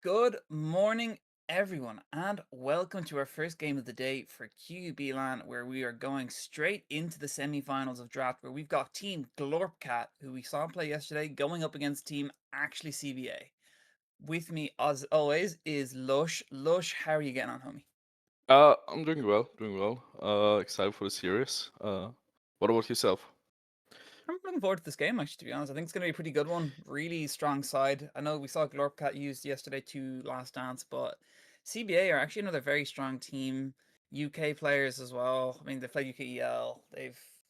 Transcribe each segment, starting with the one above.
Good morning, everyone, and welcome to our first game of the day for QUBLAN, where we are going straight into the semi-finals of draft, where we've got Team Glorpcat, who we saw play yesterday, going up against Team actually CBA. With me, as always, is Lush. Lush, how are you getting on, homie? I'm doing well, doing well. Excited for the series. What about yourself? I'm looking forward to this game, actually, to be honest. I think it's going to be a pretty good one. Really strong side. I know we saw Glorpcat used yesterday to Last Dance, but CBA are actually another very strong team. UK players as well. I mean, they play UKEL.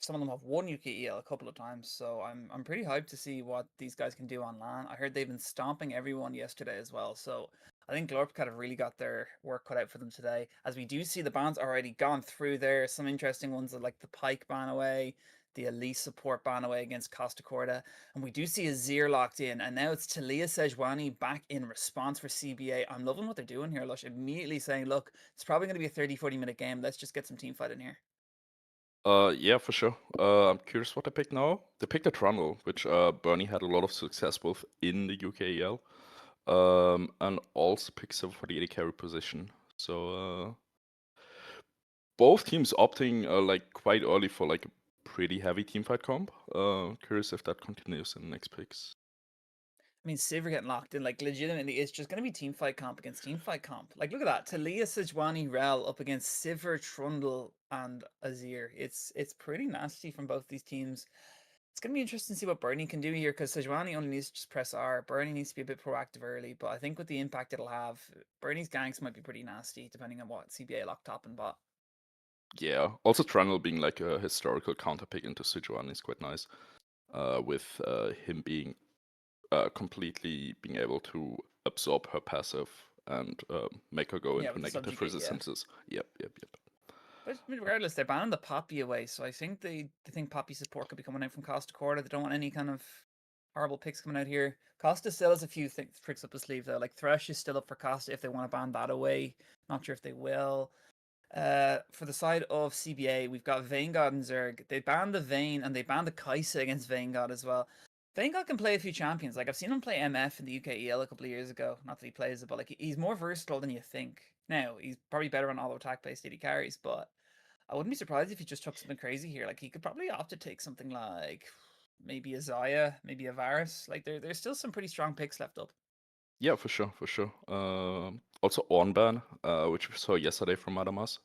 Some of them have won UKEL a couple of times, so I'm pretty hyped to see what these guys can do on LAN. I heard they've been stomping everyone yesterday as well, so I think Glorpcat have really got their work cut out for them today. As we do see the bans already gone through there, some interesting ones like the Pike ban away, the Elise support ban away against Costa Corda. And we do see Azir locked in. And now it's Talia Sejuani back in response for CBA. I'm loving what they're doing here, Lush. Immediately saying, look, it's probably going to be a 30-40 minute game. Let's just get some team fight in here. Yeah, for sure. I'm curious what they picked now. They picked a Trundle, which Bernie had a lot of success with in the UKEL. And also picked Silver for the AD carry position. So both teams opting like quite early for like a pretty heavy teamfight comp. Curious if that continues in the next picks. I mean, Sivir getting locked in, like, legitimately, it's just going to be team fight comp against team fight comp. Like, look at that. Talia Sejuani Rel up against Sivir, Trundle, and Azir. It's pretty nasty from both these teams. It's going to be interesting to see what Bernie can do here because Sejuani only needs to just press R. Bernie needs to be a bit proactive early, but I think with the impact it'll have, Bernie's ganks might be pretty nasty depending on what CBA lock top and bot. Yeah. Also Trundle being like a historical counter pick into Sijuan is quite nice. With him being completely being able to absorb her passive and make her go Yeah, into with the negative subjugate, yeah. resistances. Yep. But regardless, they're banning the Poppy away, so I think they think Poppy support could be coming out from Costa Corda. They don't want any kind of horrible picks coming out here. Costa still has a few tricks up his sleeve though. Like Thresh is still up for Costa if they want to ban that away. Not sure if they will. For the side of CBA, we've got Vanguard and Zerg. They banned the Vayne and they banned the Kaisa against Vanguard as well. Vanguard can play a few champions. Like I've seen him play MF in the UKEL a couple of years ago. Not that he plays it, but like he's more versatile than you think. Now he's probably better on auto attack based AD carries, but I wouldn't be surprised if he just took something crazy here. Like he could probably opt to take something like maybe a Zaya, maybe a Varus. Like there's still some pretty strong picks left up. Yeah, for sure. Also Ornban, which we saw yesterday from Adamas.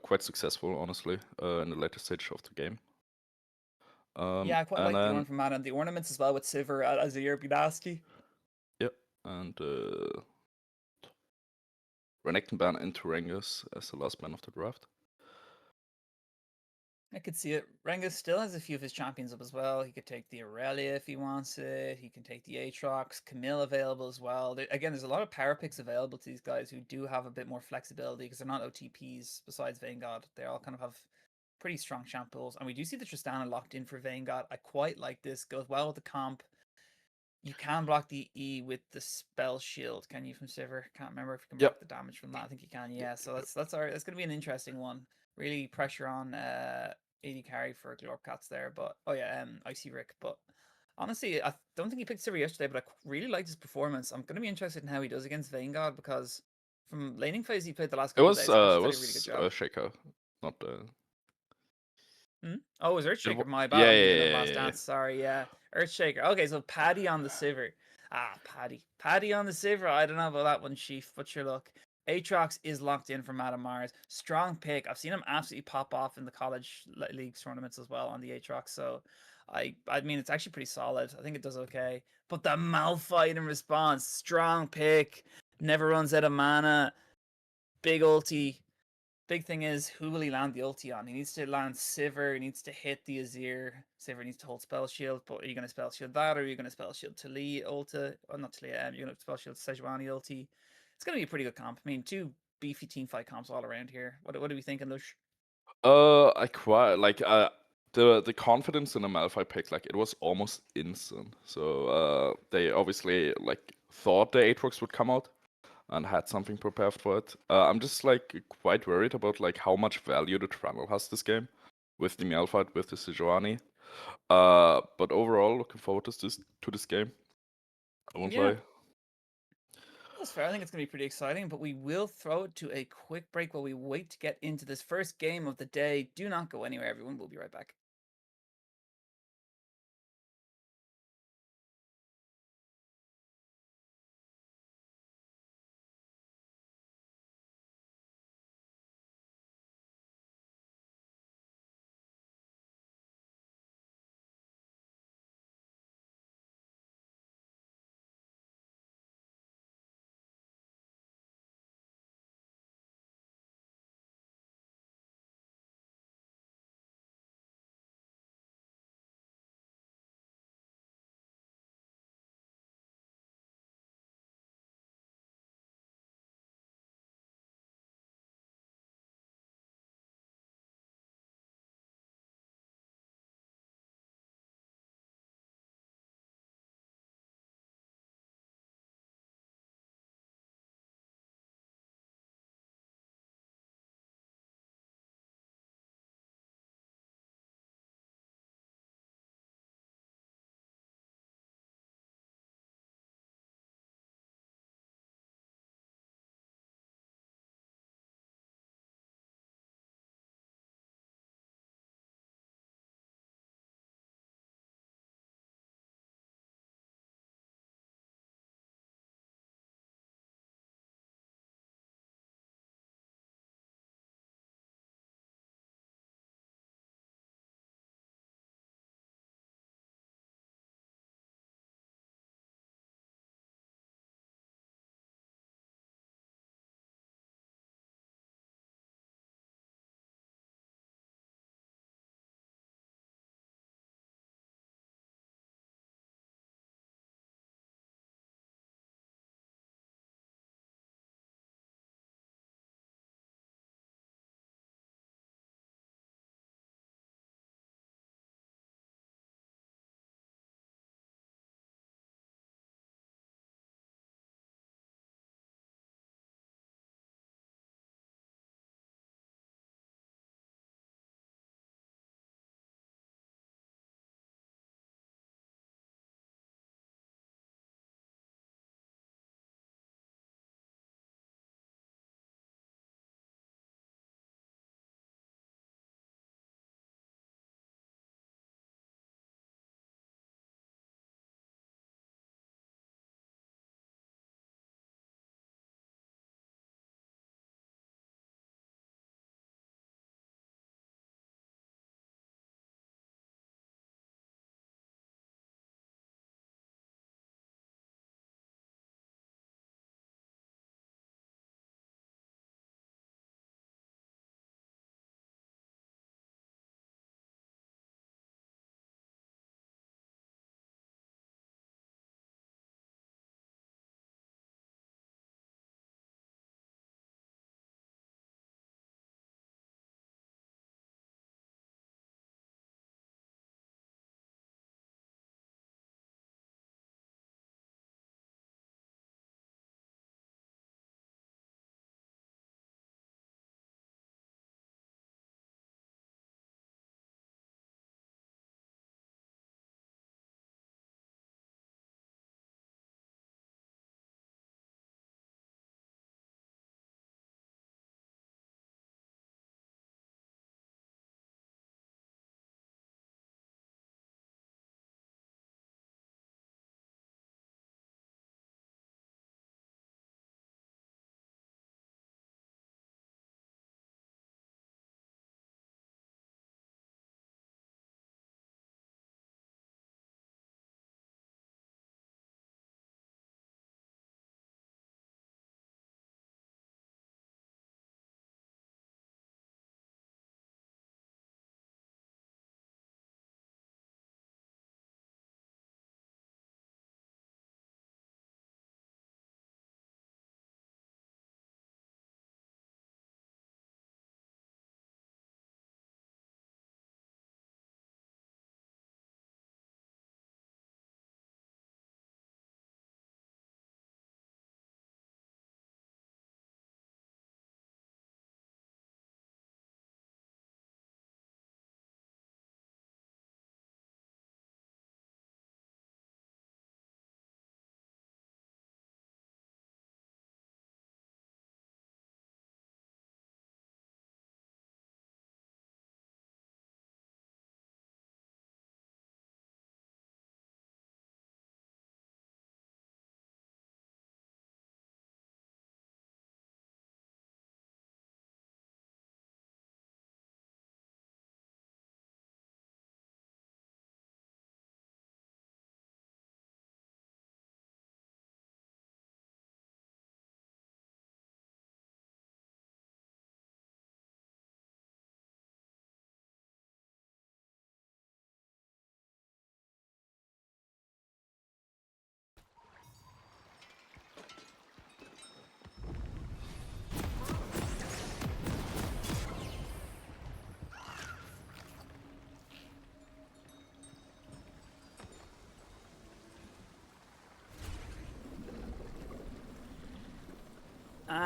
Quite successful, honestly, in the later stage of the game. Yeah, I quite And like the then Orn from Mana and the ornaments as well with Sivir as a Europe nasty. yeah, and Renekton ban into Rengus as the last ban of the draft. I could see it. Rengus still has a few of his champions up as well. He could take the Aurelia if he wants it. He can take the Aatrox. Camille available as well. Again, there's a lot of power picks available to these guys who do have a bit more flexibility because they're not OTPs besides Vanguard. They all kind of have pretty strong champ pools. And we do see the Tristana locked in for Vanguard. I quite like this. Goes well with the comp. You can block the E with the spell shield, can you, from Sivir? Can't remember if you can Yep. block the damage from that. I think you can, Yep, yeah. So yep, yep. that's alright. That's gonna be an interesting one. Really pressure on AD carry for Glorpcats there. But oh yeah, Icy Rick. But honestly, I don't think he picked Sivir yesterday, but I really liked his performance. I'm gonna be interested in how he does against Vanguard because from laning phase he played the last It couple of was days, uh, it actually did a really good was job. Shaker, not Hmm? Oh, it was it. Earthshaker. My bad. Yeah, I'm yeah, thinking of yeah, Last yeah, yeah. Dance. Sorry, yeah. Earthshaker. Okay, so Paddy on the Sivir. Ah, Paddy. Paddy on the Sivir. I don't know about that one, Chief, but sure, look. Aatrox is locked in for Madam Mars. Strong pick. I've seen him absolutely pop off in the college leagues tournaments as well on the Aatrox, so I mean, it's actually pretty solid. I think it does okay. But the Malphite in response. Strong pick. Never runs out of mana. Big ulti. Big thing is, who will he land the ulti on? He needs to land Sivir, he needs to hit the Azir. Sivir needs to hold spell shield, but are you going to spell shield that, or are you going to spell shield Talia ulti? Oh, not Talia, you're going to spell shield Sejuani ulti. It's going to be a pretty good comp. I mean, two beefy team fight comps all around here. What are we thinking, Lush? I quite like the confidence in the Malphite pick, like it was almost instant. So they obviously like thought the Aatrox would come out and had something prepared for it. I'm just like quite worried about like how much value the Trundle has this game with the Malphite, with the Sejuani. But overall, looking forward to this game. I won't Yeah, lie. That's fair. I think it's going to be pretty exciting, but we will throw it to a quick break while we wait to get into this first game of the day. Do not go anywhere, everyone. We'll be right back.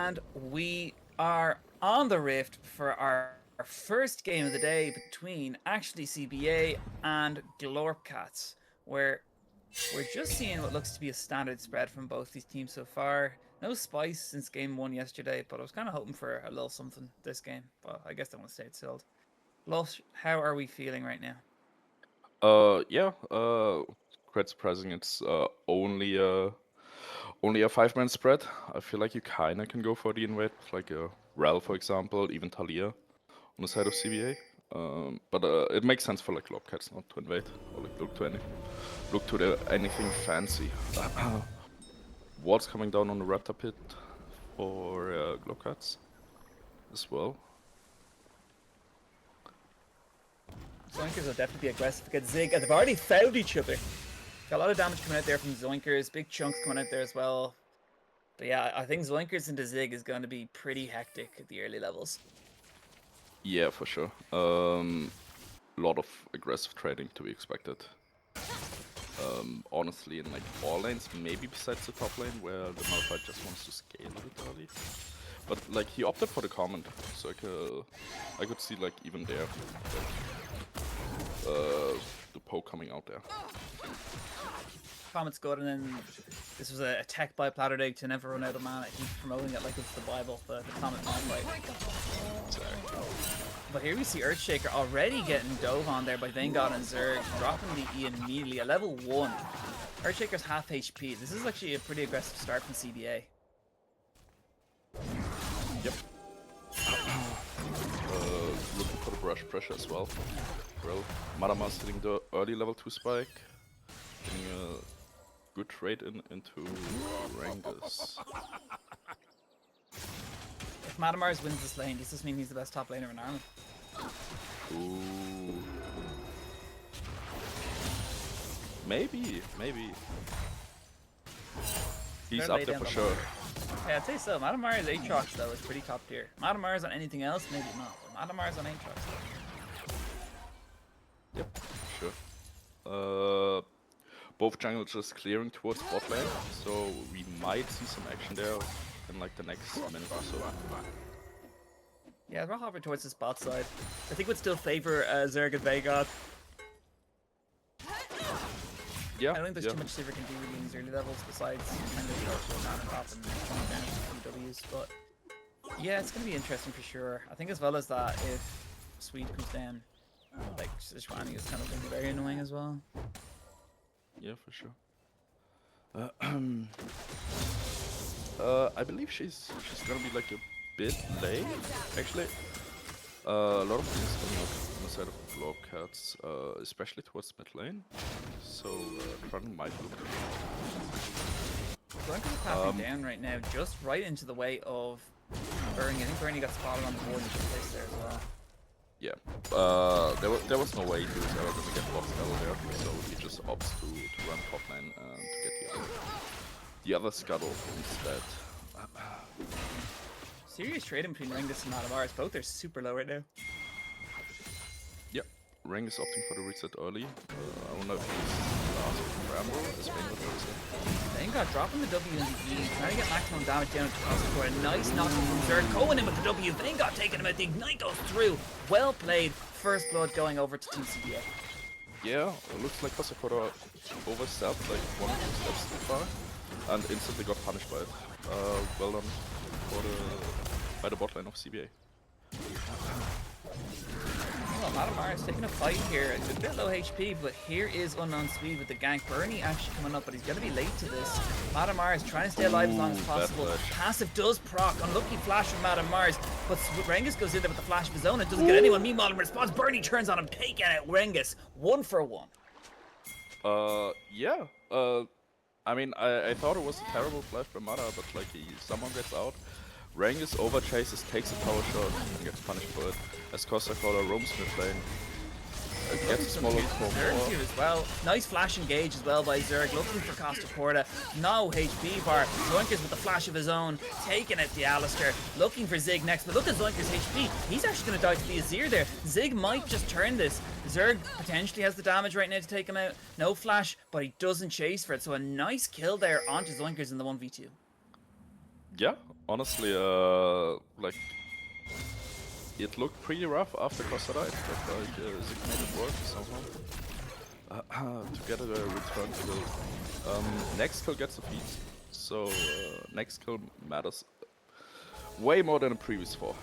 And we are on the Rift for our first game of the day between actually CBA and Glorpcats, where we're just seeing what looks to be a standard spread from both these teams so far. No spice since game 1 yesterday, but I was kind of hoping for a little something this game. But I guess they want to stay sealed. Lush, how are we feeling right now? Yeah, quite surprising. It's only a 5-man spread. I feel like you kinda can go for the invade, like a Rel, for example, even Talia on the side of CBA. But it makes sense for like Lobcats not to invade or like look to anything fancy. What's coming down on the Raptor pit for Globcats as well. Zoinkers will definitely be aggressive against Zig. They've already found each other. Got a lot of damage coming out there from Zoinkers. Big chunks coming out there as well. But yeah, I think Zoinkers into Zig is going to be pretty hectic at the early levels. Yeah, for sure. Lot of aggressive trading to be expected. Honestly, in like all lanes, maybe besides the top lane where the Malphite just wants to scale a bit early. But like he opted for the comment, so I could see like even there, like, the poke coming out there. Comment's good, and then this was a tech by Platterdig to never run out of mana. He's promoting it like it's the Bible, the comment Malphite. Exactly. But here we see Earthshaker already getting dove on there by Vanguard and Zerg, dropping the E immediately at level 1. Earthshaker's half HP. This is actually a pretty aggressive start from CBA. Yep. Looking for the brush pressure as well. Well, Madama's hitting the early level 2 spike. Getting a good trade into Rangus. If Madamars wins this lane, does this mean he's the best top laner in Army? Ooh. Maybe. He's up there for sure. Yeah, I'd say so. Madamars Aatrox though is pretty top tier. Madamars on anything else, maybe not. But Madamars on Aatrox though. Yep, sure. Both jungles just clearing towards bot lane, so we might see some action there in like the next minute or so. Yeah, we'll hover towards this bot side. I think would still favor Zerg and Veigar. Yeah, I don't think there's too much Sivir can do really in these early levels besides kind of go man and top and throwing down a few Ws. But yeah, it's going to be interesting for sure. I think as well as that, if Swede comes down, like Sejuani is kind of going to be very annoying as well. Yeah, for sure. I believe she's gonna be like a bit late, actually. A lot of things coming up on the side of Globcats, especially towards mid lane. So Trundle might look. Blanca's tapping down right now, just right into the way of Bernie. I think Bernie got spotted on the board and should place there as well. Yeah, there was no way he was ever gonna get lost level there, so he just opts to run top lane and to get the other scuttle instead. Serious trading between Rengus and Madamars. Both are super low right now. Yep, Ring is opting for the reset early. I don't know if he's last with Rambo as Vanguard goes in. Vanguard dropping the W in the E, trying to get maximum damage down to Costa. A nice knock from Zerg. Going in with the W. Vanguard taking him out. The Ignite goes through. Well played. First blood going over to Team CBA. Yeah, it looks like Kosakura overstepped like 1 or 2 steps too far and instantly got punished by it. Well done by the bot lane of CBA. Well, Madamar is taking a fight here. It's a bit low HP, but here is Unknown Swede with the gank. Bernie actually coming up, but he's going to be late to this. Madamar is trying to stay alive as long as possible. Passive does proc. Unlucky flash from Madamars, but Rengus goes in there with the flash of his own and doesn't get anyone. Meanwhile, in response, Bernie turns on him, taking out Rengus. 1 for 1. Yeah. I mean, I thought it was a terrible flash by Mada, but like someone gets out. Rangus overchases, takes a power shot, and gets punished for it. As Kosakura roams mid lane. Gets a small Zerg's here as well. Nice flash engage as well by Zerg, looking for Costa Corda. No HP bar. Zoinkers with the flash of his own, taking out the Alistair. Looking for Zig next, but look at Zoinkers' HP. He's actually going to die to the Azir there. Zig might just turn this. Zerg potentially has the damage right now to take him out. No flash, but he doesn't chase for it. So a nice kill there onto Zoinkers in the 1v2. Yeah, honestly, like it looked pretty rough after Costa died, but like Zig made it work somehow to get a return kill. Next kill gets the feed, so next kill matters way more than the previous 4.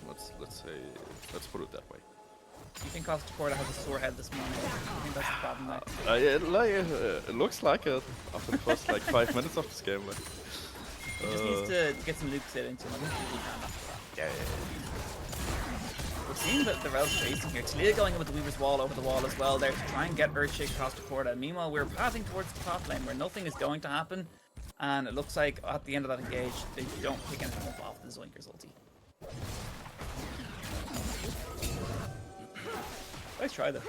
Let's put it that way. You think Costa Corda has a sore head this morning? I think that's the problem there. It looks like it after the first like 5 minutes of this game. Like, He just needs to get some loops into him. I think he can after that. yeah. We're seeing the Rels chasing here. Talia going in with the Weaver's Wall over the wall as well there to try and get Earthshake Costa Corda. Meanwhile, we're pathing towards the top lane where nothing is going to happen. And it looks like at the end of that engage, they don't pick anything up off the Zoinker's ulti. Nice try though.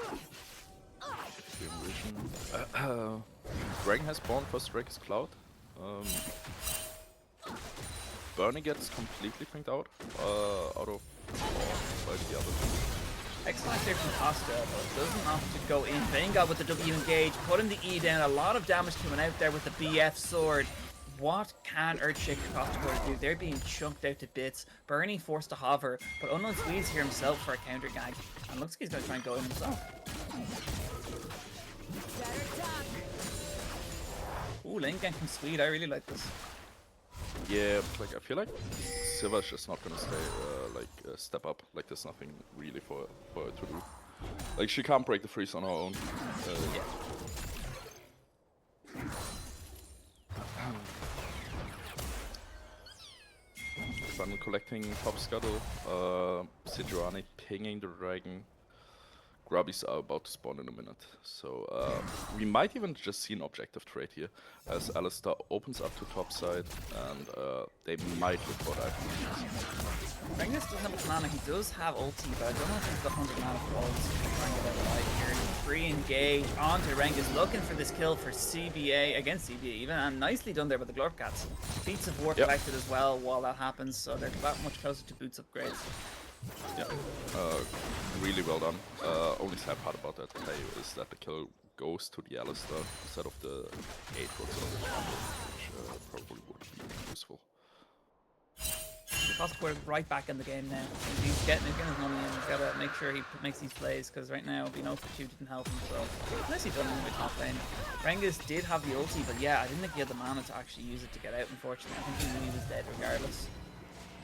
Dragon has spawned, first Drake is Cloud. Bernie gets completely pinked out of by the other two. Excellent there from Costa, but doesn't have to go in. Vanguard with the W engage, putting the E down. A lot of damage coming out there with the BF sword. What can Earthshake Costa Corda do? They're being chunked out to bits. Bernie forced to hover, but Unknown Squeeze here himself for a counter gag. And looks like he's going to try and go in himself. Ooh, lane gank from Swede. I really like this. Yeah, but like I feel like Silver's just not gonna stay step up. Like there's nothing really for her to do. Like she can't break the freeze on her own. Yeah. Fun collecting top scuttle. Sejuani pinging the dragon. Grubbies are about to spawn in a minute, so we might even just see an objective trade here, as Alistar opens up to top side, and they might look for that. Rengus doesn't have a mana, he does have ulti, but I don't know if he's got 100 mana for ulti to try and get out alive here. Free engage onto Rengus, looking for this kill for CBA, against CBA even, and nicely done there by the Glorpcats. Feats of War collected as well while that happens, so they're that much closer to boots upgrades. Yeah, really well done. Only sad part about that play is that the kill goes to the Alistar instead of the 8 roots of the jungle, which probably would be useful. Costa Corda right back in the game now. He's getting his money in. He's got to make sure he makes these plays, because right now being 0 for 2 didn't help him. So nicely done in the top lane. Rengus did have the ulti, but yeah, I didn't think he had the mana to actually use it to get out. Unfortunately, I think he knew he was dead regardless.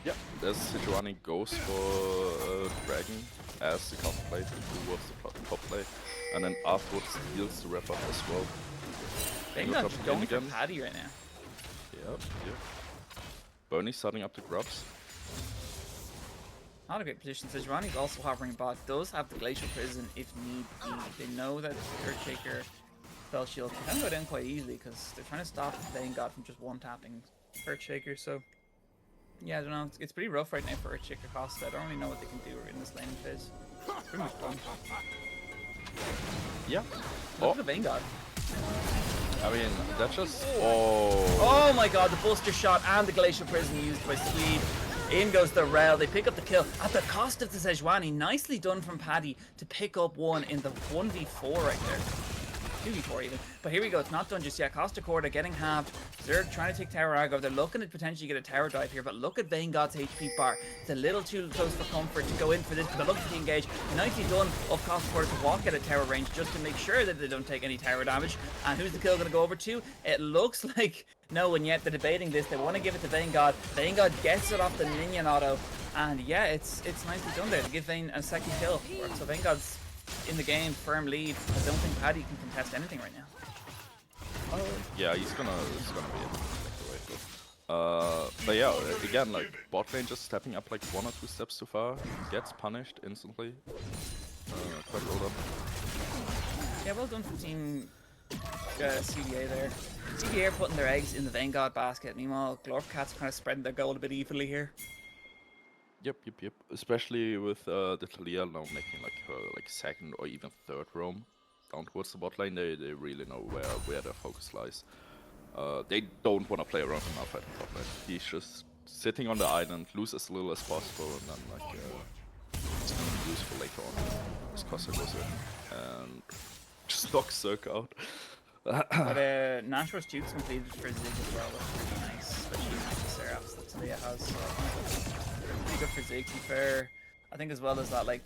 Yeah, there's Sejuani goes for Dragon as the counter play towards the top play, and then afterwards steals the wrap up as well. Vanguard's going for Paddy right now. Yep. Bernie starting up the grubs. Not a great position. Sejuani's also hovering bot. Does have the Glacial Prison if need be. They know that Earthshaker Spell Shield can go down quite easily because they're trying to stop Vanguard from just one-tapping Earthshaker, so yeah, I don't know. It's pretty rough right now for Earthshaker Costa. I don't really know what they can do in this laning phase. Pretty much done. Yeah. Look at the Vanguard. I mean, that's just... Oh my god, the Buster Shot and the Glacial Prison used by Swede. In goes the Rel. They pick up the kill at the cost of the Sejuani. Nicely done from Paddy to pick up one in the 1v4 right there. 2v4 even. But here we go, it's not done just yet. Costa Corda getting halved. Zerg trying to take tower aggro. They're looking to potentially get a tower dive here, but look at Vanguard's HP bar. It's a little too close for comfort to go in for this, but look at the engage. Nicely done of Costa Corda to walk at a tower range just to make sure that they don't take any tower damage. And who's the kill going to go over to? It looks like no one yet. They're debating this. They want to give it to Vanguard. Vanguard gets it off the minion auto. And yeah, it's nicely done there to give Vayne a second kill. So Vanguard's in the game, firm lead. I don't think Paddy can contest anything right now. Yeah, he's gonna be able to take the way. But yeah, again, like bot lane just stepping up like 1 or 2 steps too far, gets punished instantly. Quite well done. Yeah, well done from Team CDA there. CDA are putting their eggs in the Vanguard basket. Meanwhile, Glorpcats kind of spreading their gold a bit evenly here. Yep. Especially with the Talia now making like her second or even third roam down towards the bot lane. They really know where their focus lies. They don't want to play around enough at the top lane. He's just sitting on the island, lose as little as possible, and then like it's gonna be useful later on as Costa goes in and just knocks Zerg out. But Nashor's Duke's completed for Zig as well. That's really nice, especially necessary. flare ups that Talia has. So I think that's pretty good for Zig. To be fair, I think as well as that, like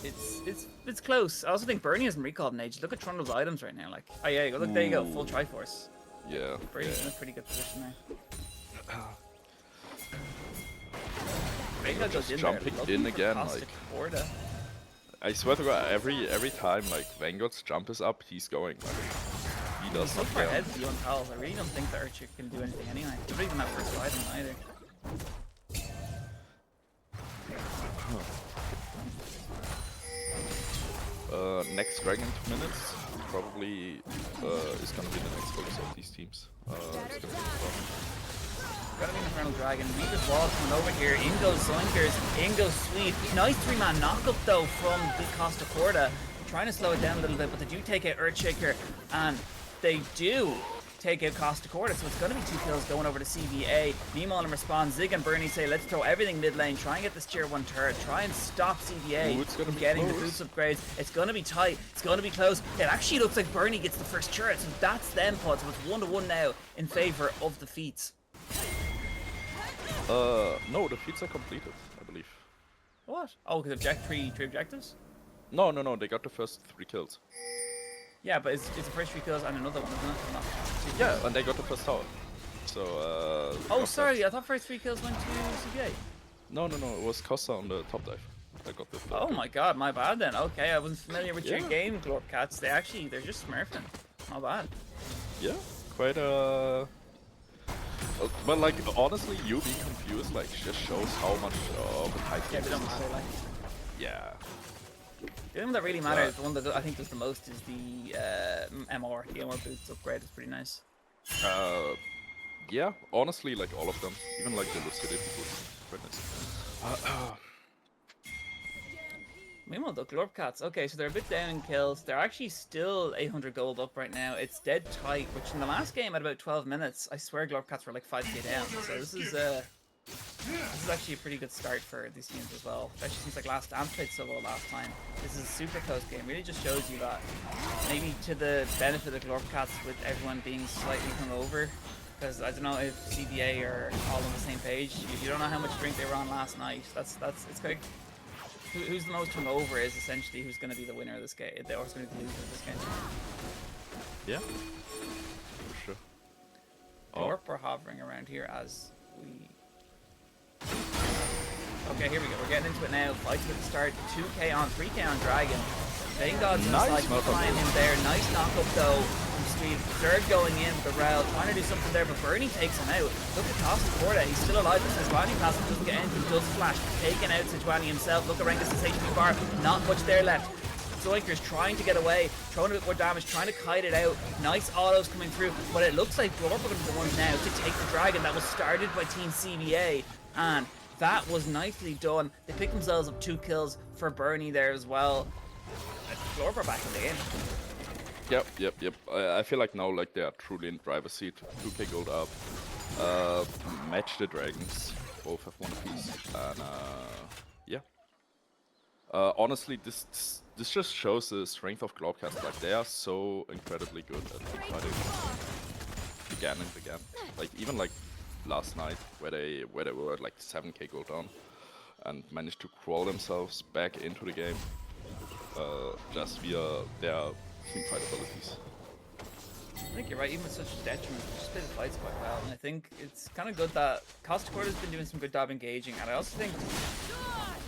it's close. I also think Bernie hasn't recalled an age. Look at Trundle's items right now. Like, oh yeah, look, there you go, full Triforce. Yeah. Bernie's in a pretty good position now. Vanguard goes in jumping there, in again, like. Order. I swear to God, every time like Vanguard's jump is up, he's going. Like, he does So not far care. ahead of Beyond Pals. I really don't think the Urchick can do anything anyway. Not even that first item either. Next dragon in 2 minutes probably is gonna be the next focus of these teams. It's gonna be fun. Gotta be an Infernal Dragon. Reaper's Wall coming over here. In goes Zoinkers. In goes Sweep. Nice 3-man knockup though from the Costa Corda. Trying to slow it down a little bit, but they do take out Earthshaker, and they do take out Costa Corda, so it's going to be 2 kills going over to CVA. Nemo in response. Zig and Bernie say, let's throw everything mid lane, try and get this tier 1 turret, try and stop CVA from getting the boots upgrades. It's going to be tight, it's going to be close. It actually looks like Bernie gets the first turret, so that's them pods. So it's 1-1 now in favor of the feats. No, the feats are completed, I believe. What? Oh, because three objectives? No, they got the first 3 kills. Yeah, but it's the first 3 kills and another one, isn't it? Not Yeah, and they got the first tower. So, oh, sorry, I thought first 3 kills went to CBA. No, it was Costa on the top dive. I got the Oh my god, my bad then. Okay, I wasn't familiar with your Yeah. game, Glorp Cats. They're just smurfing. My bad. Yeah, quite but like, honestly, you being confused, like, just shows how much of a hype Yeah, they don't matter, like. Yeah. The one that really matters, the one that I think does the most, is the MR. The MR boots upgrade is pretty nice. Yeah, honestly, like, all of them. Even, like, the lucidity boost. Quite nice. Meanwhile, the Glorp Cats, okay, so they're a bit down in kills. They're actually still 800 gold up right now. It's dead tight, which in the last game at about 12 minutes, I swear Glorp Cats were like 5k down. So this is actually a pretty good start for these teams as well. Especially since like last Dance played so well last time. This is a super close game. Really just shows you that maybe to the benefit of Glorp Cats with everyone being slightly hungover. Because I don't know if CBA are all on the same page. You don't know how much drink they were on last night. It's kind of, who's the most hungover is essentially who's going to be the winner of this game, or who's going to be the loser of this game. Yeah, for sure. Glorp are hovering around here as we... Okay, here we go. We're getting into it now. Fights at the start. 2k on, 3k on Dragon. Vanguard's Nice like flying him there. Nice knockup though from Sweet. Third going in with the rail, trying to do something there, but Bernie takes him out. Look at Costa Corda, he's still alive. The Sejuani passes doesn't get anything, does flash. Taking out Sejuani himself. Look at Rengus' HP bar. Not much there left. Zoinkers trying to get away, throwing a bit more damage, trying to kite it out. Nice autos coming through, but it looks like Glorp are going to be the ones now to take the Dragon that was started by Team CBA, and that was nicely done. They picked themselves up 2 kills for Bernie there as well. Glorp are back in the game. Yep. I feel like now, like, they are truly in driver's seat. 2k gold up. Match the dragons. Both have 1 piece. And, yeah. Honestly, this just shows the strength of Glorpcast. Like, they are so incredibly good at fighting again and again. Like, even like last night, where they were at like 7k gold down and managed to crawl themselves back into the game just via their team fight abilities. I think you're right, even with such a detriment, they just play the fights quite well, and I think it's kind of good that Costa Corda's been doing some good job engaging, and I also think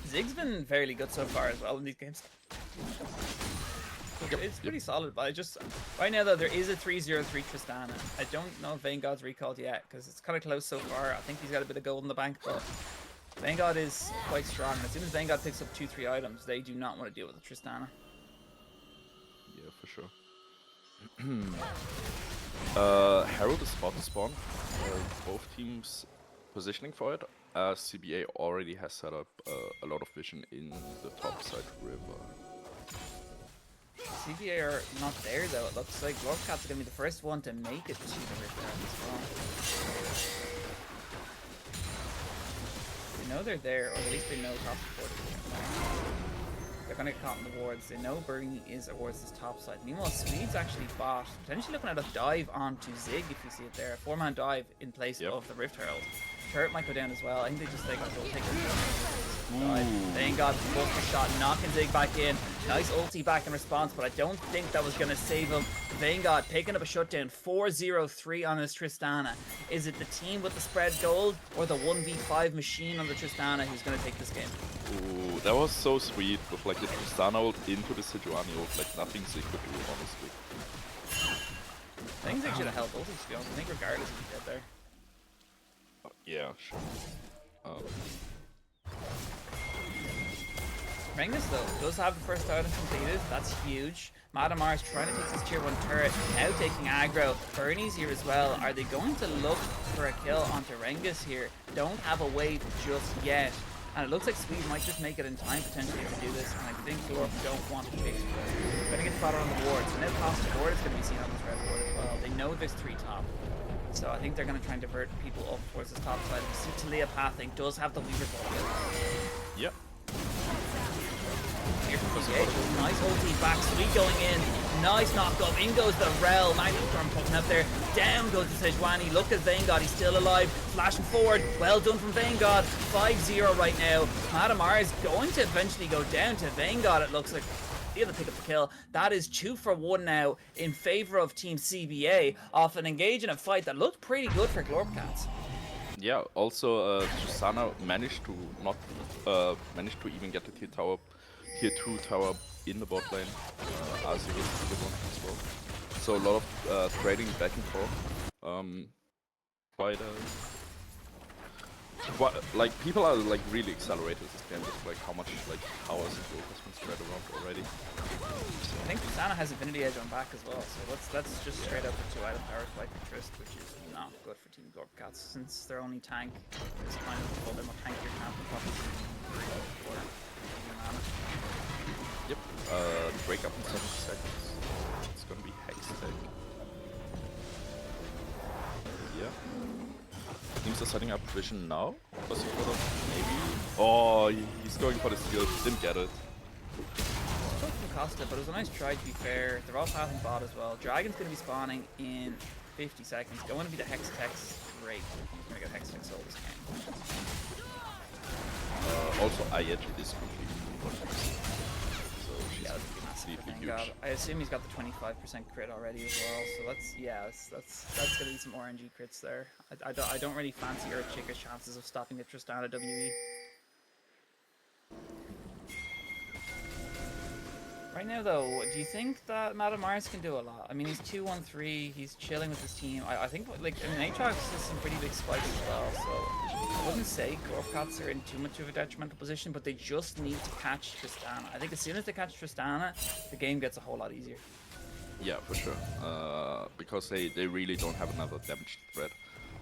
Zig's been fairly good so far as well in these games. It's pretty solid, but right now though, there is a 3-0-3 Tristana. I don't know if Vanguard's recalled yet, because it's kind of close so far. I think he's got a bit of gold in the bank, but Vanguard is quite strong, and as soon as Vanguard picks up 2-3 items, they do not want to deal with the Tristana. Yeah, for sure. Herald is about to spawn. Both teams positioning for it. CBA already has set up a lot of vision in the top side river. CBA are not there though. It looks like Glorpcats are going to be the first one to make it to the river as well. They know they're there, or at least they know Costa Corda. They're going to get caught in the wards. They know Bernie is towards this top side. Meanwhile, Swede's actually bot, potentially looking at a dive onto Zig, if you see it there. A 4-man dive in place of the Rift Herald. Turret might go down as well. I think they just take Vanguard busts the shot, knocking Zig back in. Nice ulti back in response, but I don't think that was going to save him. Vanguard picking up a shutdown, 4-0-3 on his Tristana. Is it the team with the spread gold or the 1v5 machine on the Tristana who's going to take this game? Ooh, that was so sweet with like the Tristana ult into the Sejuani ult, like nothing Zig could do, honestly. I think Zig should have held ulti, to be honest. I think regardless if he did there. Yeah, sure. Rengus though does have the first item completed. That's huge. Madamar's trying to take this tier 1 turret, now taking aggro. Bernie's here as well. Are they going to look for a kill onto Rengus here? Don't have a wave just yet. And it looks like Swede might just make it in time potentially to do this. And I think Glorp don't want to chase for it. They're going to get spotted on the ward. So now past the ward is going to be seen on this red ward as well. They know there's 3 top. So I think they're going to try and divert people up towards this top side. We see Talia pathing, does have the Weaver ball. Yep. Here from PGA, nice ulti back, Sweet going in, nice knock up, in goes the Rel, Magnum Storm poking up there, down goes the Sejuani, look at Vanguard, he's still alive, flashing forward, well done from Vanguard, 5-0 right now. Madamar is going to eventually go down to Vanguard, it looks like. He'll pick up the kill. That is 2 for 1 now in favor of Team CBA off an engage in a fight that looked pretty good for Glorpcats. Yeah, also Tristana managed to not managed to even get the tier 2 tower in the bot lane as he gets the good one as well. So a lot of trading back and forth. Like people are like really accelerated this game with like how much like powers and gold has been spread around already. I think Tristana has Infinity Edge on back as well, so that's just straight up a 2-item power fight for Trist, which is not good for Team Glorpcats since their only tank is kind of well, they're more tankier camp and probably Yep. Break up in 7 seconds. It's gonna be Hextech. Yeah. Teams are setting up vision now. Was he for the maybe? Oh, he's going for the steal. Didn't get it. Took from Costa, but it was a nice try to be fair. They're all pathing bot as well. Dragon's going to be spawning in 50 seconds. Going to be the Hextech. Great. He's going to get Hextech sold this game. Also, Ayet is completely. So she's yeah, that's completely huge. God, I assume he's got the 25% crit already as well. So that's going to be some RNG crits there. I don't really fancy Earthshaker's chances of stopping the Tristana WE. Right now, though, do you think that Madamars can do a lot? I mean, he's 2-1-3, he's chilling with his team. I think, like, I mean, Aatrox has some pretty big spikes as well, so I wouldn't say Glorpcats are in too much of a detrimental position, but they just need to catch Tristana. I think as soon as they catch Tristana, the game gets a whole lot easier. Yeah, for sure. Because they really don't have another damage threat.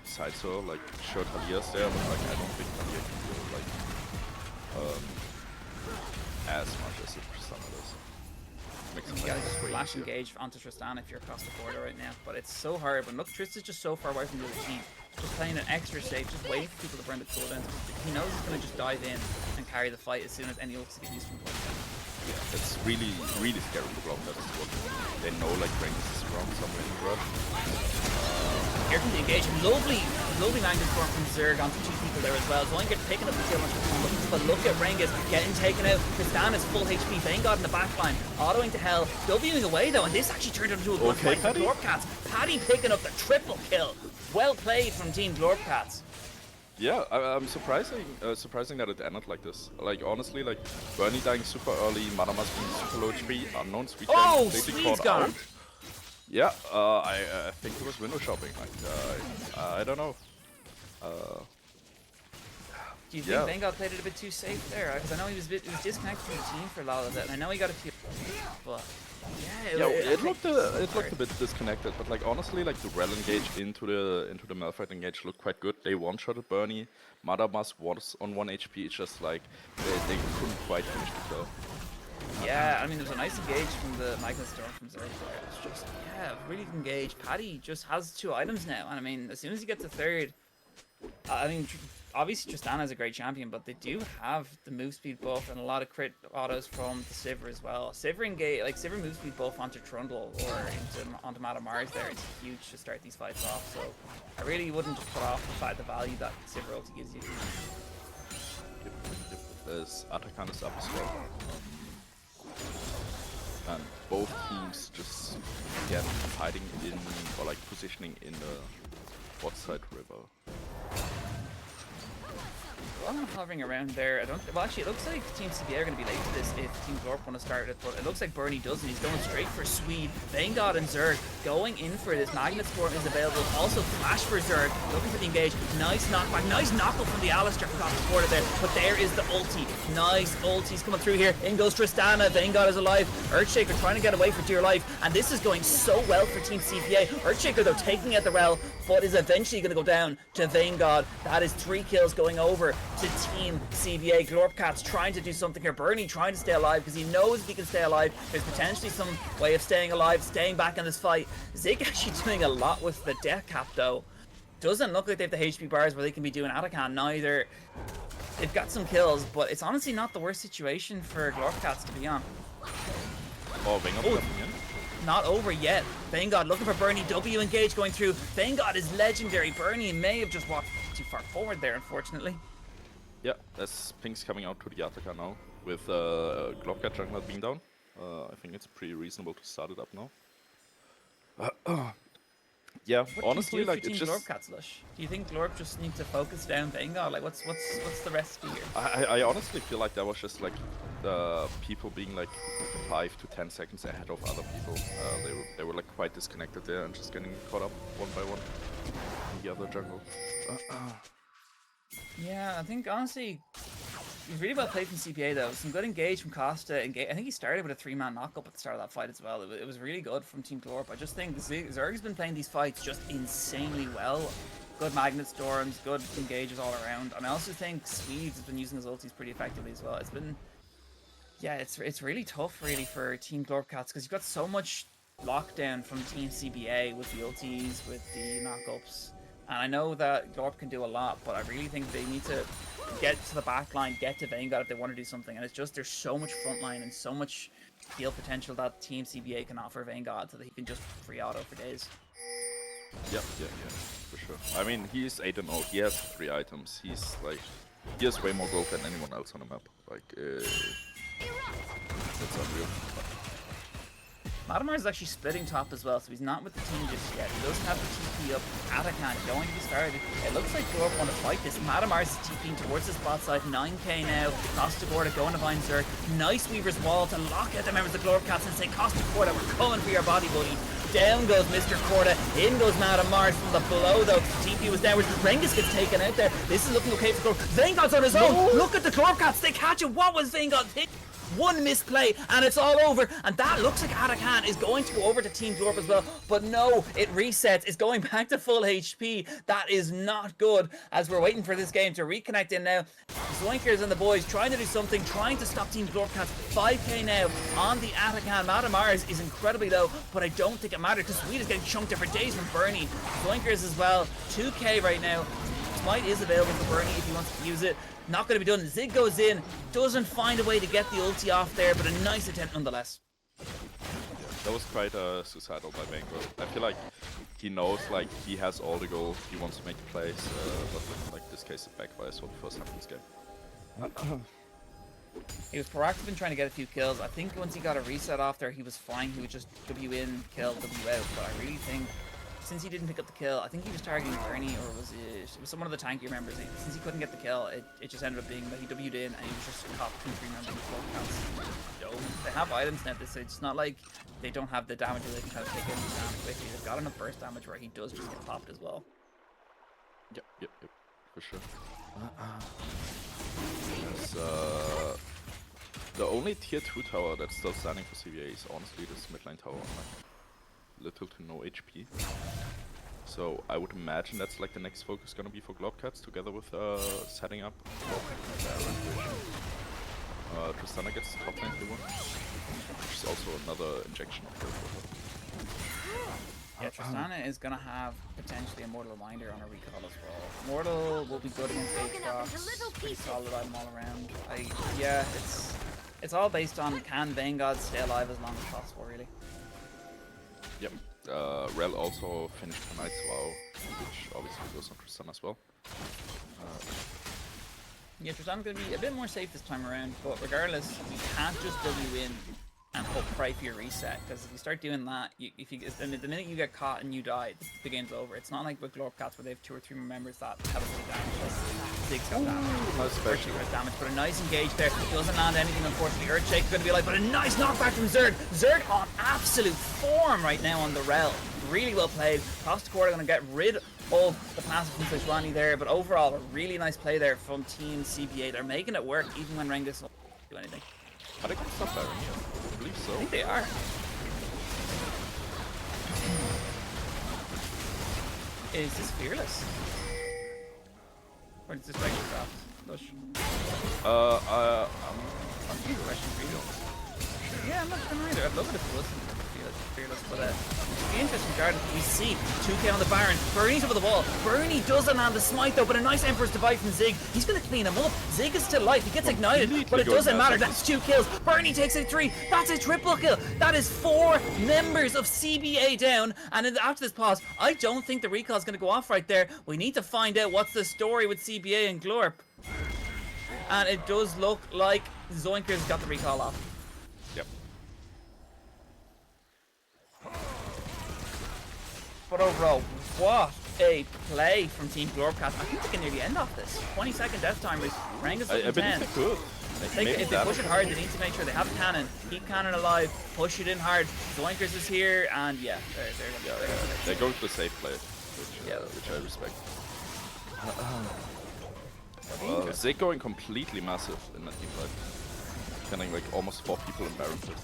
Besides, so, like, sure, Talia's there, but, like, I don't think Talia can do, like, as much as Tristana does. You gotta just flash engage onto Tristana if you're across the border right now, but it's so hard. But look, Trist is just so far away from the other team, just playing an extra safe, just waiting for people to burn the cooldowns. He knows he's gonna just dive in and carry the fight as soon as any ults get used from him. Yeah, it's really scary for Glorpcats as well. They know like Rengus is around somewhere in the rush. Here from the engagement, lovely Magnus Storm from Zerg onto 2 people there as well. Zoinker picking up the kill on Tristana, but look at Rengus getting taken out. Tristana's full HP, Vanguard in the backline, autoing to hell, Wing away though, and this actually turned into a good fight for Glorpcats. Paddy picking up the triple kill. Well played from Team Glorpcats. Yeah, I'm surprising that it ended like this. Like honestly, like Bernie dying super early, Madamas being super low HP, unknown Sweet Sweet's gone. Out. Yeah, I think it was window shopping. Like, I don't know. Do you think Vanguard played it a bit too safe there? Because I know he was disconnected from the team for a lot of it, and I know he got a few. But it looked a bit disconnected. But like honestly, like the Rel engage into the Malphite engage looked quite good. They one-shotted Bernie. Madamas was on 1 HP. It's just like they couldn't quite finish the kill. Yeah, I mean, there's a nice engage from the Magnus Storm from Zerg. It's just, really good engage. Paddy just has 2 items now, and I mean, as soon as he gets a third, I mean, obviously Tristana is a great champion, but they do have the move speed buff and a lot of crit autos from the Sivir as well. Sivir engage, like Sivir move speed buff onto Trundle or onto Madame Mars there is huge to start these fights off. So I really wouldn't put off the fact the value that Sivir ulti gives you. There's Atakan is up as well. And both teams just again fighting in or like positioning in the bot side river. I'm hovering around there. Well, actually, it looks like Team CBA are going to be late to this if Team Glorp want to start it, but it looks like Bernie doesn't. He's going straight for Swede. Vanguard and Zerg going in for this. Magnet Storm is available. Also, Flash for Zerg, looking for the engage. Nice knockback. Nice knockle from the Alistair. Forgot to support it there, but there is the ulti. Nice ultis coming through here. In goes Tristana. Vanguard is alive. Earthshaker trying to get away for dear life, and this is going so well for Team CPA. Earthshaker, though, taking out the Rel, but is eventually going to go down to Vanguard. That is 3 kills going over to Team CBA. Glorpcat's trying to do something here. Bernie trying to stay alive because he knows if he can stay alive, there's potentially some way of staying alive, staying back in this fight. Zig actually doing a lot with the death cap though. Doesn't look like they have the HP bars where they can be doing Atakan neither. They've got some kills, but it's honestly not the worst situation for Glorpcats to be on. Oh, Vanguard coming in. Not over yet. Vanguard looking for Bernie. W engage going through. Vanguard is legendary. Bernie may have just walked too far forward there, unfortunately. Yeah, there's pings coming out to the Ataka now with Glorpcat Jungler being down. I think it's pretty reasonable to start it up now. Yeah, what honestly, do you do like for it's Team just. Glorpcats, Lush? Do you think Glorp just need to focus down Vanguard? Like, what's the recipe here? I honestly feel like that was just like people being like 5 to 10 seconds ahead of other people. They were like quite disconnected there and just getting caught up one by one in the other jungle. Yeah, I think honestly, he's really well played from CPA though. Some good engage from Costa. I think he started with a 3-man knockup at the start of that fight as well. It was really good from Team Glorp. I just think Zerg's been playing these fights just insanely well. Good Magnet Storms, good engages all around. And I also think Swedes has been using his ultis pretty effectively as well. It's been, yeah, it's really tough really for Team Glorpcats because you've got so much lockdown from Team CBA with the ultis, with the knockups. And I know that Glorp can do a lot, but I really think they need to get to the back line, get to Vanguard if they want to do something. And it's just, there's so much front line and so much heal potential that Team CBA can offer Vanguard so that he can just free auto for days. Yeah, for sure. I mean, he's 8-0, he has 3 items, he's like, he has way more gold than anyone else on the map. Like, that's unreal. Madame Mars is actually splitting top as well, so he's not with the team just yet. He doesn't have the TP up. Atakan going to be started. It looks like Glorp want to fight this. Madame Mars is TPing towards the spot side. 9k now. Costa Gorda going to find Zerg. Nice Weaver's Wall to lock out the members of Glorpcats and say, Costa Gorda, we're coming for your body, buddy. Down goes Mr. Corda. In goes Madame Mars from the below, though. TP was downwards. Rengus gets taken out there. This is looking okay for Glorp. Vanguard's on his own. No. Look at the Glorpcats. They catch it. What was Vanguard? One misplay and it's all over, and that looks like Atakan is going to go over to Team Glorp as well, but no, it resets. It's going back to full HP. That is not good as we're waiting for this game to reconnect in now. Zoinkers and the boys trying to do something, trying to stop Team Glorpcats. 5k now on the Atakan. Madame Mars is incredibly low, but I don't think it matters because Sweet is getting chunked there for days from Bernie. Zoinkers as well, 2k right now. Smite is available for Bernie if he wants to use it. Not going to be done. Zig goes in, doesn't find a way to get the ulti off there, but a nice attempt nonetheless. That was quite suicidal by Vanguard. I feel like he knows like he has all the gold, he wants to make plays, but in like this case it backfires for the first half of this game. He was proactive in trying to get a few kills. I think once he got a reset off there, he was fine. He would just W in, kill, W out. But I really think, since he didn't pick up the kill, I think he was targeting Bernie, or was it was someone of the tankier members. Since he couldn't get the kill, it just ended up being that he W'd in and he was just top 2-3 members of Glorpcats. They have items now, so it's not like they don't have the damage where they can kind of take in the damage quickly. They've got enough burst damage where he does just get popped as well. Yep, for sure. The only tier 2 tower that's still standing for CBA is honestly this midline tower on like little to no HP. So I would imagine that's like the next focus gonna be for Glorpcats together with setting up Tristana gets top 91, which is also another injection of gold. Yeah, Tristana is going to have potentially a Mortal Reminder on a recall as well. Mortal will be good against Aatrox. Pretty solid item all around. Yeah, it's all based on can Vanguard stay alive as long as possible, really. Yep. Rel also finished the Knight's Vow, which obviously goes on Tristana as well. Yeah, Tristana's going to be a bit more safe this time around, but regardless, you can't just W in and hope pray for your reset, because if you start doing that, the minute you get caught and you die, the game's over. It's not like with Glorpcats where they have 2 or 3 members that have a bit of damage. Zig's got damage. Nice special. Damage, but a nice engage there. Doesn't land anything, unfortunately. Earthshake's going to be alive, but a nice knockback from Zerg. Zerg on absolute form right now on the Rel. Really well played. Costa Quarter going to get rid of the passive from Sejuani there, but overall a really nice play there from Team CBA. They're making it work even when Rengus doesn't do anything. Are they going to stop Baron? I believe so. I think they are. Is this Fearless? Or is this regular draft? Lush. I'm Here's a question for you. Yeah, I'm not sure either. I'd love it if it wasn't Fearless, but it'd be interesting, Garden. We see 2k on the Baron. Bernie's over the wall. Bernie doesn't land the smite though, but a nice Emperor's Divide from Zig. He's going to clean him up. Zig is still alive. He gets ignited, but it doesn't matter. That's 2 kills. Bernie takes a 3. That's a triple kill. That is 4 members of CBA down. And after this pause, I don't think the recall is going to go off right there. We need to find out what's the story with CBA and Glorp. And it does look like Zoinker's got the recall off. Yep. But overall, what a play from Team Glorpcast. I think they can nearly end off this. 20-second death timers. Rangus I believe they could. If they push it hard, they need to make sure they have a cannon. Keep cannon alive. Push it in hard. Zoinkers is here, and yeah, they're going to the safe play, which I respect. Zig going completely massive in that team fight. Killing like almost 4 people in Baron pit.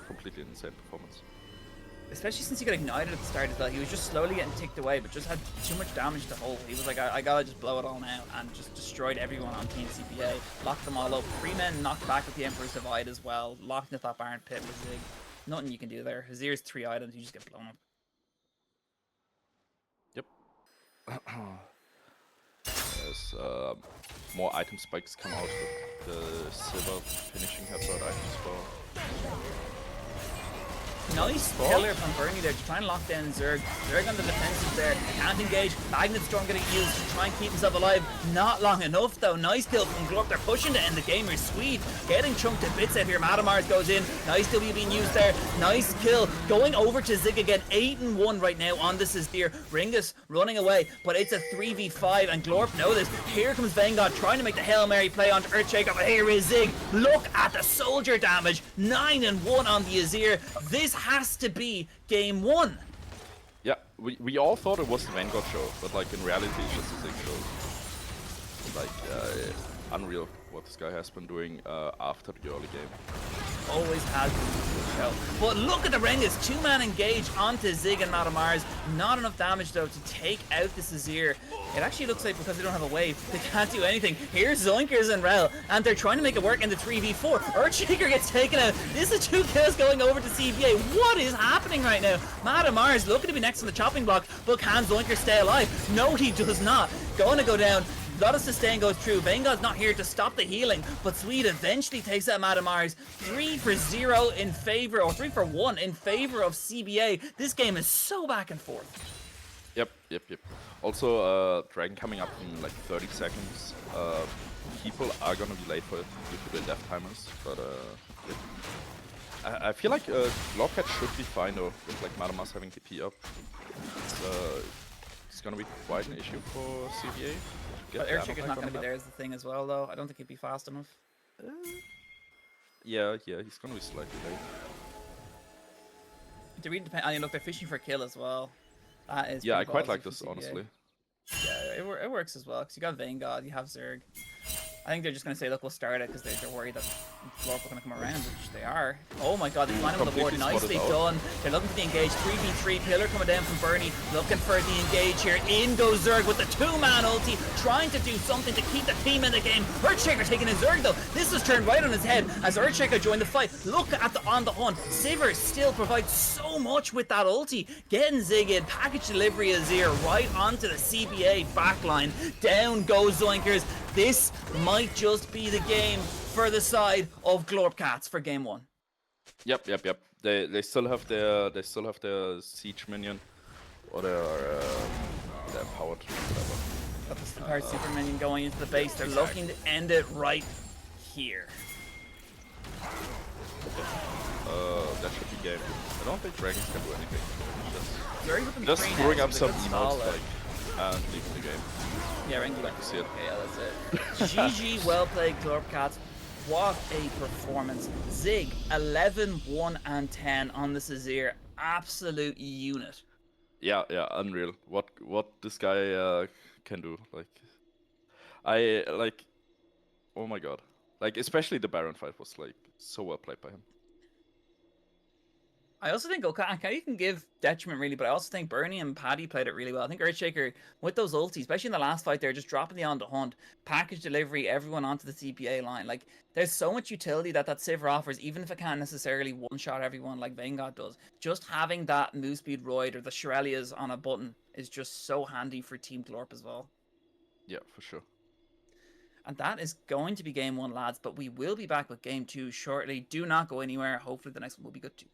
Completely insane performance. Especially since he got ignited at the start as well. He was just slowly getting ticked away, but just had too much damage to hold. He was like, I gotta just blow it all now, and just destroyed everyone on Team CPA. Locked them all up. 3 men knocked back with the Emperor's Divide as well. Locked into that Baron pit with Zig. Nothing you can do there. Hazir's 3 items, you just get blown up. Yep. There's more item spikes come out with the silver finishing headbutt item spell. Nice killer from Bernie there to try and lock down Zerg. Zerg on the defensive there. Can't engage. Magnet Storm getting used to try and keep himself alive. Not long enough though. Nice kill from Glorp. They're pushing to end the game. Swede getting chunked to bits out here. Madamars goes in. Nice W being used there. Nice kill. Going over to Zig again. 8-1 right now on this is dear. Ringus running away, but it's a 3v5 and Glorp know this. Here comes Vanguard trying to make the Hail Mary play onto Earthshaker, but here is Zig. Look at the soldier damage. 9-1 on the Azir. This has to be game 1. Yeah, we all thought it was the Vanguard show, but like in reality it's just a Zig show. Like unreal what this guy has been doing after the early game. Always has been a show. But look at the Rengus. 2-man engage onto Zig and Madamars. Not enough damage though to take out this Azir. It actually looks like because they don't have a wave, they can't do anything. Here's Zoinkers and Rel, and they're trying to make it work in the 3v4. Earthshaker gets taken out. This is 2 kills going over to CBA. What is happening right now? Madamars looking to be next on the chopping block, but can Zoinkers stay alive? No, he does not. Going to go down. A lot of sustain goes through. Vanguard's not here to stop the healing, but Swede eventually takes out Madamars. 3-0 in favor, or 3-1 in favor of CBA. This game is so back and forth. Yep. Also, Dragon coming up in like 30 seconds. People are gonna be late for it due to the death timers, but I feel like Glorpcat should be fine though, with like Madamars having TP up. It's gonna be quite an issue for CBA. But Earthshaker's not going to be there is the thing as well, though. I don't think he'd be fast enough. Yeah, he's going to be slightly late. It really depends. I mean, look, they're fishing for a kill as well. That is I quite like this, honestly. Yeah, it works as well, because you got Vanguard, you have Zerg. I think they're just going to say, look, we'll start it, because they're worried that Glorp are going to come around, which they are. Oh my god, they find him on the board. Completely spotted Nicely out. done. They're looking for the engage. 3v3. Pillar coming down from Bernie. Looking for the engage here. In goes Zerg with the 2-man ulti. Trying to do something to keep the team in the game. Earthshaker taking his Zerg though. This is turned right on his head as Earthshaker joined the fight. Look at the on the hunt. Sivir still provides so much with that ulti. Getting Zig in. Package delivery Azir right onto the CBA backline. Down goes Zoinkers. This might just be the game for the side of Glorpcats for game 1. Yep. They still have their siege minion or their powered whatever. Got the Power Super Minion going into the base. They're looking to end it right here. That should be game. I don't think dragons can do anything. Very looking Just green throwing up edge, some good emotes stall, and leaving the game. Yeah, Rengi Like to see it. Okay, yeah, that's it. GG, well played, Glorpcats. What a performance. Zig, 11, 1, and 10 on the Azir. Absolute unit. Yeah, unreal. What this guy can do. Oh my god. Especially the Baron fight was so well played by him. I also think okay, you can give detriment really, but I also think Bernie and Paddy played it really well. I think Earthshaker with those ultis, especially in the last fight, they're just dropping the on the hunt, package delivery, everyone onto the CPA line. Like there's so much utility that Sivir offers, even if it can't necessarily one shot everyone like Vanguard does. Just having that move speed Royd or the Shirelias on a button is just so handy for Team Glorp as well. Yeah, for sure. And that is going to be game 1, lads, but we will be back with game 2 shortly. Do not go anywhere. Hopefully the next one will be good too.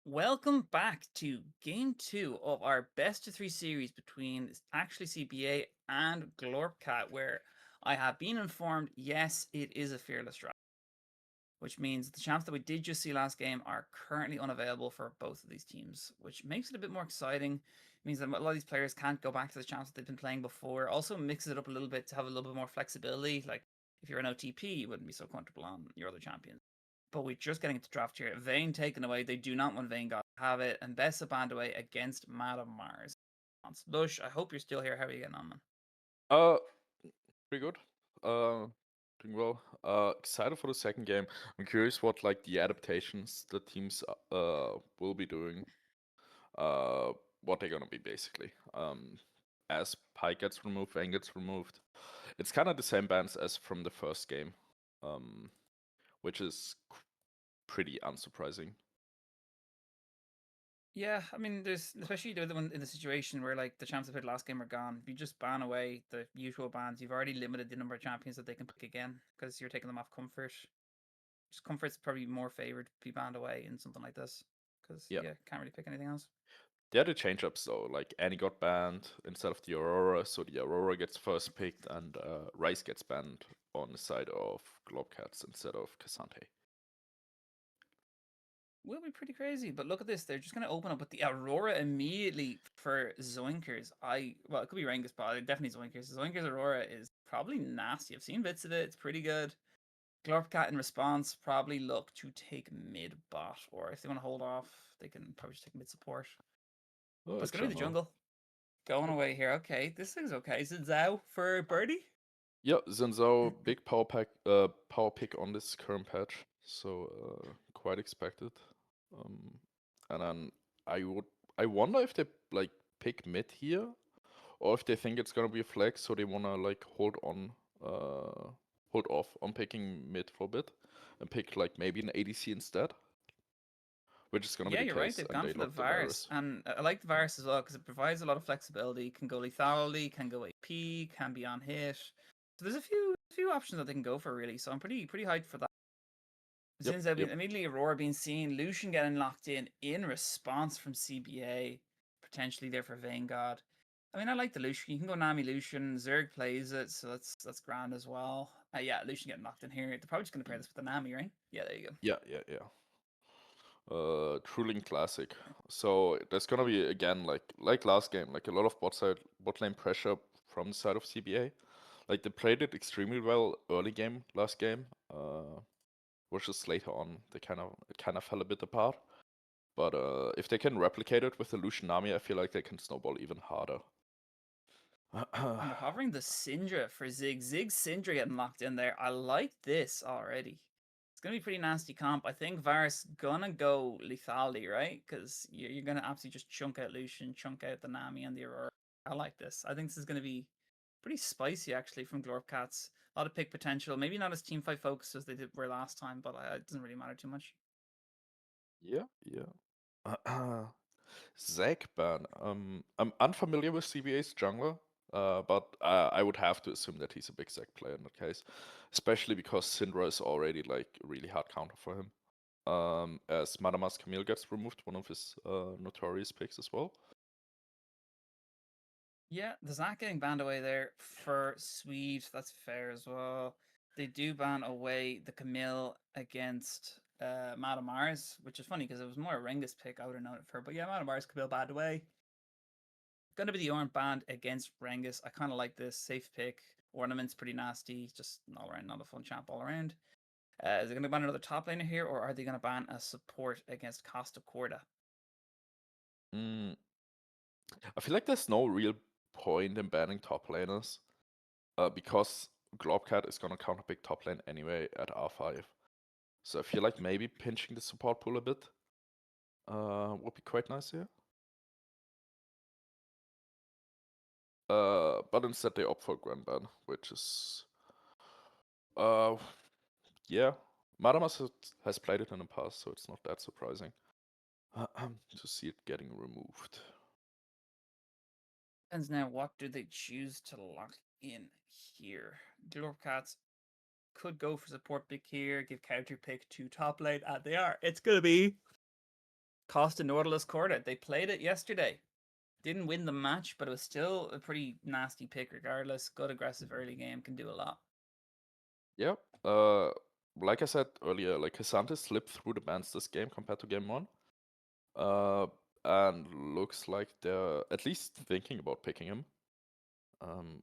Welcome back to game two of our best of three series between actually CBA and Glorpcat, where I have been informed, yes, it is a fearless draft, which means the champs that we did just see last game are currently unavailable for both of these teams, which makes it a bit more exciting. It means that a lot of these players can't go back to the champs that they've been playing before. Also mixes it up a little bit to have a little bit more flexibility. Like if you're an OTP, you wouldn't be so comfortable on your other champions. But we're just getting into draft here. Vayne taken away. They do not want Vayne God to have it. And Bessa banned away against Madam Mars. Lush, I hope you're still here. How are you getting on, man? Uh, Pretty good. Uh, Doing well. Excited for the second game. I'm curious what like the adaptations the teams will be doing. Uh, what they're gonna be basically. As Pike gets removed, Vayne gets removed. It's kind of the same bans as from the first game, which is pretty unsurprising. Yeah, I mean, there's especially the one in the situation where like the champs that played last game are gone. If you just ban away the usual bans, you've already limited the number of champions that they can pick again because you're taking them off comfort. Just comfort's probably more favored to be banned away in something like this because Yeah. can't really pick anything else. They had the change ups though, like Annie got banned instead of the Aurora, so the Aurora gets first picked and Rice gets banned on the side of Globcats instead of Cassante. Will be pretty crazy, but look at this. They're just going to open up with the Aurora immediately for Zoinkers. Well, it could be Rengus, but definitely Zoinkers. Zoinkers Aurora is probably nasty. I've seen bits of it. It's pretty good. Glorpcat in response probably look to take mid bot, or if they want to hold off, they can probably just take mid support. But Oh, it's going to be the jungle. jungle. Going Yep. away here. Okay, this thing's okay. Is it Zhao for Birdie? Yeah, Zinzao, big power pick on this current patch, so quite expected. And then I would, I wonder if they like pick mid here, or if they think it's gonna be a flex, so they wanna like hold off on picking mid for a bit, and pick like maybe an ADC instead, which is gonna be Yeah, the you're right. case, They've and gone they for the lock the Varus, virus. and I like the Varus as well because it provides a lot of flexibility. Can go lethality, can go AP, can be on hit. So there's a few options that they can go for really. So I'm pretty hyped for that. Yep, Since I've yep. been immediately Aurora being seen, Lucian getting locked in response from CBA, potentially there for Vanguard. I mean, I like the Lucian. You can go Nami Lucian. Zerg plays it, so that's grand as well. Yeah, Lucian getting locked in here. They're probably just gonna pair this with the Nami, right? Yeah, there you go. Yeah, yeah, yeah. Truling Classic. So there's gonna be again like last game, like a lot of bot lane pressure from the side of CBA. Like they played it extremely well early game last game. Was just later on they kind of fell a bit apart. But if they can replicate it with the Lucian Nami, I feel like they can snowball even harder. And they're hovering the Syndra for Zig. Zig Syndra getting locked in there. I like this already. It's gonna be pretty nasty comp. I think Varus gonna go lethality, right? Because you're gonna absolutely just chunk out Lucian, chunk out the Nami and the Aurora. I like this. I think this is gonna be pretty spicy actually from Glorpcats. A lot of pick potential. Maybe not as team fight focused as were last time, but it doesn't really matter too much. Yeah, yeah. Zagban. I'm unfamiliar with CBA's jungler, but I would have to assume that he's a big Zag player in that case, especially because Syndra is already like a really hard counter for him. As Madamas Camille gets removed, one of his notorious picks as well. Yeah, there's not getting banned away there for Swede. That's fair as well. They do ban away the Camille against Madame Mars, which is funny because it was more a Rengus pick. I would have known it for, but yeah, Madame Mars Camille banned away. Gonna be the Ornn banned against Rengus. I kind of like this safe pick. Ornament's pretty nasty, just all around not a fun champ all around. Is it gonna ban another top laner here, or are they gonna ban a support against Costa Corda? Mm, I feel like there's no real point in banning top laners, because Globcat is gonna counter pick top lane anyway at R5. So I feel like maybe pinching the support pool a bit would be quite nice here. But instead they opt for Grand Ban, which is uh yeah. Madamas has played it in the past, so it's not that surprising to see it getting removed. And now, what do they choose to lock in here? Glorpcats could go for support pick here, give counter pick to top lane, and they are. It's gonna be Cost a Nautilus quarter. They played it yesterday. Didn't win the match, but it was still a pretty nasty pick regardless. Good aggressive early game, can do a lot. Yeah. Like I said earlier, like Cassandra slipped through the bans this game compared to game one. And looks like they're at least thinking about picking him. Pretty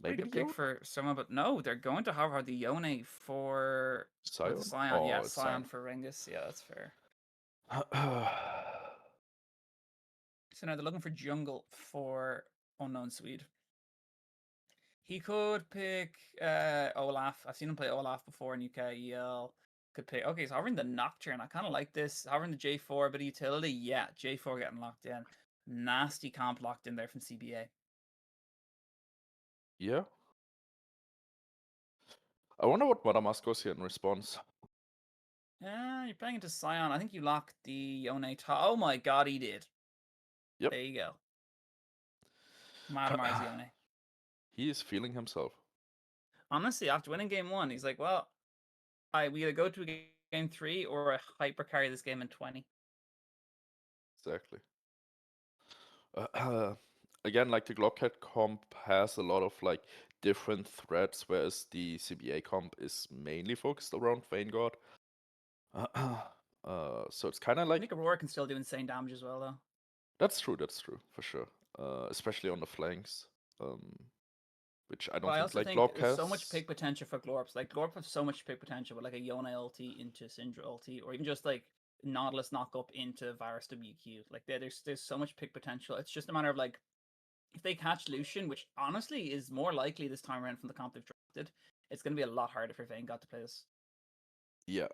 Maybe good the pick Yone? for someone, but no, they're going to have the Yone for or the Sion? Scion. Yeah, Oh, it's Scion Sion. for Ringus. Yeah, that's fair. So now they're looking for jungle for Unknown Swede. He could pick Olaf. I've seen him play Olaf before in UKEL. Could pick. Okay, so hovering the Nocturne. I kind of like this. Hovering the J4, bit of utility. Yeah, J4 getting locked in. Nasty comp locked in there from CBA. Yeah. I wonder what Madamask goes here in response. Yeah, you're playing into Scion. I think you locked the Yone top. Oh my god, he did. Yep. There you go. Madamar's Yone. He is feeling himself. Honestly, after winning game one, he's like, well, we either go to game three or I hyper carry this game in 20. Exactly. Again, like the Globcat comp has a lot of like different threats, whereas the CBA comp is mainly focused around Vanguard. So it's kind of I like think Aurora can still do insane damage as well, though. that's true for sure. Especially on the flanks, which I But don't I think also like think Globc there's so much has. pick potential for Glorps. Like Glorp have so much pick potential with like a Yone ulti into Syndra ulti, or even just like Nautilus knock up into Varus WQ. Like there's so much pick potential. It's just a matter of like if they catch Lucian, which honestly is more likely this time around from the comp they've drafted, it's going to be a lot harder for Vanguard to play this. Yeah.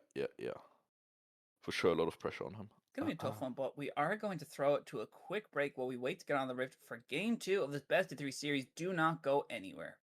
For sure, a lot of pressure on him. It's going to be a tough one, but we are going to throw it to a quick break while we wait to get on the Rift for game 2 of this best of 3 series. Do not go anywhere.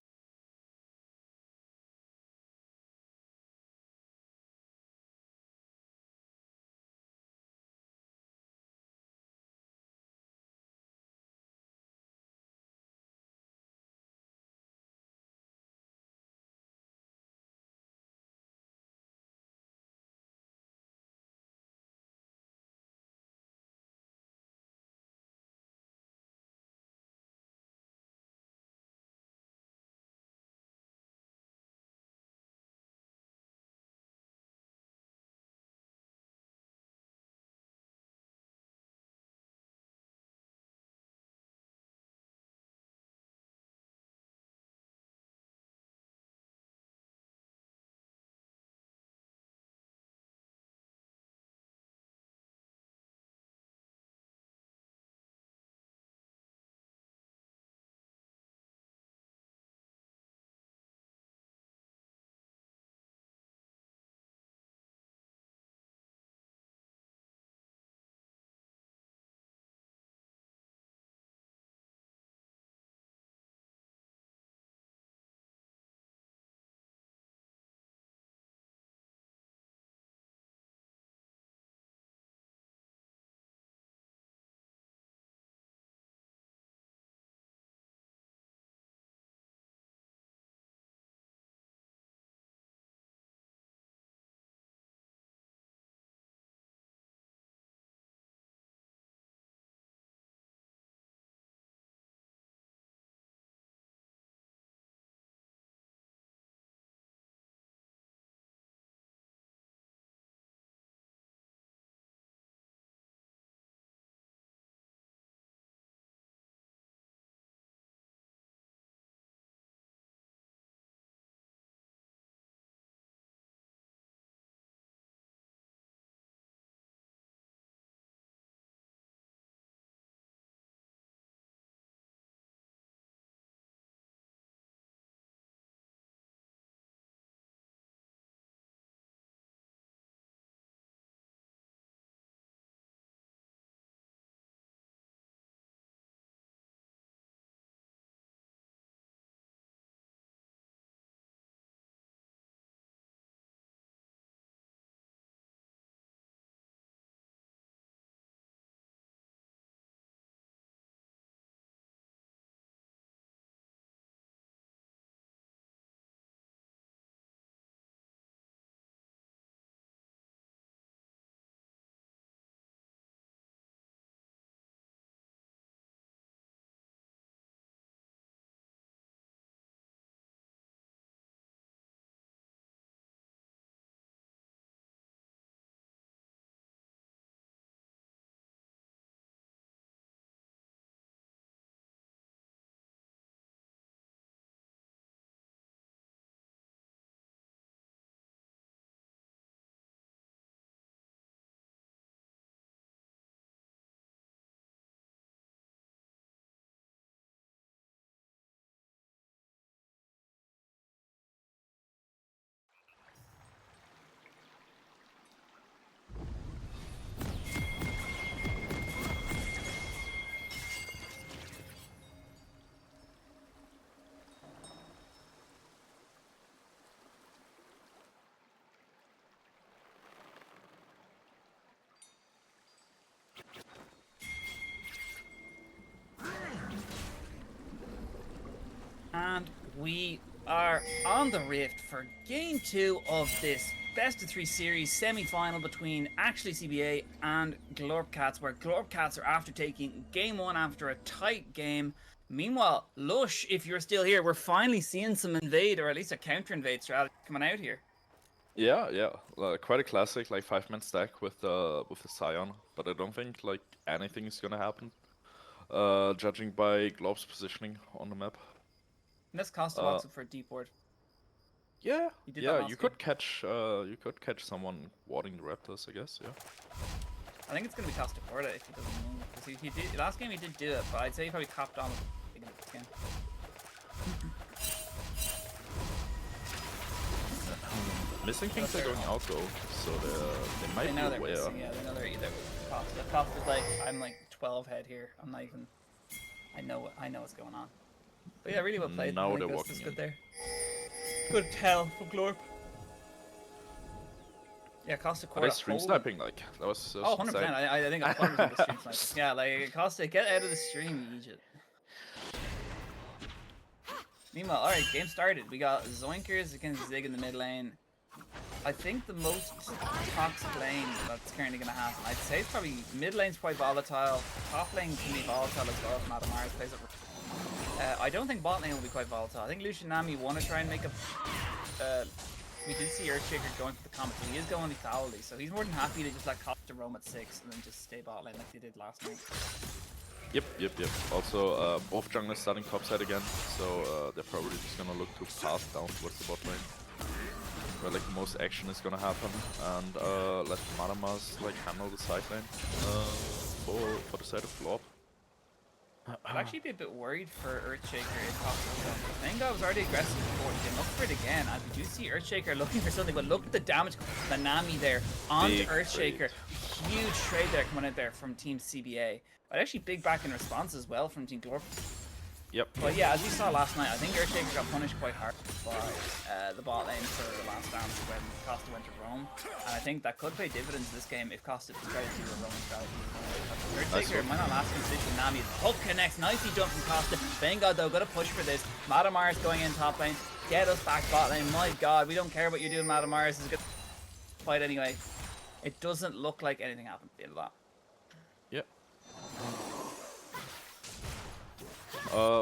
We are on the Rift for Game 2 of this best of 3 series semi-final between actually CBA and Glorpcats, where Glorpcats are after taking Game 1 after a tight game. Meanwhile, Lush, if you're still here, we're finally seeing some invade, or at least a counter-invade strategy coming out here. Yeah. Quite a classic, like 5-man stack with the Scion, but I don't think like anything is gonna happen. Judging by Glob's positioning on the map. Unless Costa Uh, walks up for a deep ward. yeah, He did that yeah. last game. You could catch someone warding the Raptors, I guess. Yeah. I think it's going to be Costa Porta if he doesn't move. Because he did, last game he did do it, but I'd say he probably copped on with this game. Missing things are going out though, so they might They know be they're aware. missing, yeah, they know they're either Costa. Costa's like, I'm like 12 head here. I'm not even. I know what's going on. But yeah, really well played. Now I they're think walking good in. there. Good tell from Glorp. Yeah, Costa Are they Corda. stream sniping like? That was Oh, 100%. insane. I think 100% the stream sniping. Yeah, like Costa, get out of the stream, you idiot. Meanwhile, alright, game started. We got Zoinkers against Zig in the mid lane. I think the most toxic lane that's currently going to happen, I'd say it's probably mid lane's quite volatile. Top lane can be volatile as well if Madamars plays it. I don't think bot lane will be quite volatile. I think Lucian Nami want to try and make a... we did see Earthshaker going for the combat, so he is going lethality, so he's more than happy to just let Costa roam at 6 and then just stay bot lane like they did last night. Yep. Also, both junglers starting topside again, so they're probably just gonna look to pass down towards the bot lane, where like most action is gonna happen, and let Madamas like handle the side lane for the side of Glorp. I'd actually be a bit worried for Earthshaker if Costa was on. Vanguard was already aggressive before he came up for it again, and we do see Earthshaker looking for something, but look at the damage the Nami there onto Big Earthshaker. trade. Huge trade there coming out there from Team CBA. But actually big back in response as well from Team Glorp. Yep. But yeah, as we saw last night, I think Earthshaker got punished quite hard by the bot lane for the last dance when Costa went to roam. And I think that could pay dividends this game if Costa tried to do a roaming strategy. Earthshaker might not last position. Nami, hook connects, nicely done from Costa. Vanguard though, gotta push for this. Madamars going in top lane. Get us back bot lane. My god, we don't care what you're doing, Madamars. Is a good fight anyway. It doesn't look like anything happened at the end of that. Yep.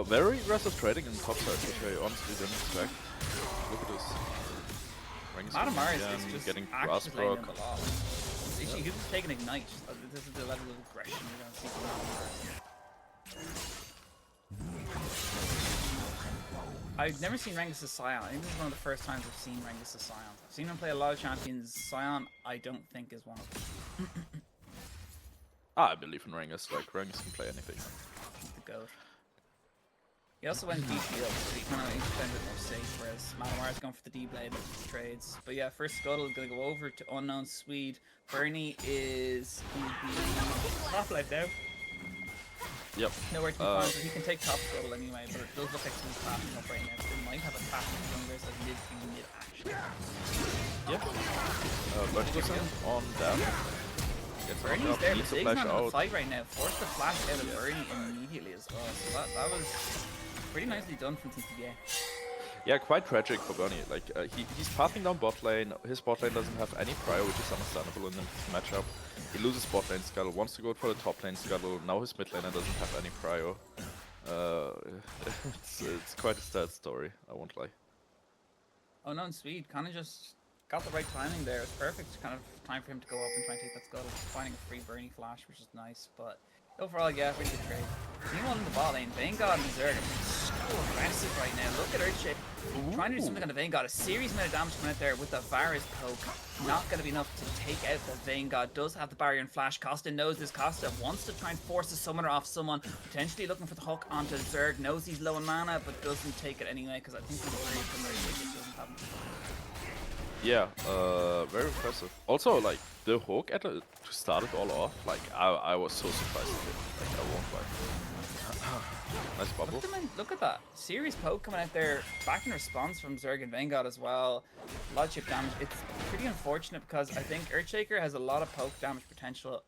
Very aggressive trading in topside, which I honestly didn't expect. Look at this. Madamars is just getting actually grass laying proc. down the law. He was taking Ignite. This is the level of aggression you're going to see from Madamars. I've never seen Rengus as Scion. I think this is one of the first times I've seen Rengus as Scion. I've seen him play a lot of champions. Scion, I don't think is one of them. I believe in Rengus. Like Rengus can play anything. He's the GOAT. He also went deep field, so he kind of played a bit more safe, whereas Madamar's going for the D-Blade trades. But yeah, first Scuttle going to go over to Unknown Swede. Bernie is in the top lane now. Yep. Nowhere to be found, so he can take top Scuttle anyway, but it does look like he's passing up right now. They might have a pass in junglers like mid action. Yep. Bernie goes in on down. Bernie's there, but needs to Zig's flash not in the out. fight right now. Forced the flash out of Bernie immediately as well. So that was pretty nicely done from TTBA. Yeah, quite tragic for Bernie. Like he's pathing down bot lane. His bot lane doesn't have any prio, which is understandable in this matchup. He loses bot lane Scuttle, wants to go for the top lane Scuttle. Now his mid laner doesn't have any prio. It's quite a sad story. I won't lie. Oh no, and Swede kind of just got the right timing there. It's perfect kind of time for him to go up and try and take that Scuttle. Finding a free Bernie flash, which is nice, but overall, yeah, really good trade. Meanwhile in the bot lane, Vanguard and Zerg are so aggressive right now. Look at Earthshaker. Trying to do something on the Vanguard. A serious amount of damage coming out there with the Varus poke. Not going to be enough to take out the Vanguard. Does have the barrier and flash. Costa knows this. Costa wants to try and force a summoner off someone. Potentially looking for the hook onto Zerg. Knows he's low in mana, but doesn't take it anyway because I think he's worried from Earthshaker doesn't have him. Yeah, very impressive. Also, like the hook to start it all off, like I was so surprised at it. Like I won't lie. Nice bubble. Look at that. Serious poke coming out there. Back in response from Zerg and Vanguard as well. A lot of chip damage. It's pretty unfortunate because I think Earthshaker has a lot of poke damage potential.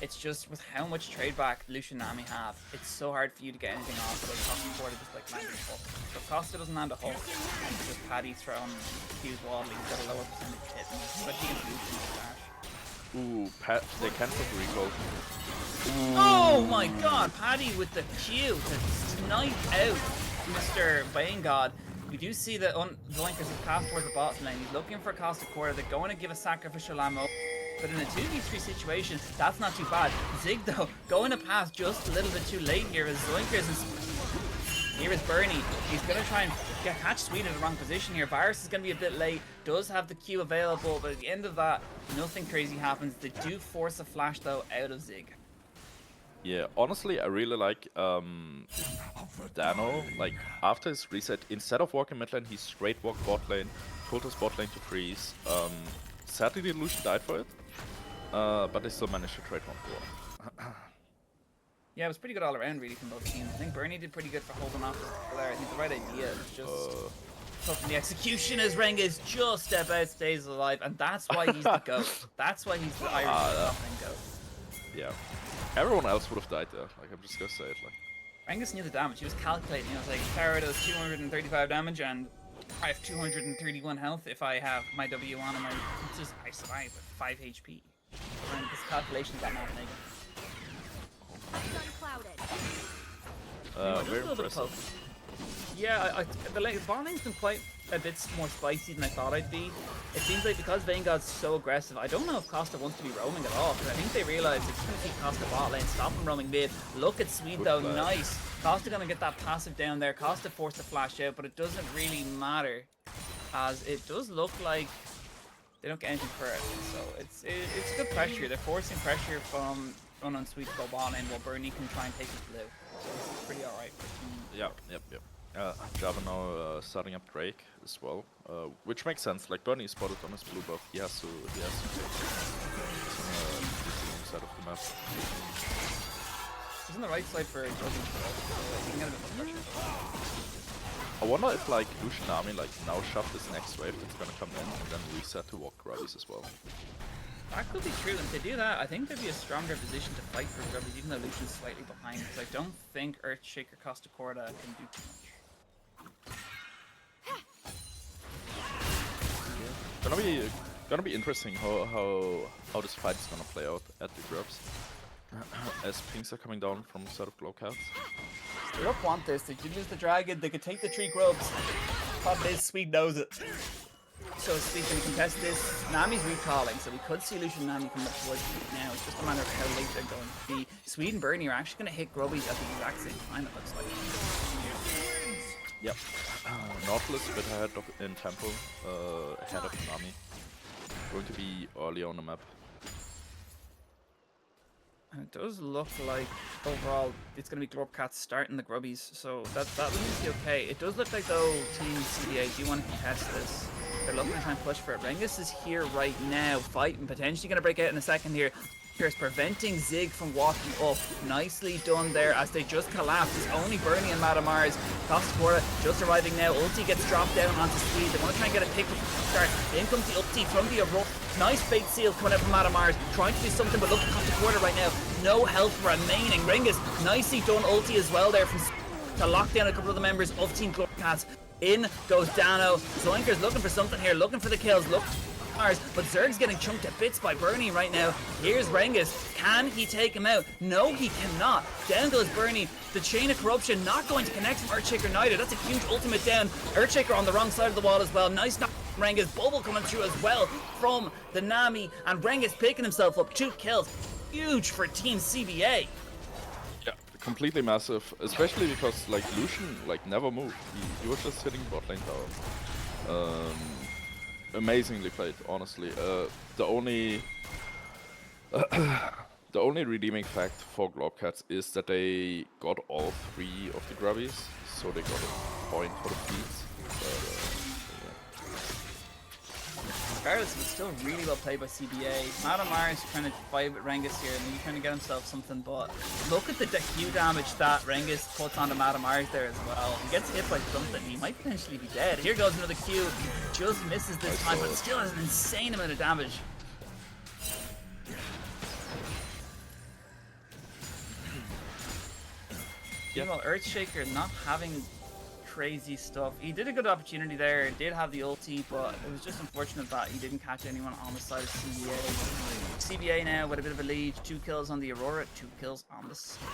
It's just with how much trade back Lucian and Nami have, it's so hard for you to get anything off without Costa Quarter just like landing a hook. So if Costa doesn't land a hook, it's just Paddy throwing Q's wall, he's got a lower percentage hit, and especially against Lucian with Dash. Ooh, they cancelled the recall. Oh my god, Paddy with the Q to snipe out Mr. Vanguard. We do see that Zoinkers has passed towards the bot lane. He's looking for Costa Quarter. They're going to give a sacrificial ammo. But in a 2v3 situation, that's not too bad. Zig, though, going to pass just a little bit too late here as Zoinkers is... Here is Bernie. He's going to try and catch Swede in the wrong position here. Varus is going to be a bit late. Does have the Q available, but at the end of that, nothing crazy happens. They do force a flash, though, out of Zig. Yeah, honestly, I really like Dano. Like, after his reset, instead of walking mid lane, he straight walked bot lane, pulled his bot lane to freeze. Sadly, the Lucian died for it, but they still managed to trade 1-4. Yeah, it was pretty good all around, really, from both teams. I think Bernie did pretty good for holding off there. I think the right idea is just tough in the execution as Renga's just about stays alive, and that's why he's the GOAT. That's why he's the Irish top lane GOAT. Yeah. Everyone else would have died there, like, I'm just gonna say it, like. Rengus knew the damage, he was calculating, he was like, Tara does 235 damage and I have 231 health if I have my W on and I survive with 5 HP. And his calculations got not negative. Very impressive. Yeah, the bot lane's been quite a bit more spicy than I thought I'd be. It seems like because Vanguard's so aggressive, I don't know if Costa wants to be roaming at all, because I think they realize they can keep Costa bot lane, stop him roaming mid. Look at Swede though, nice. Costa gonna get that passive down there. Costa forced to flash out, but it doesn't really matter, as it does look like they don't get anything for it. So it's good pressure. They're forcing pressure from unknown Swede to go bot lane while Bernie can try and take his blue. So it's pretty alright for the team. Yep. Java now starting up Drake as well, which makes sense. Like, Bernie is spotted on his blue buff, he has to take the side of the map. He's on the right side for Jogging, so he can get a bit more pressure. I wonder if, like, Lucian Army, like, now shove this next wave that's gonna come in and then reset to walk Grubbies as well. That could be true, and if they do that, I think they'd be a stronger position to fight for Grubbies, even though Lucian's slightly behind, because I don't think Earthshaker Costa Corda can do too much. Gonna be interesting how this fight is gonna play out at the Grubs. As pings are coming down from side of Glowcats. They don't want this, they could use the dragon, they could take the 3 Grubs. Problem is, Swede knows it. So Swede can contest this. Nami's recalling, so we could see Lucian and Nami come up towards Swede now. It's just a matter of how late they're going to be. Swede and Bernie are actually going to hit Grubbies at the exact same time, it looks like. Yep. Nautilus a bit ahead in tempo, ahead of Nami. Going to be early on the map. And it does look like overall it's going to be Glorpcats starting the Grubbies, so that leaves you okay. It does look like though Team CDA do want to contest this. They're looking to try and push for it. Rengus is here right now, fighting, potentially going to break out in a second here. Pierce preventing Zig from walking up. Nicely done there as they just collapse. It's only Bernie and Madamars. Costa Corda just arriving now. Ulti gets dropped down onto Swede. They want to try and get a pick from the start. In comes the ulti from the Aurora. Nice fake seal coming out from Madamars. Trying to do something, but look at Costa Corda right now. No health remaining. Rengus, nicely done ulti as well there from to lock down a couple of the members of Team Glorcats. In goes Dano. Zoinker's looking for something here, looking for the kills. Look. But Zerg's getting chunked to bits by Bernie right now. Here's Rengus. Can he take him out? No, he cannot. Down goes Bernie. The chain of corruption not going to connect from Earthshaker neither. That's a huge ultimate down. Earthshaker on the wrong side of the wall as well. Nice knock from Rengus. Bubble coming through as well from the Nami. And Rengus picking himself up. 2 kills. Huge for Team CBA. Yeah, completely massive. Especially because, like, Lucian, like, never moved. He was just sitting bot lane tower. Amazingly played, honestly. The only redeeming fact for Globcats is that they got all 3 of the Grubbies, so they got a point for the feeds. Regardless, it's still really well played by CBA. Madamars trying to fight with Rengus here, maybe trying to get himself something, but look at the Q damage that Rengus puts onto Madamars there as well. He gets hit by something, he might potentially be dead. Here goes another Q, just misses this time, but still has an insane amount of damage. Meanwhile, Earthshaker not having crazy stuff. He did a good opportunity there, did have the ulti, but it was just unfortunate that he didn't catch anyone on the side of CBA. CBA now with a bit of a lead, 2 kills on the Aurora, 2 kills on the Sky.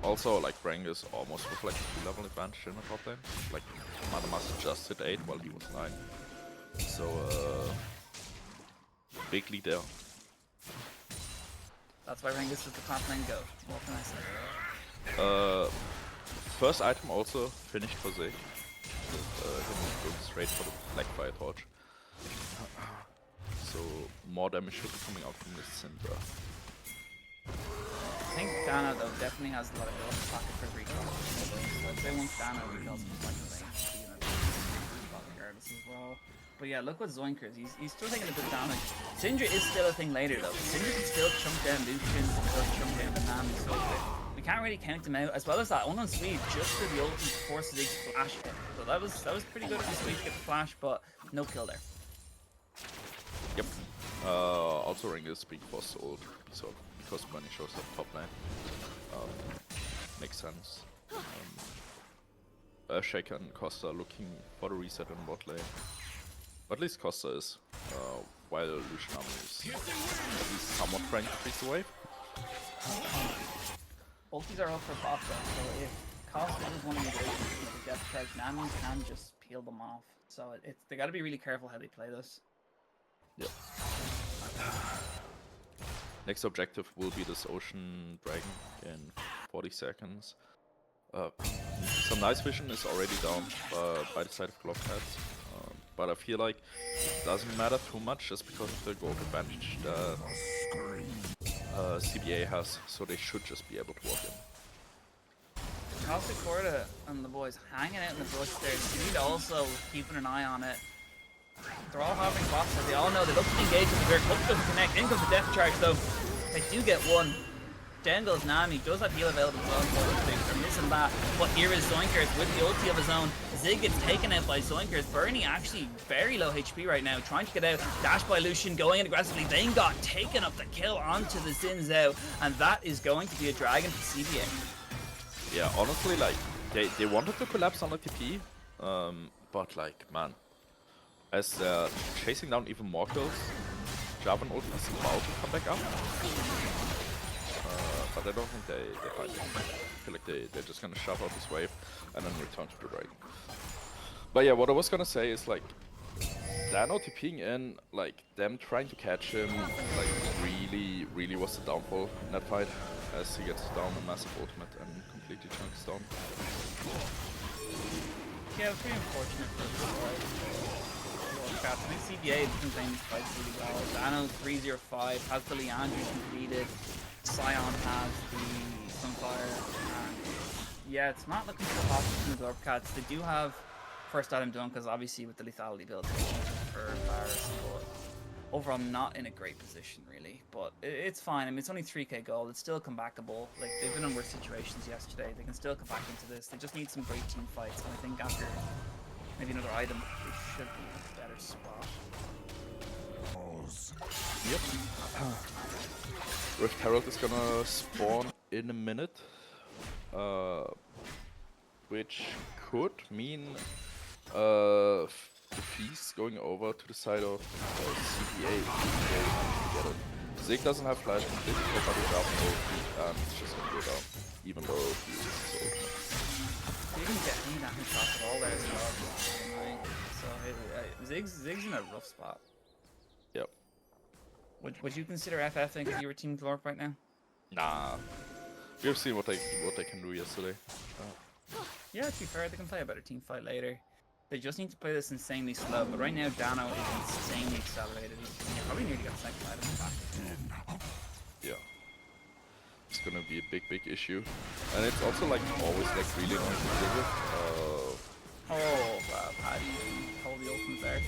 Also, like, Brang is almost with like 2 level advantage in the top lane. Like, Madamask just hit 8 while he was 9. So, big lead there. That's why Rengus is the top lane goat. What can I say? First item also finished for Zig. Him going straight for the Blackfire Torch. So, more damage should be coming out from this Syndra. I think Dana though definitely has a lot of health pocket for recall. So I'd say once Dana recalls him like the range, regardless as well. But yeah, look what Zoinker is. He's still taking a good damage. Syndra is still a thing later though. Syndra can still chunk down Lucian, still chunk down the Nami, so we can't really count him out. As well as that unknown sweep just for the ulti to force Ziggs to flash. So that was pretty good of the sweep to get the flash, but no kill there. Yep. Also Ring is being forced to ult, so because Bunny shows up top lane. Makes sense. Shaker and Costa looking for the reset in bot lane. But at least Costa is, while Lucian Army is at least somewhat trying to freeze the wave. Ultis are up for bot though, so if Costa is one of the depth charge, Nami can just peel them off. So they gotta be really careful how they play this. Yep. Next objective will be this Ocean Dragon in 40 seconds. Some nice vision is already down by the side of Glockheads. But I feel like it doesn't matter too much just because of the gold advantage that CBA has, so they should just be able to walk in. Caustic Corda and the boys hanging out in the bush there. You need also keeping an eye on it. They're all hovering bots, so they all know they look to engage with the Dirk. Hope doesn't connect. In comes the death charge though. They do get one. Down goes Nami, does have heal available as well, so they're missing that. But here is Zoinkers with the ulti of his own. Zig gets taken out by Zoinkers. Bernie actually very low HP right now, trying to get out. Dash by Lucian, going in aggressively. Then got taken up the kill onto the Xin Zhao, and that is going to be a dragon for CBA. Yeah, honestly, like, they wanted to collapse on the TP, but like, man, as they're chasing down even more kills, Javan ult is about to come back up. But I don't think they find it. I feel like they're just gonna shove out this wave and then return to the dragon. But yeah, what I was gonna say is like, Dano TPing in, like them trying to catch him, like really was the downfall in that fight, as he gets down a massive ultimate and completely chunks down. Yeah, it's pretty unfortunate for the I think CBA has been playing these fights really well. Dano 305 has the Leandry completed. Scion has the Sunfire, and yeah, it's not looking so hot from the Glorpcats. They do have first item done because obviously with the lethality build for Varus, but overall not in a great position really. But it's fine. I mean, it's only 3k gold. It's still comebackable. Like, they've been in worse situations yesterday. They can still come back into this. They just need some great team fights, and I think after maybe another item, they should be in a better spot. Yep. Rift Herald is gonna spawn in a minute, which could mean the feast going over to the side of CBA. Zig doesn't have flash, completely nobody down, and it's just gonna go down, even though he uses his ultimate. He didn't get any damage off at all there as well. So Zig's in a rough spot. Yep. Would you consider FFing if you were Team Glorp right now? Nah. We've seen what they can do yesterday. Yeah, to be fair, they can play a better team fight later. They just need to play this insanely slow, but right now Dano is insanely accelerated. He's probably nearly got second item back. Yeah. It's gonna be a big issue. And it's also like always like really annoying to deal with. Oh, Paddy, hold the ultimate there.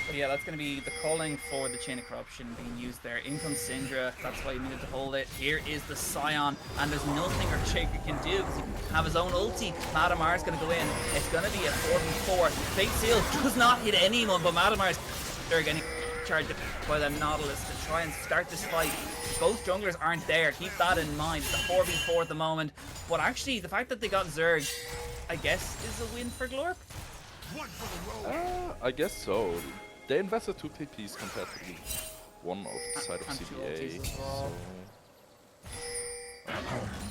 But yeah, that's going to be the calling for the Chain of Corruption being used there. In comes Syndra, that's why you needed to hold it. Here is the Scion, and there's nothing Earthshaker can do because he can have his own ulti. Madamar's going to go in. It's going to be a 4v4. Fate Seal does not hit anyone, but Madamar's there again. charge by the Nautilus to try and start this fight. Both junglers aren't there. Keep that in mind. It's a 4v4 at the moment. But actually, the fact that they got Zerg, I guess, is a win for Glorp. I guess so. They invested 2 TPs compared to the one of the side of CBA.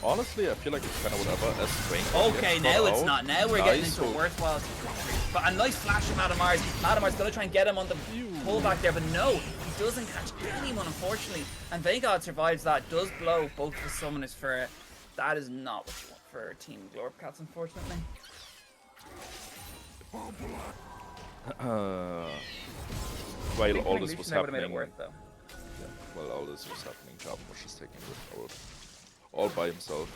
Honestly, I feel like it's kind of whatever. As Strength okay, now it's not. Now we're getting into a worthwhile situation. But a nice flash from Madamar's. Madamar's gonna try and get him on the pullback there, but no, he doesn't catch anyone, unfortunately. And Vegard survives that. Does blow both of the summoners for it. That is not what you want for Team Glorpcats, unfortunately. While all this was happening, while all this was happening, Jarvan was just taking the forward all by himself.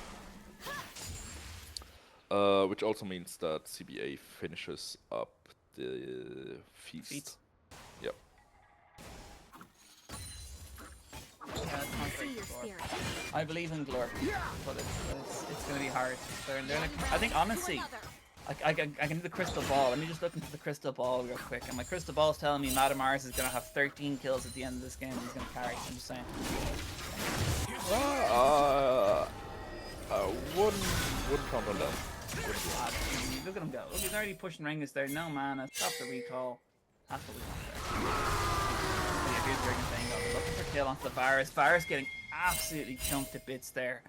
Which also means that CBA finishes up the feast. Yep. I believe in Glorp, but it's going to be hard. I think honestly, I can do the crystal ball. Let me just look into the crystal ball real quick. And my crystal ball is telling me Madamar's is going to have 13 kills at the end of this game. He's going to carry. I'm just saying. Wouldn't count on that. Look at him go. Look, he's already pushing Rengus there. No mana. Stop the recall. That's what we want there. Yeah, here's Rengus looking for kill onto the Varus. Varus getting absolutely chunked to bits there.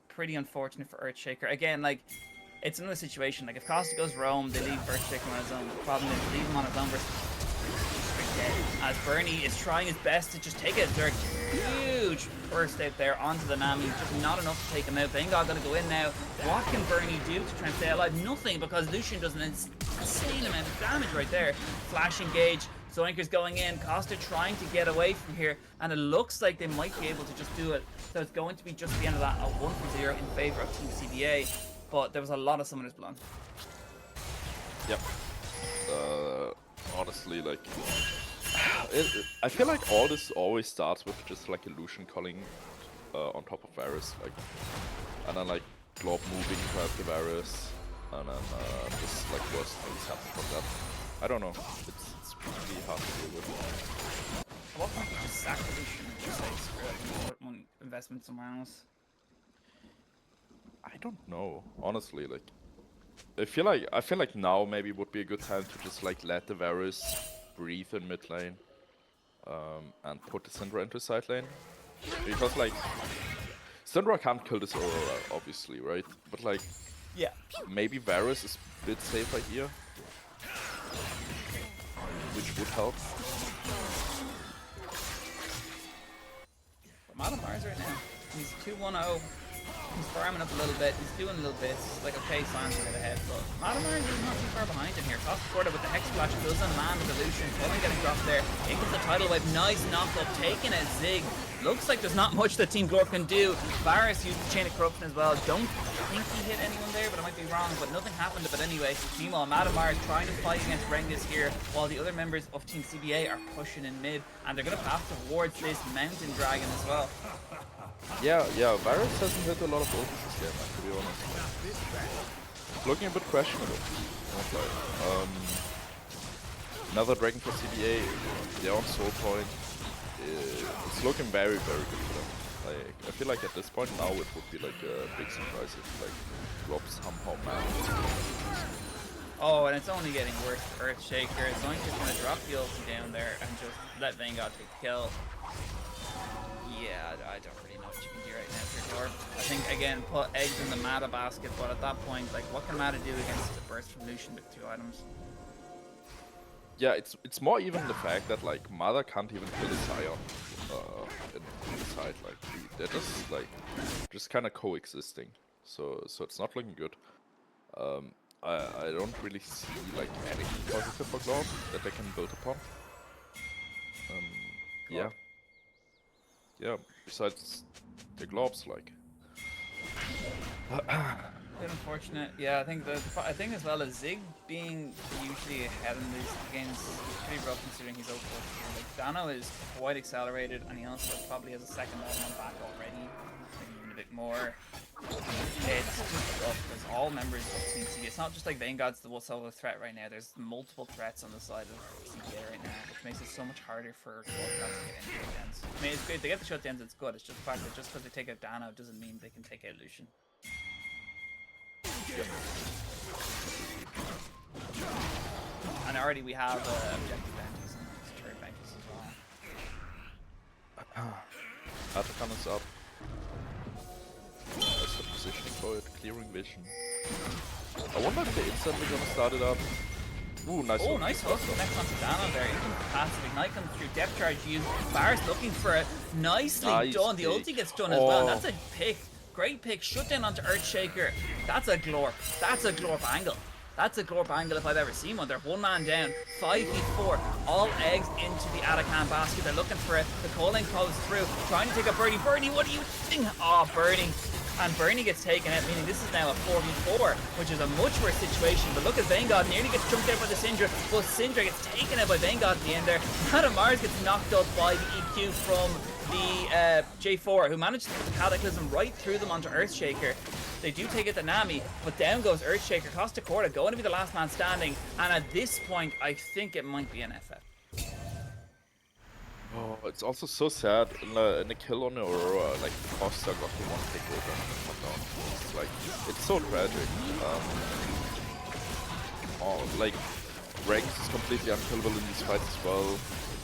Pretty unfortunate for Earthshaker. Again, like, it's another situation. Like, if Costa goes roam, they leave Earthshaker on his own. The problem is, leave him on his own versus dead. As Bernie is trying his best to just take it. There's a huge burst out there onto the Nami. Just not enough to take him out. Vanguard gonna go in now. What can Bernie do to try and stay alive? Nothing, because Lucian does an insane amount of damage right there. Flash engage. Zoinker's going in. Costa trying to get away from here, and it looks like they might be able to just do it. So it's going to be just the end of that, a 1-0 in favor of Team CBA. But there was a lot of summoners blown. Yep. Honestly, like, I feel like all this always starts with just like a Lucian calling on top of Varus, like, and then like Glorp moving to have the Varus, and then just like worst things happen from that. I don't know. It's pretty hard to deal with. At what point did you just sack the Lucian and just say screw it and put one investment somewhere else? I don't know, honestly. Like, I feel like now maybe would be a good time to just like let the Varus breathe in mid lane, and put the Syndra into side lane, because like Syndra can't kill this Aurora, obviously, right? But like, yeah, maybe Varus is a bit safer here, which would help. But Madamar's right now, he's 2-1-0. He's farming up a little bit, he's doing little bits, like okay, Sans are ahead, but Matamar is not too far behind him here. Costa Porta with the Hex Splash doesn't land the Lucian, only getting dropped there. In comes the tidal wave, nice knock-up, taking a Zig. Looks like there's not much that Team Glorp can do. Varus used the Chain of Corruption as well. Don't think he hit anyone there, but I might be wrong, but nothing happened. But anyway, meanwhile, Matamar is trying to fight against Rengus here, while the other members of Team CBA are pushing in mid, and they're going to pass towards this Mountain Dragon as well. Yeah, Varus hasn't hit a lot of ults this game, to be honest. Looking a bit questionable. Another Dragon for CBA, they're on Soul Point. It's looking very, very good for them. Like, I feel like at this point now it would be like a big surprise if like Glorp somehow managed. Oh, and it's only getting worse for Earthshaker. It's only just going to drop the ulti down there and just let Vanguard take the kill. Yeah, I don't really know what you can do right now for Glorp. I think, again, put eggs in the Mata basket, but at that point, like, what can Mata do against the burst from Lucian with 2 items? Yeah, it's more even the fact that like Mother can't even kill the Scion in the side. Like they're just kind of coexisting. So it's not looking good. I don't really see like anything positive for Glorp that they can build upon. Yeah. Besides the Glorps, like. Bit unfortunate. Yeah, I think I think as well as Zig being usually ahead in these games is pretty rough considering he's over. Like Dano is quite accelerated, and he also probably has a second item on back already, maybe even a bit more. It's just tough because all members of Team CBA, it's not just like Vanguard's the solo threat right now. There's multiple threats on the side of CBA right now, which makes it so much harder for Glorcats to get any shutdowns. I mean, it's good. They get the shutdowns, it's good. It's just the fact that just because they take out Dano doesn't mean they can take out Lucian. And already we have objective bounties and turret bounties as well. Atakan is up. That's the positioning for it, clearing vision. I wonder if they're instantly gonna start it up. Ooh, nice. Oh, nice hustle next on to Dano there. Even passive ignite comes through, depth charge used. Bar's looking for it. Nicely Nice done. The pick. ulti gets done as well. That's a pick. Great pick. Shut down onto Earthshaker. That's a Glorp. That's a Glorp angle. That's a Glorp angle if I've ever seen one. They're one man down, 5v4, all eggs into the Atakan basket. They're looking for it. The calling pulls through, trying to take a Bernie. Bernie, what are you doing? Oh, Bernie. And Bernie gets taken out, meaning this is now a 4v4, which is a much worse situation. But look at Vanguard, nearly gets jumped out by the Syndra, but Syndra gets taken out by Vanguard at the end there. Adam Mars gets knocked up by the EQ from the J4, who managed to put the Cataclysm right through them onto Earthshaker. They do take it to Nami, but down goes Earthshaker. Costa Corda going to be the last man standing, and at this point, I think it might be an FF. Oh, it's also so sad in a kill on Aurora, like Costa got the one pick over and one down. It's like, it's so tragic. Like, Rex is completely unkillable in these fights as well.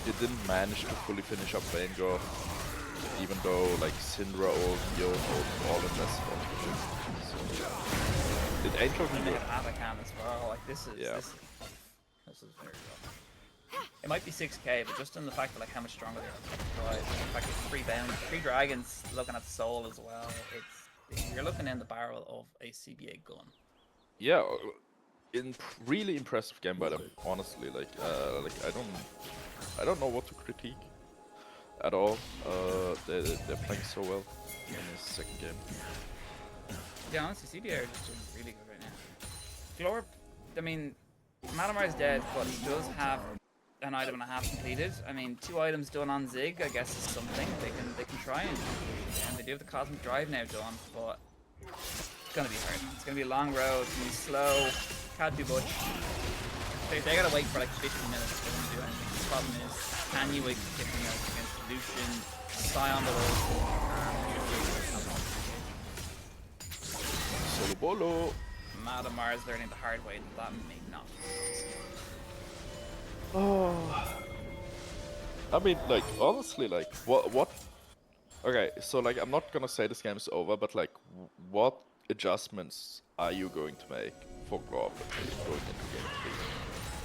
He didn't manage to fully finish up Vanguard, even though like Syndra or Neo all invested onto it. So, it ain't looking good. Atakan as well, like this is very rough. It might be 6k, but just in the fact that like how much stronger they are. The fact that 3 dragons looking at the soul as well. You're looking in the barrel of a CBA gun. Yeah, really impressive game by them. Honestly, like I don't know what to critique at all. They're playing so well in this second game. Yeah, honestly, CBA are just doing really good right now. Glorp, I mean, Malamar is dead, but he does have an item and a half completed. I mean, 2 items done on Zig, I guess, is something they can try and they do have the Cosmic Drive now done, but it's gonna be hard. It's gonna be a long road. It's gonna be slow. Can't do much. They gotta wait for like 50 minutes for them to do anything. The problem is, can you wait for 50 minutes against Lucian, Scion the Wolf, Solo Bolo. Malamar is learning the hard way that may not. Oh, I mean, like honestly, like what? Okay, so like I'm not gonna say this game is over, but like, what adjustments are you going to make for Glorp going into game 3?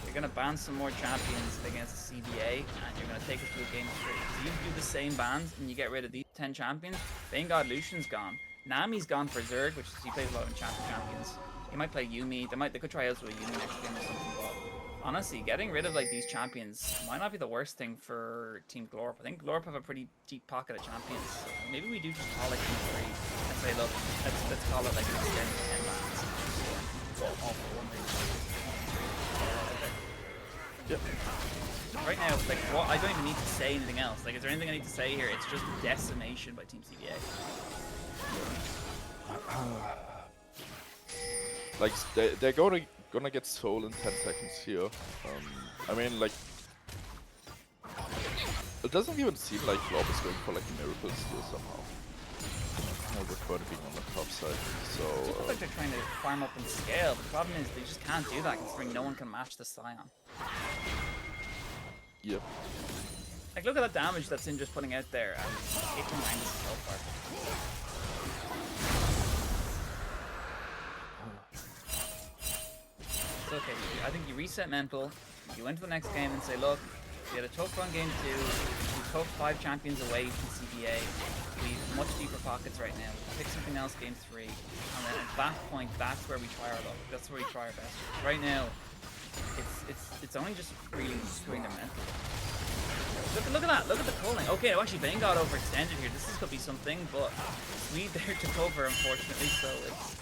You're gonna ban some more champions against the CBA, and you're gonna take it to a game 3. If you do the same bans and you get rid of these 10 champions, Vanguard Lucian's gone. Nami's gone for Zerg, which is, he plays a lot of enchanted champions. He might play Yuumi. They could try out with a Yuumi next game or something. But honestly, getting rid of like these champions might not be the worst thing for Team Glorp. I think Glorp have a pretty deep pocket of champions. So maybe we do just call it game 3 and say, look, let's call it like an extended 10 bans. All for one reason. Yep. Right now, like, I don't even need to say anything else. Like, is there anything I need to say here? It's just decimation by Team CBA. Like they're gonna get sold in 10 seconds here. I mean, like, it doesn't even seem like Glorp is going for like a miracle steal somehow. With Bernie being on the top side, so It looks like they're trying to farm up and scale, but the problem is they just can't do that considering no one can match the Scion. yep. Like, look at that damage that Syndra's putting out there, and 8.9 so far. It's okay. I think you reset mental, you went to the next game and say, look, we had a tough run game 2, we took 5 champions away from CBA, we have much deeper pockets right now, we pick something else game 3, and then at that point, that's where we try our luck, that's where we try our best. Right now, it's only just really screwing their mental. Look at that, look at the culling. Okay, actually Vanguard overextended here, this could be something, but Swede there took over unfortunately, so it's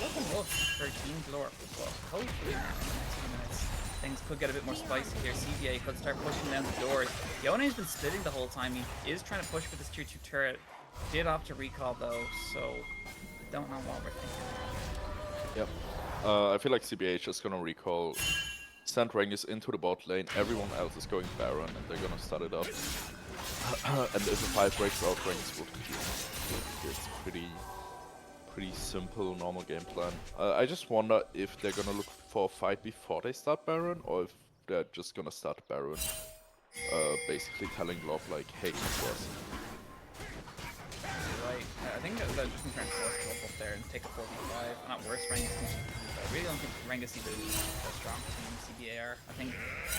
looking rough for Team Glorp, but hopefully in the next few minutes things could get a bit more spicy here. CBA could start pushing down the doors. Yone's been splitting the whole time. He is trying to push for this tier 2 turret. Did opt to recall though, so I don't know what we're thinking. Yep. I feel like CBA is just gonna recall, send Rangers into the bot lane, everyone else is going Baron, and they're gonna start it up. And if a fight breaks out, Rangers would kill. It's pretty simple, normal game plan. I just wonder if they're gonna look for a fight before they start Baron, or if they're just gonna start Baron. Basically telling Lob like, hey, yes. Right. I think they're just going to try and force Club up there and take a 4v5. Not worse, Rengus can I really don't think Rengus is a strong team CBA are. I think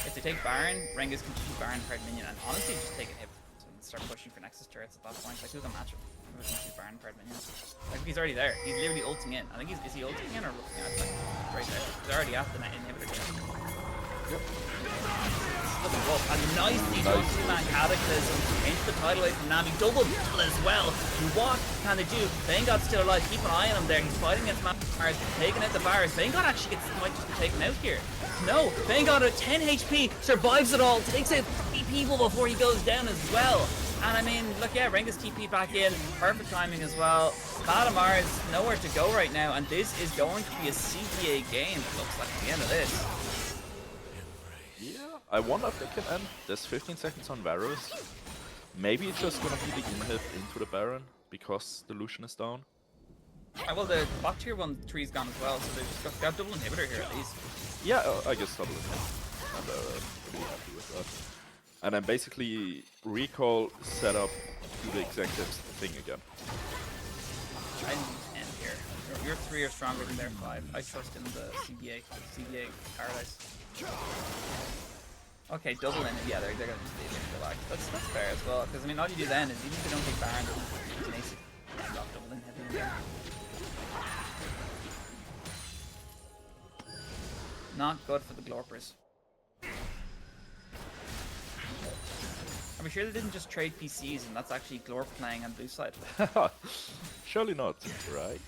if they take Baron, Rengus can just keep Baron card minion and honestly just take an hit and start pushing for Nexus turrets at that point. Like, who's a matchup? Who's going to keep Baron card minion? Like, he's already there. He's literally ulting in. I think is he ulting in or looking at it? Like, right there. He's already at the inhibitor. Yep. And nicely done two-man Cataclysm into the tidal wave from Nami. Double as well. What can they do? Vanguard's still alive. Keep an eye on him there. He's fighting against Mars, taking out the bars. Vanguard actually might just be taken out here. No, Vanguard at 10 HP, survives it all, takes out 3 people before he goes down as well. And I mean, look, yeah, Rengus TP back in. Perfect timing as well. Madam Mars, nowhere to go right now. And this is going to be a CPA game, it looks like, at the end of this. Yeah, I wonder if they can end. There's 15 seconds on Varus. Maybe it's just gonna be the inhib into the Baron because the Lucian is down. Well, the bot tier 1 tree's gone as well, so they've just got double inhibitor here at least. Yeah, I guess double inhib. And pretty happy with that. And then basically recall setup do the exact thing again. I need 10 here. Your 3 are stronger than their 5. I trust in the CBA Paradise. Okay, double in it. Yeah, they're gonna just leave it go back. That's fair as well. Because I mean, all you do then is even if they don't take Baron, it's an ace. Drop double in heavy again. Not good for the Glorpers. Are we sure they didn't just trade PCs and that's actually Glorp playing on blue side? Surely not, right?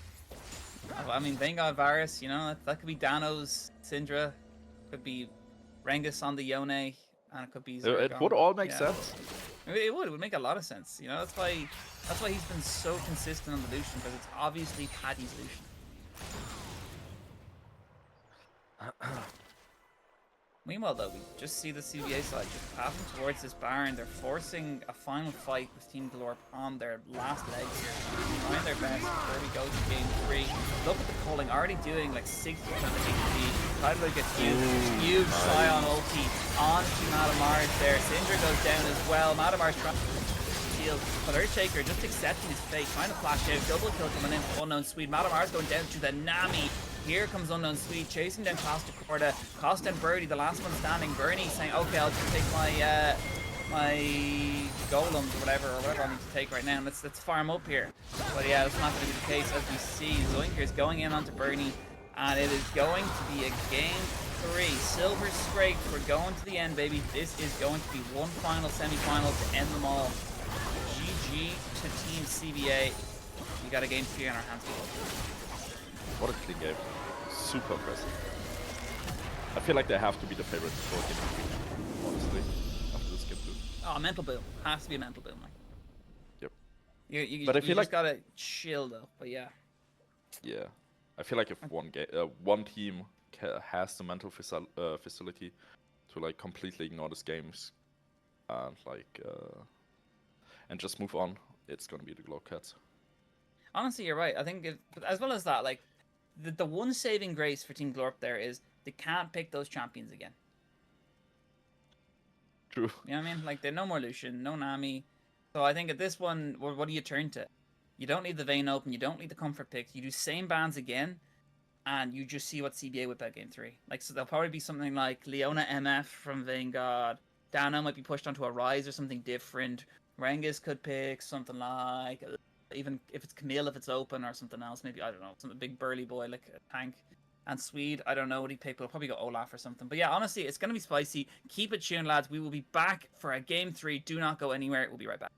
I mean, Vanguard Varus, you know, that could be Dano's Syndra, could be Rengus on the Yone, and it could be Zerg. It would all make sense. It would make a lot of sense. You know, that's why he's been so consistent on the Lucian, because it's obviously Paddy's Lucian. Meanwhile, though, we just see the CBA side just passing towards this Baron. They're forcing a final fight with Team Glorp on their last legs here. Trying their best before we go to game 3. Look at the culling, already doing like 60% of HP. Tidal gets huge Scion ulti onto Madam Mars there. Syndra goes down as well. Madam Mars trying to shield, but Earthshaker just accepting his fate, trying to flash out. Double kill coming in for Unknown Swede. Madam Mars going down to the Nami. Here comes Unknown Swede, chasing down Costa Corda. Costa and Birdie, the last one standing. Bernie saying, okay, I'll just take my my golems or whatever I need to take right now. Let's farm up here. But yeah, that's not going to be the case. As we see, Zoinker is going in onto Bernie, and it is going to be a game 3. Silver scrape. We're going to the end, baby. This is going to be one final semi-final to end them all. GG to Team CBA. We got a game 3 on our hands. What a clean game. Super impressive. I feel like they have to be the favorite for game 3, honestly, after this game 2. Oh, mental boom. Has to be a mental boom, like. Yep. But I feel like gotta chill though, but yeah. Yeah. I feel like if one team has the mental facility to like completely ignore these games and like and just move on, it's gonna be the Glowcats. Honestly, you're right. I think but as well as that, like the one saving grace for Team Glorp there is they can't pick those champions again. True. You know what I mean? Like, no more Lucian, no Nami. So I think at this one, what do you turn to? You don't need the Vayne open, you don't need the comfort picks. You do same bans again, and you just see what CBA whip out game 3. Like, so there'll probably be something like Leona MF from Vanguard. Dano might be pushed onto a Rise or something different. Rengus could pick something like, even if it's Camille, if it's open, or something else. Maybe, I don't know, some big burly boy like a tank. And Swede, I don't know what he'd pick, but he'll probably go Olaf or something. But yeah, honestly, it's going to be spicy. Keep it tuned, lads. We will be back for a game 3. Do not go anywhere. We'll be right back.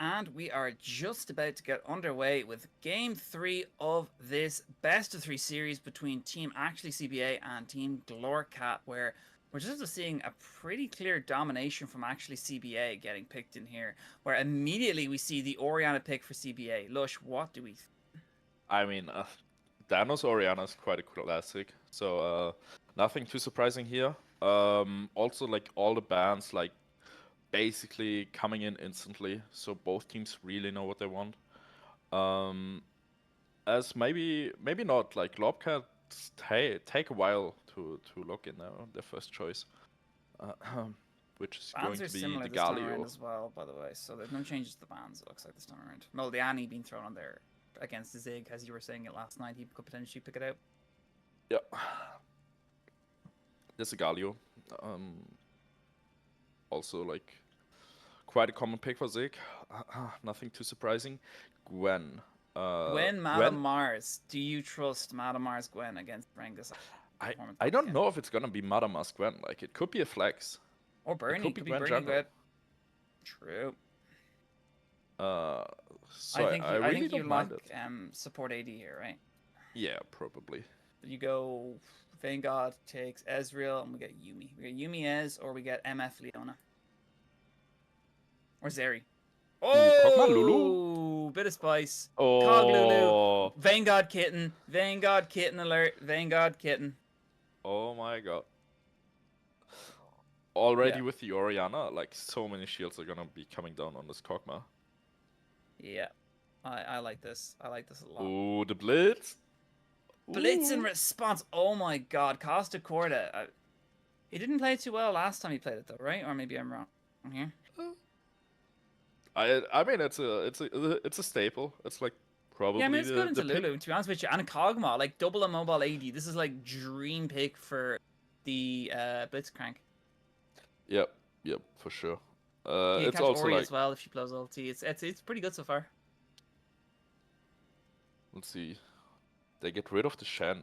And we are just about to get underway with game 3 of this best of 3 series between Team Actually CBA and Team Glorcat, where we're just seeing a pretty clear domination from Actually CBA getting picked in here, where immediately we see the Oriana pick for CBA. Lush, what do we I mean, Danos Oriana is quite a classic, so nothing too surprising here. Also, like all the bands, like basically coming in instantly, so both teams really know what they want. As maybe not like Lobcat take a while to lock in their first choice, uh, which is Bans going are to be similar the this time around Galio. as well, by the way, so there's no changes to the bans, it looks like, this time around. Well, the Annie being thrown on there against the Zig, as you were saying it last night, he could potentially pick it out. Yeah, there's a Galio. Also, like quite a common pick for Zig. Nothing too surprising. Gwen. Gwen, Madam Gwen. Mars. Do you trust Madam Mars Gwen against Rengus performance? I don't know if it's gonna be Madamas Gwen. Like it could be a flex. Or It Bernie. could be Could be Gwen Bernie jungle. Gwen. True. So I I really think you don't mind like it. support AD here, right? Yeah, probably. You go Vanguard takes Ezreal and we get Yumi. We get Yumi Ez or we get MF Leona. Or Zeri. Ooh, Kog'Maw Lulu. Oh, bit of spice. Cog Lulu. Oh. Vanguard kitten. Vanguard kitten alert. Vanguard kitten. Oh my god. Already Yeah. with the Oriana, like so many shields are gonna be coming down on this Kog'Maw. Yeah. I like this. I like this a lot. Ooh, the Blitz. Blitz in Ooh. response. Oh my god, Costa Corda. He didn't play too well last time he played it though, right? Or maybe I'm wrong here. I mean it's a staple. It's like probably Yeah, I mean it's good into the pick. Lulu, to be honest with you. And Kog'Maw, like double a mobile 80. This is like dream pick for the Blitzcrank. Yep, for sure. He can It's catch also Ori like, as well if she blows ulti. It's pretty good so far. let's see, they get rid of the Shen.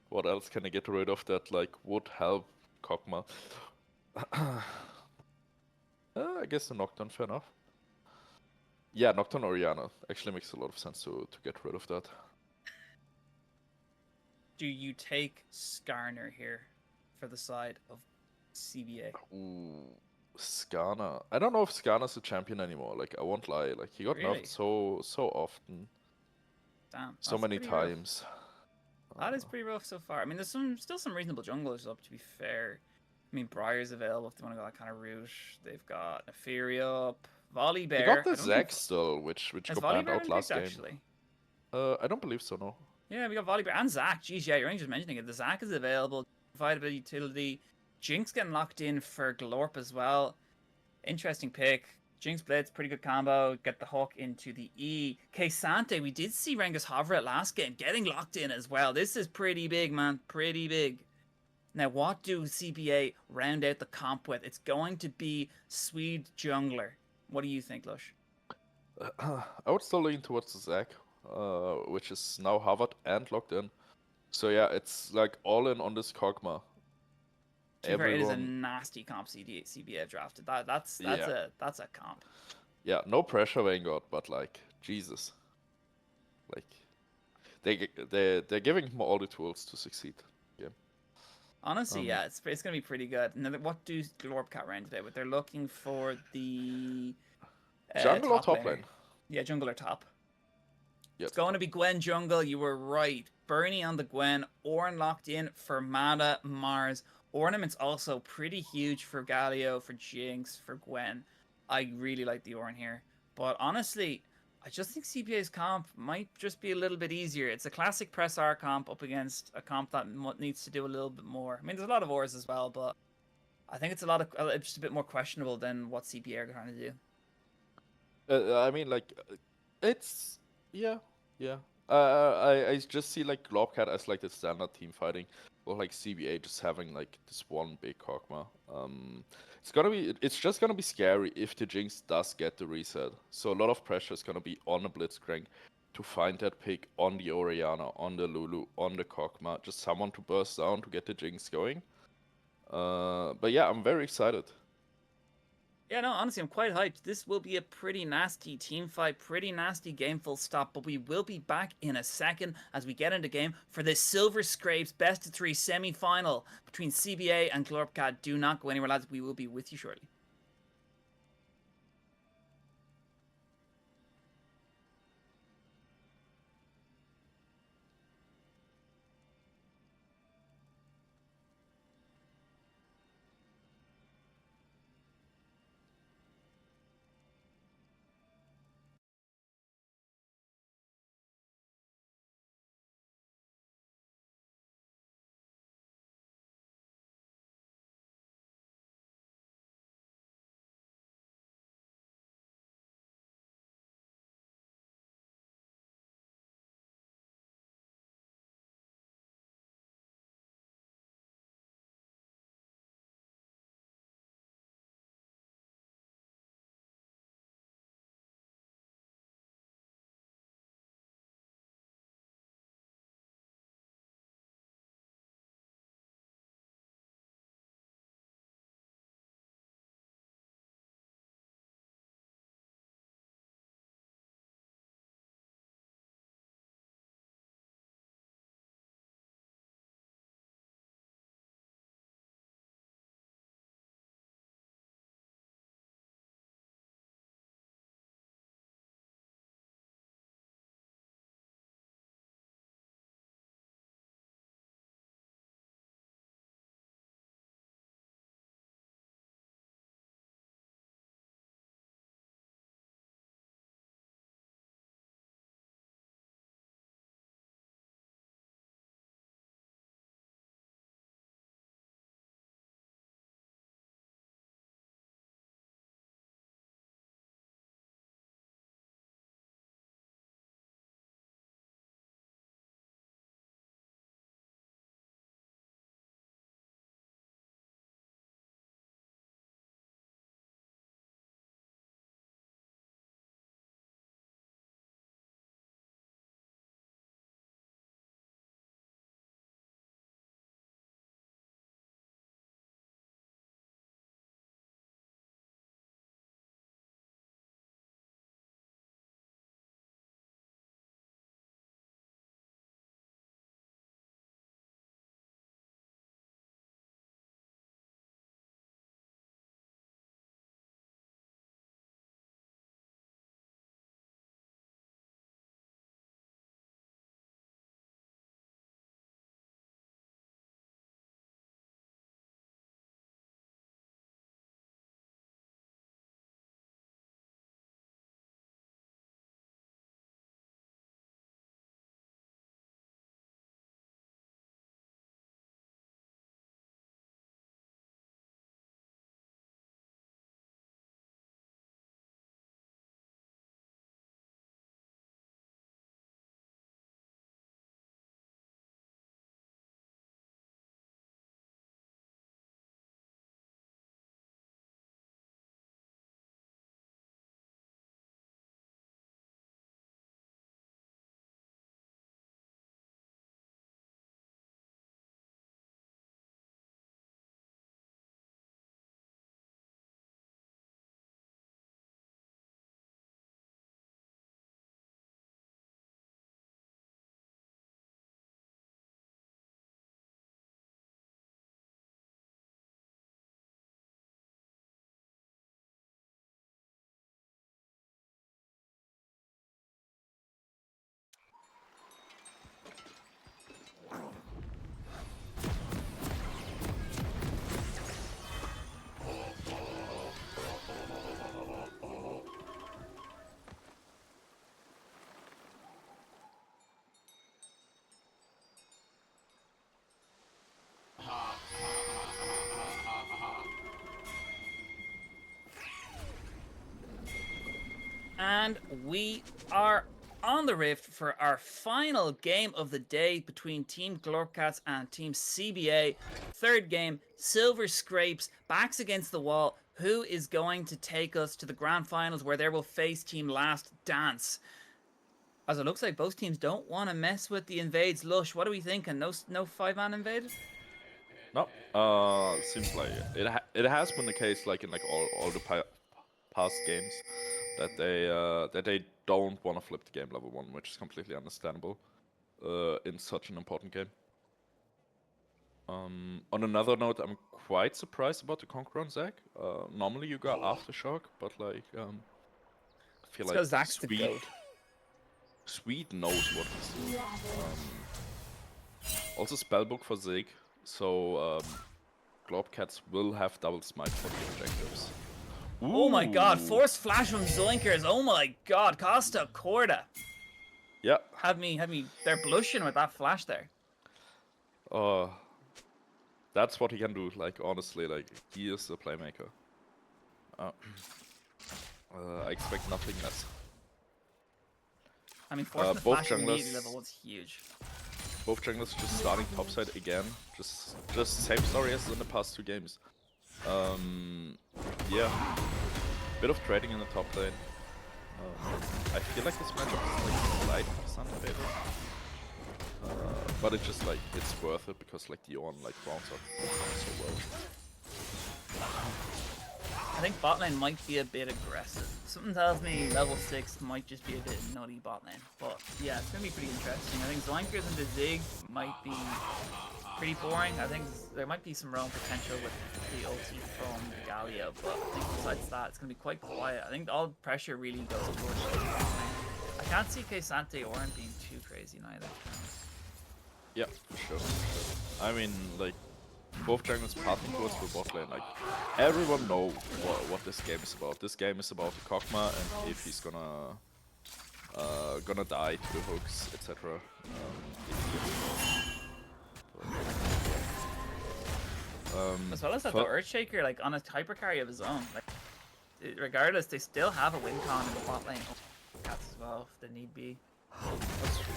What else can I get rid of that like would help Kog'Maw? I guess the Nocturne, fair enough. Yeah, Nocturne Oriana actually makes a lot of sense to get rid of that. Do you take Skarner here for the side of CBA? Ooh, Skarner. I don't know if Skarner's a champion anymore. Like I won't lie, like he got Really? nerfed so often, Damn. so many times. That is pretty rough so far. I mean, there's still some reasonable junglers up, to be fair. I mean, Briar's available if they want to go that kind of route. They've got Neferia up, Volibear. They got the I don't think Zac still, which has got banned Volibear out been last picked game. actually. I don't believe so, no. Yeah, we got Volibear and Zac. Jeez, yeah, you're only just mentioning it. The Zac is available, provide a bit of utility. Jinx getting locked in for Glorp as well. Interesting pick. Jinx Blitz, pretty good combo. Get the hook into the E. Sante, we did see Rengus hover it last game, getting locked in as well. This is pretty big, man. Pretty big. Now, what do CBA round out the comp with? It's going to be Swede Jungler. What do you think, Lush? I would still lean towards the Zac, which is now hovered and locked in. So yeah, it's like all in on this Kog'Maw. To be fair, it is a Everyone, nasty comp CBA drafted. That's yeah, a comp. yeah, no pressure, Vanguard, but like Jesus, like they're giving him all the tools to succeed. Yeah. Honestly, yeah, it's gonna be pretty good. Now, what do Glorpcat round today with? They're looking for the Jungle or top top laner. lane? Yeah, jungle or top. Yeah, It's going to be Gwen jungle. You were right. Bernie on the Gwen. Ornn locked in for Mada Mars. Ornament's also pretty huge for Galio, for Jinx, for Gwen. I really like the Ornn here. But honestly, I just think CPA's comp might just be a little bit easier. It's a classic press R comp up against a comp that needs to do a little bit more. I mean, there's a lot of ors as well, but I think it's just a bit more questionable than what CPA are trying to do. I mean, like, it's yeah, yeah. I just see like Globcat as like the standard team fighting, or like CBA just having like this one big Kog'Maw. It's just gonna be scary if the Jinx does get the reset. So a lot of pressure is gonna be on the Blitzcrank to find that pick on the Oriana, on the Lulu, on the Kog'Maw, just someone to burst down to get the Jinx going. But yeah, I'm very excited. Yeah, no, honestly, I'm quite hyped. This will be a pretty nasty team fight, pretty nasty game full stop, but we will be back in a second as we get into game for the Silver Scrapes best of three semi-final between CBA and Glorpcat. Do not go anywhere, lads. We will be with you shortly. And we are on the rift for our final game of the day between Team Glorcats and Team CBA. Third game, Silver Scrapes, backs against the wall. Who is going to take us to the grand finals where they will face Team Last Dance? As it looks like both teams don't want to mess with the invades. Lush, what are we thinking? No 5-man invade? No, seems like it. It has been the case like in like all the past games that they don't want to flip the game level 1, which is completely understandable in such an important game. On another note, I'm quite surprised about the Conqueror on Zac. Normally you got Aftershock, but like I feel It's like because Zach's the goat. Swede knows what he's doing. Also spellbook for Zig, so Globcats will have double smite for the objectives. Oh my god, Ooh. force flash from Zoinkers. Oh my god, Costa Corda. Yeah. Have me, they're blushing with that flash there. That's what he can do, like, honestly, like, he is a playmaker. I expect nothing less. I mean, forcing the both flash at immediately junglers, level was huge. both junglers just starting topside again. Just same story as in the past 2 games. Yeah. Bit of trading in the top lane. I feel like this matchup is like slightly Sun favor. But it's just like, it's worth it because like Dion like rounds up so well. I think bot lane might be a bit aggressive. Something tells me level 6 might just be a bit nutty bot lane. But yeah, it's going to be pretty interesting. I think Zoinkers into Zig might be pretty boring. I think there might be some roam potential with the ulti from Galio, but I think besides that, it's going to be quite quiet. I think all pressure really goes towards the bot lane. I can't see Kayasante Orin being too crazy neither. Yeah, for sure. I mean, like, both junglers pathing towards the bot lane, like, everyone know what this game is about. This game is about the Kog'Maw and if he's gonna die to the hooks, etc. As well as that, the Earthshaker, like, on a hyper carry of his own. Like, regardless, they still have a win con in the bot lane. Cats as well, if they need be. That's true.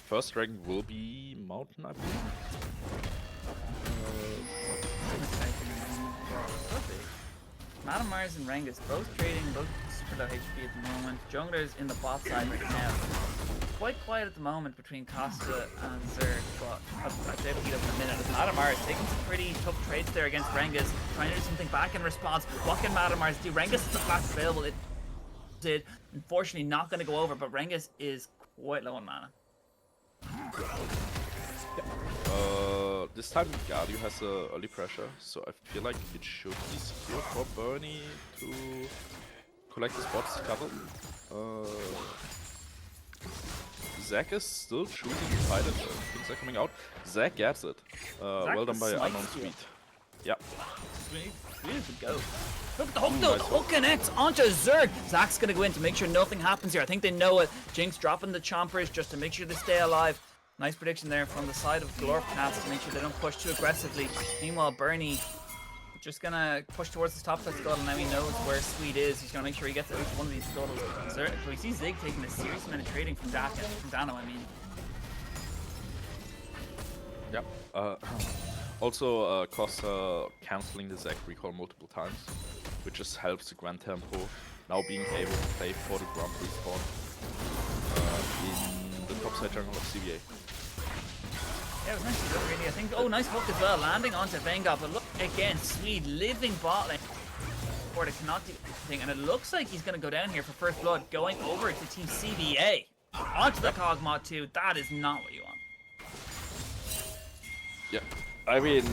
First dragon will be Mountain, I believe. Madam Mars and Rengus both trading, both super low HP at the moment. Junglers in the bot side right now. Quite quiet at the moment between Costa and Zerg, but I'll say it'll heat up in a minute. As Madam Mars taking some pretty tough trades there against Rengus, trying to do something back in response. What can Madam Mars do? Rengus is the flash available. It did, unfortunately, not going to go over, but Rengus is quite low on mana. This time Galio has early pressure, so I feel like it should be secure for Bernie to collect the spots to cover. Zac is still choosing to fight it, things are coming out. Zac gets it. Well done by Unknown Speed. Yeah. Sweet is the goat. Look at the hook though! The hook connects onto Zerg! Zac's gonna go in to make sure nothing happens here. I think they know it. Jinx dropping the chompers just to make sure they stay alive. Nice prediction there from the side of Glorpcats to make sure they don't push too aggressively. Meanwhile, Bernie just gonna push towards the top side scuttle. Now he knows where Sweet is. He's gonna make sure he gets at least one of these scuttles. So we see Zig taking a serious amount of trading from Dano, I mean. Yep. Also, Costa cancelling the Zac recall multiple times, which just helps the Grand Tempo now being able to play for the Grand respawn in the topside jungle of CBA. Yeah, it was nice to look, really. I think, oh, nice hook as well, landing onto Vanguard, but look again, Swede living bot lane. Porta cannot do anything, and it looks like he's going to go down here for first blood, going over to Team CBA. Onto the Kog'Maw too, that is not what you want. Yeah, I mean,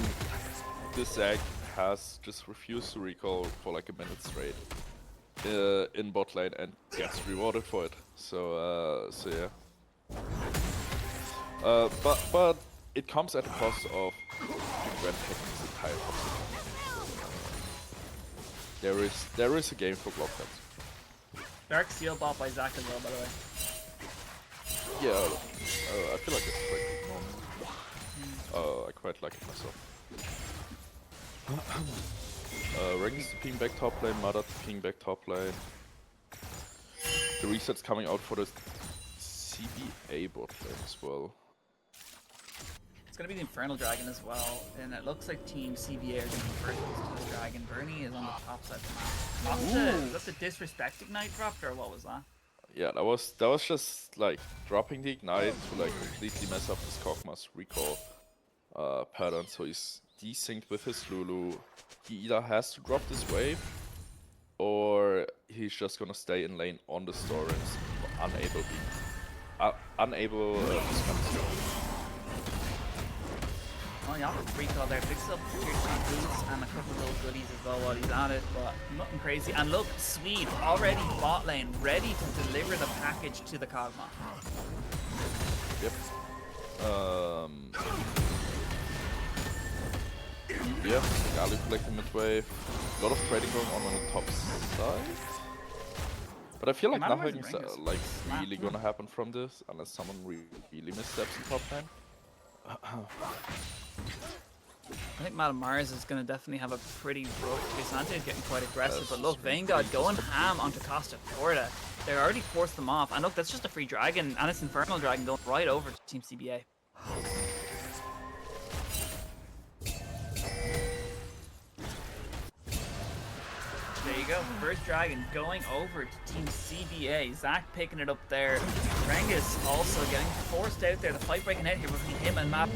this Zac has just refused to recall for like a minute straight in bot lane and gets rewarded for it. So yeah. But it comes at the cost of Grand taking his entire top. There is a game for Globcats. Dark Steel bot by Zac as well, by the way. Yeah, I feel like it's a quite good moment. I quite like it myself. Rengus to ping back top lane, Mother to ping back top lane. The reset's coming out for the CBA bot lane as well. It's going to be the Infernal Dragon as well, and it looks like Team CBA are going to be first to this dragon. Bernie is on the top side of the map. Was that the Disrespect Ignite dropped, or what was that? Yeah, that was just like dropping the Ignite to like completely mess up his Kog'Maw's recall pattern, so he's desynced with his Lulu, he either has to drop this wave, or he's just gonna stay in lane on the Storms, unable to spam the Storm. Well, yeah, recall there, picks up tier 3 boots and a couple of little goodies as well while he's at it, but nothing crazy. And look, Swede already bot lane, ready to deliver the package to the Kog'Maw. Yep. Yeah, Galio collecting mid wave. A lot of trading going on the top side. But I feel like nothing's like really gonna happen from this unless someone really missteps in top lane. I think Madam Mars is going to definitely have a pretty rough. K'Sante is getting quite aggressive, but look, Vanguard going ham onto Costa Corda. They're already forced them off, and look, that's just a free dragon, and it's Infernal Dragon going right over to Team CBA. There you go, first dragon going over to Team CBA. Zach picking it up there. Rengus also getting forced out there. The fight breaking out here between him and Map.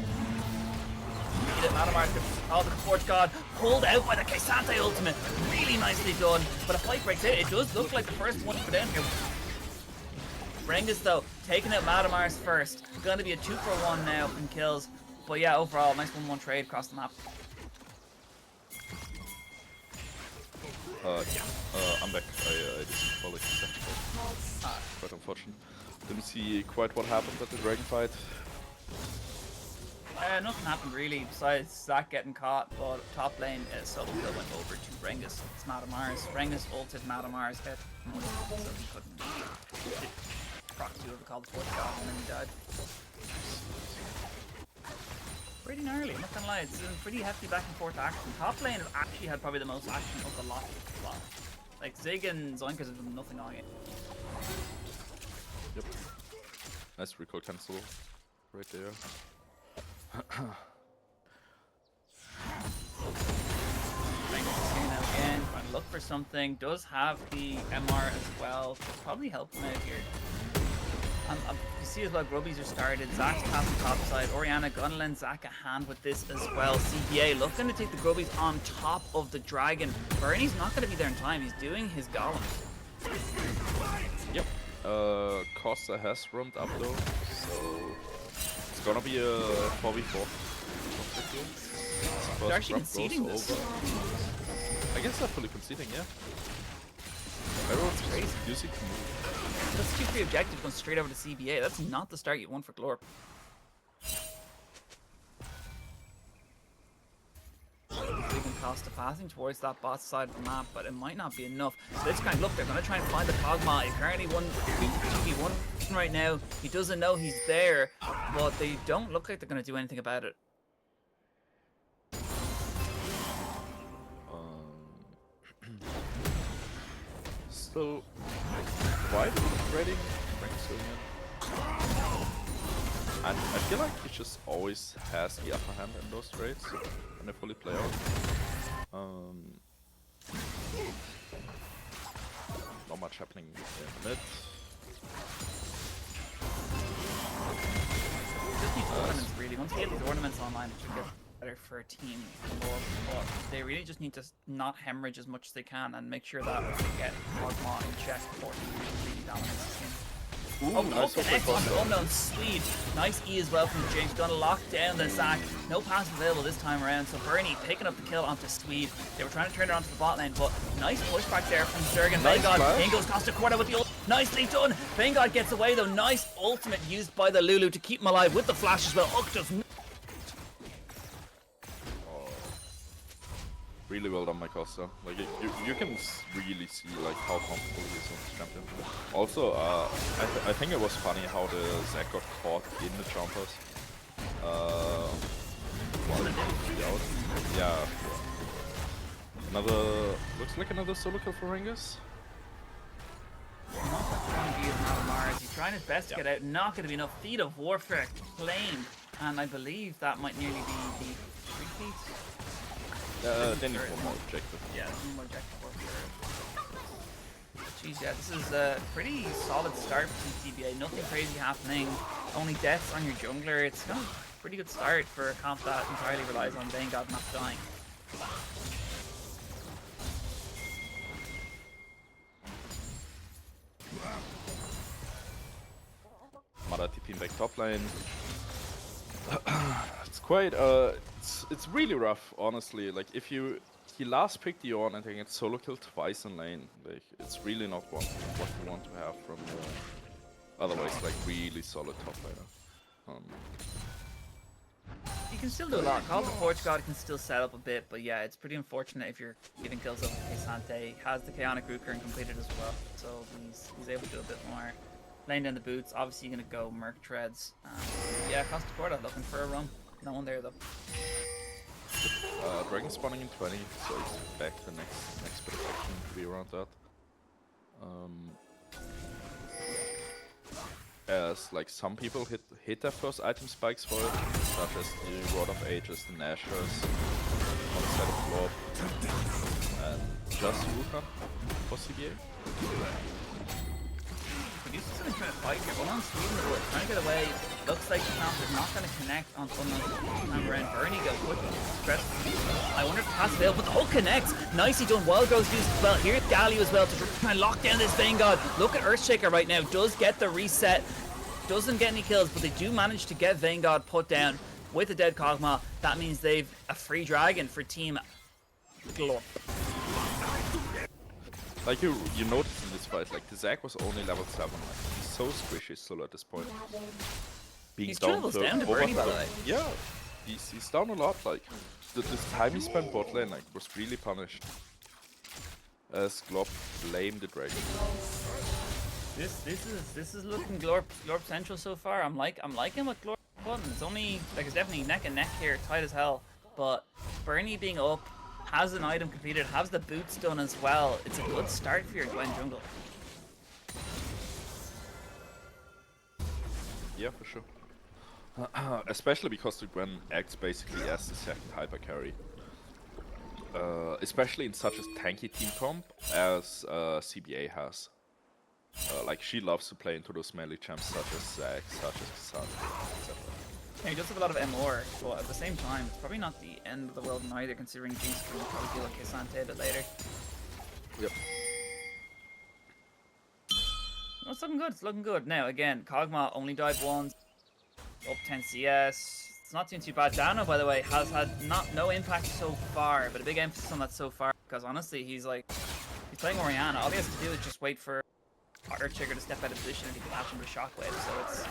Matamar, the Forge God, pulled out by the K'Sante ultimate. Really nicely done. But a fight breaks out. It does look like the first one put down here. Rengus though, taking out Matamar's first. Going to be a 2-for-1 now in kills. But yeah, overall, nice 1-1 trade across the map. I'm back. I didn't follow it. Quite unfortunate. Didn't see quite what happened at the dragon fight. Nothing happened really besides Zach getting caught, but top lane solo kill went over to Rengus. It's Matamar's. Rengus ulted Matamar's head, so he couldn't proc 2 of the call the Forge God, and then he died. Pretty gnarly, not gonna lie, it's a pretty hefty back and forth action. Top lane have actually had probably the most action of the lot as well. Like Zig and Zoinkers have done nothing on it. Yep. Nice recall cancel right there. Again, trying to look for something. Does have the MR as well. Could probably help him out here. You see as well, Grubbies are started. Zach's passing top side. Orianna gonna lend Zach a hand with this as well. CBA looking to take the Grubbies on top of the dragon. Bernie's not gonna be there in time. He's doing his golem. Yep. Costa has roamed up though, so it's gonna be a 4v4. They're actually conceding this. I guess they're fully conceding, yeah. Everyone's crazy. Using to move. That's 2-3 objective going straight over to CBA. That's not the start you want for Glorp. Even Costa passing towards that bot side of the map, but it might not be enough. So this kind of look, they're going to try and find the Kog'Maw. He's currently 2v1 right now. He doesn't know he's there, but they don't look like they're going to do anything about it. So, why do trading ranks so in? And I feel like he just always has the upper hand in those trades when they fully play out. Not much happening in mid. Just need ornaments really. Once you get these ornaments online, it should get better for a team more, but they really just need to not hemorrhage as much as they can and make sure that they get Kog'Maw in check before they really dominate this game. Oh, nice connect on the unknown Swede. Nice E as well from James. Gonna lock down the Zac. No pass available this time around. So Bernie picking up the kill onto Swede. They were trying to turn it onto the bot lane, but nice pushback there from Zergan. Nice Vanguard. In goes Costa Corda with the ult. Nicely done. Vanguard gets away though. Nice ultimate used by the Lulu to keep him alive with the flash as well. does really well done by Costa. Like you can really see like how comfortable he is on this champion. Also, I think it was funny how the Zac got caught in the jumpers. Yeah. Another looks like another solo kill for Rengus. He's trying his best to get out. Not going to be enough. Feet of Warfare claimed, and I believe that might nearly be the 3 feet. They need one more objective. Yeah, one more objective for Jeez, yeah, this is a pretty solid start for TBA. Nothing crazy happening. Only deaths on your jungler. It's pretty good start for a comp that entirely relies on Vanguard not dying. Mother TPing back top lane. It's quite it's really rough, honestly. Like if he last picked the on and then gets solo killed twice in lane, like it's really not what you want to have from otherwise like really solid top laner. You can still do a lot. Call of Forge God can still set up a bit, but yeah, it's pretty unfortunate if you're giving kills over K'Sante. Has the Chaotic Rooker and completed as well, so he's able to do a bit more. Laying down the boots, obviously you're gonna go Merc Treads. Yeah, Costa Corda looking for a run. No one there though. Dragon spawning in 20, so expect the next bit of action to be around that. As like some people hit their first item spikes for it, such as the Rod of Ages, the Nashers, on the side of Glorp, and just Wukan for CBA. Producers are trying to fight here. One on Sweden, trying to get away. Looks like the camp is not going to connect on someone time around. Bernie goes quickly. I wonder if the pass failed, but the hook connects. Nicely done. Wild Growth used as well. Here's Galio as well to try and lock down this Vanguard. Look at Earthshaker right now. Does get the reset. Doesn't get any kills, but they do manage to get Vanguard put down with a dead Kog'Maw. That means they've a free dragon for Team Glorp. Like you notice in this fight, like the Zac was only level 7. Like he's so squishy still at this point. He's 2 levels down to Bernie, by the way. Yeah, he's down a lot. Like this time he spent bot lane like was really punished. As Glorp blamed the dragon. This is looking Glorp central so far. I'm liking what Glorp putting. It's only like it's definitely neck and neck here, tight as hell. But Bernie being up, has an item completed, has the boots done as well. It's a good start for your Gwen jungle. Yeah, for sure. Especially because the Gwen acts basically as the second hyper carry. Especially in such a tanky team comp as CBA has. Like she loves to play into those melee champs such as Zac, such as K'Sante, etc. Yeah, he does have a lot of MR, but at the same time, it's probably not the end of the world neither, considering Jinx can probably deal with K'Sante a bit later. Yep. No, it's looking good, it's looking good. Now, again, Kog'Maw only died once, up 10 CS. It's not doing too bad. Dano, by the way, has had no impact so far, but a big emphasis on that so far, because honestly, he's playing Orianna. All he has to do is just wait for Earthshaker to step out of position and he can latch him with a shockwave, so it's...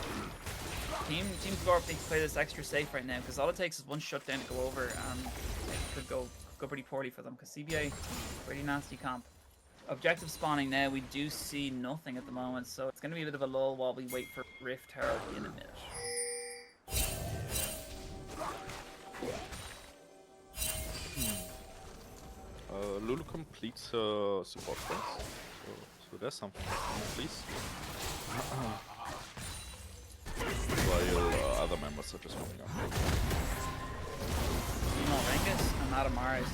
Team Glorp needs to play this extra safe right now, because all it takes is one shutdown to go over, and it could go pretty poorly for them, because CBA, pretty nasty comp. Objective spawning now, we do see nothing at the moment, so it's going to be a bit of a lull while we wait for Rift Herald in a minute. Lulu completes support phase, so there's something, please. While other members are just moving up. Rengus and Madamaris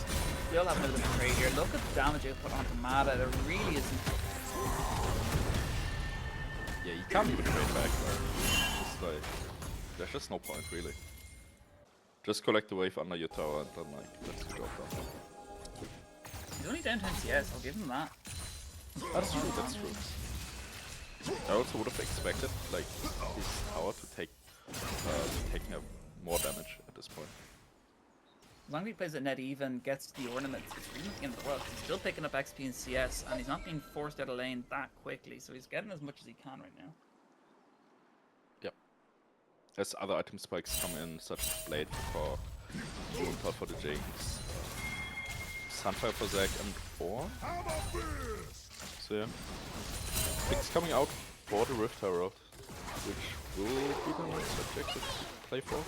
still have a bit of a trade here. Look at the damage they put onto Mada. There really isn't. Yeah, you can't even trade back. It's like there's just no point really. Just collect the wave under your tower and then like let's go down. He's only down 10 CS. I'll give him that. That's true. That's true. I also would have expected like his tower to take taking up more damage at this point. As long as he plays it net even, gets the ornaments, it's really the end of the world. He's still picking up XP and CS, and he's not being forced out of lane that quickly, so he's getting as much as he can right now. Yep. As other item spikes come in, such as Blade for Moonthought for the Jinx, Sunfire for Zac and 4. So yeah. Picks coming out for the Rift Herald, which will be the next objective to play for.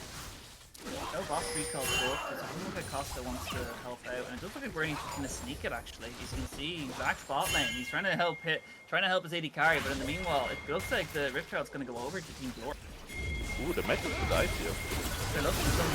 No boss recall Glorp, because it doesn't look like Costa wants to help out, and it does look like Bernie's just gonna sneak it actually. As you can see, Zac's bot lane, he's trying to help his AD carry, but in the meanwhile, it looks like the Rift Herald's gonna go over to Team Glorp. Ooh, the meta died here. They're looking for some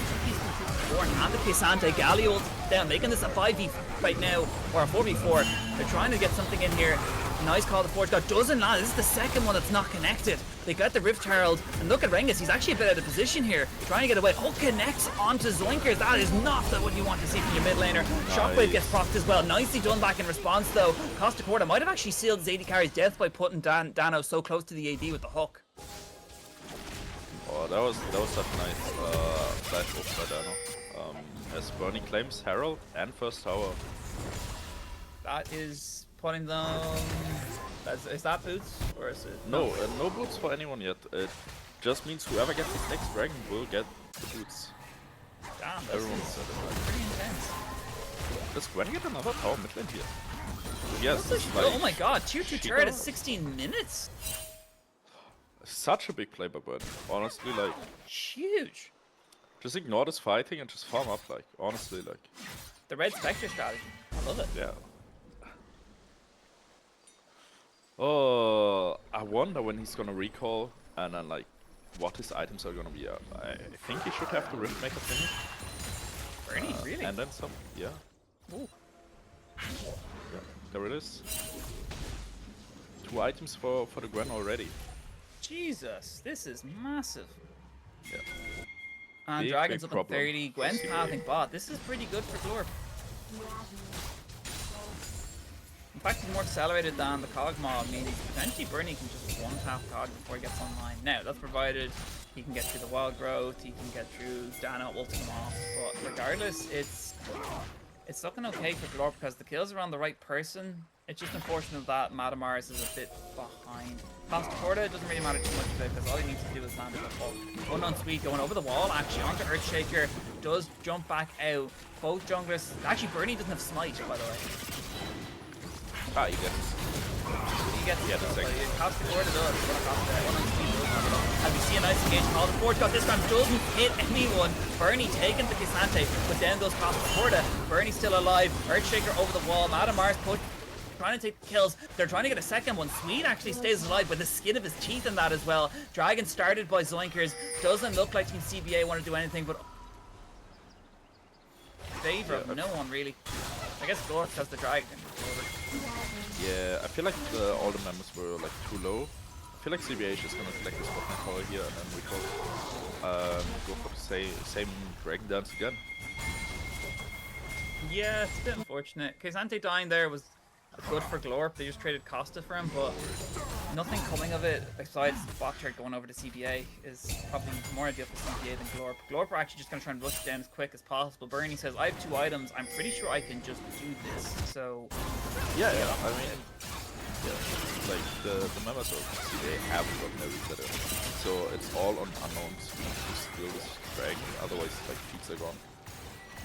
Born and the K'Sante. Galio down, making this a 5v right now, or a 4v4. They're trying to get something in here. Nice call the Forge God. Doesn't land. This is the second one that's not connected. They got the Rift Herald. And look at Rengus. He's actually a bit out of position here. Trying to get away. Oh, connects onto Zoinkers. That is not what you want to see from your mid laner. Shockwave gets procced as well. Nicely done back in response, though. Costa Corda might have actually sealed his AD carry's death by putting Dano so close to the AD with the hook. Oh, that was such a nice flash off by Dano. As Bernie claims Herald and first tower. That is putting them... Is that boots? Or is it... No, no boots for anyone yet. It just means whoever gets this next dragon will get the boots. Damn, that's pretty intense. Does Gwen get another tower mid lane here? Yes, like, oh my god, tier 2 turret at 16 minutes? Such a big play by Bernie. Honestly, like... Huge. Just ignore this fighting and just farm up, like, honestly, like... The red Spectre strategy. I love it. Yeah. Oh, I wonder when he's gonna recall and then, like, what his items are gonna be. I think he should have the Riftmaker finish. Bernie, really? And then some, yeah. Ooh. Yeah, there it is. 2 items for the Gwen already. Jesus, this is massive. Yeah. And Dragon's up at 30. Gwen's pathing bot. This is pretty good for Glorp. In fact, he's more accelerated than the Cog Mob, meaning potentially Bernie can just one-tap Cog before he gets online. Now, that's provided he can get through the wild growth, he can get through Dano ulting him off, but regardless, it's looking okay for Glorp because the kills are on the right person. It's just unfortunate that Madamars is a bit behind. Costa Corda doesn't really matter too much of it because all he needs to do is land it at full. Unknown Sweet going over the wall, actually onto Earthshaker, does jump back out. Both junglers, actually Bernie doesn't have Smite, by the way. Ah, you get it. He gets the second. Costa Corda does. Unknown Sweet does. As we see a nice engage call, the Forge God this time doesn't hit anyone. Bernie taking the K'Sante, but down goes Costa Corda. Bernie's still alive. Earthshaker over the wall. Madamars push. Trying to take the kills. They're trying to get a second one. Sweet actually stays alive with the skin of his teeth in that as well. Dragon started by Zoinkers. Doesn't look like Team CBA want to do anything, but favor of no one really. I guess Glorp has the Dragon. Yeah, I feel like all the members were like too low. I feel like CBA is just gonna collect the spot tower here and then we go for the same Dragon Dance again. Yeah, it's a bit unfortunate. K'Sante dying there was good for Glorp. They just traded Costa for him, but nothing coming of it besides the bot turret going over to CBA is probably more ideal for CBA than Glorp. Glorp are actually just going to try and rush it down as quick as possible. Bernie says, I have 2 items. I'm pretty sure I can just do this. So, yeah. I mean, yeah, like the members of CBA haven't gotten every better. So it's all on Unknown Sweet to steal this Dragon. Otherwise, like, feats are gone.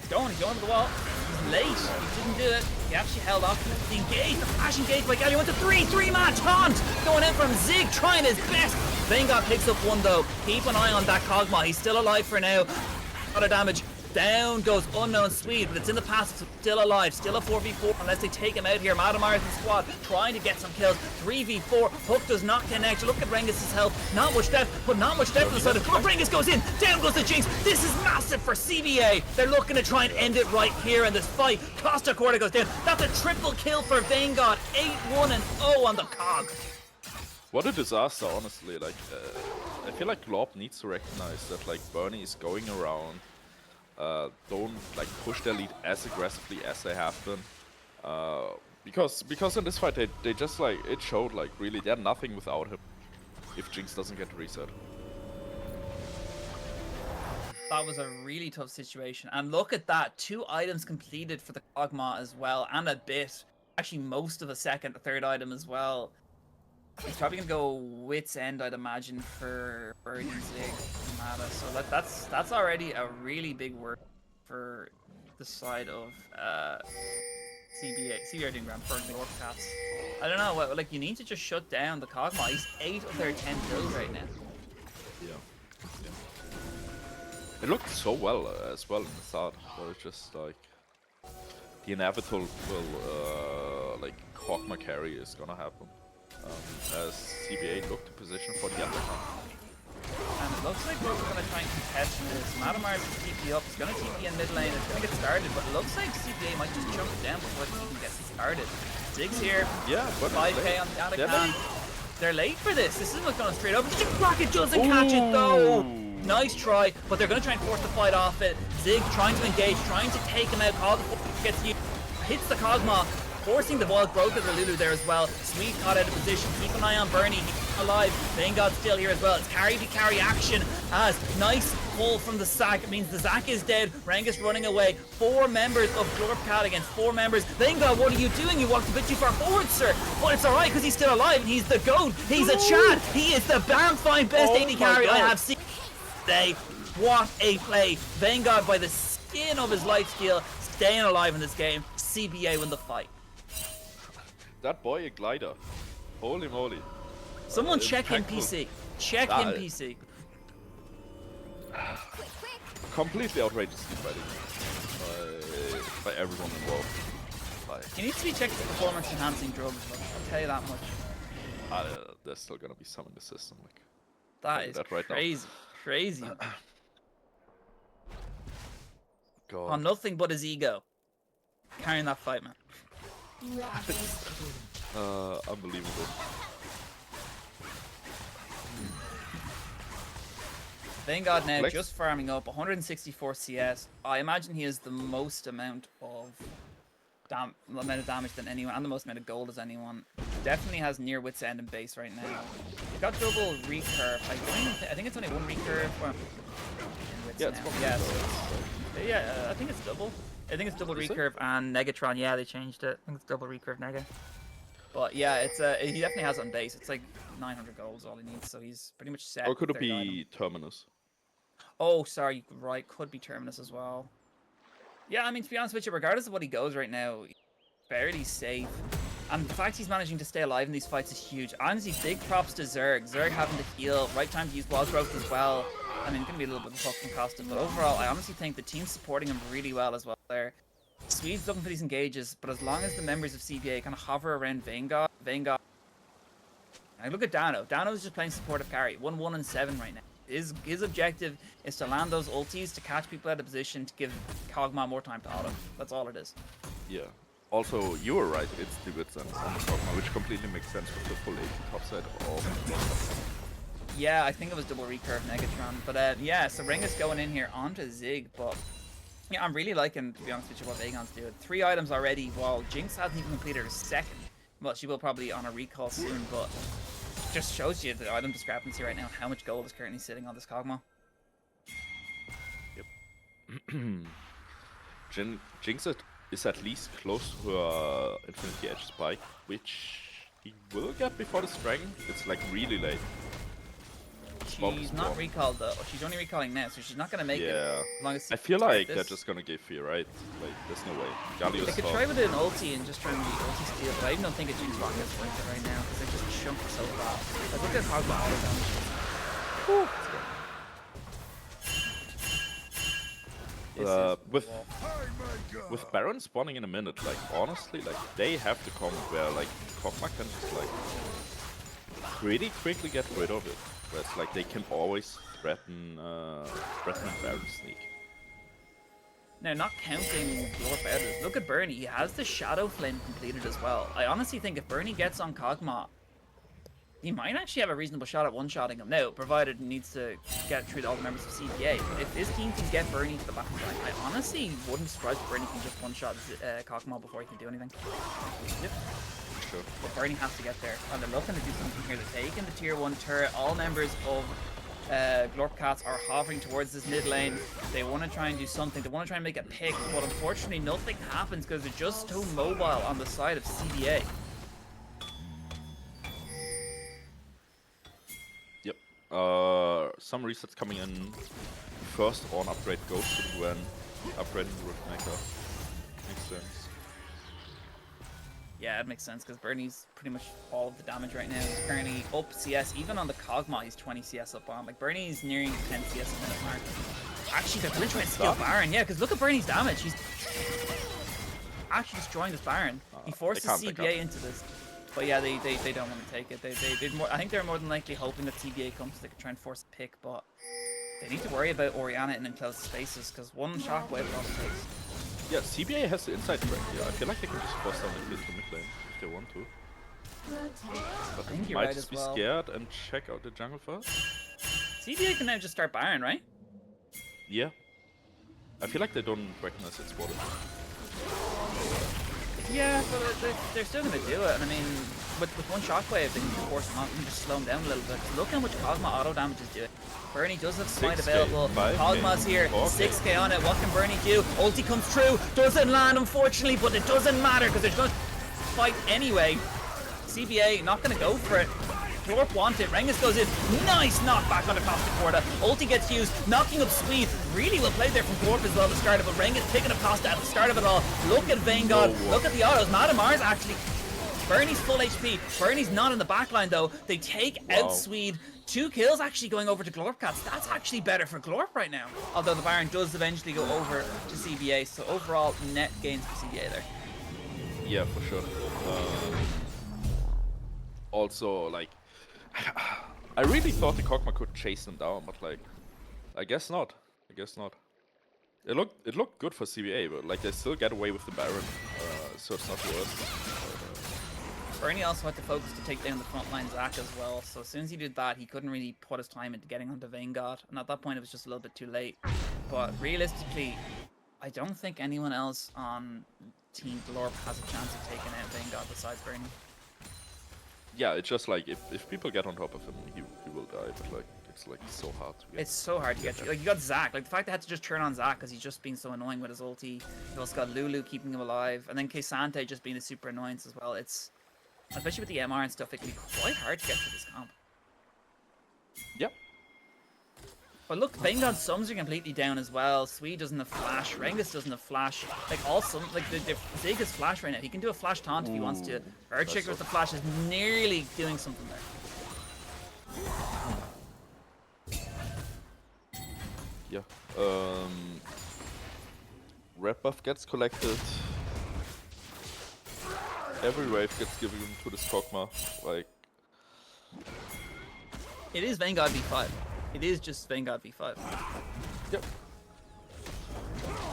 He's going to the wall. He's late. He didn't do it. He actually held off. The engage, the flash engage by Galio went to 3-man taunt. Going in from Zig, trying his best. Vanguard picks up 1 though. Keep an eye on that Kog'Maw. He's still alive for now. A lot of damage. Down goes Unknown Sweet, but it's in the pass, still alive, still a 4v4 unless they take him out here. Madamars and squad trying to get some kills. 3v4, Hook does not connect. Look at Rengus' health, not much depth, but not much depth on the side of Rengus goes in, down goes the Jinx. This is massive for CBA. They're looking to try and end it right here in this fight. Costa Corda goes down. That's a triple kill for Vanguard. 8-1 and 0 on the Cog. What a disaster, honestly. Like, I feel like Glorp needs to recognize that, like, Bernie is going around. Don't like push their lead as aggressively as they have been, because in this fight they just like it showed like really they're nothing without him. If Jinx doesn't get reset, that was a really tough situation. And look at that, 2 items completed for the Kog'Maw as well, and a bit, actually most of a second, a 3rd item as well. He's probably gonna go wit's end, I'd imagine, for Birdie Zig Mata. So that's already a really big work for the side of CBA. CBA are doing grand for the Glorp Cats. I don't know, what, like you need to just shut down the Kog'Maw. He's 8 of their 10 kills right now. Yeah. It looked so well as well in the start, but it's just like the inevitable like Kog'Maw carry is gonna happen. As CBA look to position for the undercount. And Looks like we're going to try and contest this. Madamar's TP up. He's going to TP in mid lane. It's going to get started, but it looks like CBA might just jump it down before the even gets started. Ziggs here. Yeah, but 5k on the Anakin. They're late for this. This isn't going straight up. Rocket doesn't catch it though. Nice try, but they're going to try and force the fight off it. Zig trying to engage, trying to take him out. All the gets you, hits the Kog'Maw, forcing the wild growth of the Lulu there as well. Sweet caught out of position. Keep an eye on Bernie. He's alive. Vanguard's still here as well. It's carry to carry action as nice pull from the Zac. It means the Zac is dead. Rengus running away. 4 members of Glorpcat against 4 members. Vanguard, what are you doing? You walked a bit too far forward, sir. But it's alright because he's still alive and he's the GOAT. He's a Chad. He is the damn fine best AD carry I have seen today. What a play. Vanguard by the skin of his life steal, staying alive in this game. CBA win the fight. That boy a glider. Holy moly. Someone check him PC. Check him PC. Completely outrageously fighting by everyone involved. He needs to be checked for performance enhancing drugs, I'll tell you that much. There's still gonna be some in the system. Like, that is right crazy. Now. Crazy. God. On nothing but his ego. Carrying that fight, man. Unbelievable. Vanguard now just farming up 164 CS. I imagine he has the most amount of damage than anyone, and the most amount of gold as anyone. Definitely has near wit's end in base right now. He's got double recurve. I think it's only 1 recurve. Well, I think it's double. I think it's double recurve and Negatron. Yeah, they changed it. I think it's double recurve Nega. But yeah, it's he definitely has it on base. It's like 900 gold is all he needs, so he's pretty much set. Or could it be Terminus? Oh, sorry, right. Could be Terminus as well. Yeah, I mean, to be honest with you, regardless of what he goes right now, he's fairly safe. And the fact he's managing to stay alive in these fights is huge. Honestly, big props to Zerg. Zerg having to heal, right time to use wild growth as well. I mean, it's going to be a little bit of a fucking cost, but overall, I honestly think the team's supporting him really well as well there. Swede's looking for these engages, but as long as the members of CBA kind of hover around Vanguard... And look at Dano. Dano is just playing supportive carry. 1-1 and 7 right now. His objective is to land those ultis, to catch people out of position, to give Kog'Maw more time to auto. That's all it is. Yeah. Also, you were right. It's the bits on the Kog'Maw, which completely makes sense with the full AP topside of all. Yeah, I think it was double recurve Negatron. But yeah, so Rengus going in here onto Zig, but yeah, I'm really liking, to be honest with you, what Vagon's doing. 3 items already, while Jinx hasn't even completed her second. Well, she will probably on a recall soon, but just shows you the item discrepancy right now, how much gold is currently sitting on this Kog'Maw. Yep. Jinx is at least close to her Infinity Edge spike, which he will get before the Dragon. It's like really late. She's not recalled though. She's only recalling now, so she's not gonna make it. Yeah. As long as I feel like they're just gonna give fear, right? Like, there's no way. Galio's they could try with an ulti and just try and ulti steal, but I even don't think a Jinx rocket's worth it right now because they just chunk so fast. Like, look at how bad damage. With Baron spawning in a minute, like honestly, like they have to come where like Kog'Maw can just like pretty quickly get rid of it. Where it's like they can always threaten Baron sneak. Now, not counting Dwarf Elders, look at Bernie. He has the Shadow Flame completed as well. I honestly think if Bernie gets on Kog'Maw, he might actually have a reasonable shot at one-shotting him. Now, provided he needs to get through all the members of CBA. But if his team can get Bernie to the back line, I honestly wouldn't be surprised if Bernie can just one-shot Kog'Maw before he can do anything. Yep. Sure. But Bernie has to get there, and they're looking to do something here. They're taking the tier 1 turret. All members of Glorpcats are hovering towards this mid lane. They want to try and do something. They want to try and make a pick, but unfortunately nothing happens because they're just so mobile on the side of CBA. Yep. Some resets coming in. First on upgrade goes to Gwen. Upgrading the Riftmaker. Makes sense. Yeah, it makes sense because Bernie's pretty much all of the damage right now. He's currently up CS. Even on the Kog'Maw, he's 20 CS up on. Like, Bernie's nearing 10 CS a minute mark. Actually, they're going to try and steal Baron. Yeah, because look at Bernie's damage. He's actually destroying this Baron. He forces CBA into this. But yeah, they don't want to take it. They'd more, I think they're more than likely hoping that CBA comes so they could try and force a pick, but they need to worry about Orianna in enclosed spaces because one shockwave all it takes. Yeah, CBA has the inside track here. I feel like they can just force down the kills to mid lane if they want to. But I think they you're might right just as be well. scared and check out the jungle first. CBA can now just start Baron, right? Yeah. I feel like they don't recognize it's spotted. Yeah, but they're still going to do it. And I mean, with one shockwave, they can force them out and just slow them down a little bit. Look how much Kog'Maw auto damage is doing. Bernie does have smite 6K, available. Kog'Maw's here, 6k on it. What can Bernie do? Ulti comes through, doesn't land unfortunately, but it doesn't matter because they're going to fight anyway. CBA not going to go for it. Glorp want it. Rengus goes in. Nice knockback on the Costa Corda. Ulti gets used, knocking up speed. Really well played there from Glorp as well at the start of it. Rengus picking up Costa at the start of it all. Look at Vanguard. Look at the autos. Madamar's actually. Bernie's full HP. Bernie's not in the backline though. They take out Swede. 2 kills actually going over to Glorpcats. That's actually better for Glorp right now. Although the Baron does eventually go over to CBA. So overall net gains for CBA there. Yeah, for sure. Also, like, I really thought the Kog'Maw could chase them down, but like, I guess not. I guess not. It looked good for CBA, but like they still get away with the Baron, so it's not worse. Bernie also had to focus to take down the frontline Zac as well, so as soon as he did that, he couldn't really put his time into getting onto Vanguard, and at that point it was just a little bit too late. But realistically, I don't think anyone else on Team Glorp has a chance of taking out Vanguard besides Bernie. Yeah, it's just like if people get on top of him, he will die. But like it's like so hard to get. It's so hard to get through. Like you got Zac, like the fact they had to just turn on Zac because he's just being so annoying with his ulti. You also got Lulu keeping him alive, and then K'Sante just being a super annoyance as well. It's especially with the MR and stuff, it can be quite hard to get through this comp. Yep. But look, Vanguard's sums are completely down as well. Swede doesn't have flash. Rengus doesn't have flash. Like all like the Zig has flash right now. He can do a flash taunt if he wants to. Earthshaker with the flash is nearly doing something there. Yeah. Red buff gets collected. Every wave gets given to this Kog'Maw. Like. It is Vanguard v5. It is just Vanguard v5. Yep.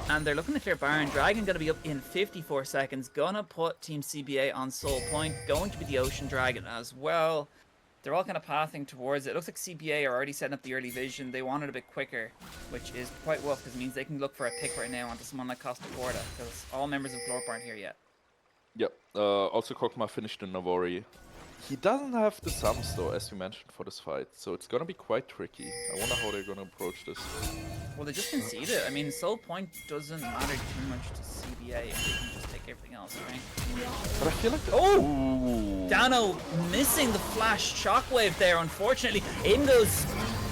And they're looking to clear Baron. Dragon gonna be up in 54 seconds. Gonna put Team CBA on Soul Point. Going to be the Ocean Dragon as well. They're all kind of pathing towards it. It looks like CBA are already setting up the early vision. They want it a bit quicker, which is quite rough because it means they can look for a pick right now onto someone like Costa Corda because all members of Glorp aren't here yet. Yep. Also, Kog'Maw finished in Navori. He doesn't have the sums though, as we mentioned, for this fight, so it's gonna be quite tricky. I wonder how they're gonna approach this. Well, they just conceded. I mean, Soul Point doesn't matter too much to CBA, and they can just take everything else, right? But I feel like oh, Dano missing the flash shockwave there. Unfortunately, in goes.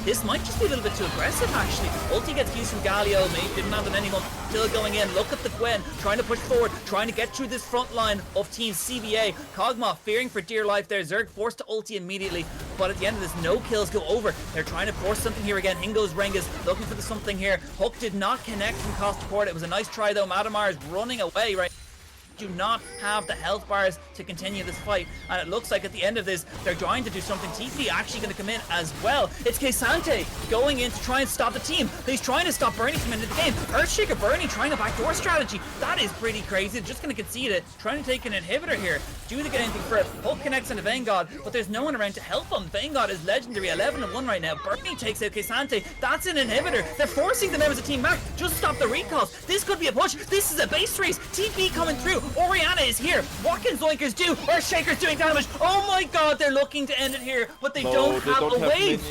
This might just be a little bit too aggressive, actually. Ulti gets used from Galio, mate. Didn't have it anyone. Still going in. Look at the Gwen. Trying to push forward. Trying to get through this front line of Team CBA. Kog'Maw fearing for dear life there. Zerg forced to ulti immediately. But at the end of this, no kills go over. They're trying to force something here again. In goes Rengus. Looking for the something here. Hook did not connect from Costa Corda. It was a nice try, though. Madamar is running away right do not have the health bars to continue this fight, and it looks like at the end of this they're trying to do something. TP actually going to come in as well. It's K'Sante going in to try and stop the team. He's trying to stop Bernie from into the game. Earthshaker Bernie trying a backdoor strategy. That is pretty crazy. They're just going to concede it. Trying to take an inhibitor here. Do they get anything for it? Hulk connects into Vanguard, but there's no one around to help him. Vanguard is legendary, 11-1 right now. Bernie takes out K'Sante. That's an inhibitor. They're forcing the members of Team back. Just stop the recalls. This could be a push. This is a base race. TP coming through. Orianna is here. What can Zoinkers do? Earthshaker's doing damage. Oh my god, they're looking to end it here, but they don't have a wave.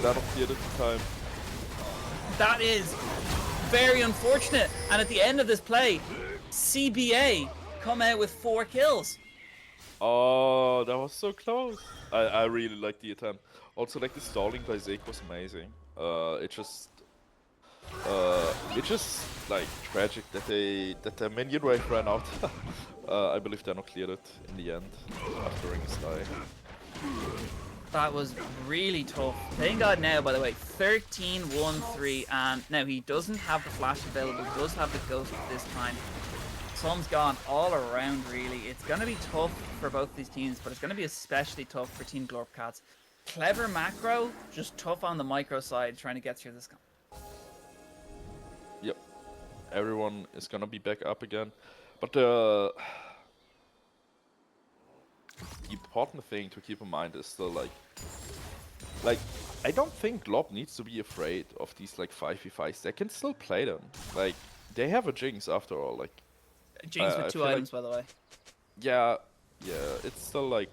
They're not cleared at the time. That is very unfortunate. And at the end of this play, CBA come out with 4 kills. Oh, that was so close. I really liked the attempt. Also, like the stalling by Zeke was amazing. It's just like tragic that their minion wave ran out. I believe they're not cleared it in the end after Ring is dying. That was really tough. Vanguard now, by the way, 13-1-3, and now he doesn't have the flash available. He does have the ghost this time. Some's gone all around, really. It's going to be tough for both these teams, but it's going to be especially tough for Team Glorpcats. Clever macro, just tough on the micro side, trying to get through this. Yep. Everyone is gonna be back up again. But the important thing to keep in mind is still like I don't think Glob needs to be afraid of these like 5v5s. They can still play them. Like they have a Jinx after all. Like Jinx with I 2 feel like items, by the way. yeah, it's still like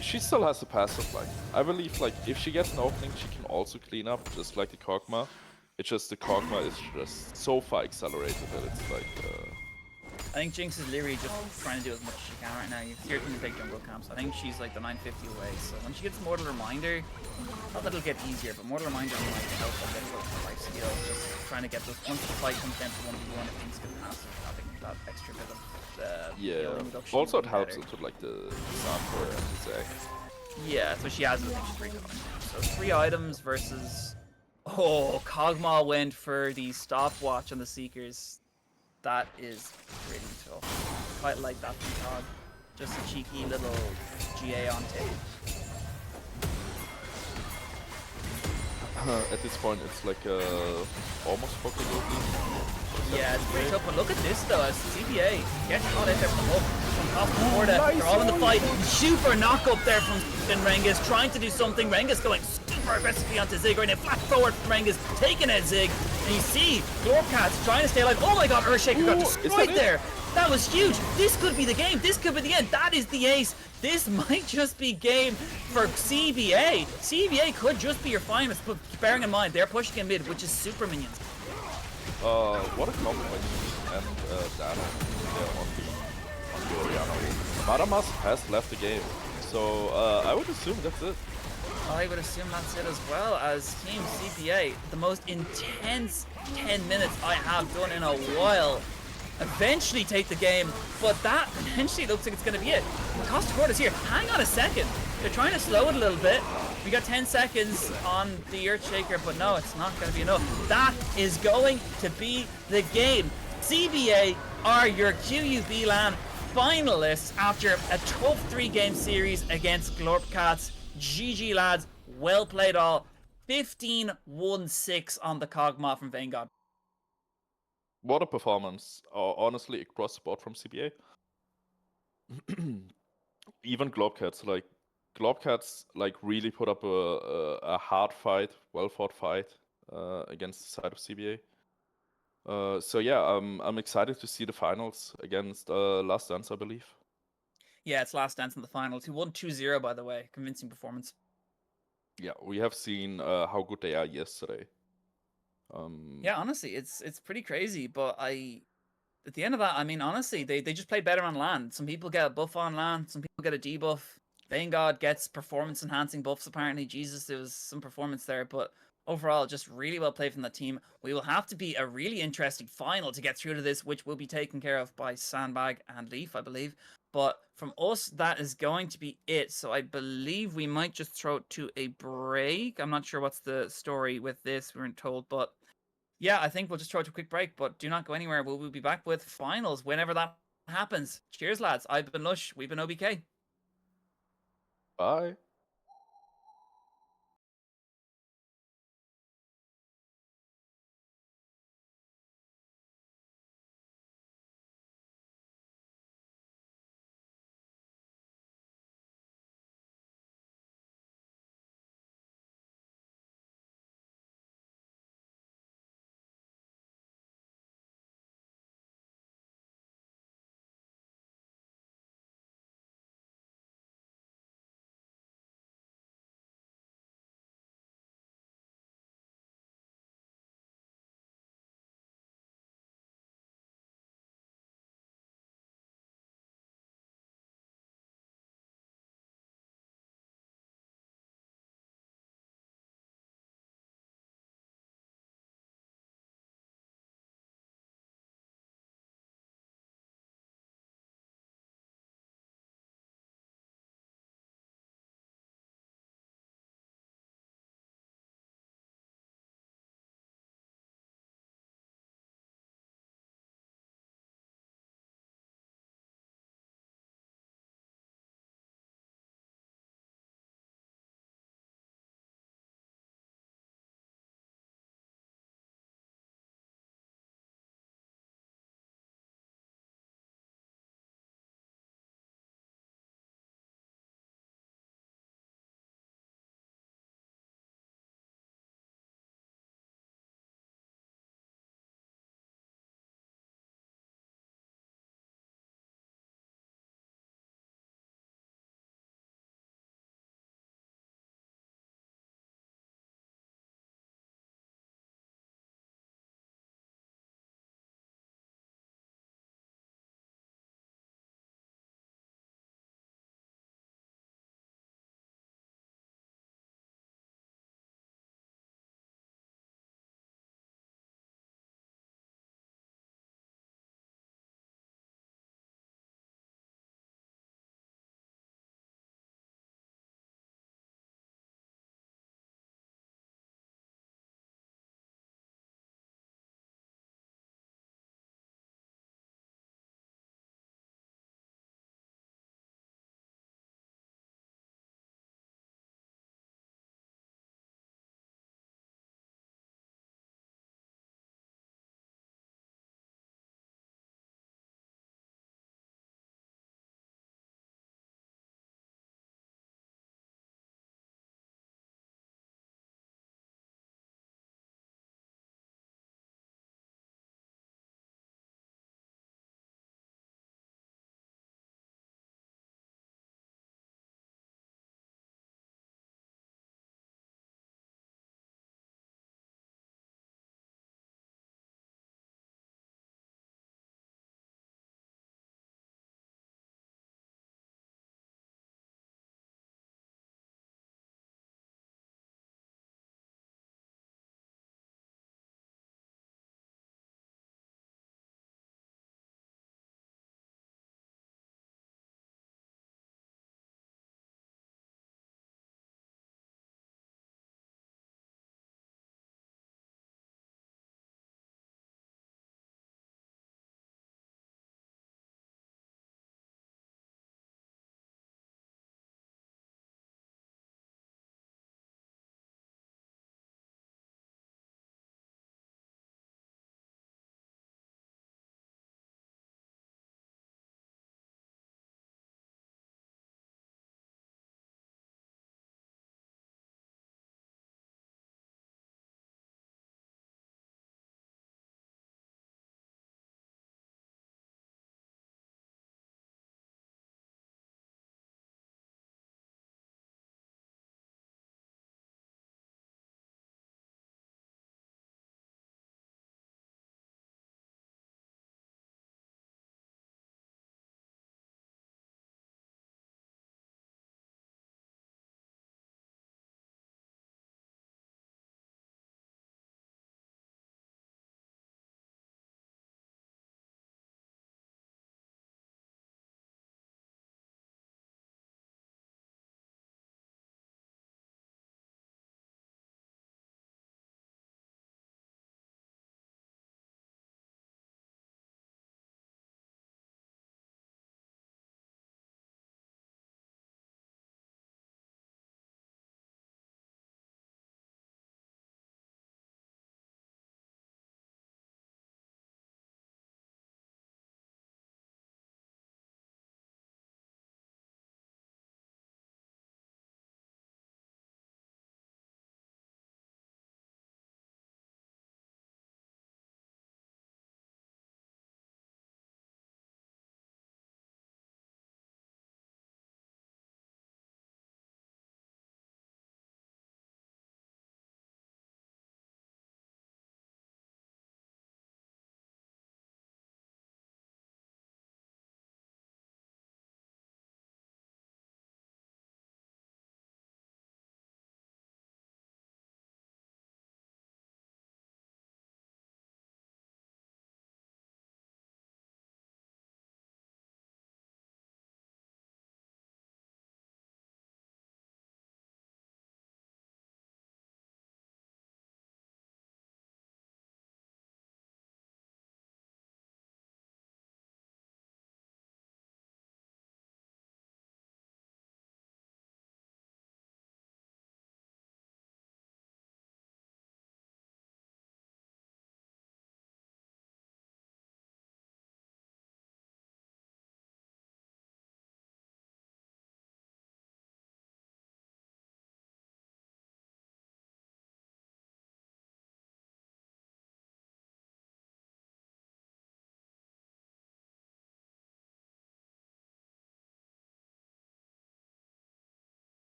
she still has a passive like I believe like if she gets an opening she can also clean up just like the Kog'Maw. It's just the Kog'Maw is just so far accelerated that it's like I think Jinx is literally just trying to do as much as she can right now. You see her in the big jungle camps. I think she's like the 950 away. So when she gets Mortal Reminder, not that it'll get easier, but Mortal Reminder might help a bit with her life steal. Just trying to get those once the fight comes down to 1v1, if things get past her, having that extra bit of healing reduction. Also it would be helps better. into like the Samper and the Zac. Yeah, so she has it. I think she's 3 coins now. So 3 items versus. Oh, Kog'Maw went for the stopwatch on the Seekers. That is pretty tough. Quite like that from Cog. Just a cheeky little GA on tape. At this point it's like almost possibility. Yeah, it's pretty tough, but look at this though, as CBA gets caught in there from up, from top of the border. Nice. They're all in the fight. Super knock up there from Rengus, trying to do something. Rengus going super aggressively onto Zig right now. Flat forward from Rengus, taking out Zig. And you see Glorpcats trying to stay alive. Oh my god, Earthshaker got destroyed there. That was huge. This could be the game. This could be the end. That is the ace. This might just be game for CBA. CBA could just be your finest, but bearing in mind they're pushing in mid, which is super minions. What a compliment and Dana on the Oriana. Madamas has left the game, so I would assume that's it. I would assume that's it as well, as Team CPA, the most intense 10 minutes I have done in a while, eventually take the game, but that potentially looks like it's going to be it. Costa Corda's here. Hang on a second. They're trying to slow it a little bit. We got 10 seconds on the Earthshaker, but no, it's not going to be enough. That is going to be the game. CBA are your QUBLAN finalists after a tough 3-game series against Glorpcats. GG lads, well played all. 15-1-6 on the Kog'Maw from Vanguard. What a performance, honestly, across the board from CBA. Even Globcats, like really put up a hard fight, well fought fight against the side of CBA. So yeah, I'm excited to see the finals against Last Dance, I believe. Yeah, it's Last Dance in the finals. Who won 2-0, by the way. Convincing performance. Yeah, we have seen how good they are yesterday. Yeah, honestly, it's pretty crazy. But at the end of that, I mean, honestly, they just played better on land. Some people get a buff on land. Some people get a debuff. Vanguard gets performance-enhancing buffs, apparently. Jesus, there was some performance there. But overall, just really well played from that team. We will have to be a really interesting final to get through to this, which will be taken care of by Sandbag and Leaf, I believe. But from us, that is going to be it. So I believe we might just throw it to a break. I'm not sure what's the story with this, we weren't told. But yeah, I think we'll just throw it to a quick break. But do not go anywhere. We'll be back with finals whenever that happens. Cheers, lads. I've been Lush. We've been OBK. Bye.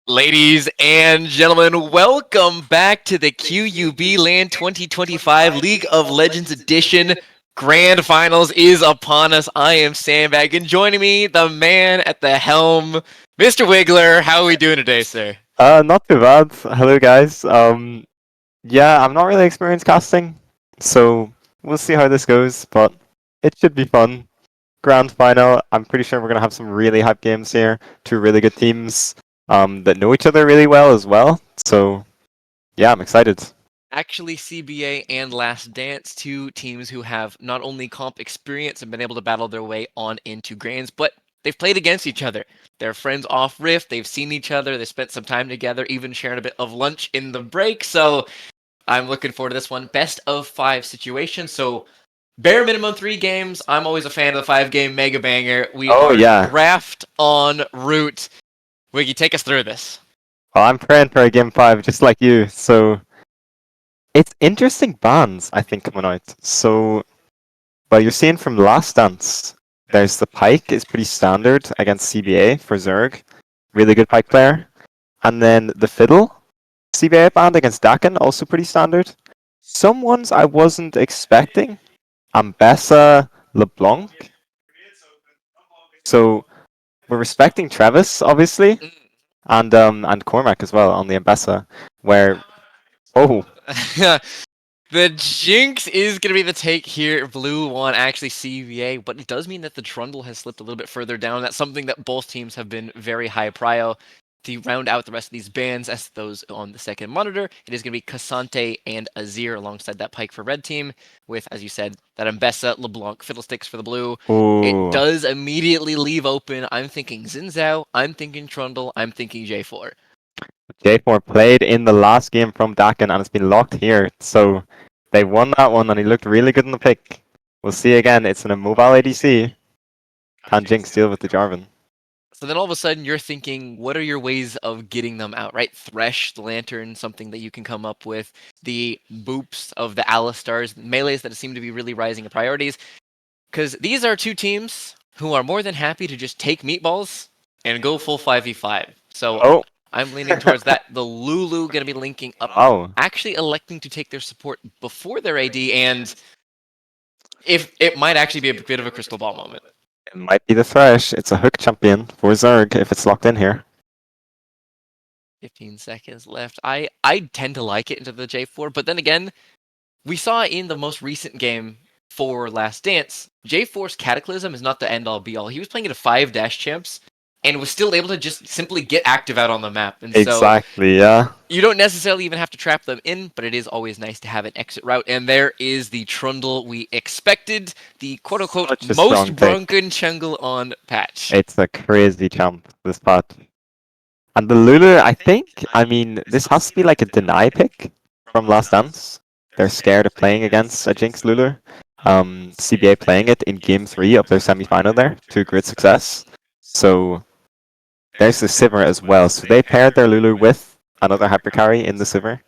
Ladies and gentlemen, welcome back to the QUBLAN 2025 League of Legends Edition. Grand Finals is upon us. I am Sandbag, and joining me, the man at the helm, Mr. Wiggler. How are we doing today, sir? Not too bad. Hello, guys. Yeah, I'm not really experienced casting, so we'll see how this goes, but it should be fun. Grand final. I'm pretty sure we're gonna have some really hype games here. Two really good teams, that know each other really well as well. So, yeah, I'm excited. Actually, CBA and Last Dance, two teams who have not only comp experience and been able to battle their way on into Grands, but they've played against each other. They're friends off Rift, they've seen each other, they spent some time together, even sharing a bit of lunch in the break, so I'm looking forward to this one. Best of 5 situation, so bare minimum 3 games. I'm always a fan of the 5-game mega banger. We Oh, are yeah. draft en route. Wiggy, take us through this. Well, I'm praying for a game 5, just like you. So, it's interesting bans, I think, coming out. So, well, you're seeing from Last Dance, there's the Pike is pretty standard against CBA for Zerg. Really good Pike player. And then the Fiddle, CBA banned against Dakin, also pretty standard. Some ones I wasn't expecting. Ambessa, LeBlanc. So we're respecting Travis, obviously, and Cormac as well on the Ambessa, where The Jinx is going to be the take here. Blue one actually CVA, but it does mean that the Trundle has slipped a little bit further down. That's something that both teams have been very high prio to round out the rest of these bans as those on the second monitor. It is going to be Cassante and Azir alongside that Pike for red team with, as you said, that Ambessa, LeBlanc, Fiddlesticks for the blue. It does immediately leave open. I'm thinking Xin I'm thinking Trundle, I'm thinking J4. J4 played in the last game from Dakin and it's been locked here. So they won that one and he looked really good in the pick. We'll see again. It's in a mobile ADC. Can Jinx deal with the Jarvan? So then all of a sudden you're thinking, what are your ways of getting them out, right? Thresh, the Lantern, something that you can come up with. The boops of the Alistars, melees that seem to be really rising in priorities. Because these are two teams who are more than happy to just take meatballs and go full 5v5. So I'm leaning towards that. The Lulu going to be linking up, actually electing to take their support before their AD, and if it might actually be a bit of a crystal ball moment. It might be the Thresh. It's a hook champion for Zerg if it's locked in here. 15 seconds left. I tend to like it into the J4, but then again, we saw in the most recent game for Last Dance, J4's Cataclysm is not the end-all be-all. He was playing at a 5 dash champs and was still able to just simply get active out on the map. And exactly, yeah. You don't necessarily even have to trap them in, but it is always nice to have an exit route. And there is the Trundle we expected, the quote-unquote most broken jungle on patch. It's a crazy champ, this patch. And the Lulu, I think, I mean, this has to be like a deny pick from Last Dance. They're scared of playing against a Jinx Lulu. CBA playing it in game 3 of their semi-final there to great success. So there's the Sivir as well. So they paired their Lulu with another hyper carry in the Sivir.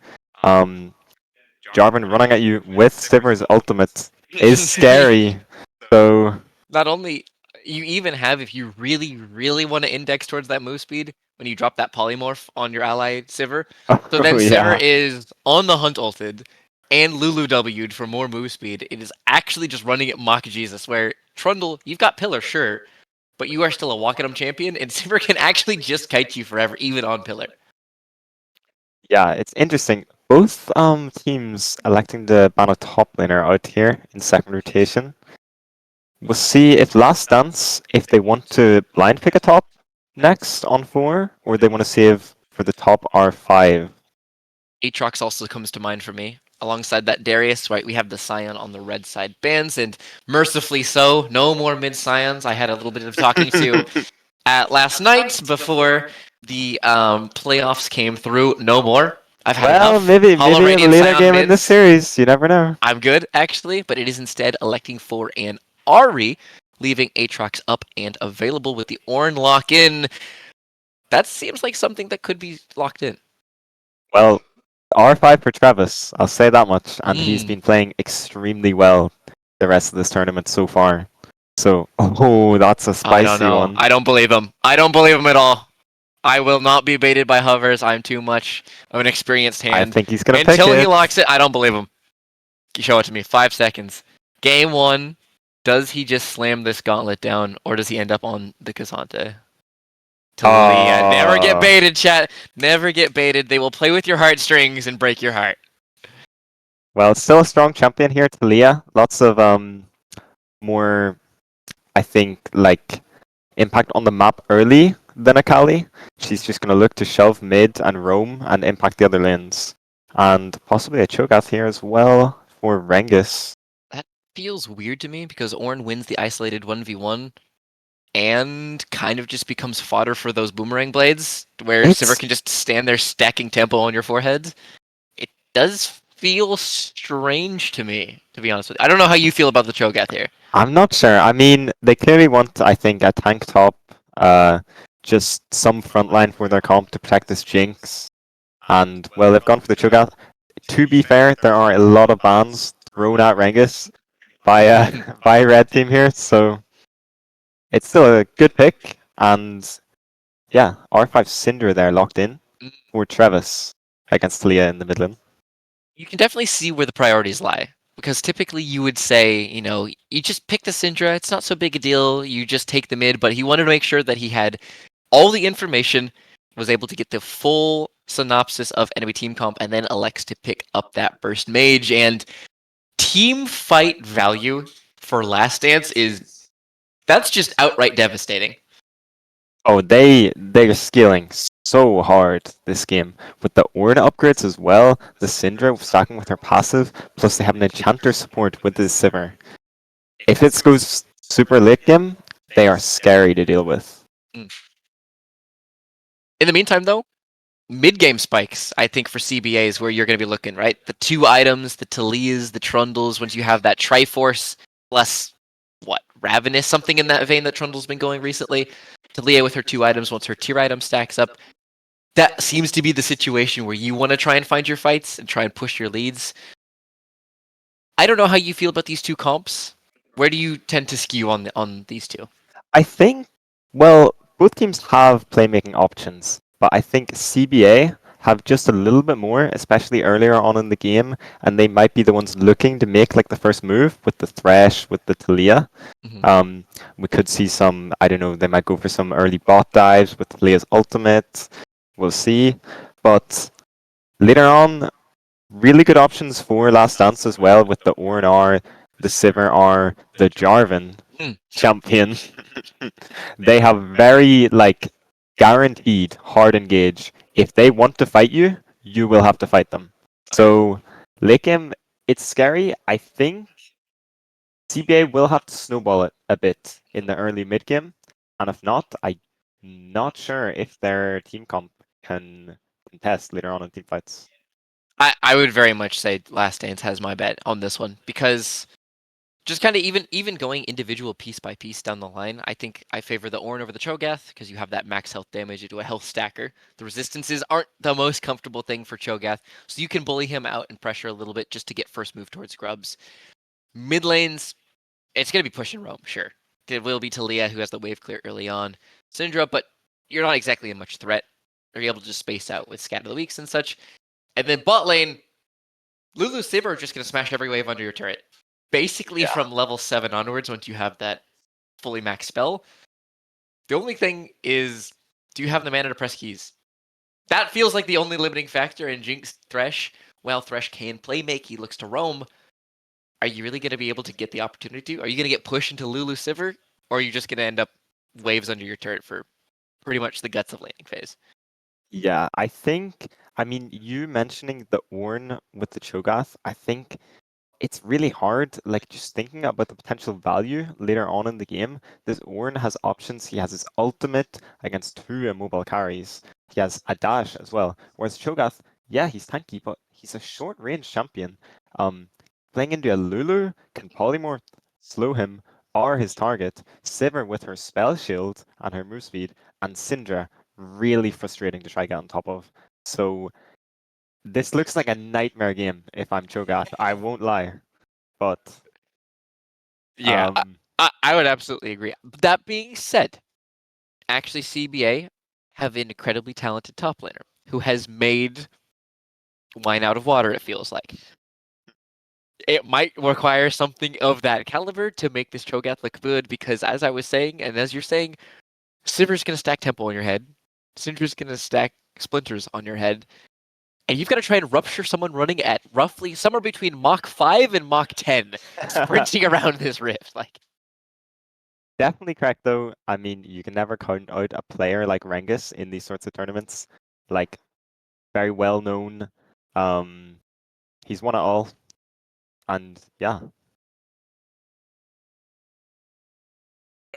Jarvan running at you with Sivir's ultimate is scary. So not only you even have, if you really want to index towards that move speed, when you drop that polymorph on your ally Sivir. So then Sivir is on the hunt ulted and Lulu W'd for more move speed. It is actually just running at Mock Jesus, where Trundle, you've got Pillar, sure, but you are still a walk at him champion, and Sivir can actually just kite you forever, even on Pillar. Yeah, it's interesting. Both teams electing to ban a top laner out here in second rotation. We'll see if Last Dance, if they want to blind pick a top next on 4, or they want to save for the top R5. Aatrox also comes to mind for me. Alongside that Darius, right, we have the Scion on the red side bans, and mercifully so, no more mid Scions. I had a little bit of talking to at last night before the playoffs came through. No more. I've had enough. Maybe in a later game in this series, you never know. I'm good, actually, but it is instead electing for an Ari, leaving Aatrox up and available with the Ornn lock-in. That seems like something that could be locked in. Well, R5 for Travis, I'll say that much, and he's been playing extremely well the rest of this tournament so far. So, that's a spicy one. I don't believe him. I don't believe him at all. I will not be baited by hovers. I'm too much of an experienced I hand. think he's gonna pick Until he it. locks it, I don't believe him. Show it to me. 5 seconds. Game 1. Does he just slam this gauntlet down, or does he end up on the Kazante? Talia. Never get baited, chat. Never get baited. They will play with your heartstrings and break your heart. Well, still a strong champion here, Talia. Lots of more, I think, like impact on the map early than Akali. She's just gonna look to shove mid and roam and impact the other lanes, and possibly a Cho'Gath here as well for Rengus. That feels weird to me because Ornn wins the isolated 1v1 and kind of just becomes fodder for those boomerang blades where Sivir can just stand there stacking tempo on your forehead. It does feel strange to me, to be honest with you. I don't know how you feel about the Cho'Gath here. I'm not sure. I mean, they clearly want, I think, a tank top, just some frontline for their comp to protect this Jinx. And, well, they've gone for the Cho'Gath. To be fair, there are a lot of bans thrown at Rengus by red team here, so it's still a good pick. And, yeah, R5 Syndra there locked in for Travis against Talia in the mid lane. You can definitely see where the priorities lie. Because typically you would say, you know, you just pick the Syndra, it's not so big a deal, you just take the mid, but he wanted to make sure that he had all the information, was able to get the full synopsis of enemy team comp, and then elects to pick up that burst mage. And team fight value for Last Dance that's just outright devastating. Oh, they're scaling so hard this game with the Ornn upgrades as well. The Syndra stacking with her passive, plus they have an Enchanter support with the Sivir. If it goes super late game, they are scary to deal with. In the meantime, though, mid-game spikes, I think, for CBA is where you're going to be looking, right? The 2 items, the Talias, the Trundles, once you have that Triforce, plus, what, Ravenous, something in that vein that Trundle's been going recently. Talia with her 2 items, once her tier item stacks up. That seems to be the situation where you want to try and find your fights and try and push your leads. I don't know how you feel about these 2 comps. Where do you tend to skew on these 2? I think, well, both teams have playmaking options, but I think CBA have just a little bit more, especially earlier on in the game, and they might be the ones looking to make like the first move with the Thresh, with the Talia. We could see some, I don't know, they might go for some early bot dives with Talia's ultimate. We'll see. But later on, really good options for Last Dance as well with the Ornn R, the Sivir R, the Jarvan champion. They have very like guaranteed hard engage. If they want to fight you, you will have to fight them. So late game, it's scary. I think CBA will have to snowball it a bit in the early mid game, and if not, I'm not sure if their team comp can contest later on in team fights. I would very much say Last Dance has my bet on this one because just kind of even going individual piece by piece down the line, I think I favor the Ornn over the Cho'Gath because you have that max health damage into a health stacker. The resistances aren't the most comfortable thing for Cho'Gath, so you can bully him out and pressure a little bit just to get first move towards grubs. Mid lanes, it's going to be push and roam, sure. It will be Talia who has the wave clear early on. Syndra, but you're not exactly a much threat. Are you able to just space out with Scatter the Weeks and such? And then bot lane, Lulu Sivir are just going to smash every wave under your turret. Basically from level 7 onwards, once you have that fully maxed spell. The only thing is, do you have the mana to press keys? That feels like the only limiting factor in Jinx Thresh. While Thresh can play make, he looks to roam. Are you really going to be able to get the opportunity to? Are you going to get pushed into Lulu Sivir? Or are you just going to end up waves under your turret for pretty much the guts of laning phase? Yeah, I mean, you mentioning the Ornn with the Cho'Gath, I think it's really hard, like just thinking about the potential value later on in the game. This Ornn has options. He has his ultimate against 2 immobile carries. He has a dash as well. Whereas Cho'Gath, yeah, he's tanky, but he's a short range champion. Playing into a Lulu can polymorph, slow him, or his target. Sivir with her spell shield and her move speed, and Syndra really frustrating to try get on top of. So this looks like a nightmare game if I'm Cho'Gath. I won't lie. But Yeah, I would absolutely agree. That being said, actually CBA have an incredibly talented top laner who has made wine out of water, it feels like. It might require something of that caliber to make this Cho'Gath look good, because as I was saying, and as you're saying, Sivir's going to stack Tempo on your head. Syndra's going to stack Splinters on your head. And you've got to try and rupture someone running at roughly somewhere between Mach 5 and Mach 10, sprinting around this rift. Like, Definitely correct, though. I mean, you can never count out a player like Rengus in these sorts of tournaments. Like, very well known. He's won it all. And yeah.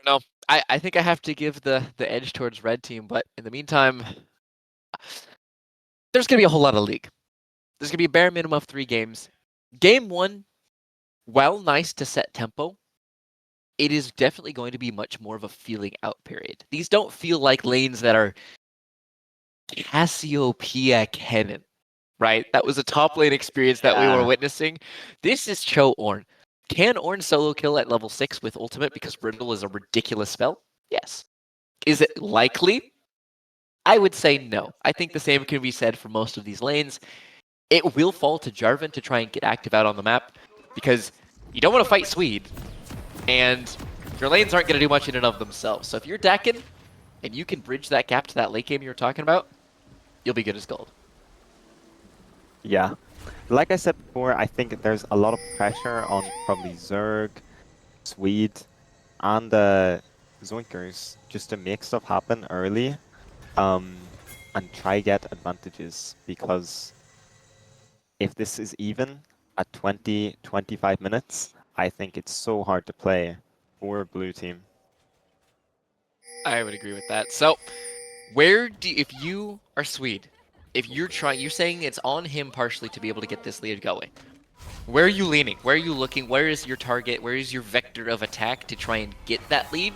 no, I think I have to give the edge towards red team, but in the meantime, there's going to be a whole lot of league. There's going to be a bare minimum of 3 games. Game 1, while nice to set tempo, it is definitely going to be much more of a feeling out period. These don't feel like lanes that are Cassiopeia Kennen, right? That was a top lane experience that we were Yeah. witnessing. This is Cho Ornn. Can Ornn solo kill at level 6 with ultimate because Riddle is a ridiculous spell? Yes. Is it likely? I would say no. I think the same can be said for most of these lanes. It will fall to Jarvan to try and get active out on the map, because you don't want to fight Swede, and your lanes aren't going to do much in and of themselves. So if you're Dakin, and you can bridge that gap to that late game you were talking about, you'll be good as gold. Yeah. Like I said before, I think there's a lot of pressure on probably Zerg, Swede, and Zoinkers just to make stuff happen early, and try get advantages, because if this is even at 20, 25 minutes, I think it's so hard to play for blue team. I would agree with that. So, if you are Swede, if you're saying it's on him partially to be able to get this lead going. Where are you leaning? Where are you looking? Where is your target? Where is your vector of attack to try and get that lead?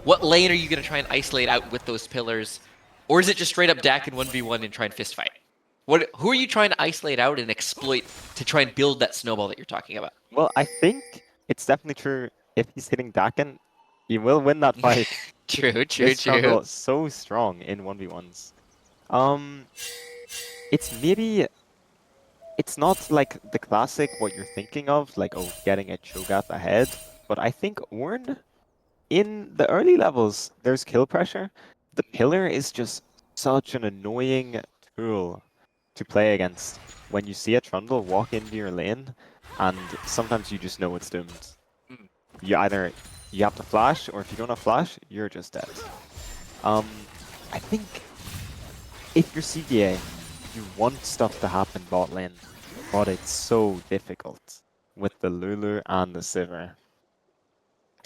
What lane are you going to try and isolate out with those pillars? Or is it just straight up Dak and 1v1 and try and fist fight? Who are you trying to isolate out and exploit to try and build that snowball that you're talking about? Well, I think it's definitely true. If he's hitting Dakin, he will win that fight. True. This jungle is so strong in 1v1s. It's not like the classic what you're thinking of, like, oh, getting a Cho'Gath ahead. But I think Ornn, in the early levels, there's kill pressure. The pillar is just such an annoying tool to play against. When you see a Trundle walk into your lane, and sometimes you just know it's doomed. Mm. You have to flash, or if you don't have flash, you're just dead. I think if you're CDA, you want stuff to happen bot lane, but it's so difficult with the Lulu and the Sivir.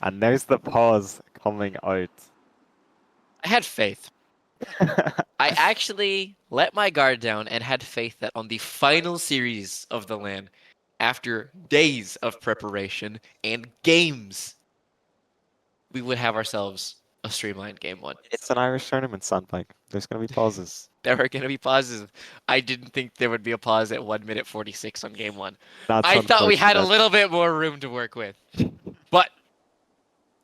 And there's the pause coming out. I had faith. I actually let my guard down and had faith that on the final series of the LAN, after days of preparation and games, we would have ourselves a streamlined game 1. It's an Irish tournament, Sandpike. There's going to be pauses. There are going to be pauses. I didn't think there would be a pause at 1 minute 46 on game 1. That's I thought we had a unfortunate. little bit more room to work with. But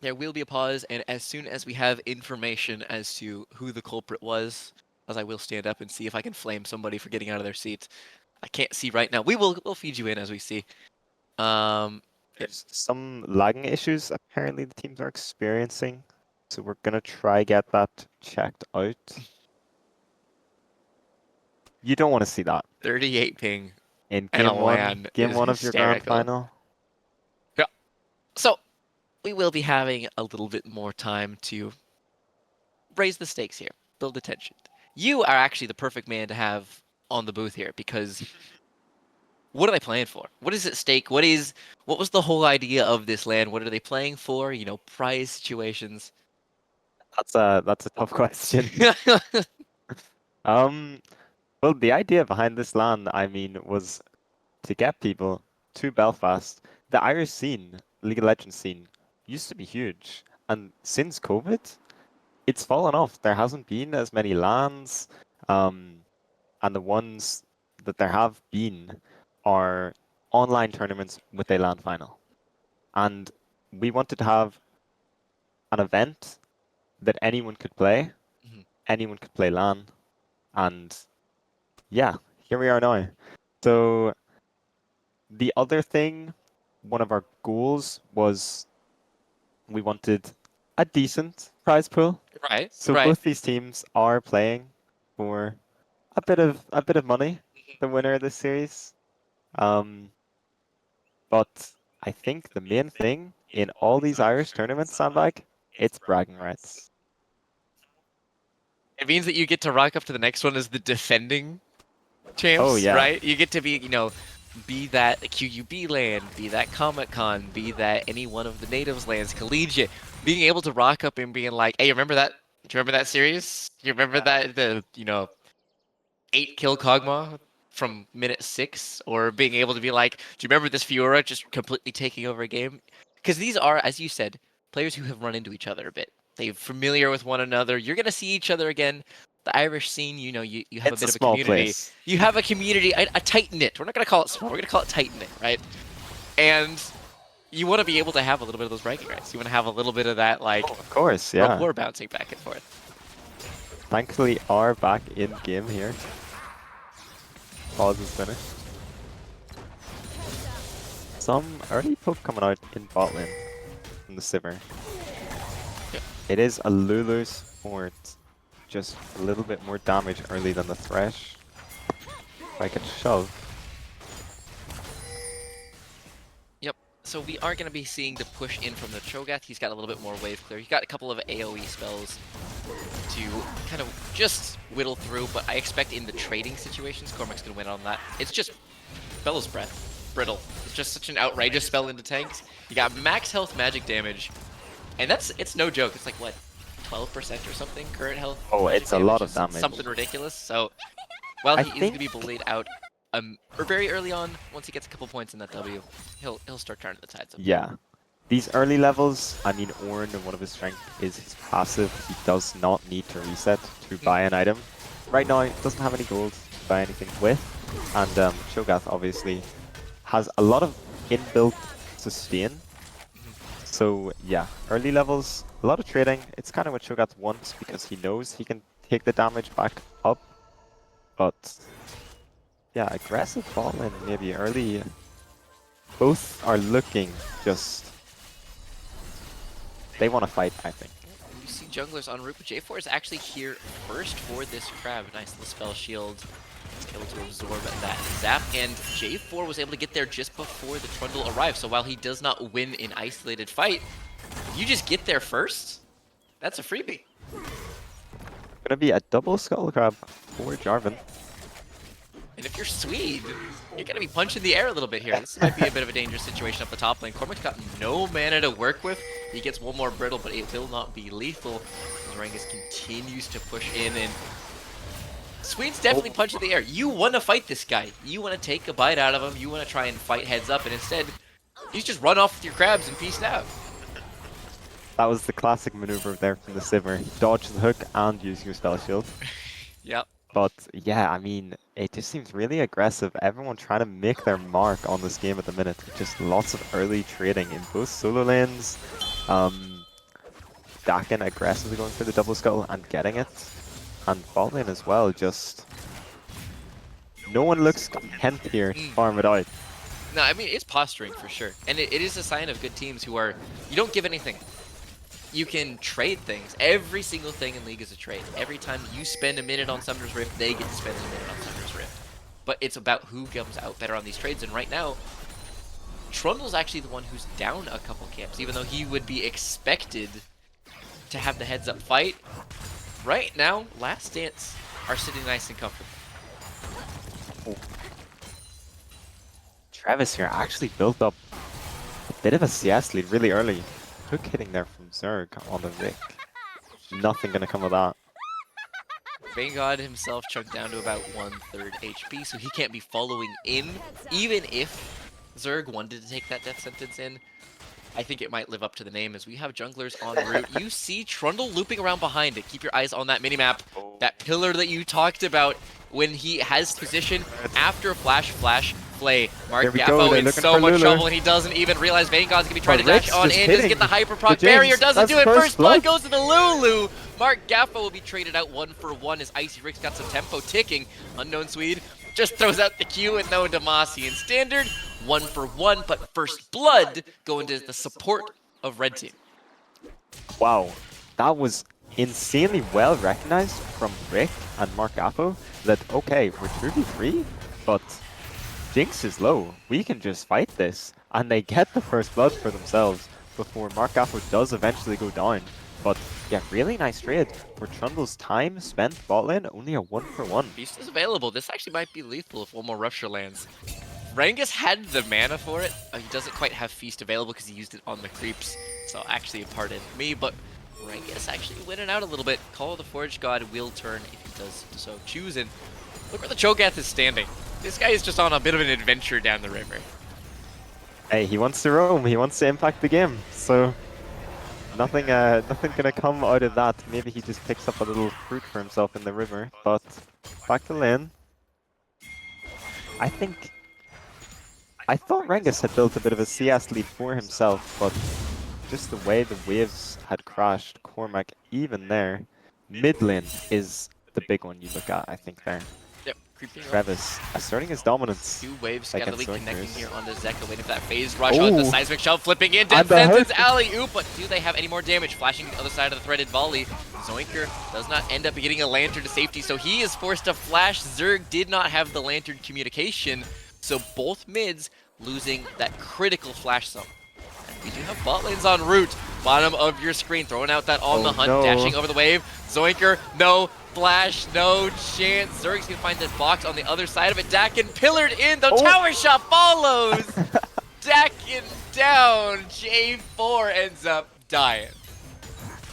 there will be a pause, and as soon as we have information as to who the culprit was, as I will stand up and see if I can flame somebody for getting out of their seat. I can't see right now. We'll feed you in as we see. There's some lagging issues apparently the teams are experiencing, so we're gonna try get that checked out. You don't want to see that 38 ping in and a game one. LAN Game is one of your grand hysterical. final. So we will be having a little bit more time to raise the stakes here, build the tension. You are actually the perfect man to have on the booth here, because what are they playing for? What is at stake? What was the whole idea of this LAN? What are they playing for? You know, prize situations. That's a tough question. Well, the idea behind this LAN, I mean, was to get people to Belfast. The Irish scene, League of Legends scene, used to be huge, and since COVID, it's fallen off. There hasn't been as many LANs, and the ones that there have been are online tournaments with a LAN final. And we wanted to have an event that anyone could play, Mhm. anyone could play LAN, and yeah, here we are now. So the other thing, one of our goals was we wanted a decent prize pool. Right. So Right. both these teams are playing for a bit of money. The winner of this series. But I think the main thing in all these Irish tournaments, Sandbag, it's bragging rights. It means that you get to rock up to the next one as the defending champs, Oh, yeah. right? You get to be, be that QUBLAN, be that Comic-Con, be that any one of the natives lands, collegiate, being able to rock up and being like, hey, remember that? Do you remember that series? You remember that, 8-kill Kog'Maw from minute 6? Or being able to be like, do you remember this Fiora just completely taking over a game? Because these are, as you said, players who have run into each other a bit. They're familiar with one another. You're going to see each other again. The Irish scene, you have It's a bit a of a small community. place. You have a community, a tight-knit. We're not going to call it small. We're going to call it tight-knit, right? And you want to be able to have a little bit of those bragging rights. You want to have a little bit of that, like, Of course, yeah. rapport bouncing back and forth. Thankfully, are back in game here. Pause is finished. Some early poke coming out in bot lane from the Sivir. Yeah. It is a Lulu's fort. Just a little bit more damage early than the Thresh. If I could shove. Yep. So we are going to be seeing the push in from the Cho'Gath. He's got a little bit more wave clear. He's got a couple of AoE spells to kind of just whittle through, but I expect in the trading situations, Cormac's going to win on that. It's just Bellow's Breath. Brittle. It's just such an outrageous spell into tanks. You got max health magic damage, and it's no joke. It's like, what, 12% or something current health? Oh, magic it's a lot of It's damage. something ridiculous. So, while I he is going to be think- bullied out or very early on, once he gets a couple points in that W, he'll start turning the tides up. Yeah. These early levels, I mean, Ornn, one of his strengths is his passive. He does not need to reset to buy an item. Right now, he doesn't have any gold to buy anything with. And Cho'Gath obviously has a lot of inbuilt sustain. So yeah, early levels, a lot of trading. It's kind of what Cho'Gath wants because he knows he can take the damage back up. But yeah, aggressive ball and maybe early. Both are looking just... They want to fight, I think. You see junglers en route, but J4 is actually here first for this crab. Nice little spell shield. Able to absorb that zap, and J4 was able to get there just before the Trundle arrived. So while he does not win an isolated fight, you just get there first. That's a freebie. Gonna be a double skull crab for Jarvan. And if you're Swede, you're gonna be punching the air a little bit here. This might be a bit of a dangerous situation up the top lane. Cormac's got no mana to work with. He gets one more brittle, but it will not be lethal. Rangus continues to push in, and Swede's definitely punching the air. You want to fight this guy. You want to take a bite out of him. You want to try and fight heads up, and instead, he's just run off with your crabs and peace out. That was the classic maneuver there from the Sivir. Dodge the hook and use your spell shield. Yep. But yeah, I mean, it just seems really aggressive. Everyone trying to make their mark on this game at the minute. Just lots of early trading in both solo lanes. Dakin aggressively going for the double skull and getting it. And bot lane as well, just... No one looks content here to farm it out. No, I mean, it's posturing for sure. And it is a sign of good teams who are, you don't give anything. You can trade things. Every single thing in League is a trade. Every time you spend a minute on Summoner's Rift, they get to spend a minute on Summoner's Rift. But it's about who comes out better on these trades. And right now, Trundle's actually the one who's down a couple camps, even though he would be expected to have the heads-up fight. Right now, Last Dance are sitting nice and comfortable. Travis here actually built up a bit of a CS lead really early. Hook hitting there from Zerg on the Vic. Nothing gonna come of that. Vanguard himself chunked down to about 1/3 HP, so he can't be following in. Even if Zerg wanted to take that death sentence in, I think it might live up to the name as we have junglers en route. You see Trundle looping around behind it. Keep your eyes on that minimap. That pillar that you talked about when he has position after flash play. Mark we go, Gaffo they're in looking so for much Lulu. trouble, and he doesn't even realize Vanguard's gonna be trying to But dash Rick's on just in. Doesn't hitting get the hyper the proc James. barrier, doesn't That's do it. first First blood blood. goes to the Lulu. Mark Gaffa will be traded out 1-for-1 as Icy Rick's got some tempo ticking. Unknown Swede just throws out the Q with no Demacian standard. 1-for-1, but First Blood going to the support of Red Team. Wow, that was insanely well recognized from Rick and Mark Appo that, okay, we're 2v3, but Jinx is low. We can just fight this. And they get the First Blood for themselves before Mark Appo does eventually go down. But yeah, really nice trade. For Trundle's time spent bot lane, only a 1-for-1. Beast is available. This actually might be lethal if one more Rupture lands. Rengus had the mana for it. He doesn't quite have Feast available because he used it on the creeps. So actually, pardon me, but Rengus actually winning out a little bit. Call of the Forge God will turn if he does so choose. And look where the Cho'Gath is standing. This guy is just on a bit of an adventure down the river. Hey, he wants to roam. He wants to impact the game. So nothing gonna come out of that. Maybe he just picks up a little fruit for himself in the river. But back to lane. I thought Rengus had built a bit of a CS lead for himself, but just the way the waves had crashed, Cormac even there. Mid lane is the big one you look at, I think, there. Yep, creeping up. Travis asserting his dominance. 2 waves against scatterly connecting Zoinkers. here onto Zeka, waiting for that phase rush on the Ooh. seismic shove, flipping in, And Death the Sentence, hook. alley-oop, but do they have any more damage? Flashing to the other side of the threaded volley. Zoinker does not end up getting a lantern to safety, so he is forced to flash. Zerg did not have the lantern communication, so both mids losing that critical flash zone. And we do have bot lanes en route. Bottom of your screen, throwing out that on the hunt, no. dashing over the wave. Zoinker, no flash, no chance. Zerg's gonna find this box on the other side of it. Dakin pillared in, the tower shot follows. Dakin down. J4 ends up dying.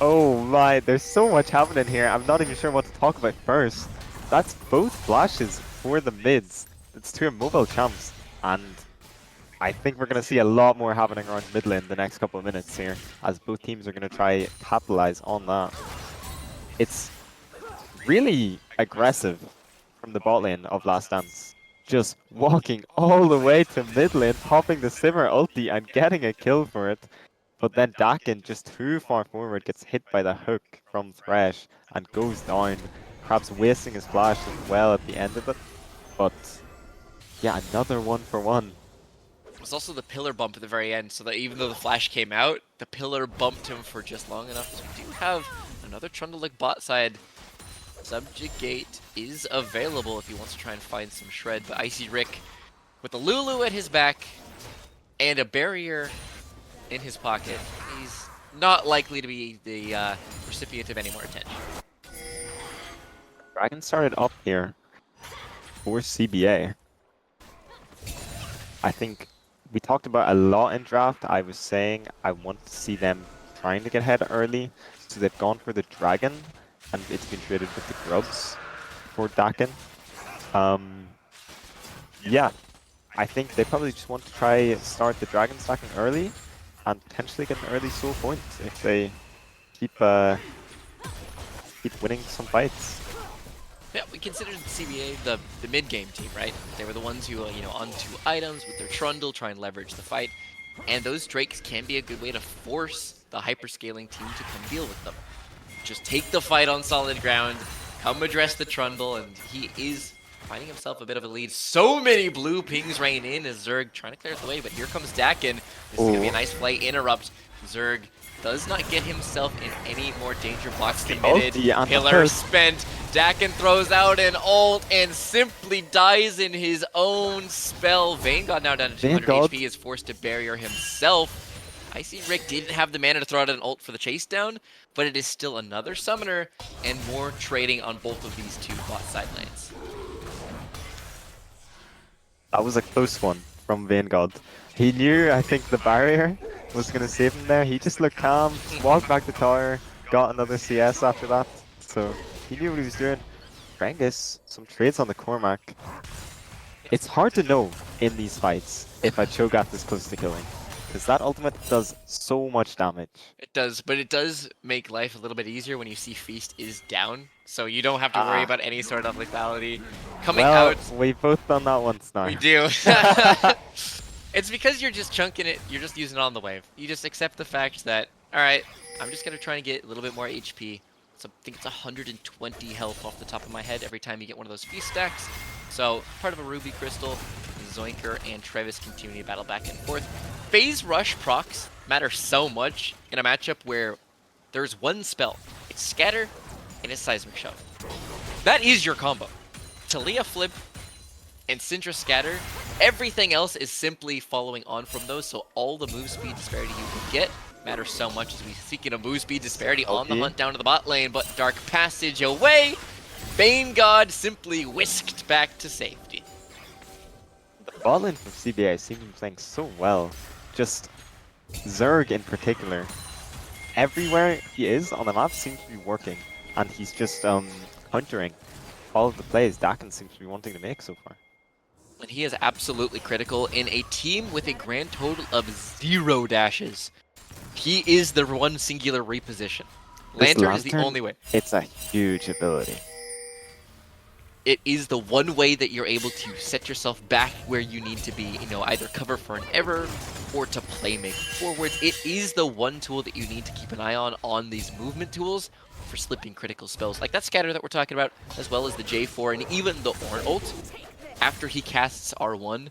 Oh my, there's so much happening here. I'm not even sure what to talk about first. That's both flashes for the mids. It's 2 mobile champs, and I think we're going to see a lot more happening around mid lane the next couple of minutes here, as both teams are going to try capitalize on that. It's really aggressive from the bot lane of Last Dance. Just walking all the way to mid lane, popping the Simmer ulti and getting a kill for it. But then Dakin, just too far forward, gets hit by the hook from Thresh and goes down, perhaps wasting his flash as well at the end of it. But yeah, another 1-for-1. There's also the pillar bump at the very end, so that even though the flash came out, the pillar bumped him for just long enough. So we do have another Trundle-like bot side. Subjugate is available if he wants to try and find some shred, but Icy Rick with the Lulu at his back and a barrier in his pocket, he's not likely to be the recipient of any more attention. Dragon started up here for CBA. I think we talked about a lot in draft. I was saying I want to see them trying to get ahead early, so they've gone for the dragon, and it's been traded with the grubs for Dakin. Yeah, I think they probably just want to try start the dragon stacking early, and potentially get an early soul point if they keep winning some fights. Yeah, we considered the CBA the mid-game team, right? They were the ones who, on 2 items with their Trundle, try and leverage the fight. And those Drakes can be a good way to force the hyperscaling team to come deal with them. Just take the fight on solid ground, come address the Trundle, and he is finding himself a bit of a lead. So many blue pings rain in as Zerg trying to clear the way, but here comes Dakin. This is going to be a nice play, interrupt. Zerg does not get himself in any more danger. Blocks committed, pillar spent. Dakin throws out an ult and simply dies in his own spell. Vanguard now down to 200 HP is forced to barrier himself. Icy Rick didn't have the mana to throw out an ult for the chase down, but it is still another summoner and more trading on both of these 2 bot side lanes. That was a close one from Vanguard. He knew, I think, the barrier was going to save him there. He just looked calm, walked back the tower, got another CS after that. So he knew what he was doing. Rengus, some trades on the Cormac. It's hard to know in these fights if a Cho'Gath is close to killing, because that ultimate does so much damage. It does, but it does make life a little bit easier when you see Feast is down, so you don't have to worry about any sort of lethality coming out. We've both done that once now. We do. It's because you're just chunking it, you're just using it on the wave. You just accept the fact that, alright, I'm just going to try and get a little bit more HP. I think it's 120 health off the top of my head every time you get one of those feast stacks. So part of a Ruby Crystal, Zoinker and Trevis continue to battle back and forth. Phase Rush procs matter so much in a matchup where there's one spell. It's Scatter and it's Seismic Shove. That is your combo. Talia Flip and Syndra Scatter. Everything else is simply following on from those, so all the move speed disparity you can get matters so much as we seeking a move speed disparity on the hunt down to the bot lane, but Dark Passage away. Bane God simply whisked back to safety. The bot lane from CBA seems to be playing so well. Just Zerg in particular. Everywhere he is on the map seems to be working, and he's just countering all of the plays Dakin seems to be wanting to make so far. And he is absolutely critical in a team with a grand total of 0 dashes. He is the one singular reposition. Lantern is the only way. It's a huge ability. It is the one way that you're able to set yourself back where you need to be, you know, either cover for an error or to play make forwards. It is the one tool that you need to keep an eye on these movement tools for slipping critical spells. Like that Scatter that we're talking about, as well as the J4 and even the Ornn ult. After he casts R1,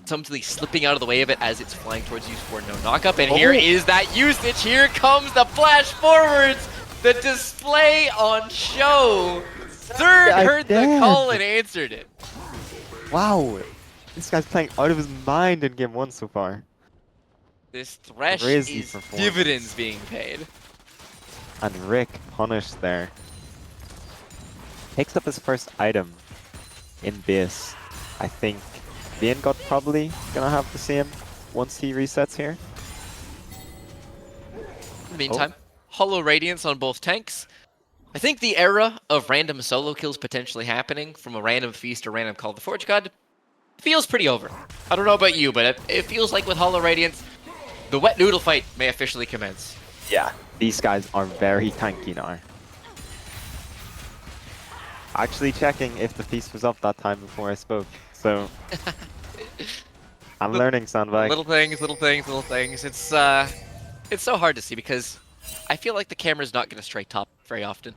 something slipping out of the way of it as it's flying towards you for no knockup. And here is that usage. Here comes the flash forwards. The display on show. Third heard the call and answered it. Wow, this guy's playing out of his mind in game 1 so far. This Thresh Crazy is performance. dividends being paid. And Rick punished there. Picks up his first item in base. I think Bane God probably gonna have the same once he resets here. In the meantime, Hollow Radiance on both tanks. I think the era of random solo kills potentially happening from a random feast or random Call of the Forge God feels pretty over. I don't know about you, but it feels like with Hollow Radiance, the wet noodle fight may officially commence. Yeah, these guys are very tanky now. Actually checking if the feast was up that time before I spoke, so I'm learning, Sandbag. Little things. It's so hard to see because I feel like the camera's not going to stray top very often.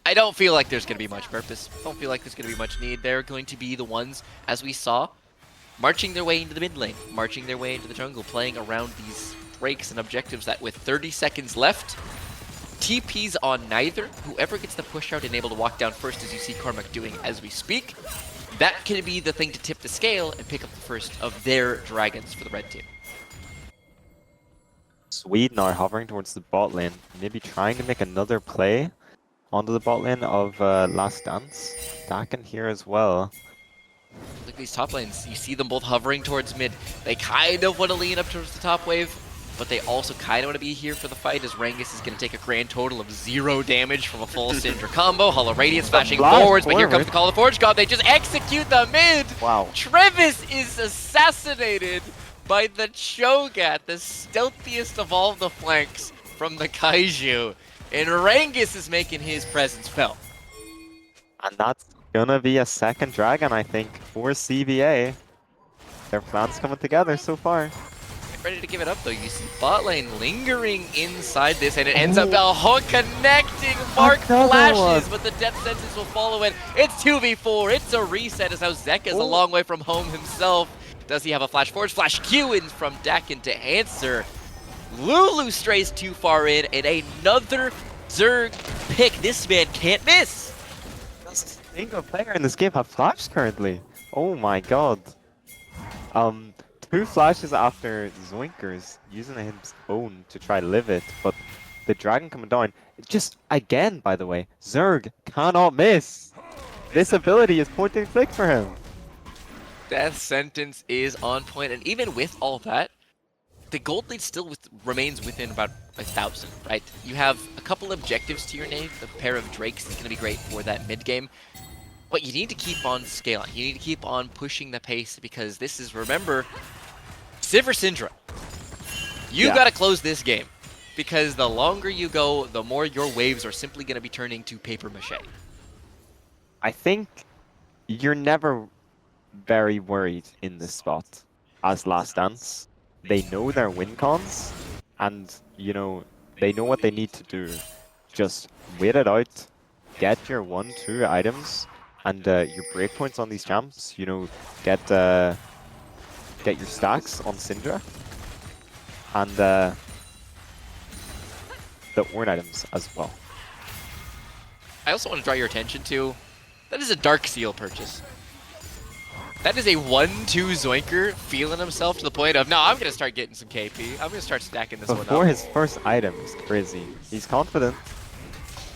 I don't feel like there's going to be much purpose. I don't feel like there's going to be much need. They're going to be the ones, as we saw, marching their way into the mid lane, marching their way into the jungle, playing around these breaks and objectives that with 30 seconds left, TP's on neither. Whoever gets the push out and able to walk down first, as you see Cormac doing as we speak, that can be the thing to tip the scale and pick up the first of their dragons for the red team. Sweden are hovering towards the bot lane, maybe trying to make another play onto the bot lane of Last Dance. Dakin here as well. Look at these top lanes. You see them both hovering towards mid. They kind of want to lean up towards the top wave, but they also kind of want to be here for the fight as Rangus is going to take a grand total of 0 damage from a full Syndra combo. Hollow Radiance flashing forwards, but here comes the Call of the Forge God. They just execute the mid. Wow. Trevis is assassinated by the Cho'Gath, the stealthiest of all the flanks from the Kaiju. And Rangus is making his presence felt. And that's gonna be a second dragon, I think, for CBA. Their plans coming together so far. Ready to give it up though. You see bot lane lingering inside this, and it ends up a hook connecting. Mark flashes, but the depth senses will follow it. It's 2v4. It's a reset as now Zeka's a long way from home himself. Does he have a flash forward? Flash Q in from Dakin to answer. Lulu strays too far in, and another Zerg pick. This man can't miss. Does a single player in this game have flash currently? Oh my god. 2 flashes after Zoinkers using his own to try to live it, but the dragon coming down. Just again, by the way, Zerg cannot miss. This ability is point and click for him. Death sentence is on point, and even with all that, the gold lead still remains within about 1,000, right? You have a couple objectives to your name. The pair of Drakes is going to be great for that mid game. But you need to keep on scaling. You need to keep on pushing the pace because this is, remember, Sivir Syndra. You've got to close this game because the longer you go, the more your waves are simply going to be turning to paper mache. I think you're never very worried in this spot as Last Dance. They know their win cons, and you know they know what they need to do just wait it out, get your 1-2 items, and your breakpoints on these champs. You know, get your stacks on Syndra, and the Ornn items as well. I also want to draw your attention to, that is a Dark Seal purchase. That is a 1-2 Zoinker feeling himself to the point of, no, I'm going to start getting some KP. I'm going to start stacking this one Before up. his first item is crazy. He's confident.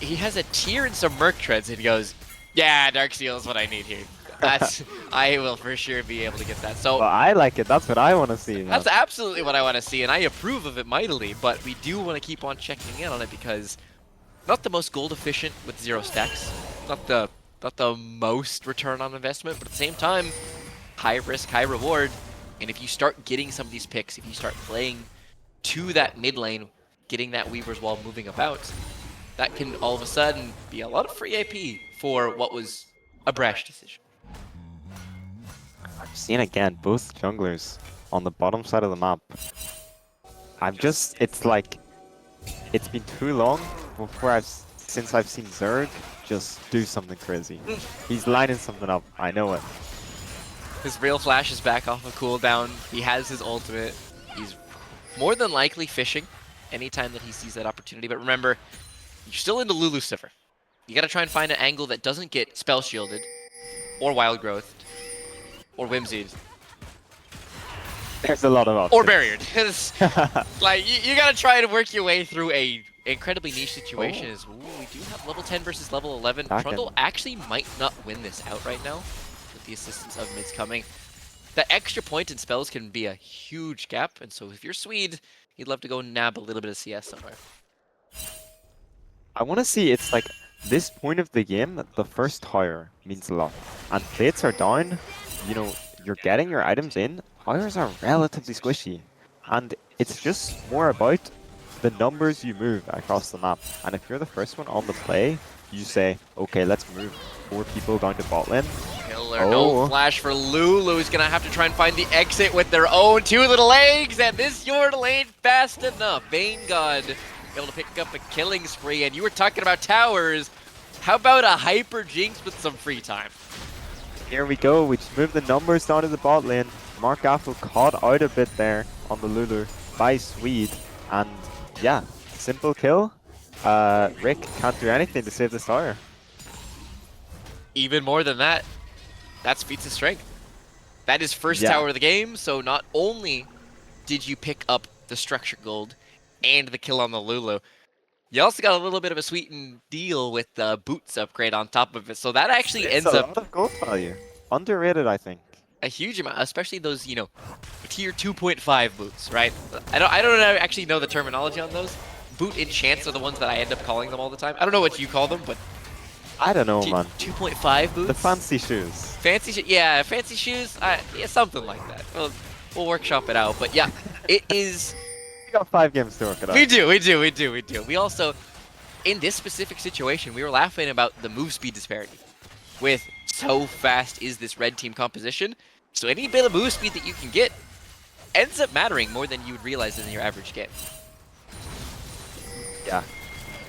He has a tier and some Merc Treads and he goes, yeah, Dark Seal is what I need here. I will for sure be able to get that. So Well, I like it. That's what I want to see. that's absolutely what I want to see, and I approve of it mightily, but we do want to keep on checking in on it because not the most gold efficient with 0 stacks, not the most return on investment, but at the same time, high risk, high reward. And if you start getting some of these picks, if you start playing to that mid lane, getting that Weaver's Wall moving about, that can all of a sudden be a lot of free AP for what was a brash decision. I've seen again both junglers on the bottom side of the map. It's like, it's been too long since I've seen Zerg just do something crazy. He's lining something up, I know it. His real flash is back off of cooldown. He has his ultimate. He's more than likely fishing anytime that he sees that opportunity. But remember, you're still into Lulu Siffer. You gotta try and find an angle that doesn't get spell shielded, or wild growth, or whimsied, There's a lot of options. or barriered. Like you gotta try to work your way through a incredibly niche situation. Is we do have level 10 versus level 11. Trundle actually might not win this out right now with the assistance of mids coming. That extra point in spells can be a huge gap, and so if you're Swede, you'd love to go nab a little bit of CS somewhere. I want to see, it's like, this point of the game, the first tower means a lot. And plates are down, you know, you're getting your items in, towers are relatively squishy. And it's just more about the numbers you move across the map. And if you're the first one on the play, you say, okay, let's move 4 people down to bot lane. Killer, no flash for Lulu. He's gonna have to try and find the exit with their own 2 little legs, and this Yordle ain't fast enough. Bane God able to pick up a killing spree, and you were talking about towers. How about a Hyper Jinx with some free time? Here we go, we just moved the numbers down to the bot lane. Mark Gaffel caught out a bit there on the Lulu by Swede, and yeah, simple kill. Rick can't do anything to save this tower. Even more than that, that's feats of strength. That is first tower of the game, so not only did you pick up the structure gold and the kill on the Lulu, you also got a little bit of a sweetened deal with the boots upgrade on top of it, so that actually ends a up lot of gold value. Underrated, I think. a huge amount, especially those, you know, tier 2.5 boots, right? I don't actually know the terminology on those. Boot enchants are the ones that I end up calling them all the time. I don't know what you call them, but I don't know, man. 2.5 boots? The fancy shoes. Fancy yeah, fancy shoes? Yeah, something like that. We'll workshop it out, but yeah, it is... We got 5 games to work it out. We do. We also, in this specific situation, we were laughing about the move speed disparity. With so fast is this red team composition, so any bit of move speed that you can get ends up mattering more than you would realize in your average game. Yeah.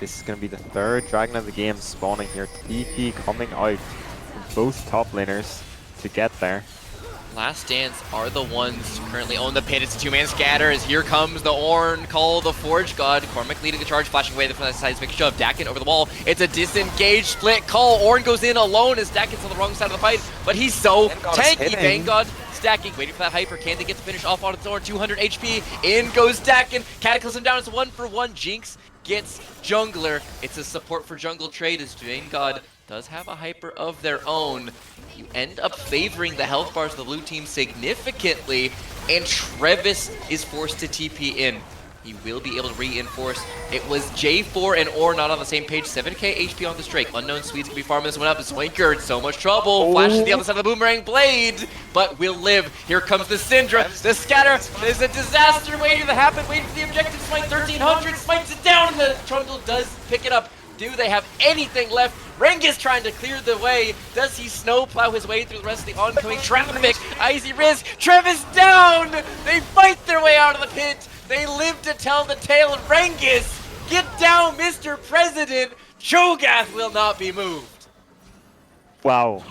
This is going to be the 3rd Dragon of the game spawning here. TP coming out from both top laners to get there. Last Dance are the ones who currently own the pit. It's a 2-man scatter as here comes the Ornn, call the Forge God. Cormac leading the charge, flashing away the side, big shove. Dakin over the wall. It's a disengaged split call. Ornn goes in alone as Dakin's on the wrong side of the fight, but he's so tanky. Vanguard stacking, waiting for that hyper. Can they get the finish off on its Ornn? 200 HP. In goes Dakin. Cataclysm down. It's a 1-for-1. Jinx gets jungler. It's a support for jungle trade as Vanguard does have a hyper of their own. You end up favoring the health bars of the blue team significantly, and Trevis is forced to TP in. He will be able to reinforce. It was J4 and Ornn not on the same page. 7k HP on this Drake. Unknown Swedes can be farming this one up. Zoinker in so much trouble. Flashes the other side of the boomerang blade, but will live. Here comes the Syndra. The scatter. There's a disaster waiting to happen. Waiting for the objective. Smite 1300. Smites it down, and the Trundle does pick it up. Do they have anything left? Rengus trying to clear the way. Does he snowplow his way through the rest of the oncoming traffic? Icy Risk. Trevis down. They fight their way out of the pit. They live to tell the tale. And Rengus, get down, Mr. President. Cho'Gath will not be moved. Wow.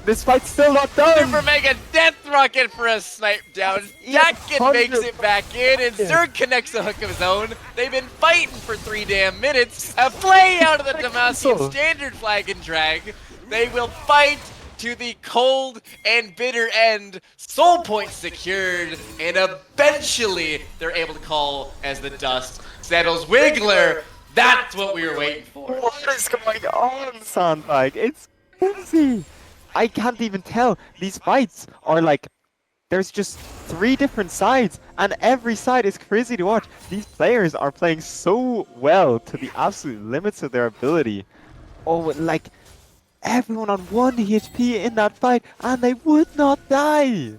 This fight's still not done! Super Mega Death Rocket for a snipe down. Dakin makes it back in, and Zerg connects a hook of his own. They've been fighting for 3 damn minutes. A play out of the Demacian standard flag and drag. They will fight to the cold and bitter end. Soul point secured, and eventually they're able to call as the dust settles. Wiggler, that's what we were waiting for. What is going on, Sandbag? It's crazy. I can't even tell. These fights are like, there's just 3 different sides, and every side is crazy to watch. These players are playing so well to the absolute limits of their ability. Oh, like, everyone on 1 HP in that fight, and they would not die.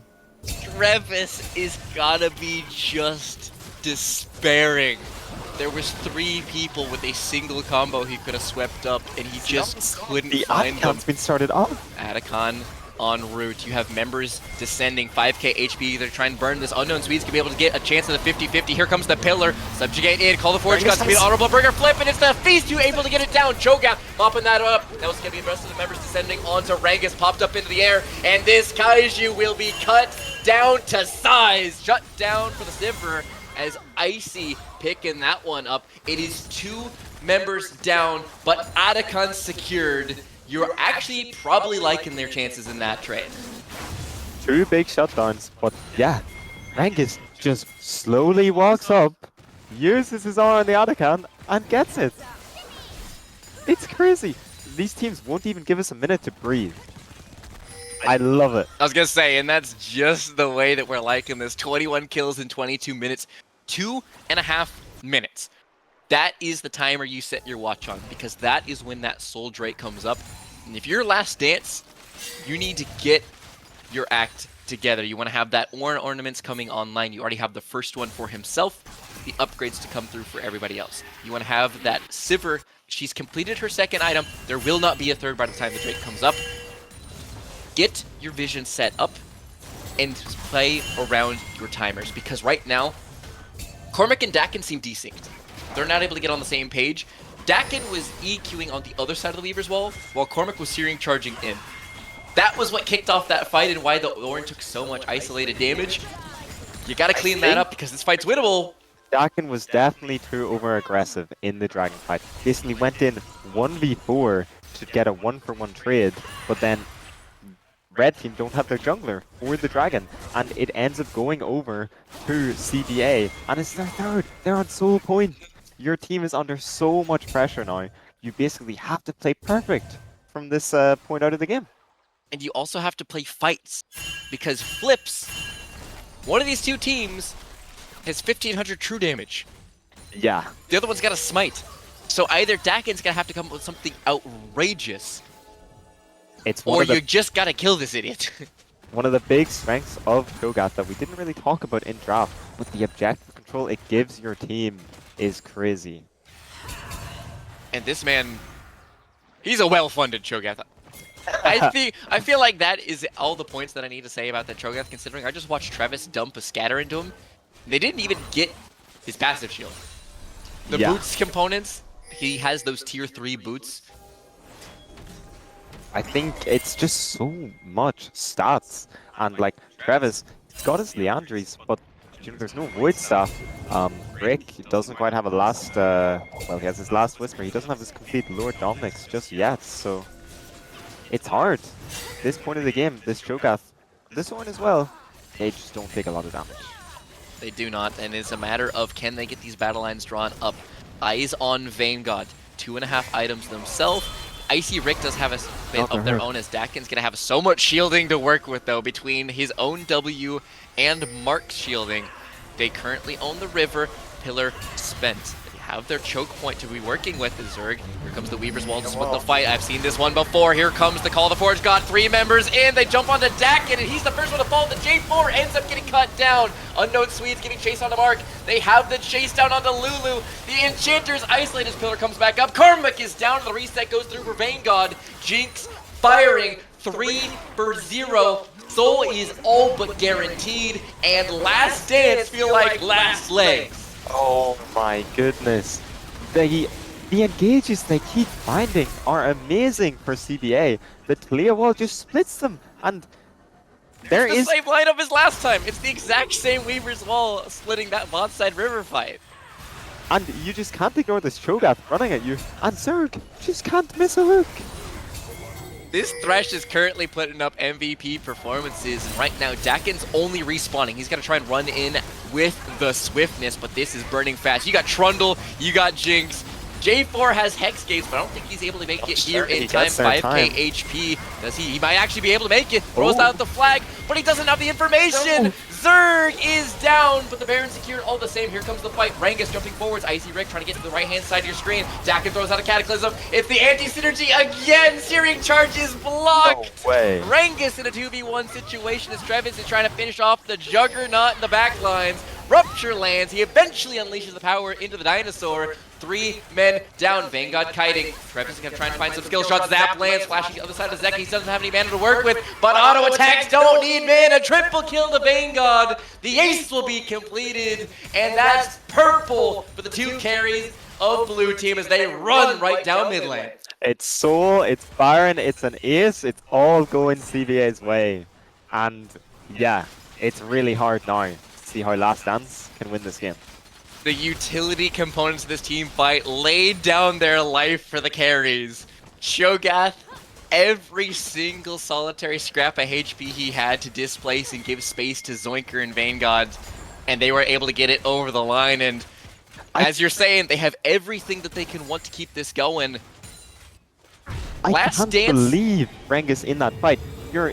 Travis is gotta be just despairing. There was 3 people with a single combo he could have swept up, and he just couldn't find them. Atacon's been started off. Atacon en route. You have members descending, 5k HP. They're trying to burn this. Unknown Swedes can be able to get a chance at the 50-50. Here comes the Pillar. Subjugate in. Call the Forge Gods to be an honorable burger flip, and it's the Feast who able to get it down. Cho'Gath popping that up. That was going to be the rest of the members descending onto Rangus. Popped up into the air, and this Kaiju will be cut down to size. Shut down for the Sivir as Icy picking that one up. It is 2 members down, but Atacon secured. You're actually probably liking their chances in that trade. 2 big shutdowns, but yeah, Rangus just slowly walks up, uses his R on the Atacon, and gets it. It's crazy. These teams won't even give us a minute to breathe. I love it. I was gonna say, and that's just the way that we're liking this. 21 kills in 22 minutes. 2.5 minutes. That is the timer you set your watch on, because that is when that Soul Drake comes up. And if you're Last Dance, you need to get your act together. You want to have that ornaments coming online. You already have the first one for himself, the upgrades to come through for everybody else. You want to have that Sivir. She's completed her 2nd item. There will not be a 3rd by the time the Drake comes up. Get your vision set up and play around your timers, because right now, Cormac and Dakin seem desynced. They're not able to get on the same page. Dakin was EQing on the other side of the Weaver's Wall, while Cormac was Searing charging in. That was what kicked off that fight and why the Orin took so much isolated damage. You gotta clean that up, because this fight's winnable. Dakin was definitely too over-aggressive in the Dragon fight. Basically went in 1v4 to get a 1-for-1 trade, but then Red team don't have their jungler for the Dragon, and it ends up going over to CBA, and it's their 3rd. They're on soul point. Your team is under so much pressure now. You basically have to play perfect from this point out of the game. And you also have to play fights, because Flips, one of these 2 teams, has 1500 true damage. Yeah. The other one's got a smite. So either Dakin's gonna have to come up with something outrageous, It's or you just gotta kill this idiot. one of the big strengths of Cho'Gath that we didn't really talk about in draft, but the objective control it gives your team is crazy. And this man, he's a well-funded Cho'Gath. I feel like that is all the points that I need to say about that Cho'Gath, considering I just watched Travis dump a scatter into him. They didn't even get his passive shield. The boots components, he has those tier 3 boots. I think it's just so much stats, and like Travis, he's got his Leandries, but you know, there's no Void Staff. Rick doesn't quite have a last, well, he has his last Whisper. He doesn't have his complete Lord Dominix just yet, so it's hard. This point of the game, this Cho'Gath, this one as well, they just don't take a lot of damage. They do not, and it's a matter of can they get these battle lines drawn up. Eyes on Vanguard, 2.5 items themselves. Icy Rick does have a bit of their own, as Dakin's going to have so much shielding to work with, though, between his own W and Mark's shielding. They currently own the river. Pillar spent. They have their choke point to be working with the Zerg. Here comes the Weaver's Wall to split the fight. I've seen this one before. Here comes the Call of the Forge God. 3 members in. They jump onto Dakin, and he's the first one to fall. The J4 ends up getting cut down. Unknown Swedes getting chased onto Mark. They have the chase down onto Lulu. The Enchanter's isolated. Pillar comes back up. Karmic is down. The reset goes through for Vanguard. Jinx firing 3 for 0. Soul is all but guaranteed. And Last Dance feel like last legs. Oh my goodness. The engages they keep finding are amazing for CBA. The clear wall just splits them, and there It's the is, same lineup as last time. It's the exact same Weaver's Wall splitting that bot side river fight. and you just can't ignore this Cho'Gath running at you, and Zerg just can't miss a hook. This Thresh is currently putting up MVP performances, and right now Dakin's only respawning. He's going to try and run in with the swiftness, but this is burning fast. You got Trundle, you got Jinx. J4 has Hex Gates, but I don't think he's able to make it here in time. 5k HP. Does he? He might actually be able to make it. Throws out the flag, but he doesn't have the information. No. Zerg is down, but the Baron secured all the same. Here comes the fight. Rangus jumping forwards. Icy Rick trying to get to the right-hand side of your screen. Dakin throws out a Cataclysm. It's the anti-synergy again. Searing charge is blocked. No way. Rangus in a 2v1 situation as Travis is trying to finish off the Juggernaut in the back lines. Rupture lands. He eventually unleashes the power into the Dinosaur. 3 men down. Vanguard kiting. Travis is going to try and find some skill shots. Zap lands, flashing to the other side of Zek. He doesn't have any mana to work with, but auto attacks don't need mana. Triple kill to Vanguard. The ace will be completed, and that's purple for the 2 carries of blue team as they run right down mid lane. It's Soul, it's Baron, it's an ace, it's all going CBA's way. And yeah, it's really hard now to see how Last Dance can win this game. The utility components of this team fight laid down their life for the carries. Cho'Gath, every single solitary scrap of HP he had to displace and give space to Zoinker and Vanguard, and they were able to get it over the line. And as you're saying, they have everything that they can want to keep this going. I can't believe Rangus in that fight. You're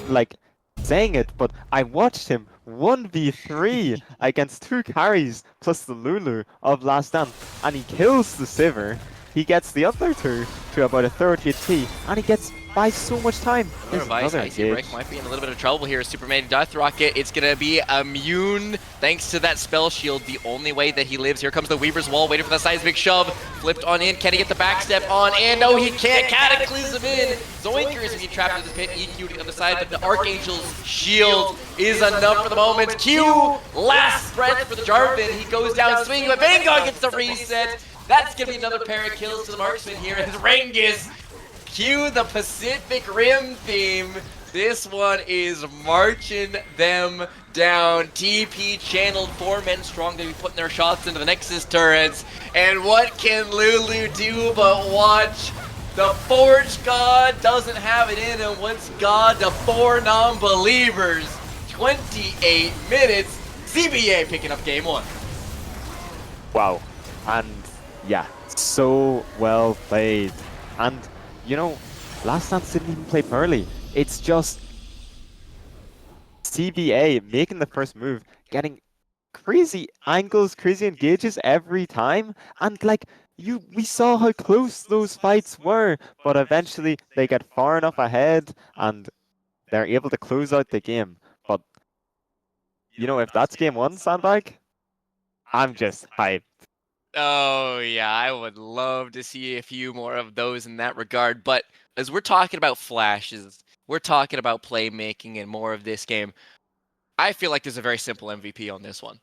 like saying it, but I watched him 1v3 against 2 carries plus the Lulu of Last Dance, and he kills the Sivir. He gets the other 2 to about a 30 HP, and he buys so much time. There's another Icy Break might be in a little bit of trouble here. Superman Death Rocket, it's going to be immune thanks to that spell shield. The only way that he lives. Here comes the Weaver's Wall, waiting for the seismic shove. Flipped on in. Can he get the backstep on? And no, he can't. Cataclysm in. Zoinker is being trapped in the pit. EQ to the other side, but the Archangel's shield is enough for the moment. Q, last breath for the Jarvan. He goes down swinging, but Vanguard gets the reset. That's going to be another pair of kills to the marksman here as Rangus. Cue the Pacific Rim theme. This one is marching them down. TP channeled, 4 men strong. They'll be putting their shots into the Nexus turrets. And what can Lulu do but watch? The Forge God doesn't have it in him. What's God to 4 non-believers? 28 minutes. CBA picking up game 1. Wow. And yeah, so well played. And you know, Last Dance didn't even play Pearly. It's just CBA making the first move, getting crazy angles, crazy engages every time, and like we saw how close those fights were, but eventually they get far enough ahead and they're able to close out the game. But you know, if that's game 1, Sandbag, I'm just hyped. Oh, yeah, I would love to see a few more of those in that regard. But as we're talking about flashes, we're talking about playmaking and more of this game, I feel like there's a very simple MVP on this one.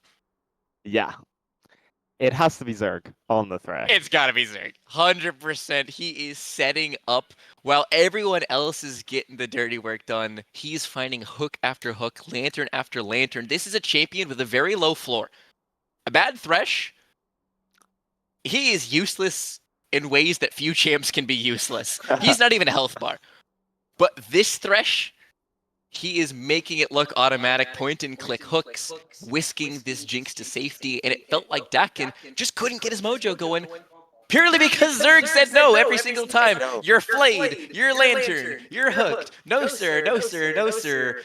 Yeah. It has to be Zerg on the Thresh. It's got to be Zerg. 100%. He is setting up while everyone else is getting the dirty work done. He's finding hook after hook, lantern after lantern. This is a champion with a very low floor. A bad Thresh, he is useless in ways that few champs can be useless. He's not even a health bar. But this Thresh, he is making it look automatic point and click hooks, whisking this Jinx to safety, and it felt like Dakin just couldn't get his mojo going purely because Zerg said no every single time. You're flayed, you're lantern, you're hooked. No sir, no sir, no sir.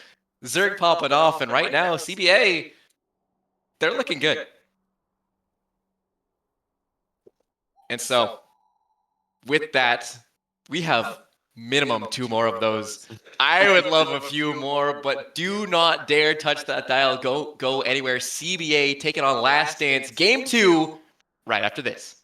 Zerg popping off, and right now, CBA, they're looking good. And so, with that, we have minimum 2 more of those. I would love a few more, but do not dare touch that dial. Go anywhere. CBA taking on Last Dance Game 2 right after this.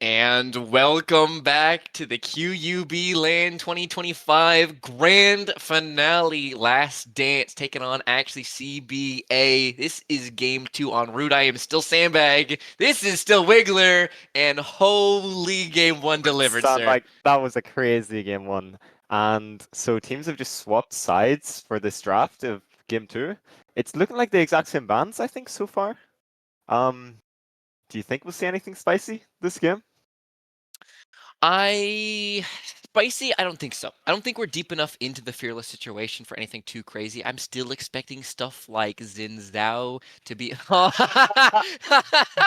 And welcome back to the QUBLAN 2025 Grand Finale Last Dance, taking on actually CBA. This is game 2 en route. I am still Sandbag. This is still Wiggler. And holy, game 1 delivered, sir. Like, that was a crazy game 1. And so teams have just swapped sides for this draft of game 2. It's looking like the exact same bans, I think, so far. Do you think we'll see anything spicy this game? Spicy, I don't think so. I don't think we're deep enough into the Fearless situation for anything too crazy. I'm still expecting stuff like Xin Zhao to be...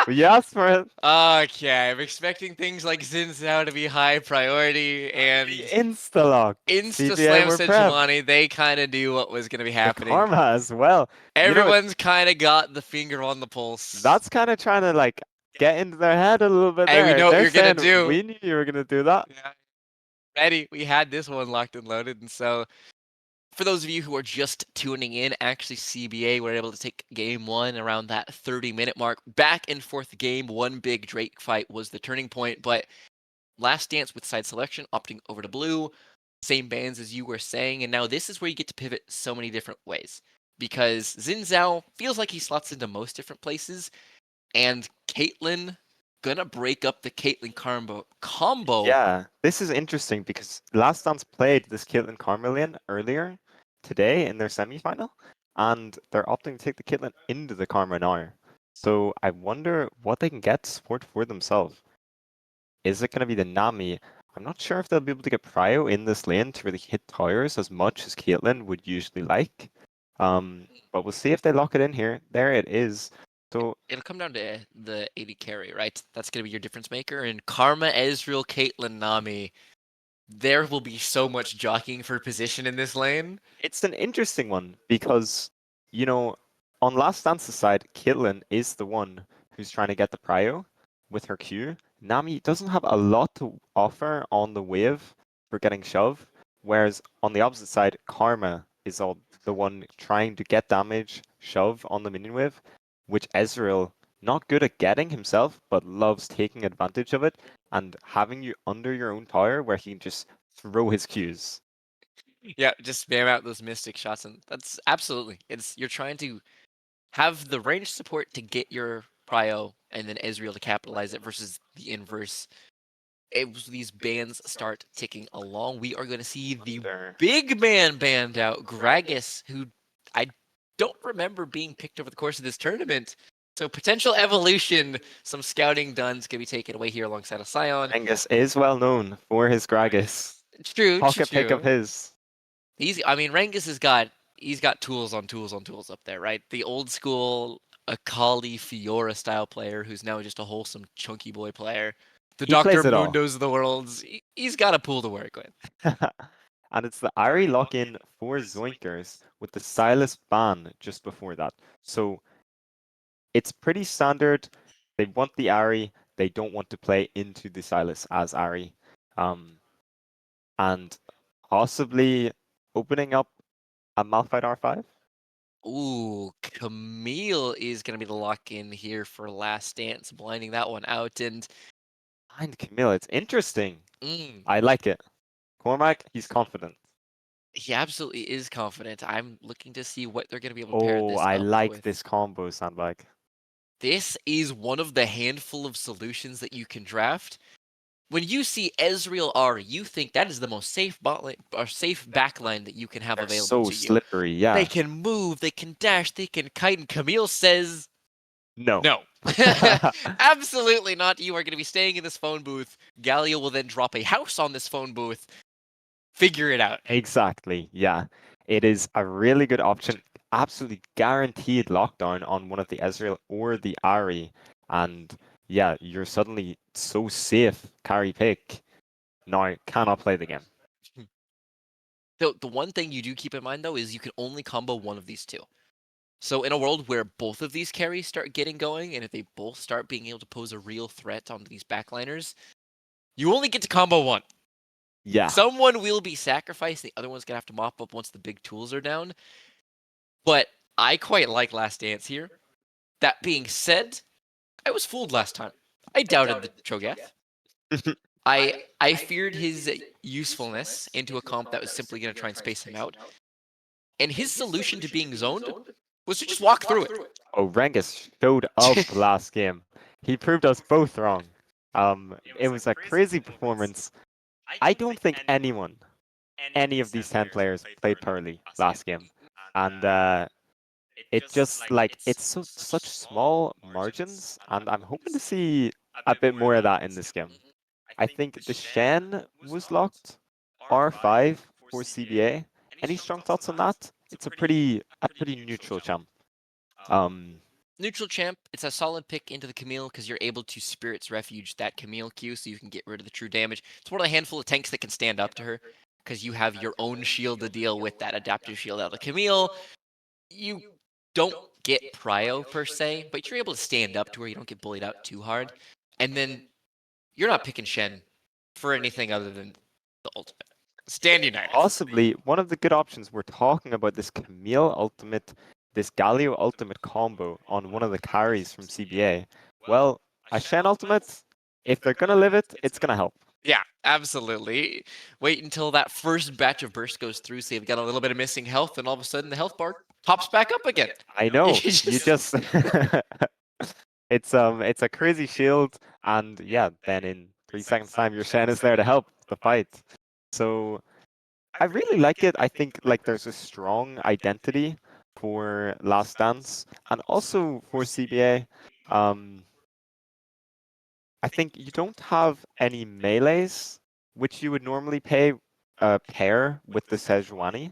You asked for it. Okay, I'm expecting things like Xin Zhao to be high priority and... The insta-lock. Insta-slam were prepped. Sejuani, they kind of knew what was going to be The happening. Karma as well. Everyone's kind of got the finger on the pulse. That's kind of trying to, like, get into their head a little bit Hey, there. we know what They're you're gonna saying, do. we knew you were going to do that. Yeah. Ready. We had this one locked and loaded. And so, for those of you who are just tuning in, actually CBA were able to take game 1 around that 30-minute mark. Back and forth game, one big Drake fight was the turning point. But Last Dance with side selection, opting over to blue. Same bans as you were saying. And now this is where you get to pivot so many different ways. Because Xin Zhao feels like he slots into most different places. And Caitlyn gonna break up the Caitlyn combo. Yeah, this is interesting because Last Dance played this Caitlyn Carmelian earlier today in their semifinal, and they're opting to take the Caitlyn into the Karma now. So I wonder what they can get to support for themselves. Is it going to be the Nami? I'm not sure if they'll be able to get Prio in this lane to really hit towers as much as Caitlyn would usually like. But we'll see if they lock it in here. There it is. So it'll come down to the AD carry, right? That's going to be your difference maker. And Karma, Ezreal, Caitlyn, Nami, there will be so much jockeying for position in this lane. It's an interesting one because, you know, on Last Dance's side, Caitlyn is the one who's trying to get the prio with her Q. Nami doesn't have a lot to offer on the wave for getting shove, whereas on the opposite side, Karma is the one trying to get damage, shove on the minion wave, which Ezreal, not good at getting himself, but loves taking advantage of it and having you under your own tower where he can just throw his Qs. Yeah, just spam out those mystic shots, and that's absolutely. You're trying to have the range support to get your prio, and then Ezreal to capitalize it versus the inverse. These bans start ticking along. We are going to see the big man banned out, Gragas, who I don't remember being picked over the course of this tournament. So potential evolution, some scouting done's going to be taken away here alongside a Sion. Angus is well known for his Gragas. True, Pocket true. pick of his. Rangus he's got tools on tools on tools up there, right? The old school Akali Fiora style player who's now just a wholesome chunky boy player. The Dr. Mundos of the worlds. He's got a pool to work with. And it's the Ari lock-in for Zoinkers with the Silas ban just before that. So it's pretty standard. They want the Ari. They don't want to play into the Silas as Ari. And possibly opening up a Malphite R5. Ooh, Camille is going to be the lock-in here for Last Dance, blinding that one out. And Camille, it's interesting. I like it. Cormac, he's confident. He absolutely is confident. I'm looking to see what they're going to be able to pair this up I like with. this combo, Sandbag. This is one of the handful of solutions that you can draft. When you see Ezreal Ahri, you think that is the most safe bot lane, or safe backline that you can have available to you. So slippery, yeah. They can move, they can dash, they can kite, and Camille says, no. No. Absolutely not. You are going to be staying in this phone booth. Galio will then drop a house on this phone booth. Figure it out. Exactly, yeah. It is a really good option. Absolutely guaranteed lockdown on one of the Ezreal or the Ahri. And yeah, you're suddenly so safe carry pick. Now, cannot play the game. The one thing you do keep in mind, though, is you can only combo one of these two. So in a world where both of these carries start getting going, and if they both start being able to pose a real threat onto these backliners, you only get to combo one. Yeah. Someone will be sacrificed, the other one's going to have to mop up once the big tools are down. But I quite like Last Dance here. That being said, I was fooled last time. I doubted the Cho'Gath. I feared his usefulness into a comp that was simply going to try and space him out. And his solution to being zoned was to just walk through it. Oh, Rengus showed up last game. He proved us both wrong. It was a crazy performance. I don't think any of these 10 players played poorly last game. And it just like it's such small margins, and I'm hoping to see a bit more of that in this game. I think the Shen was locked, R5 for CBA. Any strong thoughts on that? It's a pretty neutral champ. Neutral champ, it's a solid pick into the Camille because you're able to Spirit's Refuge that Camille Q so you can get rid of the true damage. It's one of the handful of tanks that can stand up to her because you have your own shield to deal with that adaptive shield out of the Camille. You don't get prio per se, but you're able to stand up to her. You don't get bullied out too hard. And then you're not picking Shen for anything other than the ultimate. Stand United. Possibly one of the good options. We're talking about this Camille ultimate, this Galio ultimate combo on one of the carries from CBA. Well, a Shen ultimate, if they're gonna live it, it's gonna help. Yeah, absolutely. Wait until that first batch of burst goes through, so you've got a little bit of missing health, and all of a sudden the health bar pops back up again. I know. You just- It's a crazy shield, and yeah, then in 3 seconds time your Shen is there to help the fight. So I really like it. I think like there's a strong identity for Last Dance and also for CBA. I think you don't have any melees, which you would normally pair with the Sejuani.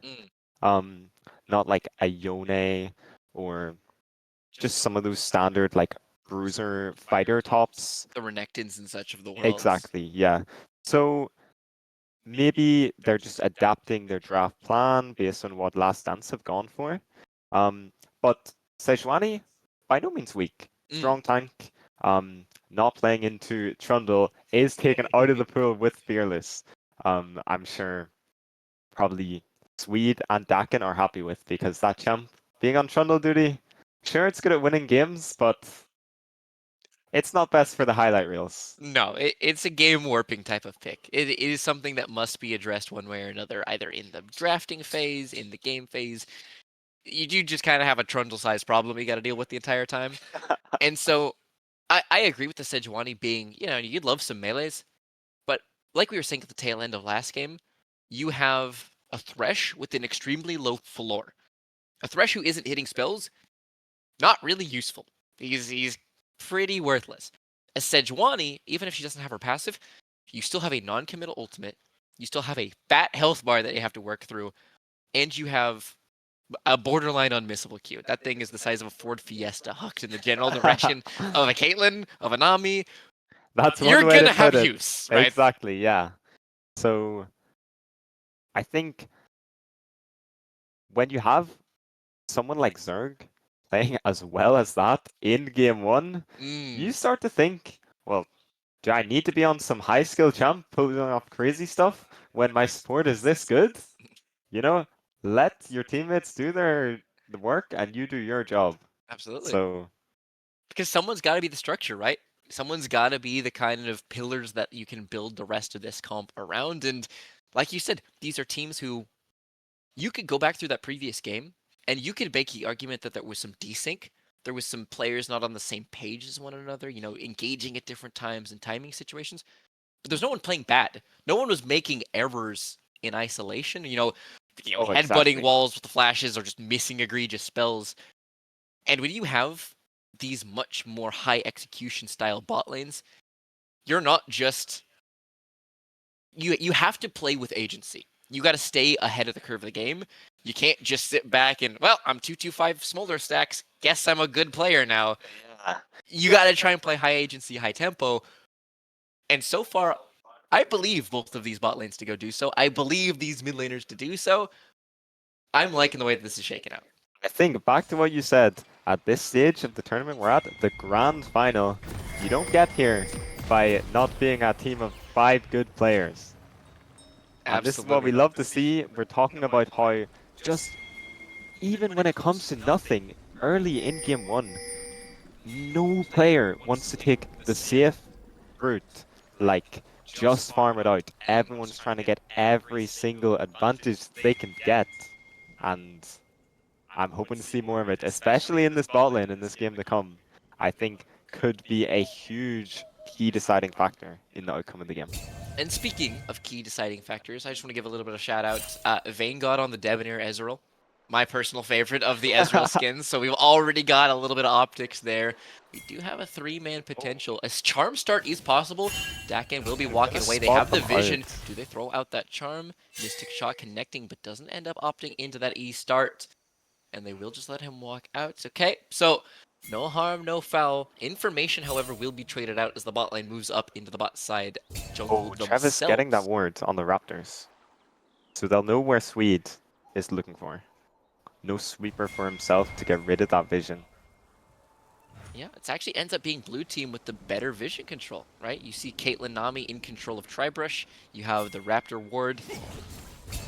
Not like a Yone or just some of those standard like bruiser fighter tops. The Renekton's and such of the world. Exactly, yeah. So maybe they're just adapting their draft plan based on what Last Dance have gone for. But Sejuani, by no means weak. Strong tank. Not playing into Trundle is taken out of the pool with Fearless. I'm sure probably Swede and Dakin are happy with, because that champ being on Trundle duty, sure it's good at winning games, but it's not best for the highlight reels. No, it's a game warping type of pick. It is something that must be addressed one way or another, either in the drafting phase, in the game phase. You do just kind of have a Trundle-sized problem you got to deal with the entire time. And so I agree with the Sejuani being, you'd love some melees, but like we were saying at the tail end of last game, you have a Thresh with an extremely low floor. A Thresh who isn't hitting spells, not really useful. He's pretty worthless. A Sejuani, even if she doesn't have her passive, you still have a non-committal ultimate, you still have a fat health bar that you have to work through, and you have a borderline unmissable Q. That thing is the size of a Ford Fiesta hucked in the general direction of a Caitlyn, of a Nami. That's You're one way gonna to have put it. use, right? Exactly, yeah. So I think when you have someone like Zerg playing as well as that in game 1, you start to think, well, do I need to be on some high skill champ pulling off crazy stuff when my support is this good? Let your teammates do the work and you do your job. Absolutely. So because someone's got to be the structure, right? Someone's got to be the kind of pillars that you can build the rest of this comp around. And like you said, these are teams who you could go back through that previous game and you could make the argument that there was some desync. There was some players not on the same page as one another, engaging at different times and timing situations. But there's no one playing bad. No one was making errors in isolation. Headbutting exactly. walls with the flashes or just missing egregious spells. And when you have these much more high execution style bot lanes, you're not just you have to play with agency. You got to stay ahead of the curve of the game. You can't just sit back and, well, I'm 225 smolder stacks. Guess I'm a good player now. You got to try and play high agency, high tempo. And so far, I believe both of these bot lanes to go do so. I believe these mid laners to do so. I'm liking the way that this is shaking out. I think back to what you said, at this stage of the tournament we're at, the grand final, you don't get here by not being a team of 5 good players. And this is what we love to see. We're talking about how just even when it comes to nothing early in game 1, no player wants to take the safe route like just farm it out. Everyone's trying to get every single advantage they can get. And I'm hoping to see more of it, especially in this bot lane in this game to come. I think could be a huge key deciding factor in the outcome of the game. And speaking of key deciding factors, I just want to give a little bit of shout out. Vaingod on the Debonair Ezreal. My personal favorite of the Ezreal skins. So we've already got a little bit of optics there. We do have a 3-man potential. As Charm start is possible, Dakan will be walking away. They have the vision. Do they throw out that Charm? Mystic Shot connecting, but doesn't end up opting into that E start. And they will just let him walk out. Okay, so no harm, no foul. Information, however, will be traded out as the bot lane moves up into the bot side jungle Travis getting that ward on the Raptors. So they'll know where Swede is looking for. No sweeper for himself to get rid of that vision. Yeah, it actually ends up being blue team with the better vision control, right? You see Caitlyn Nami in control of Tribrush. You have the Raptor ward.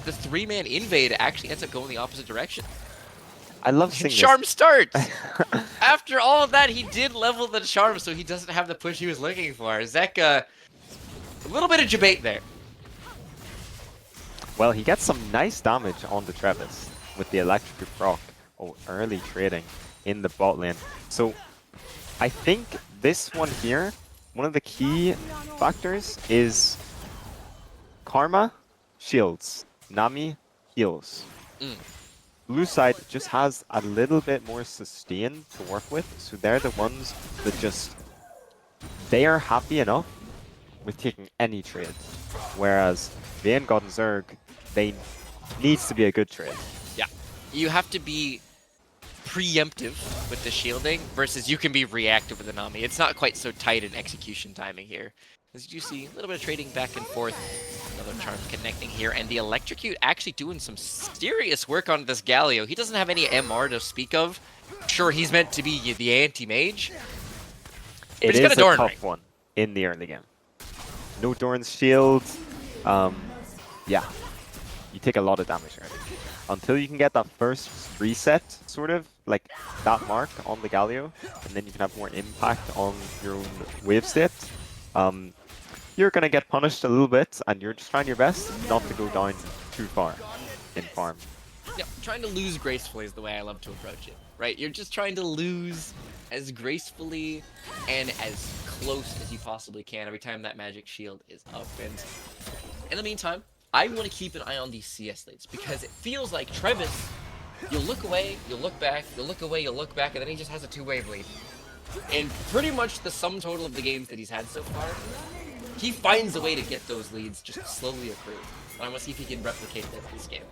The 3-man invade actually ends up going the opposite direction. I love seeing Charm starts! After all of that, he did level the Charm, so he doesn't have the push he was looking for. Zeka, a little bit of debate there. Well, he gets some nice damage on the Travis with the electric proc. Oh, early trading in the bot lane. So I think this one here, one of the key factors is Karma, shields. Nami, heals. Blue side just has a little bit more sustain to work with, so they're the ones that just, they are happy enough with taking any trade. Whereas Vaingod and Zerg, they needs to be a good trade. Yeah, you have to be preemptive with the shielding versus you can be reactive with the Nami. It's not quite so tight in execution timing here. As you see, a little bit of trading back and forth. Another Charm connecting here, and the Electrocute actually doing some serious work on this Galio. He doesn't have any MR to speak of. Sure, he's meant to be the anti-mage. It is a tough one in the early game. No Doran's shield. Yeah, you take a lot of damage early. Until you can get that first reset, sort of, like that mark on the Galio, and then you can have more impact on your own wave state. You're gonna get punished a little bit, and you're just trying your best not to go down too far in farm. Yeah, trying to lose gracefully is the way I love to approach it, right? You're just trying to lose as gracefully and as close as you possibly can every time that magic shield is up. And in the meantime, I want to keep an eye on these CS lanes, because it feels like Travis, you'll look away, you'll look back, you'll look away, you'll look back, and then he just has a 2-wave lead. And pretty much the sum total of the games that he's had so far, he finds a way to get those leads just slowly accrue. And I want to see if he can replicate that this game.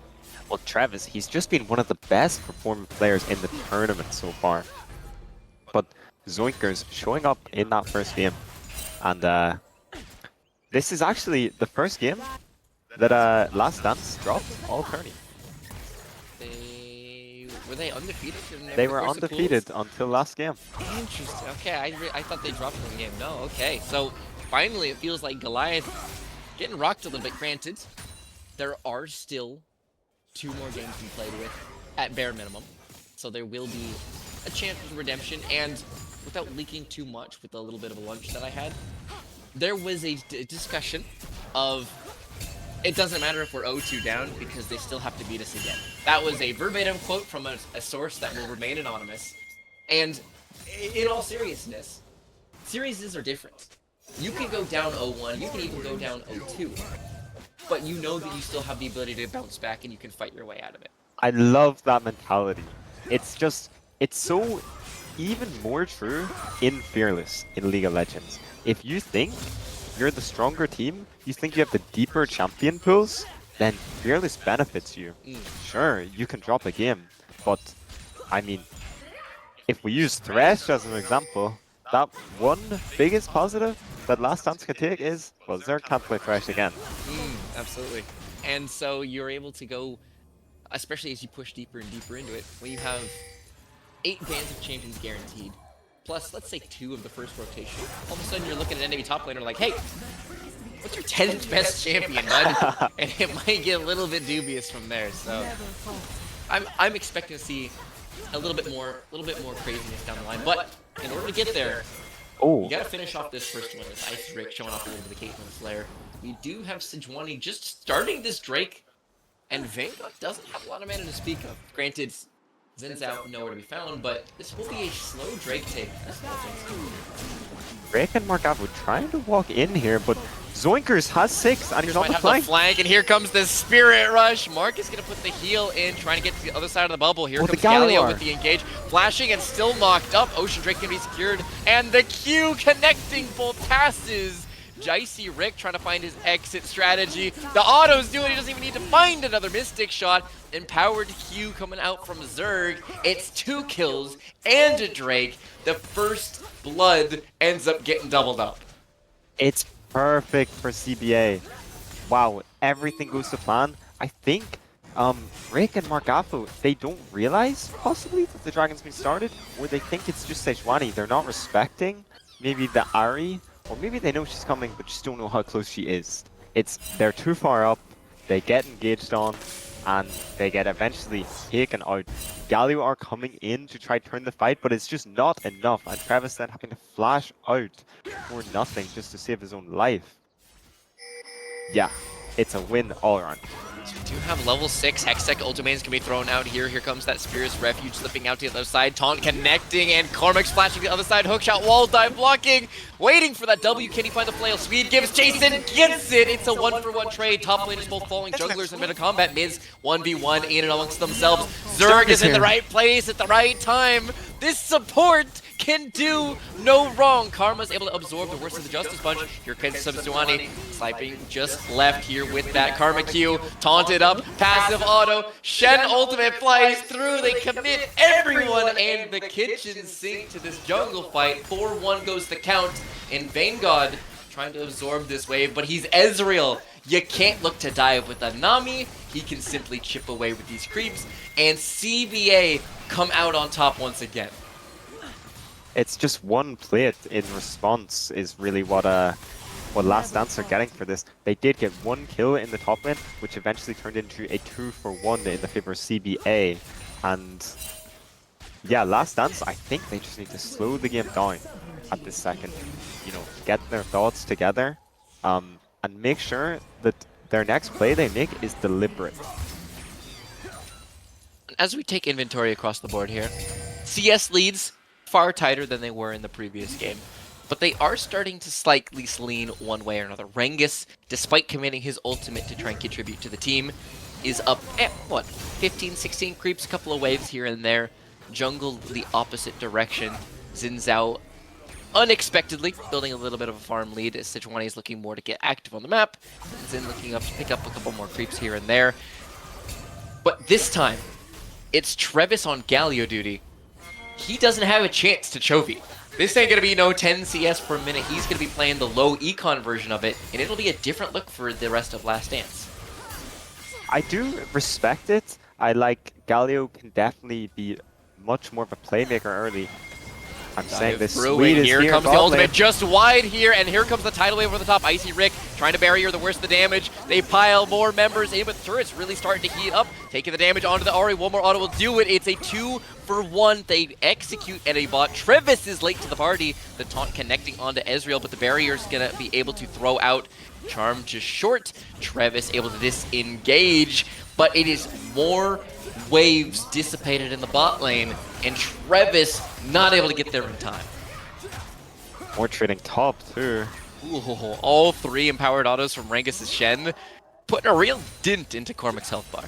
Well, Travis, he's just been one of the best performing players in the tournament so far. But Zoinker's showing up in that first game. And this is actually the first game that Last Dance dropped all tourney. Were they undefeated? They were undefeated until last game. Interesting. Okay, I thought they dropped in the game. No, okay. So finally, it feels like Goliath getting rocked a little bit. Granted, there are still 2 more games to be played with at bare minimum. So there will be a chance of redemption. And without leaking too much with a little bit of a lunch that I had, there was a discussion of it doesn't matter if we're 0-2 down because they still have to beat us again. That was a verbatim quote from a source that will remain anonymous. And in all seriousness, series are different. You can go down 0-1, you can even go down 0-2. But you know that you still have the ability to bounce back and you can fight your way out of it. I love that mentality. It's just, it's so even more true in Fearless in League of Legends. If you think you're the stronger team, you think you have the deeper champion pools, then Fearless benefits you. Sure, you can drop a game, but I mean, if we use Thresh as an example, that one biggest positive that Last Dance can take is, well, Zerg can't play Thresh again. Absolutely. And so you're able to go, especially as you push deeper and deeper into it, when you have 8 bans of champions guaranteed, plus let's say 2 of the first rotation, all of a sudden you're looking at enemy top laner like, hey, what's your 10th best champion, bud? And it might get a little bit dubious from there. So I'm expecting to see a little bit more craziness down the line. But in order to get there, Oh, You gotta finish off this first one with Ice Rick showing off a little bit of Caitlyn Flare. We do have Sejuani just starting this Drake, and Vanguard doesn't have a lot of mana to speak of. Granted, Zin's out, nowhere to be found, but this will be a slow Drake take. Drake and Markavo trying to walk in here, but Zoinkers has 6 and he's on Might the have flank. the flank, and here comes the Spirit Rush. Mark is going to put the heal in, trying to get to the other side of the bubble. Here comes Galio with the engage, flashing and still knocked up. Ocean Drake can be secured, and the Q connecting both passes. Jicey Rick trying to find his exit strategy. The auto's doing it, he doesn't even need to find another Mystic shot. Empowered Q coming out from Zerg. It's 2 kills and a Drake. The first blood ends up getting doubled up. It's perfect for CBA. Wow, everything goes to plan. I think Rick and Markavo, they don't realize possibly that the dragon's been started, or they think it's just Sejuani. They're not respecting maybe the Ahri, or maybe they know she's coming but just don't know how close she is. They're too far up, they get engaged on, and they get eventually taken out. Galio are coming in to try to turn the fight, but it's just not enough, and Travis then having to flash out for nothing just to save his own life. Yeah, it's a win all around. So we do have level 6 Hextech ultimates can be thrown out here. Here comes that Spirit's Refuge slipping out to the other side. Taunt connecting, and Cormac's flashing to the other side. Hookshot, wall dive blocking. Waiting for that W. Can he find the flail? Speed gives Jason, gets it. It's a 1-for-1 trade. Top laners both falling. Jugglers in mid of combat. Mids 1v1 in and amongst themselves. Zerg is in the right place at the right time. This support can do no wrong. Karma's able to absorb the worst of the Justice Punch. Here comes Sejuani, sniping just left here with that Karma Q. Taunted up, passive auto. Shen ultimate flies through. They commit everyone, and the kitchen sink to this jungle fight. 4-1 goes the count, and Vanguard trying to absorb this wave, but he's Ezreal. You can't look to dive with a Nami. He can simply chip away with these creeps, and CBA come out on top once again. It's just one plate in response is really what Last Dance are getting for this. They did get 1 kill in the top lane, which eventually turned into a 2-for-1 in the favor of CBA. And yeah, Last Dance, I think they just need to slow the game down at this second. You know, get their thoughts together, and make sure that their next play they make is deliberate. As we take inventory across the board here, CS leads far tighter than they were in the previous game, but they are starting to slightly lean one way or another. Rengus, despite committing his ultimate to try and contribute to the team, is up at, 15, 16 creeps, a couple of waves here and there. Jungle the opposite direction. Zinzao unexpectedly building a little bit of a farm lead as Sejuani is looking more to get active on the map. Zin looking up to pick up a couple more creeps here and there. But this time, it's Trevis on Galio duty. He doesn't have a chance to Chovy. This ain't gonna be no 10 CS per minute. He's gonna be playing the low econ version of it, and it'll be a different look for the rest of Last Dance. I do respect it. I like Galio can definitely be much more of a playmaker early. I'm saying this sweet is here here. Comes the ultimate just wide here, and here comes the tidal wave over the top. Icy Rick trying to barrier the worst of the damage. They pile more members in, but turret's really starting to heat up. Taking the damage onto the Ahri. One more auto will do it. It's a 2-for-1. They execute at a bot. Trevis is late to the party. The taunt connecting onto Ezreal, but the barrier's gonna be able to throw out. Charm just short. Trevis able to disengage, but it is more waves dissipated in the bot lane, and Trevis not able to get there in time. More trading top too. Ooh, all 3 empowered autos from Rengus' Shen, putting a real dent into Cormac's health bar.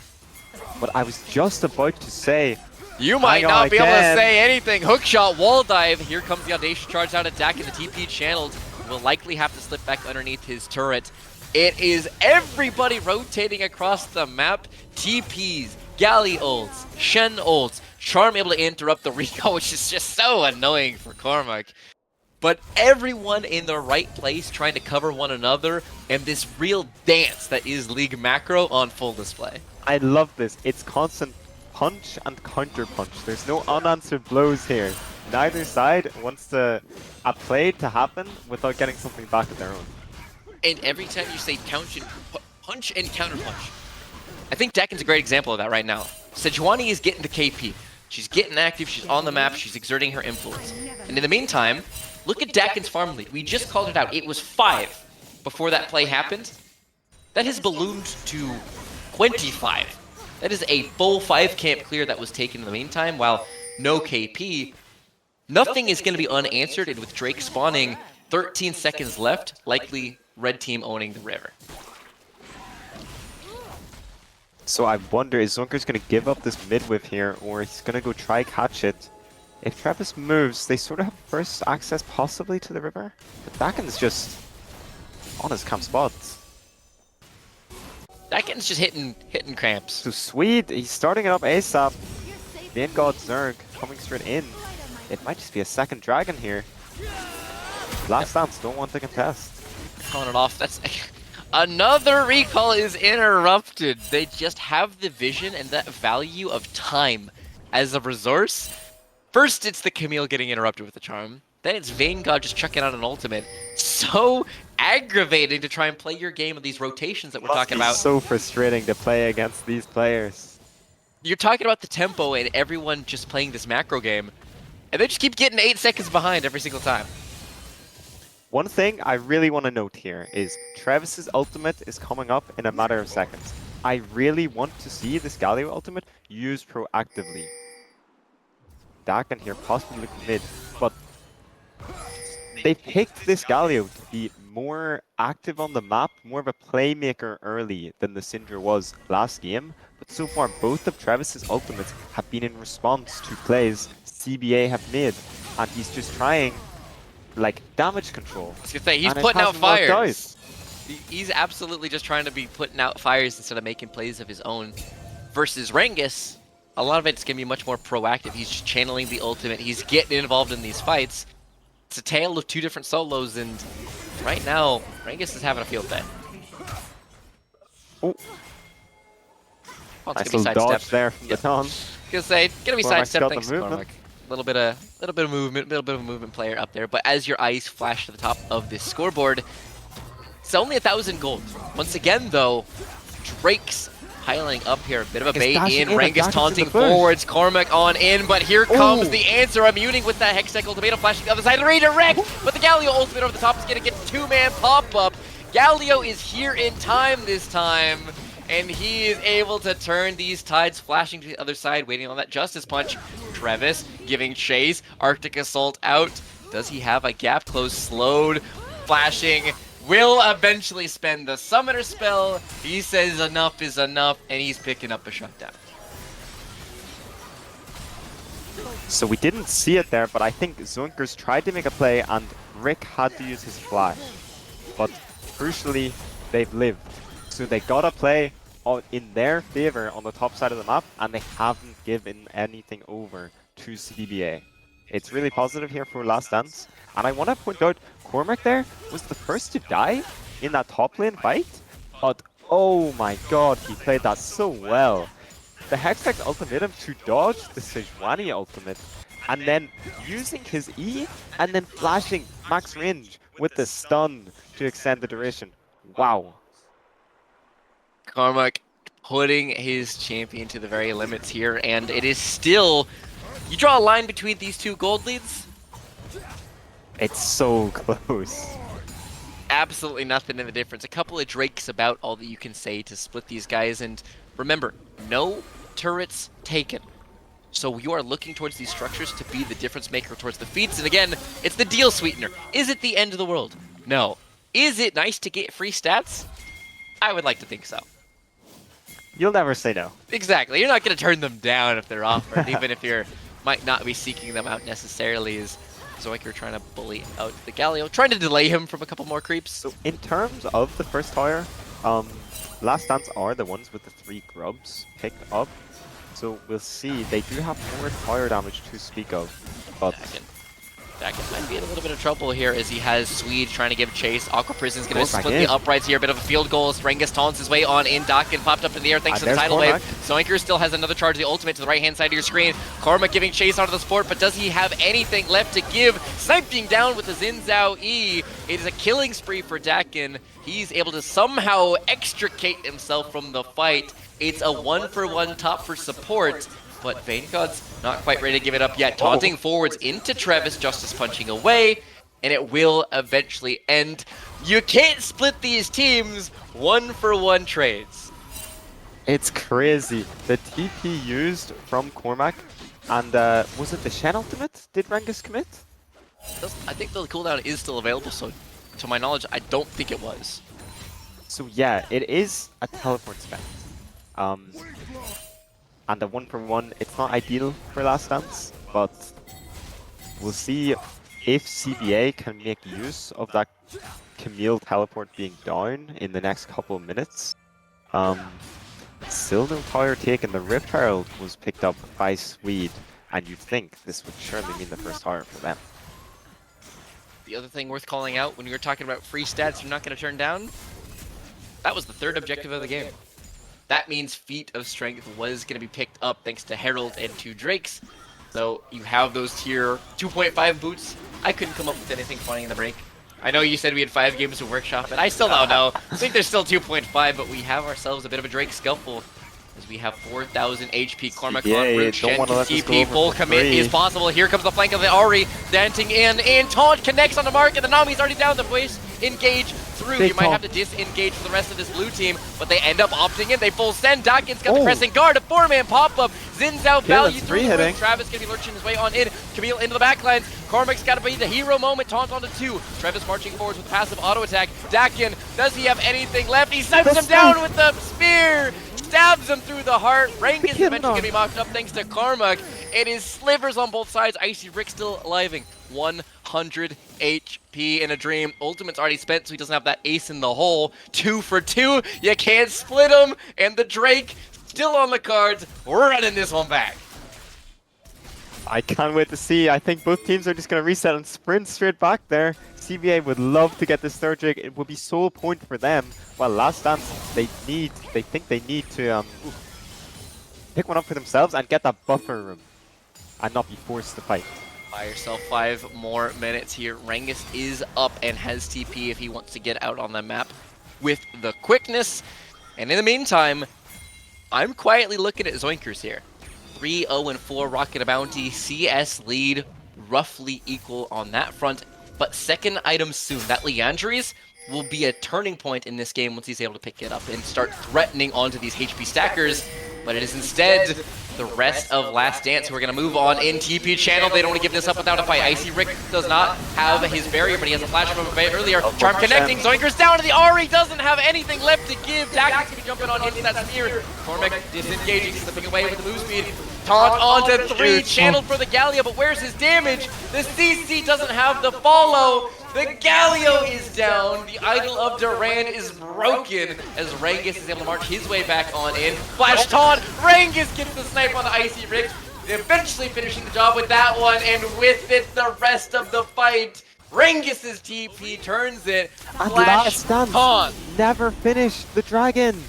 But I was just about to say, You might not be able to say anything. Hookshot, wall dive. Here comes the Audacious charge out attack, and the TP channeled. Will likely have to slip back underneath his turret. It is everybody rotating across the map. TPs, Galley ults, Shen ults, Charm able to interrupt the recall, which is just so annoying for Cormac. But everyone in the right place trying to cover one another, and this real dance that is League Macro on full display. I love this. It's constant punch and counter punch. There's no unanswered blows here. Neither side wants a play to happen without getting something back of their own. And every time you say punch and counter punch, I think Dekken's a great example of that right now. Sejuani is getting the KP. She's getting active, she's on the map, she's exerting her influence. And in the meantime, Look at Dakin's farm lead. We just called it out. It was 5 before that play happened. That has ballooned to 25. That is a full 5 camp clear that was taken in the meantime, while no KP. Nothing is going to be unanswered, and with Drake spawning, 13 seconds left, likely red team owning the river. So I wonder, is Zunker's going to give up this mid whiff here, or he's going to go try catch it? If Travis moves, they sort of have first access possibly to the river. But Dakin's just on his camp spot. Dakin's just hitting cramps. So Swede, he's starting it up ASAP. Vanguard Zerg coming straight in. It might just be a second dragon here. Last Dance don't want to contest. Calling it off. That's another recall is interrupted. They just have the vision and that value of time as a resource. First, it's the Camille getting interrupted with the charm. Then it's Vanguard just chucking out an ultimate. So aggravating to try and play your game of these rotations that we're talking about. So frustrating to play against these players. You're talking about the tempo and everyone just playing this macro game, and they just keep getting 8 seconds behind every single time. One thing I really want to note here is Travis's ultimate is coming up in a matter of seconds. I really want to see this Galio ultimate used proactively. Dakin here possibly looking mid, but they picked this Galio to be more active on the map, more of a playmaker early than the Syndra was last game. But so far, both of Travis's ultimates have been in response to plays CBA have made, and he's just trying like damage control. I was gonna say, he's putting out fires. He's absolutely just trying to be putting out fires instead of making plays of his own. Versus Rengus, a lot of it's gonna be much more proactive. He's just channeling the ultimate. He's getting involved in these fights. It's a tale of 2 different solos, and right now, Rengus is having a field day. Oh, Oh, nice little dodge there from the Ton. Gonna say, gonna be Cormac's sidestep. got the Thanks, movement. Cormac. Little bit of movement player up there. But as your eyes flash to the top of this scoreboard, it's only 1,000 gold. Once again, though, Drake's piling up here. A bit of a bait in. Rengus taunting forwards. Cormac on in, but here comes the answer. I'm muting with that Hextech ultimatum flashing the other side. Redirect, but the Galio ultimate over the top is gonna get 2-man pop up. Galio is here in time this time, and he is able to turn these tides, flashing to the other side, waiting on that Justice Punch. Travis giving chase, Arctic Assault out. Does he have a gap close? Slowed, flashing, will eventually spend the Summoner spell. He says enough is enough, and he's picking up a shutdown. So we didn't see it there, but I think Zunkers tried to make a play and Rick had to use his flash. But crucially, they've lived. So they got a play in their favor on the top side of the map, and they haven't given anything over to CBA. It's really positive here for Last Dance. And I want to point out, Cormac there was the first to die in that top lane fight. But oh my god, he played that so well. The Hextech ultimatum to dodge the Sejuani ultimate, and then using his E, and then flashing max range with the stun to extend the duration. Wow. Cormac putting his champion to the very limits here, and it is still... You draw a line between these 2 gold leads? It's so close. Absolutely nothing in the difference. A couple of Drakes about all that you can say to split these guys, and remember, no turrets taken. So you are looking towards these structures to be the difference maker towards the feats, and again, it's the deal sweetener. Is it the end of the world? No. Is it nice to get free stats? I would like to think so. You'll never say no. Exactly. You're not going to turn them down if they're offered, even if you're might not be seeking them out necessarily. Is Zoiker trying to bully out the Galio, trying to delay him from a couple more creeps. So in terms of the first tower, Last Dance are the ones with the 3 grubs picked up. So we'll see. They do have more fire damage to speak of, but Dakin might be in a little bit of trouble here as he has Swede trying to give chase. Aqua Prison's going to split the uprights here. A bit of a field goal as Rengus taunts his way on in. Dakin popped up in the air thanks to the tidal wave. Zoinker still has another charge, the ultimate to the right-hand side of your screen. Cormac giving chase onto the sport, but does he have anything left to give? Sniping down with the Xin Zhao E. It is a killing spree for Dakin. He's able to somehow extricate himself from the fight. It's a 1-for-1 top for support. But Vanguard's not quite ready to give it up yet. Taunting forwards into Travis, Justice punching away. and it will eventually end. You can't split these teams 1-for-1 trades. It's crazy. The TP used from Cormac, and was it the Shen ultimate? Did Rengus commit? I think the cooldown is still available, so to my knowledge, I don't think it was. So yeah, it is a teleport spent. And the 1-for-1, it's not ideal for Last Dance, but we'll see if CBA can make use of that Camille teleport being down in the next couple of minutes. Still no tower taken. The Rift Herald was picked up by Swede, and you'd think this would surely mean the first tower for them. The other thing worth calling out when you're talking about free stats you're not going to turn down, that was the third objective of the game. That means Feat of Strength was going to be picked up thanks to Herald and 2 Drakes. So you have those tier 2.5 boots. I couldn't come up with anything funny in the break. I know you said we had 5 games to workshop, and I still don't know. I think there's still 2.5, but we have ourselves a bit of a Drake scuffle. As we have 4,000 HP, Cormac on route, Shen to TP, full commit is possible. Here comes the flank of the Ahri, dancing in, and Taunt connects on the mark, and the Nami's already down. The voice engage through. You might have to disengage for the rest of this blue team, but they end up opting in. They full send. Dakin's got the pressing guard, a 4-man pop-up. Zin's out, value through the roof. Travis gonna be lurching his way on in. Camille into the backlines. Cormac's gotta be the hero moment. Taunt onto 2. Travis marching forwards with passive auto attack. Dakin, does he have anything left? He snipes him down with the spear. Stabs him through the heart. Rank is eventually going to be mocked up thanks to Cormac. It is slivers on both sides. Icy Rick still aliving. 100 HP in a dream. Ultimate's already spent, so he doesn't have that ace in the hole. 2 for 2. You can't split him. And the Drake still on the cards. We're running this one back. I can't wait to see. I think both teams are just going to reset and sprint straight back there. CBA would love to get this third Drake. It would be sole point for them. Well, Last Dance, they think they need to pick one up for themselves and get that buffer room and not be forced to fight. Buy yourself 5 more minutes here. Rengus is up and has TP if he wants to get out on the map with the quickness. And in the meantime, I'm quietly looking at Zoinkers here. 3-0-4 Rocket a Bounty, CS lead roughly equal on that front, but second item soon. That Leandries will be a turning point in this game once he's able to pick it up and start threatening onto these HP stackers, but it is instead the rest of Last Dance who are going to move on in TP channel. They don't want to give this up without a fight. Icy Rick does not have his barrier, but he has a flash from a bit earlier. Charm connecting, Zoinkers down to the Ahri, daesn't have anything left to give. Dakin's going to be jumping on into that spear. Cormac disengaging, slipping away with the move speed. Taunt onto 3, channeled for the Galio, but where's his damage? The CC doesn't have the follow. The Galio is down. The Idol of Duran is broken as Rengus is able to march his way back on in. Flash taunt. Rengus gets the snipe on the Icy Rick. Eventually finishing the job with that one, and with it, the rest of the fight. Rengus's TP turns it. And Flash Last Dance taunt. never finished the dragon.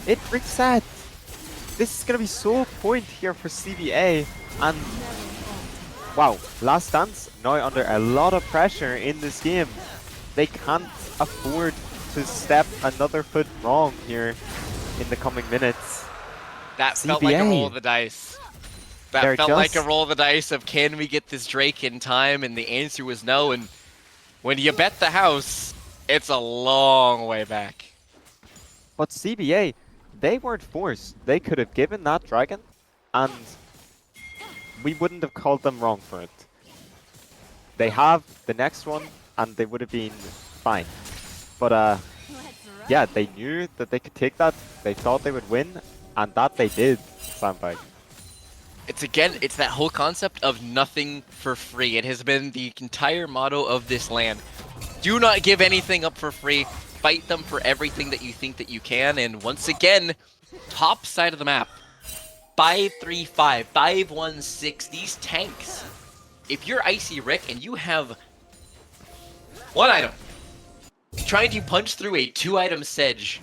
It reset. This is going to be sole point here for CBA, and wow, Last Dance now under a lot of pressure in this game. They can't afford to step another foot wrong here in the coming minutes. That CBA. felt like a roll of the dice. That They're felt like a just- roll of the dice of can we get this Drake in time, and the answer was no, and when you bet the house, it's a long way back. But CBA, they weren't forced. They could have given that dragon, and we wouldn't have called them wrong for it. They have the next one, and they would have been fine. But yeah, they knew that they could take that. They thought they would win, and that they did, Sandbag. It's that whole concept of nothing for free. It has been the entire motto of this land. Do not give anything up for free. Fight them for everything that you think that you can. And once again, top side of the map, 5-3-5, 5-1-6, these tanks. If you're Icy Rick and you have one item, trying to punch through a 2-item sedge,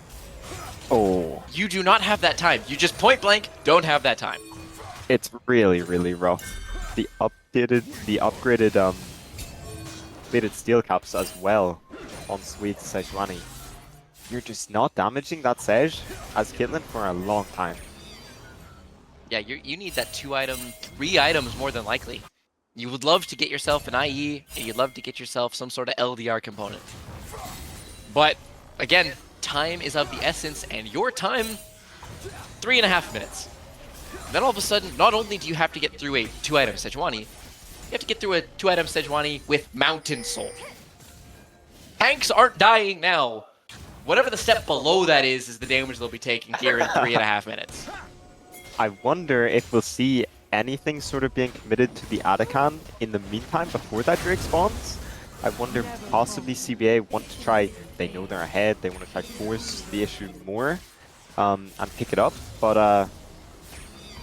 Oh, you do not have that time. You just point blank don't have that time. it's really, really rough. The upgraded plated steel caps as well on Sweet Sejuani. You're just not damaging that Sej as Caitlyn for a long time. Yeah, you need that 2-item, 3 items more than likely. You would love to get yourself an IE, and you'd love to get yourself some sort of LDR component. But, again, time is of the essence, and your time, 3.5 minutes. Then all of a sudden, not only do you have to get through a 2-item Sejuani, you have to get through a 2-item Sejuani with Mountain Soul. Tanks aren't dying now. Whatever the step below that is the damage they'll be taking here in 3.5 minutes. I wonder if we'll see anything sort of being committed to the Atakan in the meantime before that Drake spawns. I wonder possibly CBA want to try, they know they're ahead, they want to try force the issue more and pick it up, but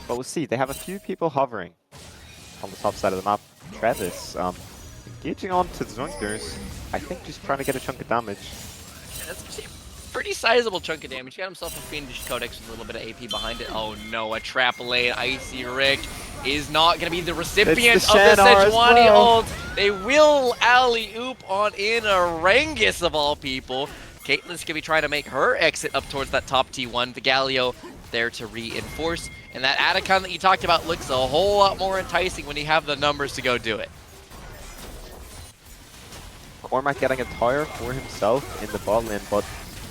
we'll see. They have a few people hovering on the top side of the map. Travis engaging onto the Zoinkers, I think just trying to get a chunk of damage. Yeah, that's actually a pretty sizable chunk of damage. He got himself a Fiendish Codex with a little bit of AP behind it. Oh no, a trap lane. Icy Rick is not going to be the recipient of the Sejuani ult. They will alley-oop on in Arangus of all people. Caitlyn's going to be trying to make her exit up towards that top T1. The Galio there to reinforce. And that Atakan that you talked about looks a whole lot more enticing when you have the numbers to go do it. Cormac getting a tower for himself in the bot lane, but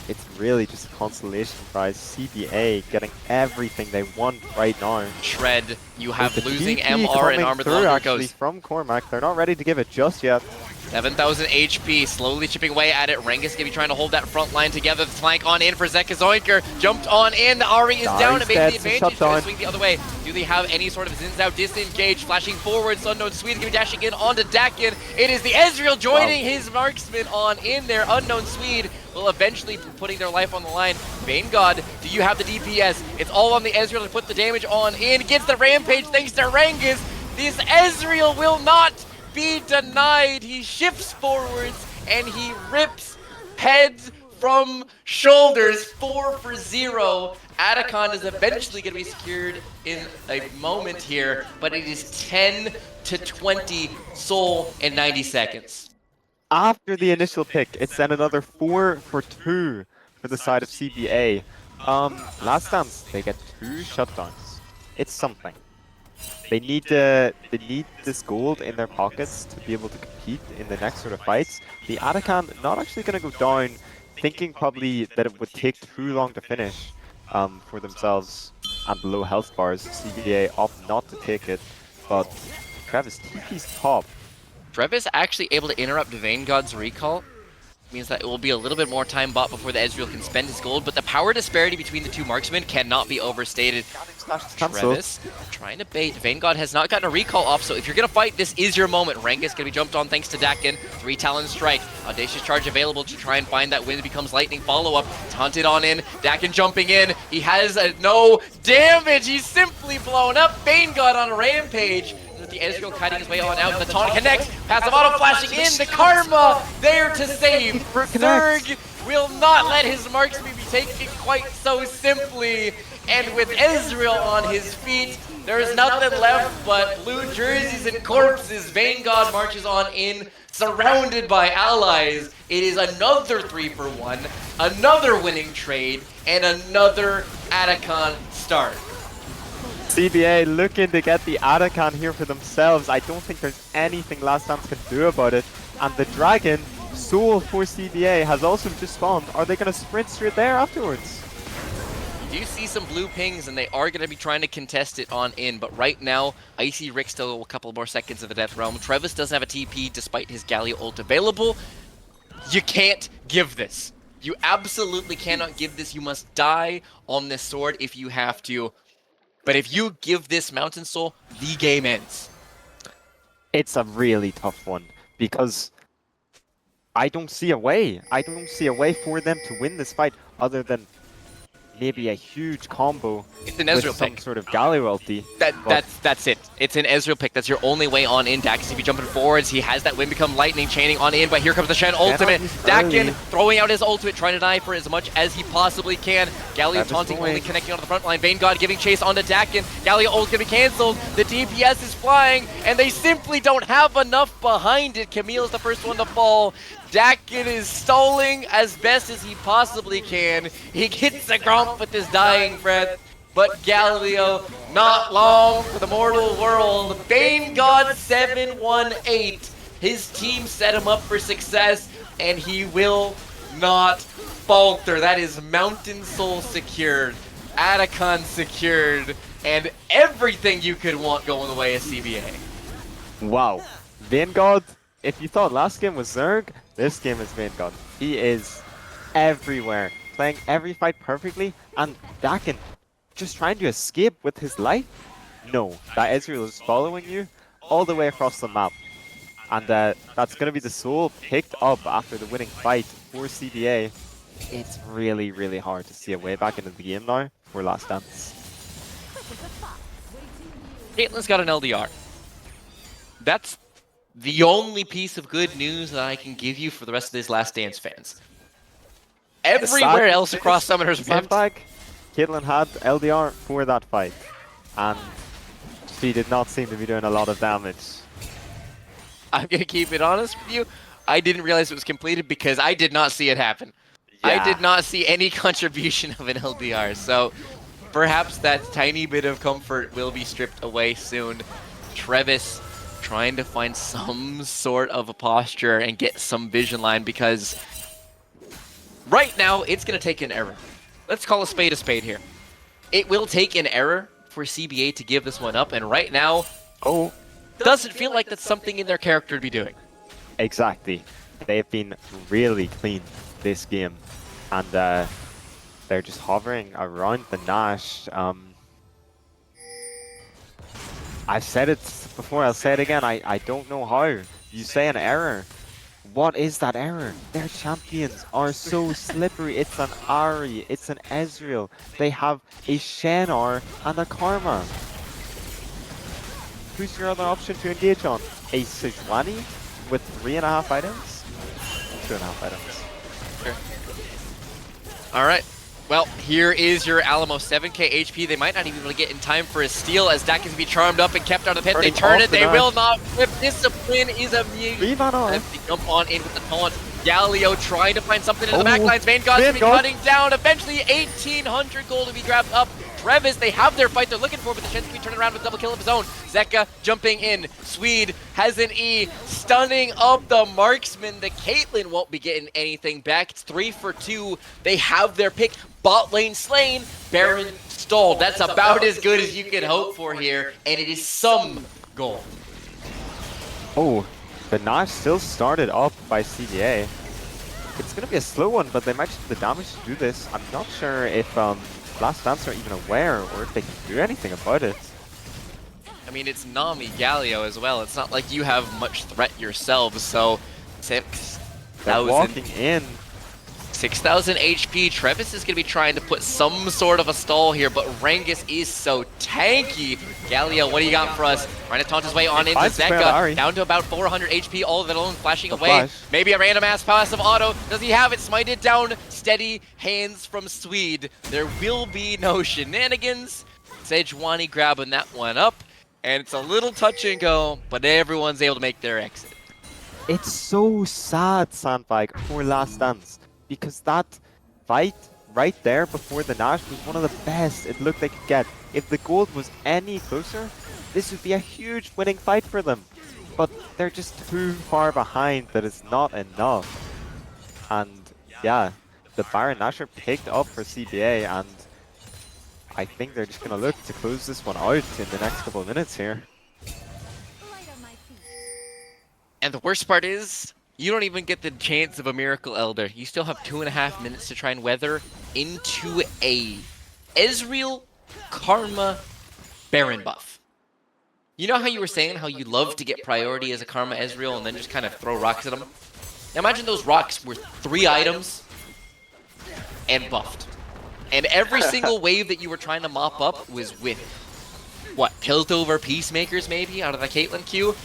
it's really just a consolation prize. CBA getting everything they want right now. Shred, you have With the losing TP MR and coming Armor the through longer it actually goes. from Cormac. They're not ready to give it just yet. 7,000 HP, slowly chipping away at it. Rengus gonna be trying to hold that front line together. The flank on in for Zeka Zoinker. Jumped on in. The Ari is down. It makes the advantage. Trying to swing the other way. Do they have any sort of Zin's out disengage? Flashing forwards. Unknown Swede gonna be dashing in onto Dakin. It is the Ezreal joining his marksman on in there. Unknown Swede will eventually be putting their life on the line. Vanguard, do you have the DPS? It's all on the Ezreal to put the damage on in. Gets the rampage thanks to Rengus. This Ezreal will not be denied. He shifts forwards and he rips heads from shoulders. 4 for 0. Atakan is eventually going to be secured in a moment here, but it is 10 to 20 soul in 90 seconds. After the initial pick, it's then another 4 for 2 for the side of CBA. Last dance, they get 2 shutdowns. It's something. They need this gold in their pockets to be able to compete in the next sort of fights. The Atakan not actually going to go down, thinking probably that it would take too long to finish for themselves and the low health bars. CBA opt not to take it, but Travis TP's top. Travis actually able to interrupt Vanguard's recall. Means that it will be a little bit more time bought before the Ezreal can spend his gold, but the power disparity between the two marksmen cannot be overstated. Travis trying to bait. Vanguard has not gotten a recall off, so if you're going to fight, this is your moment. Rengus going to be jumped on thanks to Dakin. 3 Talon Strike. Audacious Charge available to try and find that wind. Becomes Lightning follow-up. It's hunted on in. Dakin jumping in. He has no damage. He's simply blown up. Vanguard on a rampage. With the Ezreal cutting his way on out. The taunt connects. Passive auto flashing in. The Karma there to save. Zerg will not let his marksman be taken quite so simply. And with Ezreal on his feet, there's nothing left but blue jerseys and corpses. Vanguard marches on in, surrounded by allies. It is another 3 for 1, another winning trade, and another Atakan start. CBA looking to get the Atakan here for themselves. I don't think there's anything Last Dance can do about it. And the Dragon, Soul for CBA, has also just spawned. Are they going to sprint straight there afterwards? You do see some blue pings, and they are going to be trying to contest it on in, but right now, Icy Rick still a couple more seconds of the Death Realm. Travis doesn't have a TP despite his Galio ult available. You can't give this. You absolutely cannot give this. You must die on this sword if you have to. But if you give this Mountain Soul, the game ends. It's a really tough one, because I don't see a way. I don't see a way for them to win this fight other than maybe a huge combo It's an with Ezreal some pick. sort of Galio ulti. That's it. It's an Ezreal pick. That's your only way on in. Dax to be jumping forwards. He has that wind become lightning chaining on in, but here comes the Shen ultimate. Dakin throwing out his ultimate, trying to die for as much as he possibly can. Galio taunting, only connecting onto the front line. Vanguard giving chase onto Dakin. Galio ult gonna be cancelled. The DPS is flying, and they simply don't have enough behind it. Camille's the first one to fall. Dakin is stalling as best as he possibly can. He hits the gromp with his dying breath, but Galio Not long for the mortal world. Bane God 718. His team set him up for success, and he will not falter. That is Mountain Soul secured, Atacon secured, and everything you could want going the way of CBA. Wow. Vanguard, if you thought last game was Zerg, this game is Vanguard. He is everywhere, playing every fight perfectly, and Dakin just trying to escape with his life? No, that Ezreal is following you all the way across the map. And that's going to be the soul picked up after the winning fight for CBA. It's really, really hard to see a way back into the game now for Last Dance. Caitlyn's got an LDR. That's the only piece of good news that I can give you for the rest of these Last Dance fans. Everywhere else across Summoner's Rift, Caitlyn had LDR for that fight, and she did not seem to be doing a lot of damage. I'm going to keep it honest with you. I didn't realize it was completed because I did not see it happen. Yeah. I did not see any contribution of an LDR, so perhaps that tiny bit of comfort will be stripped away soon. Trevis trying to find some sort of a posture and get some vision line, because right now it's going to take an error. Let's call a spade here. It will take an error for CBA to give this one up, and right now, doesn't feel like that's something in their character to be doing. Exactly. They've been really clean this game, and they're just hovering around the Nash. I've said it before, I'll say it again, I don't know how. You say an error. What is that error? Their champions are so slippery. It's an Ahri, it's an Ezreal. They have a Shenar and a Karma. Who's your other option to engage on? A Sejuani with 3.5 items? 2.5 items. Sure. Alright. Well, here is your Alamo, 7k HP. They might not even be able to get in time for a steal as Dak is to be charmed up and kept out of the pit. They turn it, they will not flip. Discipline is immune. As they jump on in with the taunt. Galio trying to find something in the backlines. Vanguard's to be cutting down. Eventually, 1,800 gold to be grabbed up. Trevis, they have their fight they're looking for, but the chance to be turned around with a double kill of his own. Zeka jumping in. Swede has an E, stunning up the marksman. The Caitlyn won't be getting anything back. It's 3 for 2. They have their pick. Bot lane slain. Baron stalled. That's about as good as you can hope for here, and it is some gold. Oh, the Nash still started up by CBA. It's going to be a slow one, but they might just have the damage to do this. I'm not sure if Last Dance are even aware or if they can do anything about it. I mean, it's Nami, Galio as well. It's not like you have much threat yourselves, so 6,000. Walking in. 6,000 HP. Trevis is going to be trying to put some sort of a stall here, but Rengus is so tanky. Galio, what do you got for us? Trying to taunt his way on into Zeka. Down to about 400 HP, all of it alone flashing away. Maybe a random ass passive auto. Does he have it? Smited down. Steady hands from Swede. There will be no shenanigans. Sejuani grabbing that one up. And it's a little touch and go, but everyone's able to make their exit. It's so sad, Sandbag, for Last Dance. Because that fight right there before the Nash was one of the best it looked like it could get. If the gold was any closer, this would be a huge winning fight for them. But they're just too far behind that it's not enough. And yeah, the Baron Nashor picked up for CBA, and I think they're just going to look to close this one out in the next couple of minutes here. And the worst part is, you don't even get the chance of a Miracle Elder. You still have 2.5 minutes to try and weather into a Ezreal Karma Baron buff. You know how you were saying how you love to get priority as a Karma Ezreal and then just kind of throw rocks at them? Now imagine those rocks were 3 items and buffed. And every single wave that you were trying to mop up was with, what, Piltover Peacemakers maybe out of the Caitlyn queue?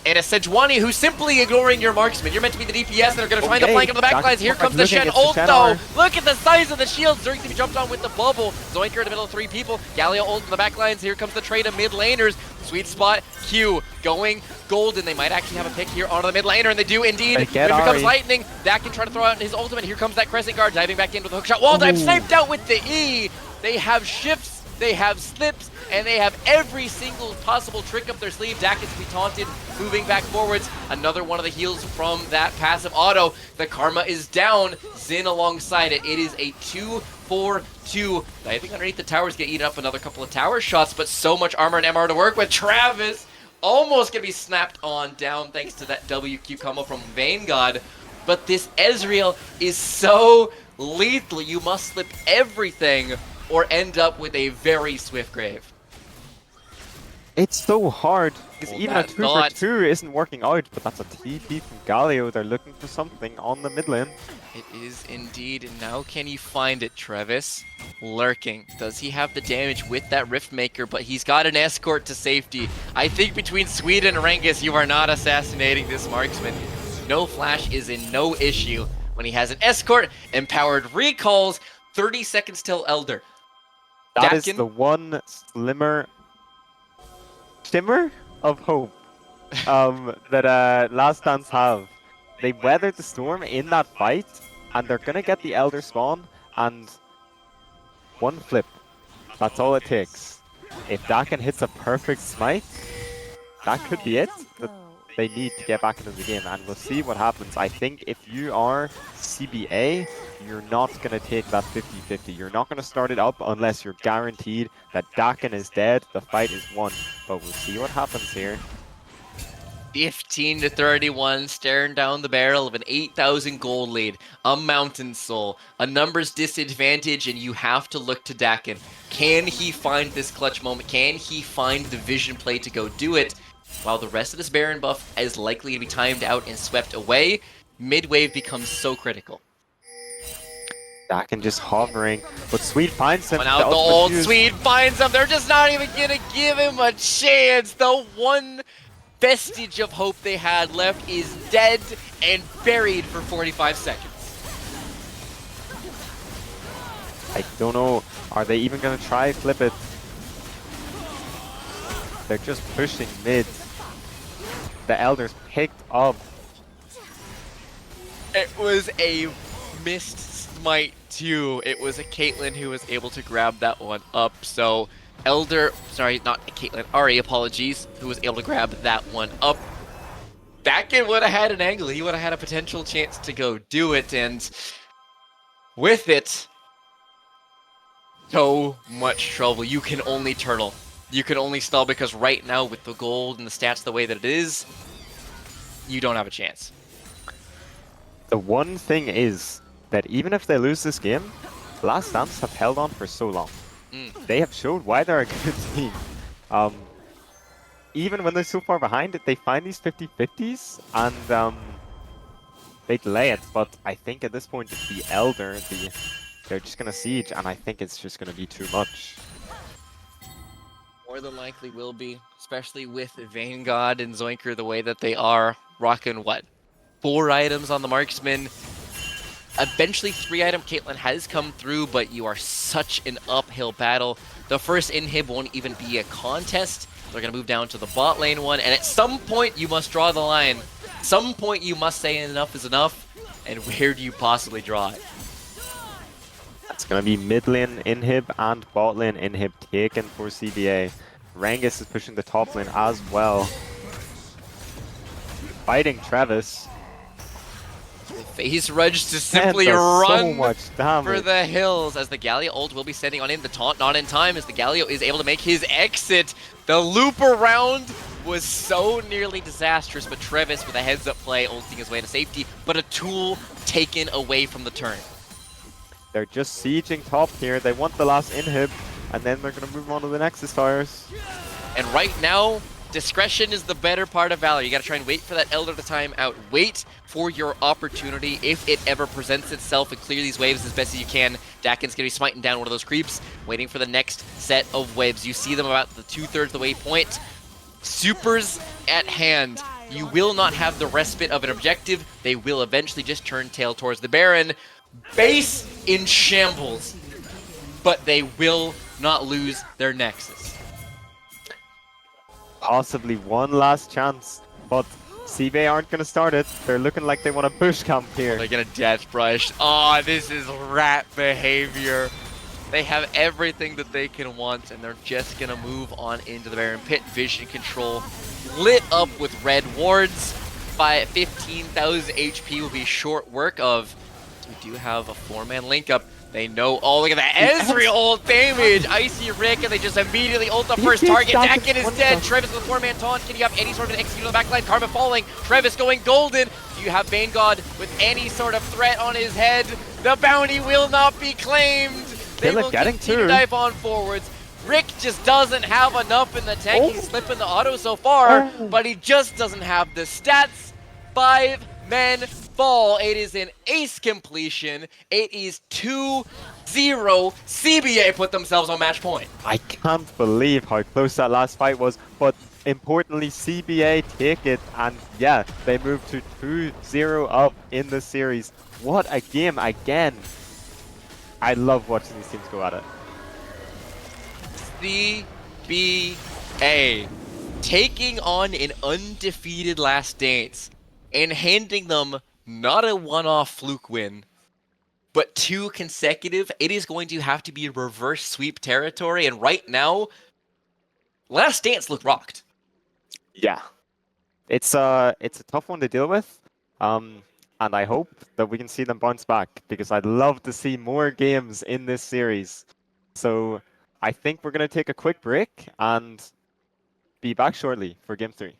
And a Sejuani who's simply ignoring your marksman. You're meant to be the DPS and they're going to find the flank on the backlines. Here comes the Shen ult though. Look at the size of the shield. Zerg's to be jumped on with the bubble. Zoinker in the middle of 3 people. Galio ult to the backlines. Here comes the trade of mid laners. Sweet spot. Q going golden. They might actually have a pick here onto the mid laner, and they do indeed. Here comes lightning. That can try to throw out his ultimate. Here comes that crescent guard diving back in with a hookshot. Wall dive sniped out with the E. They have shifts They have slips, and they have every single possible trick up their sleeve. Dakin to be taunted, moving back forwards. Another one of the heals from that passive auto. The Karma is down. Zin alongside it. It is a 2-4-2. I think underneath the towers get eaten up another couple of tower shots, but so much armor and MR to work with. Travis almost gonna be snapped on down thanks to that WQ combo from Vanguard. But this Ezreal is so lethal. You must slip everything or end up with a very swift grave. It's so hard, because Well, even a that 2 thought- for 2 isn't working out, but that's a TP from Galio. They're looking for something on the mid lane. It is indeed. And now can you find it, Travis? Lurking. Does he have the damage with that Riftmaker? But he's got an escort to safety. I think between Sweden and Rengus, you are not assassinating this marksman. No flash is in no issue when he has an escort, empowered recalls, 30 seconds till Elder. That is Dakin? the one shimmer of hope that Last Dance have. They weathered the storm in that fight, and they're gonna get the Elder spawn, and one flip. That's all it takes. If Dakin hits a perfect smite, that could be it. But they need to get back into the game, and we'll see what happens. I think if you are CBA, you're not going to take that 50-50. You're not going to start it up unless you're guaranteed that Dakin is dead, the fight is won. But we'll see what happens here. 15-31, staring down the barrel of an 8,000 gold lead, a Mountain Soul, a numbers disadvantage, and you have to look to Dakin. Can he find this clutch moment? Can he find the vision play to go do it? While the rest of this Baron buff is likely to be timed out and swept away, mid-wave becomes so critical. Dakin just hovering, but Swede finds him. When out the ultimate old fuse. Swede finds him, they're just not even gonna give him a chance. The one vestige of hope they had left is dead and buried for 45 seconds. I don't know. Are they even going to try flip it? They're just pushing mid. The Elders picked up. It was a missed smite too. It was a Caitlyn who was able to grab that one up. So Elder, sorry, not Caitlyn, Ari, apologies, who was able to grab that one up. Dakin would have had an angle. He would have had a potential chance to go do it. And with it, so much trouble. You can only turtle. You can only stall because right now with the gold and the stats the way that it is, you don't have a chance. The one thing is that even if they lose this game, Last Dance have held on for so long. They have showed why they're a good team. Even when they're so far behind, they find these 50-50s and they delay it. But I think at this point, it's the Elder, they're just going to siege, and I think it's just going to be too much. More than likely will be, especially with Vanguard and Zoinker the way that they are, rocking what? 4 items on the marksman. Eventually 3-item Caitlyn has come through, but you are such an uphill battle. The first inhib won't even be a contest. They're going to move down to the bot lane one, and at some point you must draw the line. Some point you must say enough is enough, and where do you possibly draw it? It's going to be mid lane inhib and bot lane inhib taken for CBA. Rengus is pushing the top lane as well. Fighting Travis. Face Rudge to simply Man does run so much damage. for the hills as the Galio ult will be sending on in. The taunt not in time as the Galio is able to make his exit. The loop around was so nearly disastrous, but Travis with a heads-up play ulting his way to safety, but a tool taken away from the turn. They're just sieging top here. They want the last inhib, and then they're going to move on to the Nexus towers. And right now, discretion is the better part of valor. You got to try and wait for that Elder to time out. Wait for your opportunity if it ever presents itself and clear these waves as best as you can. Dakin's going to be smiting down one of those creeps, waiting for the next set of waves. You see them about the 2/3 of the way point. Supers at hand. You will not have the respite of an objective. They will eventually just turn tail towards the Baron. Base in shambles, but they will not lose their Nexus. Possibly one last chance, but CBA aren't going to start it. They're looking like they want to push camp here. They're gonna death brush. Oh, this is rat behavior. They have everything that they can want, and they're just gonna move on into the Baron Pit. Vision control lit up with red wards. By 15,000 HP will be short work of. We do have a 4-man link up. They know. Oh, look at that. Ezreal damage. Icy Rick, and they just immediately ult the first target. Dakin is dead. Travis with a 4-man taunt. Can you have any sort of execute on the backline? Karma falling. Travis going golden. Do you have Bane God with any sort of threat on his head? The bounty will not be claimed. They will continue to dive on forwards. Rick just doesn't have enough in the tank. He's slipping the auto so far, but he just doesn't have the stats. 5 men fall. It is an ace completion. It is 2-0. CBA put themselves on match point. I can't believe how close that last fight was, but importantly, CBA take it, and yeah, they move to 2-0 up in the series. What a game again. I love watching these teams go at it. CBA taking on an undefeated Last Dance and handing them not a one-off fluke win, but 2 consecutive. It is going to have to be reverse sweep territory, and right now, Last Dance look rocked. Yeah. It's a tough one to deal with. And I hope that we can see them bounce back, because I'd love to see more games in this series. So I think we're going to take a quick break and be back shortly for Game 3.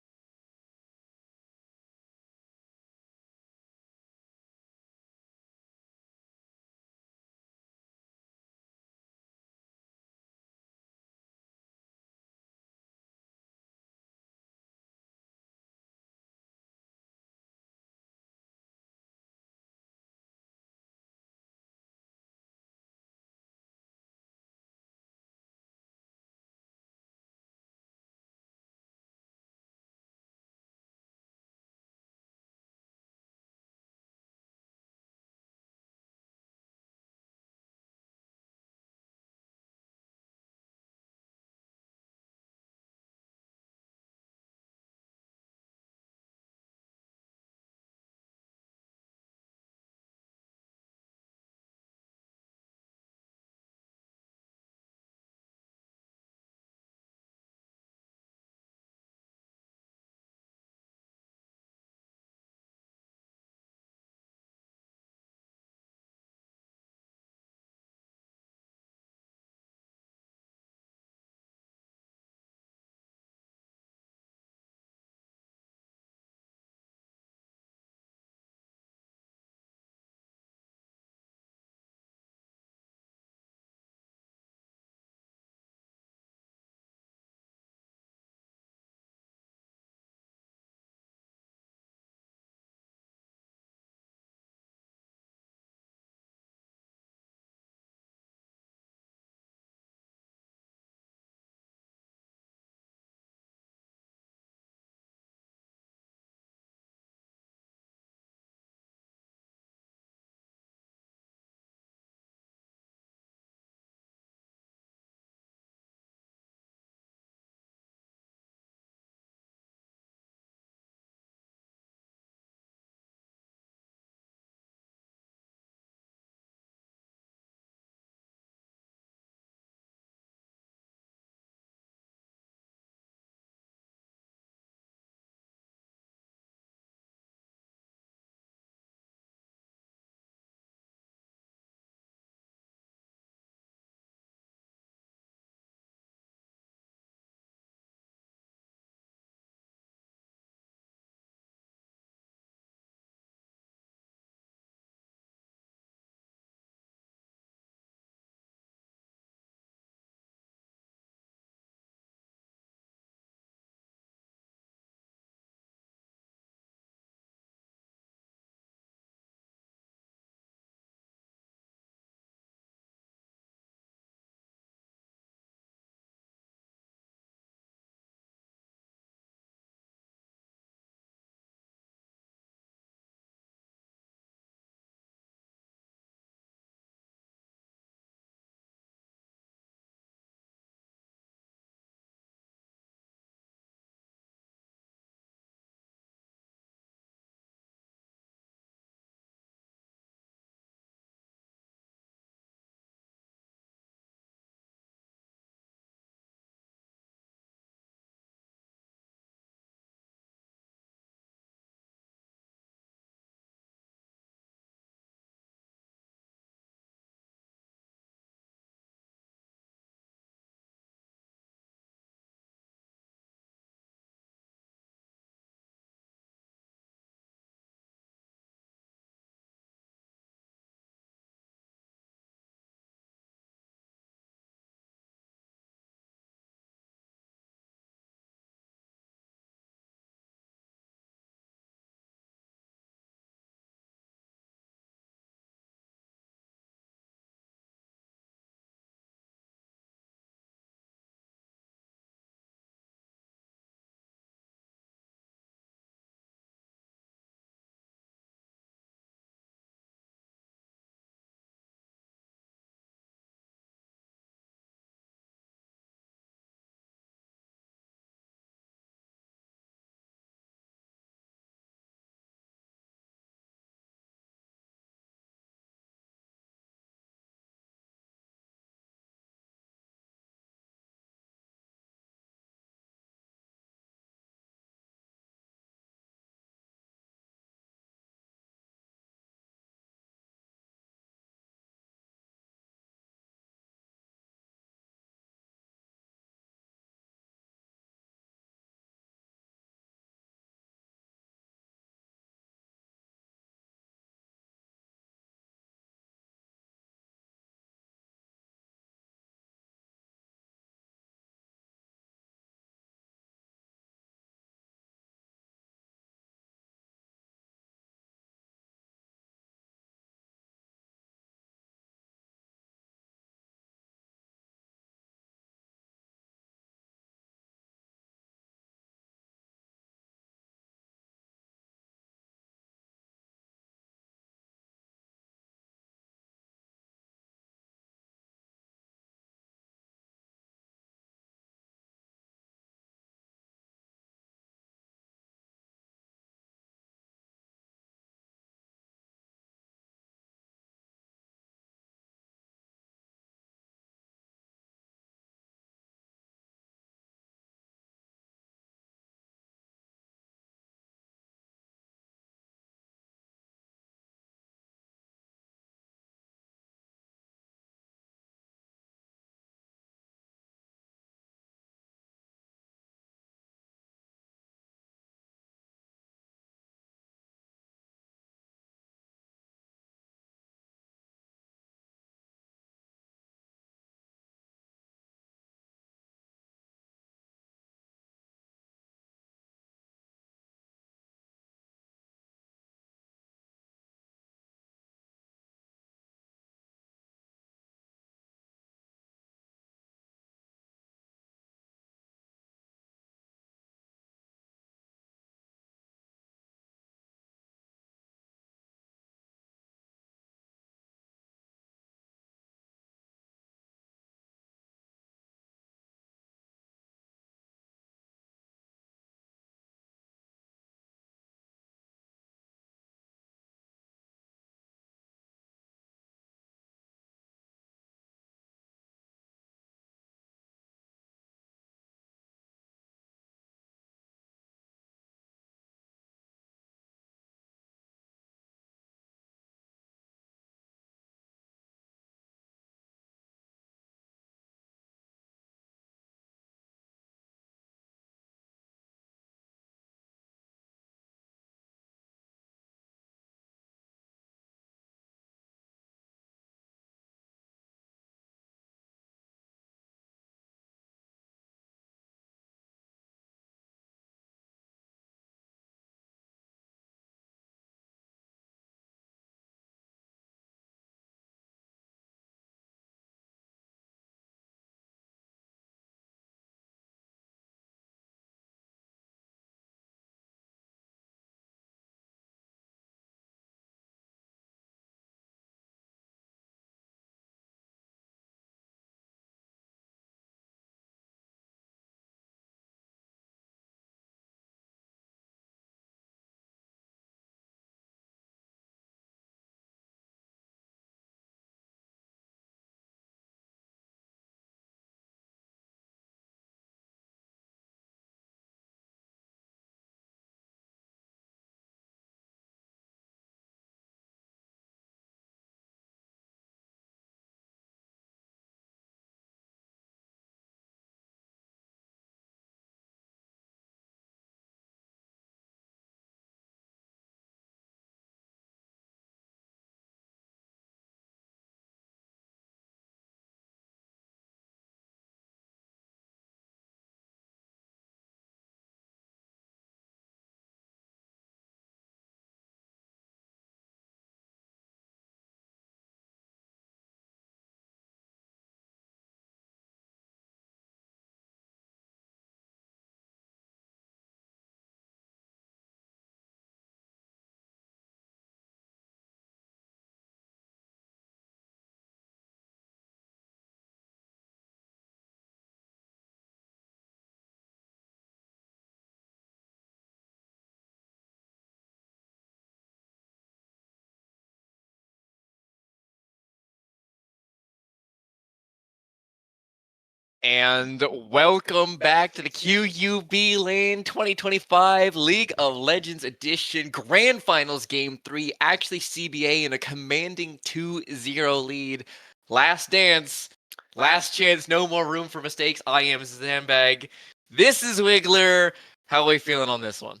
And welcome back to the QUBLAN 2025 League of Legends Edition Grand Finals Game 3. Actually, CBA in a commanding 2-0 lead. Last dance, last chance, no more room for mistakes. I am Zambag. This is Wiggler. How are we feeling on this one?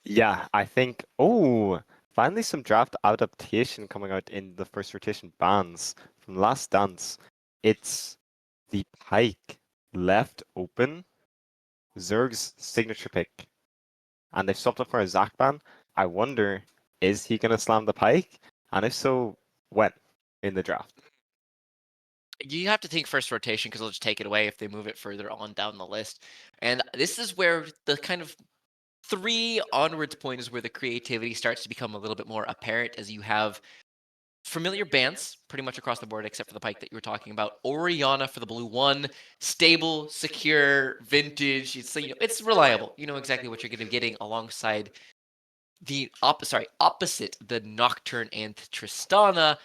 Yeah, I think, finally some draft adaptation coming out in the first rotation bans from Last Dance. It's the Pike left open, Zerg's signature pick. And they've swapped up for a Zac ban. I wonder, is he going to slam the Pike? And if so, when in the draft? You have to think first rotation because they'll just take it away if they move it further on down the list. And this is where the kind of 3 onwards point is where the creativity starts to become a little bit more apparent, as you have familiar bans pretty much across the board except for the Pike that you were talking about. Orianna for the blue 1, stable, secure, vintage. It's reliable. You know exactly what you're going to be getting alongside the opposite the Nocturne and Tristana.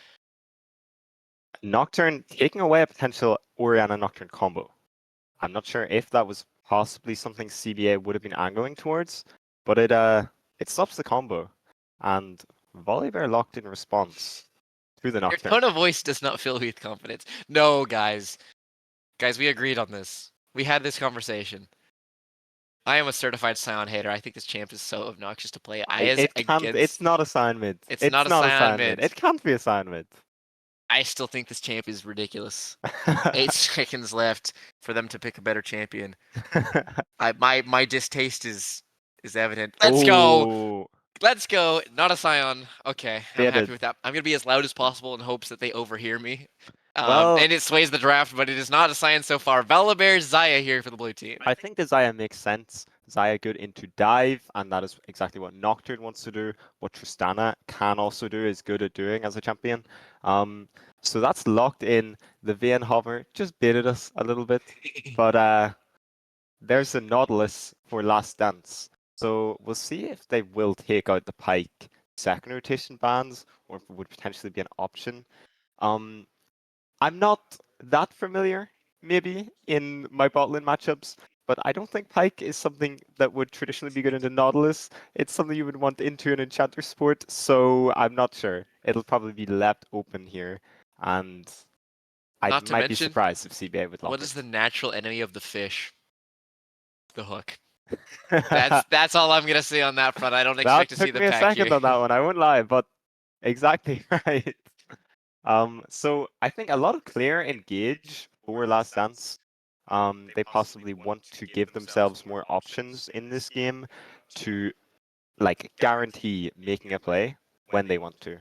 Nocturne taking away a potential Orianna Nocturne combo. I'm not sure if that was possibly something CBA would have been angling towards, but it stops the combo. And Volibear locked in response through the Your Nocturne. tone of voice does not fill me with confidence. No, guys. Guys, we agreed on this. We had this conversation. I am a certified Scion hater. I think this champ is so obnoxious to play as It's not a Scion mid. It's not a Scion mid. It can't be a Scion mid. I still think this champ is ridiculous. 8 seconds left for them to pick a better champion. My distaste is evident. Let's go. Ooh. Let's go. Not a Scion. Okay, I'm happy Faded. with that. I'm gonna be as loud as possible in hopes that they overhear me. Well- and it sways the draft, but it is not a Scion so far. Volibear, Xayah here for the blue team. I think the Xayah makes sense. Xayah good into dive, and that is exactly what Nocturne wants to do. What Tristana can also do, is good at doing as a champion. So that's locked in. The VN Hover just baited us a little bit, but there's a Nautilus for Last Dance. So we'll see if they will take out the Pike second rotation bans, or if it would potentially be an option. I'm not that familiar, maybe, in my bot lane matchups, but I don't think Pike is something that would traditionally be good into Nautilus. It's something you would want into an Enchanter sport, so I'm not sure. It'll probably be left open here, and I Not to might be mention, surprised if CBA would lock what it. is the natural enemy of the fish? The hook. That's all I'm gonna say on that front. I don't expect to see took the me a pack second here. on that one, I won't lie, but exactly right. So I think a lot of clear engage for Last Dance. They possibly want to give themselves more options in this game to like guarantee making a play when they want to.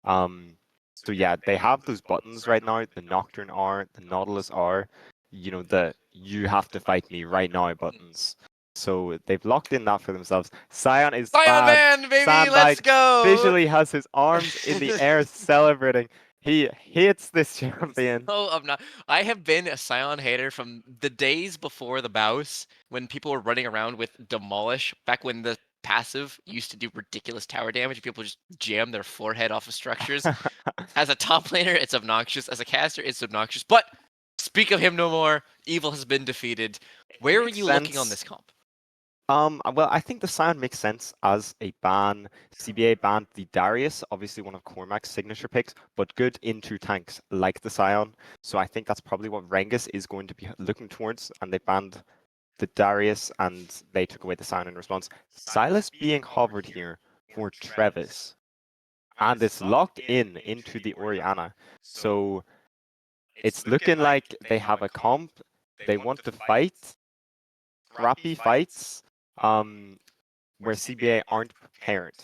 So yeah, they have those buttons right now. The Nocturne are, the Nautilus are, the you have to fight me right now buttons. So they've locked in that for themselves. Scion is Scion bad. man, baby, Sandbag let's go! visually has his arms in the air celebrating. He hates this champion. Oh, I have been a Scion hater from the days before the Baus, when people were running around with Demolish, back when the passive used to do ridiculous tower damage. People just jam their forehead off of structures. As a top laner, it's obnoxious. As a caster, it's obnoxious. But speak of him no more. Evil has been defeated. Where are makes you looking on sense. this comp? Well, I think the Scion makes sense as a ban. CBA banned the Darius, obviously one of Cormac's signature picks, but good into tanks like the Scion. So I think that's probably what Rengus is going to be looking towards, and they banned the Darius and they took away the Scion in response. Silas being hovered here for Trevis, and it's locked in into the Orianna. So it's looking like they have a comp. They want to fight crappy fights. Where CBA aren't prepared.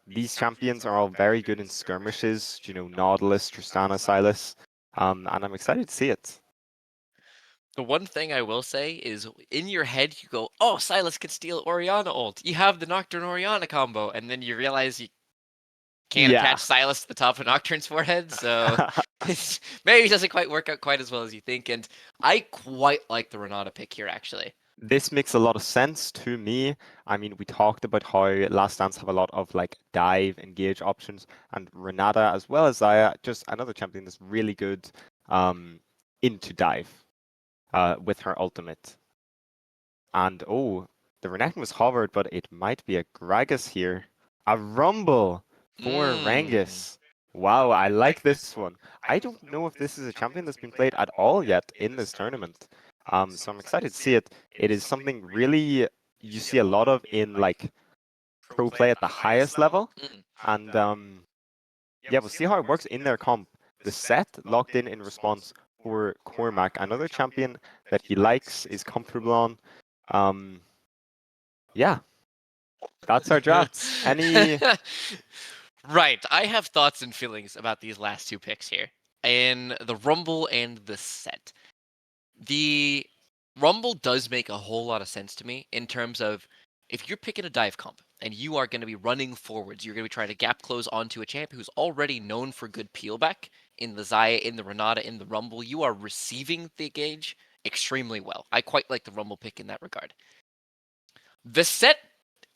These champions are all very good in skirmishes, Nautilus, Tristana, Silas, and I'm excited to see it. The one thing I will say is, in your head, you go, oh, Silas could steal Orianna ult. You have the Nocturne Orianna combo, and then you realize you can't Yeah. attach Silas to the top of Nocturne's forehead, so maybe it doesn't quite work out quite as well as you think, and I quite like the Renata pick here, actually. This makes a lot of sense to me. I mean, we talked about how Last Dance have a lot of like dive, engage options, and Renata as well as Xayah, just another champion that's really good into dive. with her ultimate. And oh, the Renekton was hovered, but it might be a Gragas here. A Rumble for Rangus. Wow, I like this one. I don't know if this is a champion that's been played at all yet in this tournament. So I'm excited to see it. It is something really you see a lot of in like pro play at the highest level. And yeah, we'll see how it works in their comp. The set locked in response for Cormac. Another champion that he likes, is comfortable on. Yeah, that's our drafts. Any Right. I have thoughts and feelings about these last two picks here. And the Rumble and the set. The Rumble does make a whole lot of sense to me in terms of if you're picking a dive comp and you are going to be running forwards, you're going to be trying to gap close onto a champ who's already known for good peel back in the Xayah, in the Renata, in the Rumble, you are receiving the gauge extremely well. I quite like the Rumble pick in that regard. The set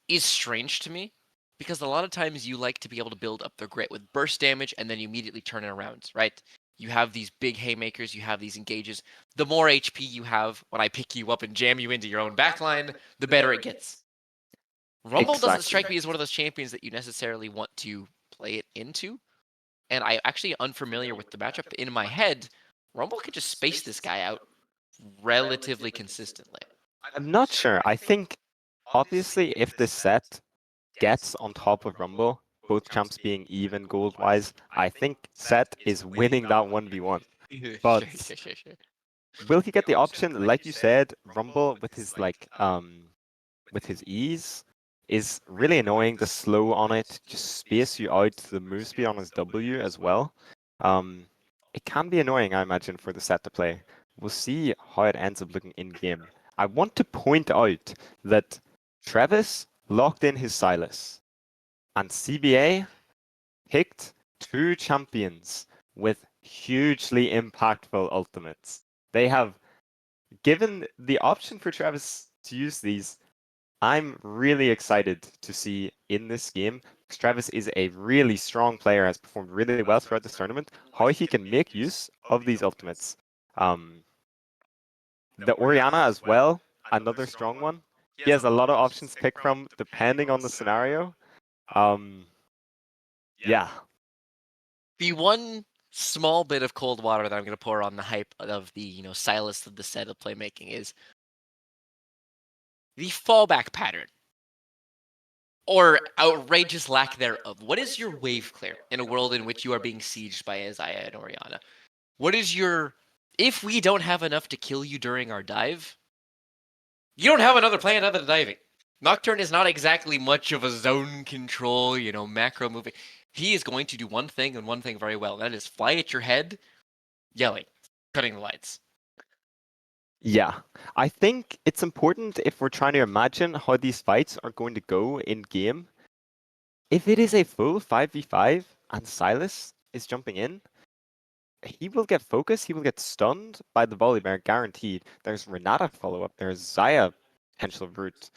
is strange to me because a lot of times you like to be able to build up the grit with burst damage and then you immediately turn it around, right? You have these big haymakers, you have these engages. The more HP you have when I pick you up and jam you into your own backline, the better it gets. Rumble doesn't strike me as one of those champions that you necessarily want to play it into. And I'm actually unfamiliar with the matchup. In my head, Rumble can just space this guy out relatively consistently. I'm not sure. I think obviously if this set gets on top of Rumble, both champs being even gold-wise, I think Set is winning that 1v1. But Sure. will he get the option? Like you said, Rumble with his with his ease is really annoying. The slow on it just space you out the move speed on his W as well. It can be annoying, I imagine, for the set to play. We'll see how it ends up looking in game. I want to point out that Travis locked in his Silas, and CBA picked two champions with hugely impactful ultimates. They have given the option for Travis to use these. I'm really excited to see in this game, because Travis is a really strong player, has performed really well throughout this tournament, how he can make use of these ultimates. The Orianna as well, another strong one. He has a lot of options to pick from depending on the scenario. Yeah. The one small bit of cold water that I'm going to pour on the hype of the, Silas of the set of playmaking is the fallback pattern or outrageous lack thereof. What is your wave clear in a world in which you are being sieged by Xayah and Orianna? What is your... If we don't have enough to kill you during our dive, you don't have another plan other than diving. Nocturne is not exactly much of a zone control, macro moving. He is going to do one thing and one thing very well. And that is fly at your head, yelling, cutting the lights. Yeah, I think it's important if we're trying to imagine how these fights are going to go in game. If it is a full 5v5 and Silas is jumping in, he will get focused, he will get stunned by the volley bear, guaranteed. There's Renata follow-up, there's Xayah potential route.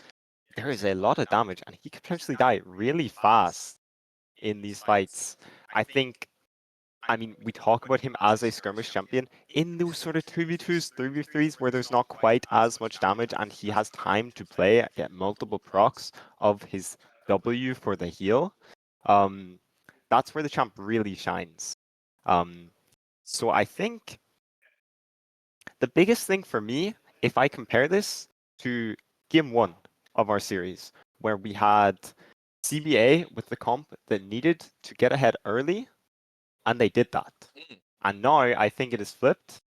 There is a lot of damage, and he could potentially die really fast in these fights. I mean, we talk about him as a skirmish champion. In those sort of 2v2s, 3v3s, where there's not quite as much damage and he has time to play, get multiple procs of his W for the heal, that's where the champ really shines. So I think the biggest thing for me, if I compare this to game 1 of our series, where we had CBA with the comp that needed to get ahead early, and they did that. And now I think it is flipped.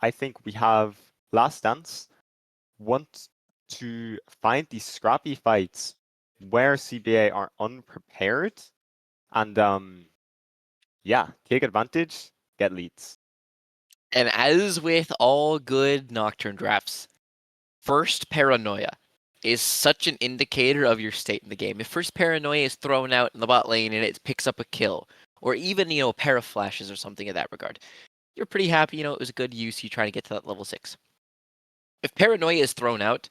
I think we have Last Dance want to find these scrappy fights where CBA are unprepared and yeah, take advantage, get leads. And as with all good Nocturne drafts, first paranoia is such an indicator of your state in the game. If first paranoia is thrown out in the bot lane and it picks up a kill, or even, a pair of flashes or something in that regard, you're pretty happy, it was a good use, you try to get to that level 6. If paranoia is thrown out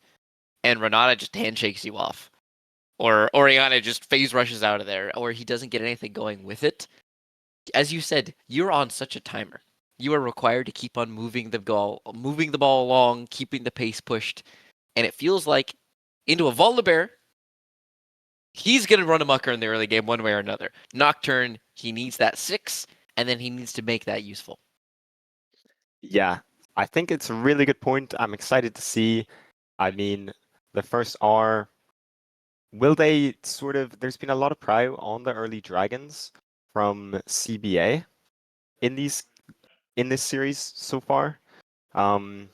and Renata just handshakes you off, or Orianna just phase rushes out of there, or he doesn't get anything going with it, as you said, you're on such a timer. you are required to keep on moving the ball along, keeping the pace pushed, and it feels like into a Volibear, he's gonna run amok in the early game one way or another. Nocturne, he needs that 6, and then he needs to make that useful. Yeah, I think it's a really good point. I'm excited to see. I mean, the first R, will they sort of, there's been a lot of prio on the early dragons from CBA in this series so far. And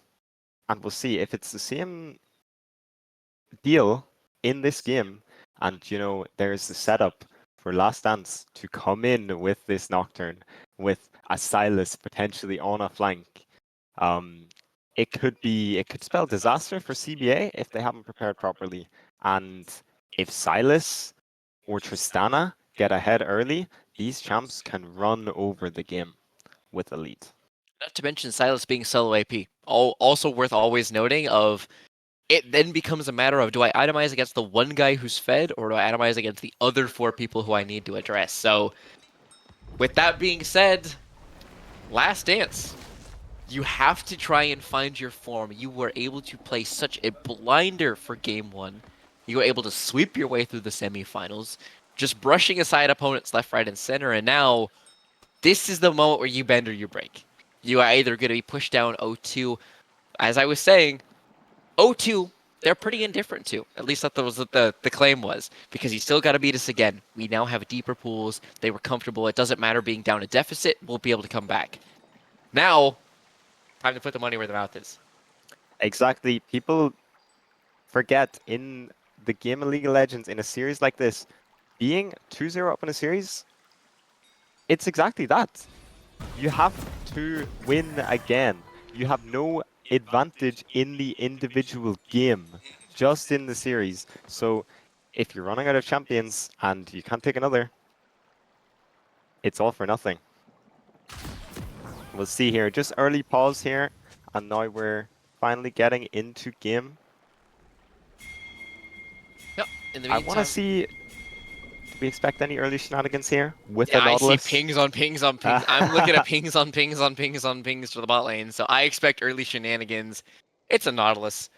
we'll see if it's the same deal in this game. And there's the setup for Last Dance to come in with this Nocturne, with a Silas potentially on a flank. It could spell disaster for CBA if they haven't prepared properly. And if Silas or Tristana get ahead early, these champs can run over the game with a lead. Not to mention Silas being solo AP. Also worth always noting of it then becomes a matter of, do I itemize against the one guy who's fed, or do I itemize against the other 4 people who I need to address? So with that being said, Last Dance. You have to try and find your form. You were able to play such a blinder for game 1. You were able to sweep your way through the semifinals, just brushing aside opponents left, right, and center, and now this is the moment where you bend or you break. You are either going to be pushed down 0-2. As I was saying, 0-2, they're pretty indifferent to. At least that was what the claim was. Because you still got to beat us again. We now have deeper pools. They were comfortable. It doesn't matter being down a deficit. We'll be able to come back. Now, time to put the money where the mouth is. Exactly. People forget in the game of League of Legends, in a series like this, being 2-0 up in a series, it's exactly that. You have to win again. You have no advantage in the individual game, just in the series. So if you're running out of champions and you can't take another, it's all for nothing. We'll see here. Just early pause here, and now we're finally getting into game. Yep. In the I meantime, want to see, do we expect any early shenanigans here with yeah, the I see Nautilus? pings on pings on pings. I'm looking at pings on pings on pings on pings to the bot lane, so I expect early shenanigans. It's a Nautilus.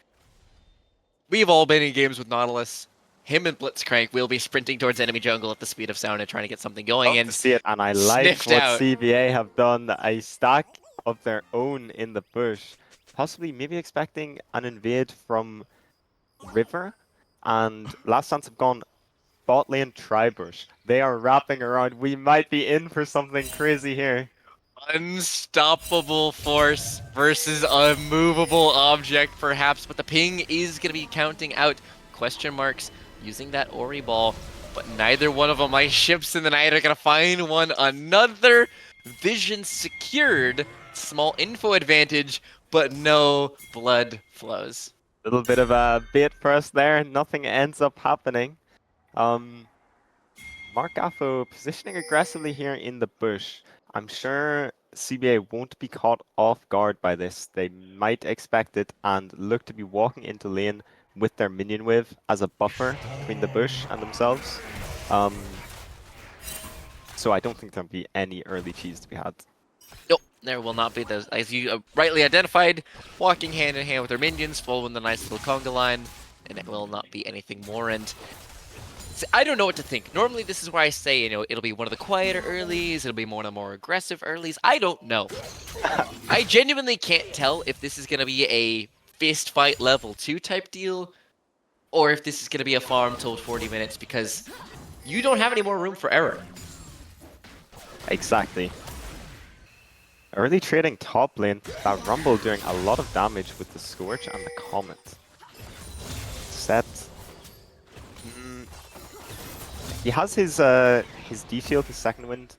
We've all been in games with Nautilus. Him and Blitzcrank will be sprinting towards enemy jungle at the speed of sound and trying to get something going, Love and to see it, and I like sniffed what out. CBA have done. A stack of their own in the bush. Possibly, maybe expecting an invade from River. And Last Dance have gone bot lane tri-bush. They are wrapping around. We might be in for something crazy here. Unstoppable force versus a movable object, perhaps, but the ping is going to be counting out question marks using that Ori ball, but neither one of them, my ships in the night, are going to find one another. Vision secured, small info advantage, but no blood flows. Little bit of a bait for us there. Nothing ends up happening. Mark Gaffo positioning aggressively here in the bush. I'm sure CBA won't be caught off guard by this. They might expect it and look to be walking into lane with their minion wave as a buffer between the bush and themselves. So I don't think there'll be any early cheese to be had. Nope, there will not be those. As you rightly identified, walking hand in hand with their minions, following the nice little conga line, and it will not be anything more. And I don't know what to think. Normally, this is where I say, it'll be one of the quieter earlies, it'll be one of the more aggressive earlies. I don't know. I genuinely can't tell if this is going to be a fist fight level 2 type deal, or if this is going to be a farm till 40 minutes, because you don't have any more room for error. Exactly. Early trading top lane, that Rumble doing a lot of damage with the Scorch and the Comet. Set. He has his D-Shield, his second wind.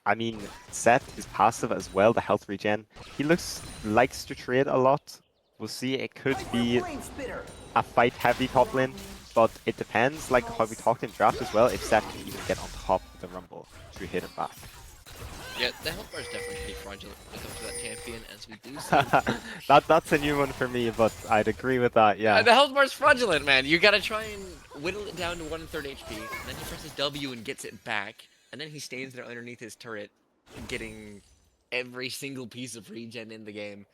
I mean, Set, his passive as well, the health regen. He likes to trade a lot. We'll see, it could be a fight-heavy top lane, but it depends, like how we talked in draft as well, if Set can even get on top of the Rumble to hit him back. Yeah, the health bar is definitely pretty fraudulent when it comes to that champion, as we do see. That's a new one for me, but I'd agree with that, yeah. The health bar is fraudulent, man. You gotta try and whittle it down to 1/3 HP, and then he presses W and gets it back, and then he stands there underneath his turret, getting every single piece of regen in the game.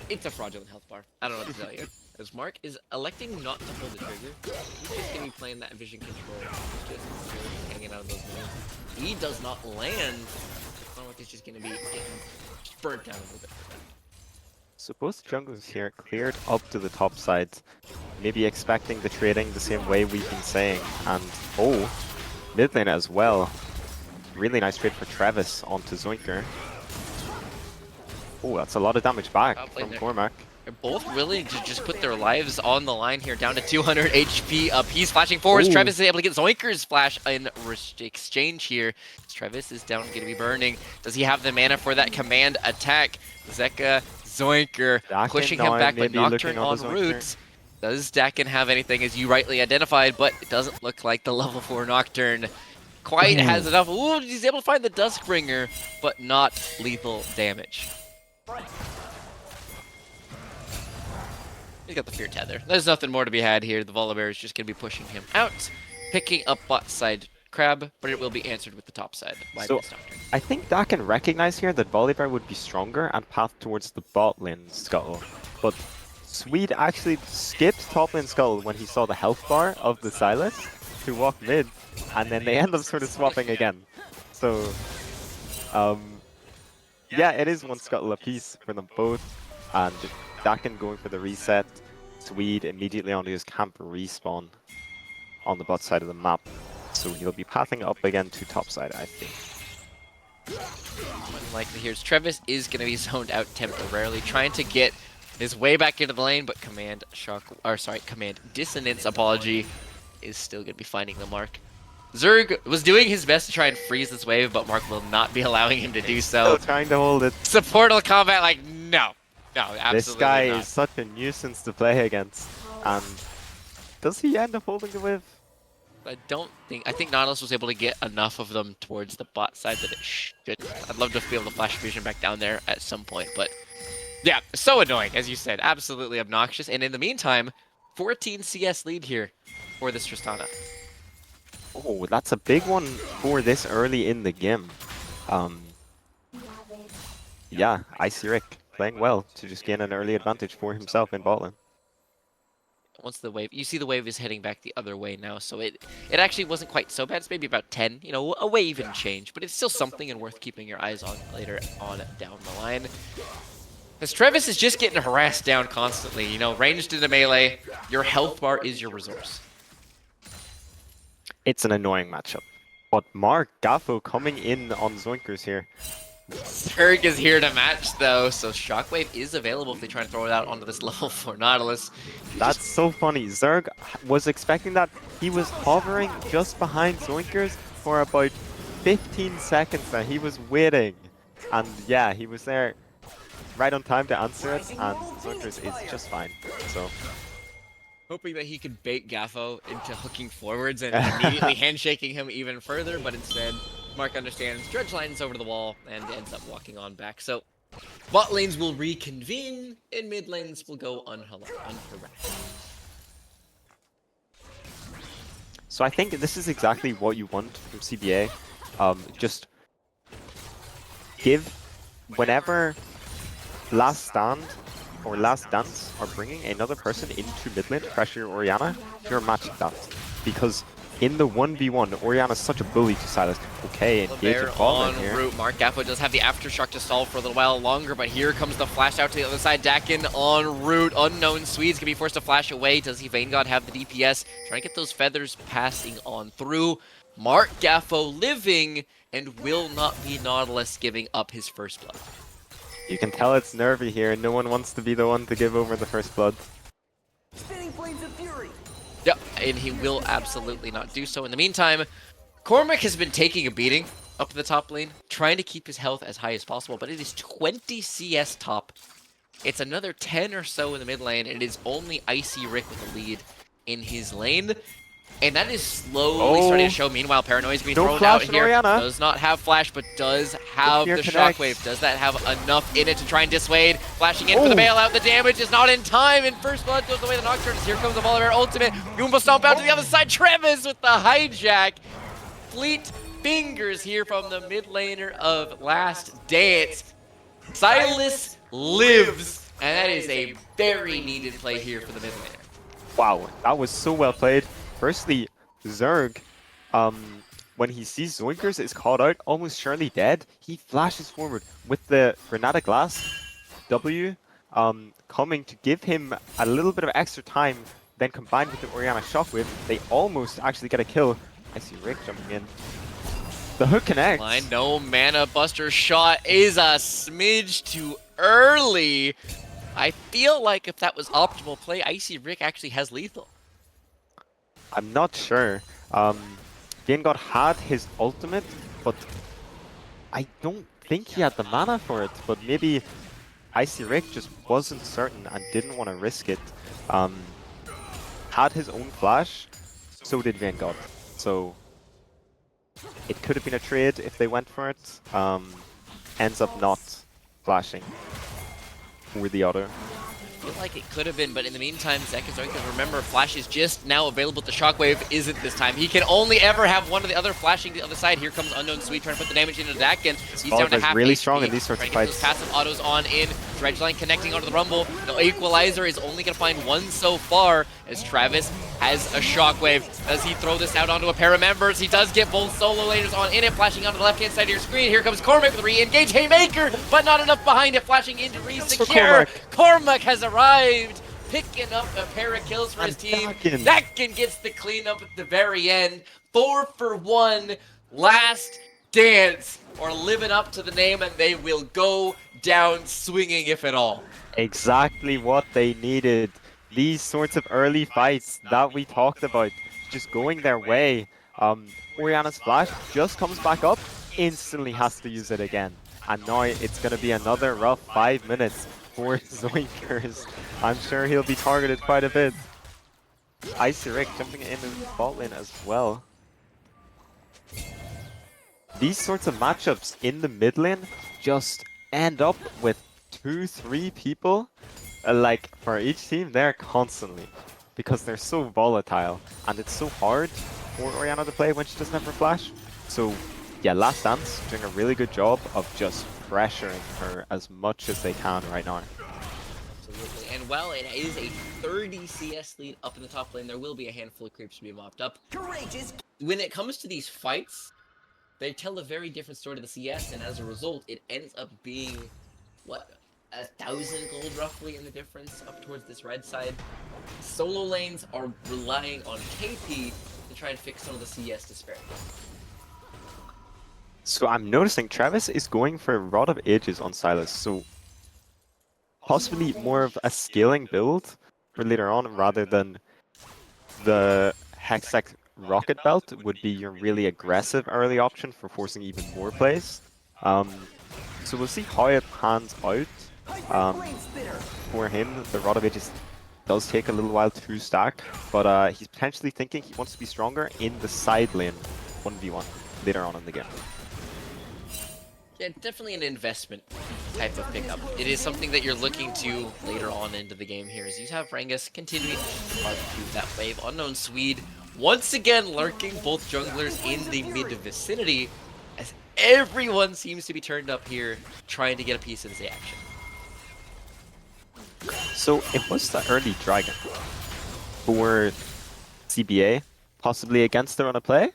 It's a fraudulent health bar. I don't know what to tell you. As Mark is electing not to pull the trigger, he's just gonna be playing that vision control. He's just hanging out of those moves. He does not land. He's just gonna be getting burnt down a little bit. So both junglers here cleared up to the top side, maybe expecting the trading the same way we've been saying. And oh, mid lane as well. Really nice trade for Travis onto Zoinker. Oh, that's a lot of damage back from Cormac. They're both willing to just put their lives on the line here, down to 200 HP up. He's flashing forwards. Ooh. Travis is able to get Zoinker's flash in exchange here. Travis is down, going to be burning. Does he have the mana for that command attack? Zeka, Zoinker, pushing him back, but Nocturne on route. Does Dakin have anything, as you rightly identified, but it doesn't look like the level 4 Nocturne quite has enough. Ooh, he's able to find the Duskbringer, but not lethal damage. He's got the Fear Tether. There's nothing more to be had here. The Volibear is just going to be pushing him out, picking up bot side Crab, but it will be answered with the top side by this Nocturne. I think Dakin recognized here that Volibear would be stronger and path towards the bot lane scuttle, but Swede actually skipped top lane scuttle when he saw the health bar of the Sylas to walk mid, and then they end up sort of swapping again. So, yeah, it is one scuttle apiece for them both, and Dakin going for the reset. Swede immediately onto his camp respawn on the bot side of the map. So he'll be pathing up again to top side, I think. Unlikely here. Travis is going to be zoned out temporarily, trying to get his way back into the lane, but Command Dissonance, apology, is still going to be finding the mark. Zerg was doing his best to try and freeze this wave, but Mark will not be allowing him to do so. Still trying to hold it. Supportal combat, like, no. No, absolutely This guy not. is such a nuisance to play against. And does he end up holding the wave? I think Nautilus was able to get enough of them towards the bot side that it shouldn't. I'd love to be able to flash vision back down there at some point, but yeah, so annoying, as you said. Absolutely obnoxious. And in the meantime, 14 CS lead here for this Tristana. Oh, that's a big one for this early in the game. Yeah, Icy Rick playing well to just gain an early advantage for himself in bot lane. Once the wave, you see the wave is heading back the other way now, so it actually wasn't quite so bad. It's maybe about 10, you know, a wave and change, but it's still something and worth keeping your eyes on later on down the line. As Travis is just getting harassed down constantly, you know, ranged into melee, your health bar is your resource. It's an annoying matchup. But Mark Gaffo coming in on Zoinkers here. Zerg is here to match though, so Shockwave is available if they try and throw it out onto this level 4 Nautilus. That's so funny. Zerg was expecting that. He was hovering just behind Zoinkers for about 15 seconds now. He was waiting. And yeah, he was there right on time to answer it, and Zoinkers is just fine. So hoping that he could bait Gaffo into hooking forwards and immediately handshaking him even further, but instead Mark understands, dredge lines over the wall, and ends up walking on back. So bot lanes will reconvene, and mid lanes will go unharassed. So I think this is exactly what you want from CBA. Just give, whenever Last Stand or Last Dance are bringing another person into mid lane to pressure Orianna, you're matching that. Because in the 1v1, Orianna's such a bully to Sylas. Okay, engage in bot lane here. Route. Mark Gaffo does have the Aftershock to stall for a little while longer, but here comes the flash out to the other side. Dakin en route. Unknown Swede's gonna be forced to flash away. Does he Vanguard have the DPS? Trying to get those feathers passing on through. Mark Gaffo living and will not be Nautilus giving up his first blood. You can tell it's nervy here. No one wants to be the one to give over the first blood. Spinning flames of fury. Yep, and he will absolutely not do so. In the meantime, Cormac has been taking a beating up the top lane, trying to keep his health as high as possible, but it is 20 CS top. It's another 10 or so in the mid lane, and it is only Icy Rick with a lead in his lane. And that is slowly starting to show. Meanwhile, Paranoia is being thrown out here. Orianna. Does not have flash, but does have the Shockwave. Does that have enough in it to try and dissuade? Flashing in for the bailout. The damage is not in time, and first blood goes away the Nocturne. Here comes the Volibear ultimate. Goomba stomp out to the other side. Travis with the hijack. Fleet fingers here from the mid laner of Last Dance. Silas lives, and that is a very needed play here for the mid laner. Wow, that was so well played. Firstly, Zerg, when he sees Zoinkers is caught out, almost surely dead, he flashes forward with the Granada Glass W coming to give him a little bit of extra time, then combined with the Orianna Shockwave, they almost actually get a kill. I see Rick jumping in. The hook connects. Line, no mana buster shot is a smidge too early. I feel like if that was optimal play, Icy Rick actually has lethal. I'm not sure. Gengar had his ultimate, but I don't think he had the mana for it. But maybe Icy Rick just wasn't certain and didn't want to risk it. Had his own flash, so did Vanguard. So it could have been a trade if they went for it. Ends up not flashing for the other. I feel like it could have been, but in the meantime, Zek is Zoinkers, remember, Flash is just now available. The Shockwave isn't this time. He can only ever have one or the other flashing the other side. Here comes Unknown Sweet trying to put the damage into Dakin. He's down to half really HP, strong in these sorts of trying to get fights. those passive autos on in. Dredgeline connecting onto the Rumble. The Equalizer is only going to find one so far, as Travis has a Shockwave. Does he throw this out onto a pair of members? He does get both solo laners on in it, flashing onto the left-hand side of your screen. Here comes Cormac with re-engage Haymaker, but not enough behind it, flashing into re-secure. Cormac has arrived, picking up a pair of kills for his team. Dakin gets the cleanup at the very end. 4 for 1, last dance, or living up to the name, and they will go down swinging if at all. Exactly what they needed. These sorts of early fights that we talked about, just going their way. Orianna's flash just comes back up, instantly has to use it again. And now it's going to be another rough 5 minutes for Zoinkers. I'm sure he'll be targeted quite a bit. Icy Rick jumping in the bot lane as well. These sorts of matchups in the mid lane just end up with 2-3 people like for each team there constantly, because they're so volatile and it's so hard for Orianna to play when she doesn't have her flash. So yeah, Last Dance doing a really good job of just pressuring her as much as they can right now. Absolutely. And while it is a 30 CS lead up in the top lane, there will be a handful of creeps to be mopped up. Courageous. When it comes to these fights, they tell a very different story to the CS, and as a result, it ends up being, what, 1,000 gold roughly in the difference up towards this red side. Solo lanes are relying on KP to try and fix some of the CS disparity. So I'm noticing Travis is going for Rod of Ages on Silas, so possibly more of a scaling build for later on rather than the Hextech Rocket Belt would be your really aggressive early option for forcing even more plays. So we'll see how it pans out. For him, the Rod of Ages does take a little while to stack, but he's potentially thinking he wants to be stronger in the side lane 1v1 later on in the game. Yeah, definitely an investment type of pickup. It is something that you're looking to later on into the game here, as you have Rangus continuing to barbecue that wave. Unknown Swede once again lurking both junglers in the mid vicinity, as everyone seems to be turned up here trying to get a piece of the action. So it was the early dragon for CBA, possibly against the run of play.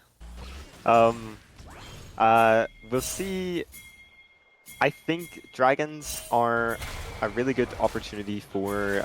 We'll see. I think dragons are a really good opportunity for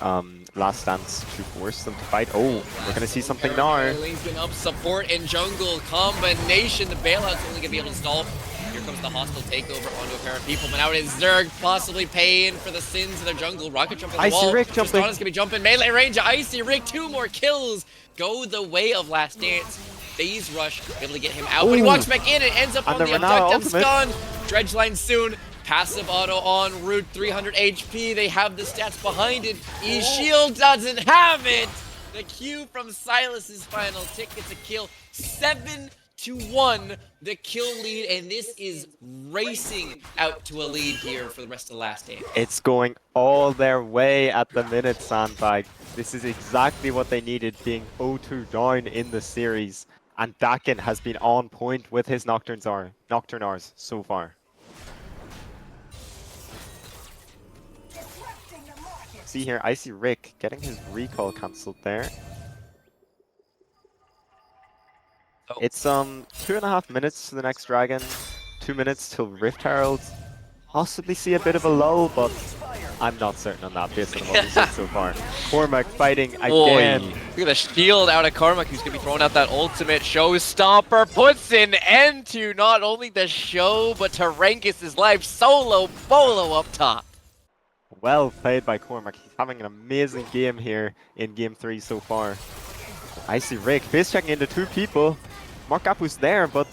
Last Dance to force them to fight. Oh, we're gonna see something now. Lane's been up, support and jungle combination. The bailout's only gonna be able to stall. Here comes the hostile takeover onto a pair of people, but now it is Zerg possibly paying for the sins of their jungle. Rocket jump on the wall. Icy Rick jumping. Tristana's gonna be jumping melee range. Icy Rick, 2 more kills. Go the way of Last Dance. Phase rush, able to get him out, but he walks back in and ends up on the abductive stun. Dredgeline soon. Passive auto on route, 300 HP. They have the stats behind it. E-Shield doesn't have it. The Q from Silas's final tick gets a kill. 7-1, the kill lead, and this is racing out to a lead here for the rest of the Last Dance. It's going all their way at the minute, Sandbag. This is exactly what they needed, being 0-2 down in the series. And Dakin has been on point with his Nocturne Rs so far. see here, I see Rick getting his recall cancelled there. Oh. It's 2.5 minutes to the next dragon, 2 minutes till Rift Herald. Possibly see a bit of a lull, but I'm not certain on that based on what we've seen so far. Cormac fighting again. Look at the shield out of Cormac, who's going to be throwing out that ultimate showstopper. Puts an end to not only the show, but to Rengus' life. Solo Bolo up top. Well played by Cormac. He's having an amazing game here in Game 3 so far. I see Rick face checking into 2 people. Mark Apu's there, but...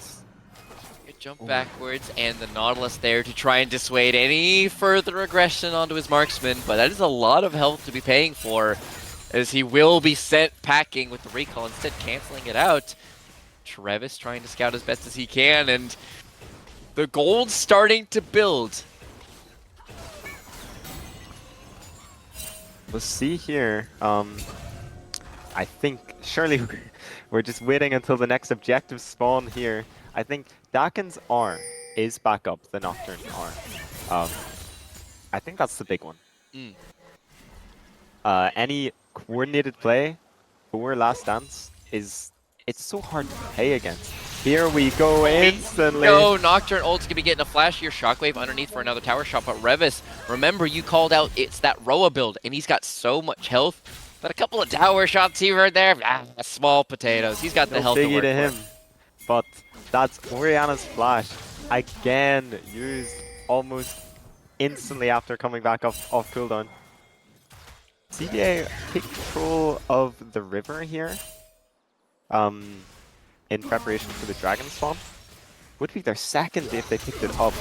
Good jump backwards, and the Nautilus there to try and dissuade any further aggression onto his marksman. But that is a lot of health to be paying for, as he will be sent packing with the recall, instead canceling it out. Travis trying to scout as best as he can, and the gold's starting to build. We'll see here. I think surely we're just waiting until the next objective spawn here. I think Dakin's R is back up, the Nocturne R. I think that's the big one. Any coordinated play for Last Dance is... It's so hard to play against. Here we go instantly. No, Nocturne ult's gonna be getting a flash here. Shockwave underneath for another tower shot, but Revis, remember you called out it's that Roa build, and he's got so much health. But a couple of tower shots here and there, small potatoes. He's got the health to work to him. for. But that's Oriana's flash. Again, used almost instantly after coming back off cooldown. CBA take control of the river here. In preparation for the dragon spawn. Would be their second if they picked it up.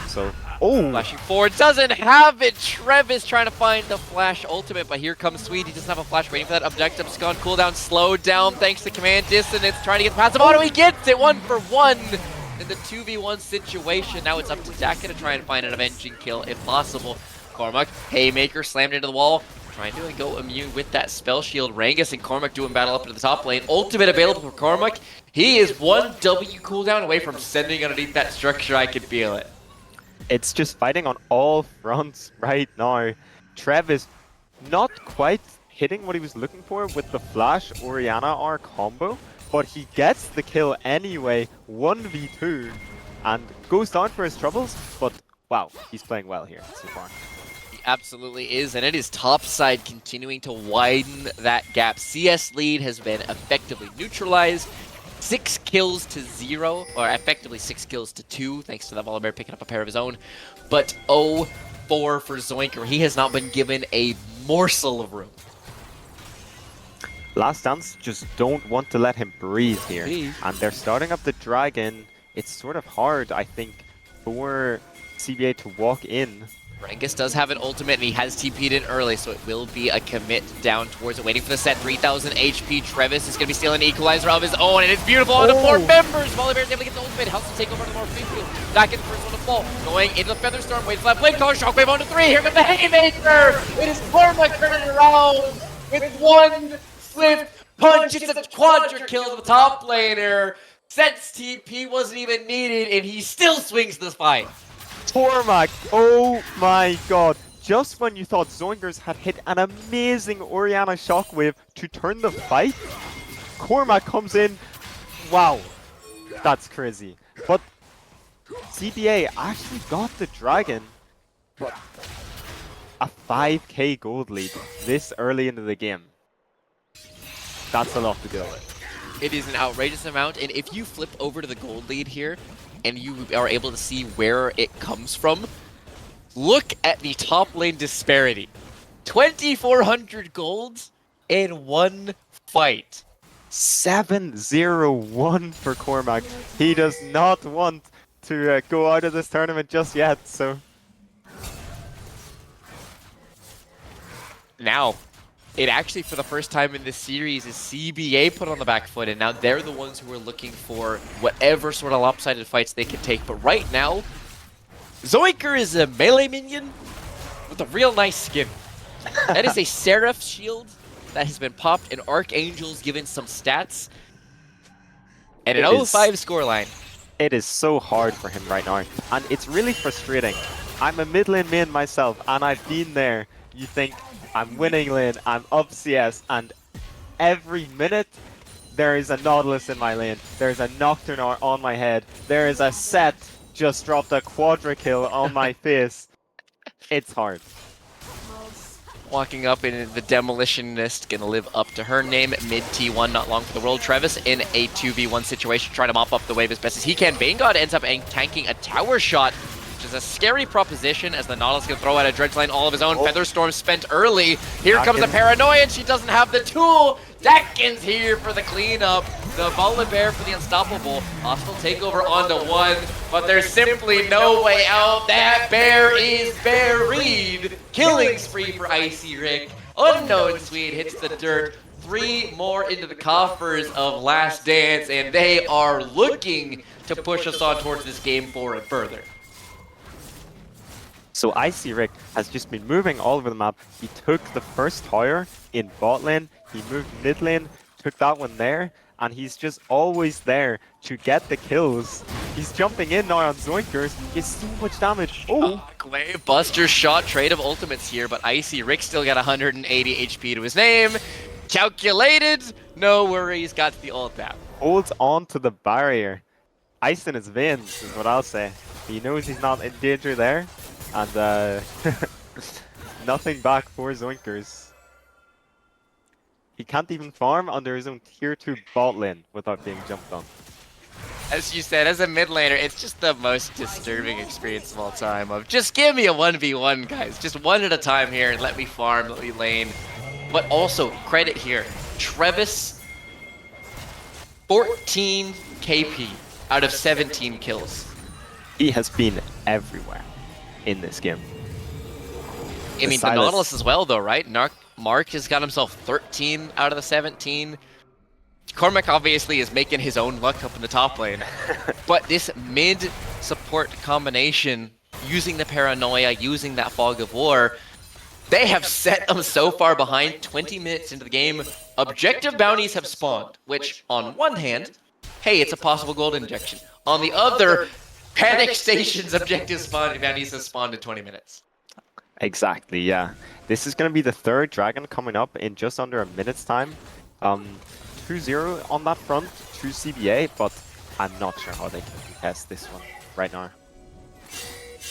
So, Flashing forward, doesn't have it. Trevis trying to find the flash ultimate, but here comes Sweet. He doesn't have a flash, waiting for that objective. It's gone cooldown, slowed down thanks to command dissonance. Trying to get the passive auto, he gets it 1 for 1 in the 2v1 situation. Now it's up to Daka to try and find an avenging kill if possible. Cormac, Haymaker slammed into the wall. Trying to go immune with that spell shield. Rengus and Cormac doing battle up into the top lane. Ultimate available for Cormac. He is 1 W cooldown away from sending underneath that structure. I can feel it. it's just fighting on all fronts right now. Travis not quite hitting what he was looking for with the Flash Oriana R combo, but he gets the kill anyway, 1v2, and goes down for his troubles, but wow, he's playing well here so far. He absolutely is, and it is topside continuing to widen that gap. CS lead has been effectively neutralized. 6 kills to 0, or effectively 6 kills to 2, thanks to that Volibear picking up a pair of his own. But 0-4 for Zoinker. He has not been given a morsel of room. Last Dance just don't want to let him breathe here. Breathe. And they're starting up the dragon. It's sort of hard, I think, for CBA to walk in. Rengus does have an ultimate, and he has TP'd in early, so it will be a commit down towards it. Waiting for the set, 3,000 HP. Trevis is going to be stealing an equalizer of his own, and it's beautiful on the 4 members. Volibear is able to get the ultimate. Helps to take over the more free field. Back in the first one to fall. Going into the Featherstorm. Waiting for that blade color. Shockwave on to 3. Here comes the Haymaker. It is Cormac turning around with 1 swift punch. It's a quadra kill to the top laner. Set's TP wasn't even needed, and he still swings this fight. Cormac, oh my god. Just when you thought Zoinkers had hit an amazing Oriana Shockwave to turn the fight, Cormac comes in. Wow, that's crazy. But CBA actually got the dragon. But a 5k gold lead this early into the game. That's a lot to deal with. It is an outrageous amount, and if you flip over to the gold lead here, and you are able to see where it comes from, look at the top lane disparity. 2,400 golds in 1 fight. 7-0-1 for Cormac. He does not want to go out of this tournament just yet, so... Now, it actually, for the first time in this series, is CBA put on the back foot, and now they're the ones who are looking for whatever sort of lopsided fights they can take. But right now, Zoinker is a melee minion with a real nice skin. That is a Seraph shield that has been popped, and Archangel's given some stats, and an 0-5 scoreline. It is so hard for him right now, and it's really frustrating. I'm a mid lane main myself, and I've been there. You think, I'm winning lane, I'm up CS, and every minute there is a Nautilus in my lane, there's a Nocturne on my head, there is a Set just dropped a quadra kill on my face. It's hard. Walking up in the Demolitionist, gonna live up to her name. Mid T1, not long for the world. Trevis in a 2v1 situation, trying to mop up the wave as best as he can. Vanguard ends up tanking a tower shot, which is a scary proposition as the Nautilus can throw out a dredge line all of his own. Featherstorm spent early. Here comes the Paranoia, and she doesn't have the tool. Dakkin's here for the cleanup. The Volibear for the unstoppable. Hostile takeover onto one, but there's simply no way out. That bear is buried. Killing spree for Icy Rick. Unknown Swede hits the dirt. 3 more into the coffers of Last Dance, and they are looking to push us on towards this game forward further. So Icy Rick has just been moving all over the map. He took the first tower in bot lane, he moved mid lane, took that one there, and he's just always there to get the kills. He's jumping in now on Zoinkers, he has so much damage. Oh! Glaive Buster shot, trade of ultimates here, but Icy Rick still got 180 HP to his name. Calculated, no worries, got the ult down. Holds on to the barrier. Ice in his veins is what I'll say. He knows he's not in danger there, and nothing back for Zoinkers. He can't even farm under his own tier 2 bot lane without being jumped on. As you said, as a mid laner, it's just the most disturbing experience of all time of just give me a 1v1, guys. Just one at a time here and let me farm, let me lane. But also, credit here, Trevis, 14 KP out of 17 kills. He has been everywhere in this game. I mean, the Nautilus as well, though, right? Mark has got himself 13 out of the 17. Cormac obviously is making his own luck up in the top lane. But this mid support combination, using the Paranoia, using that Fog of War, they have set them so far behind. 20 minutes into the game, objective bounties have spawned, which on one hand, hey, it's a possible gold injection. On the other, Panic Station's objective bounties have spawned in 20 minutes. Exactly, yeah. This is going to be the 3rd dragon coming up in just under a minute's time. 2-0 on that front to CBA, but I'm not sure how they can contest this one right now.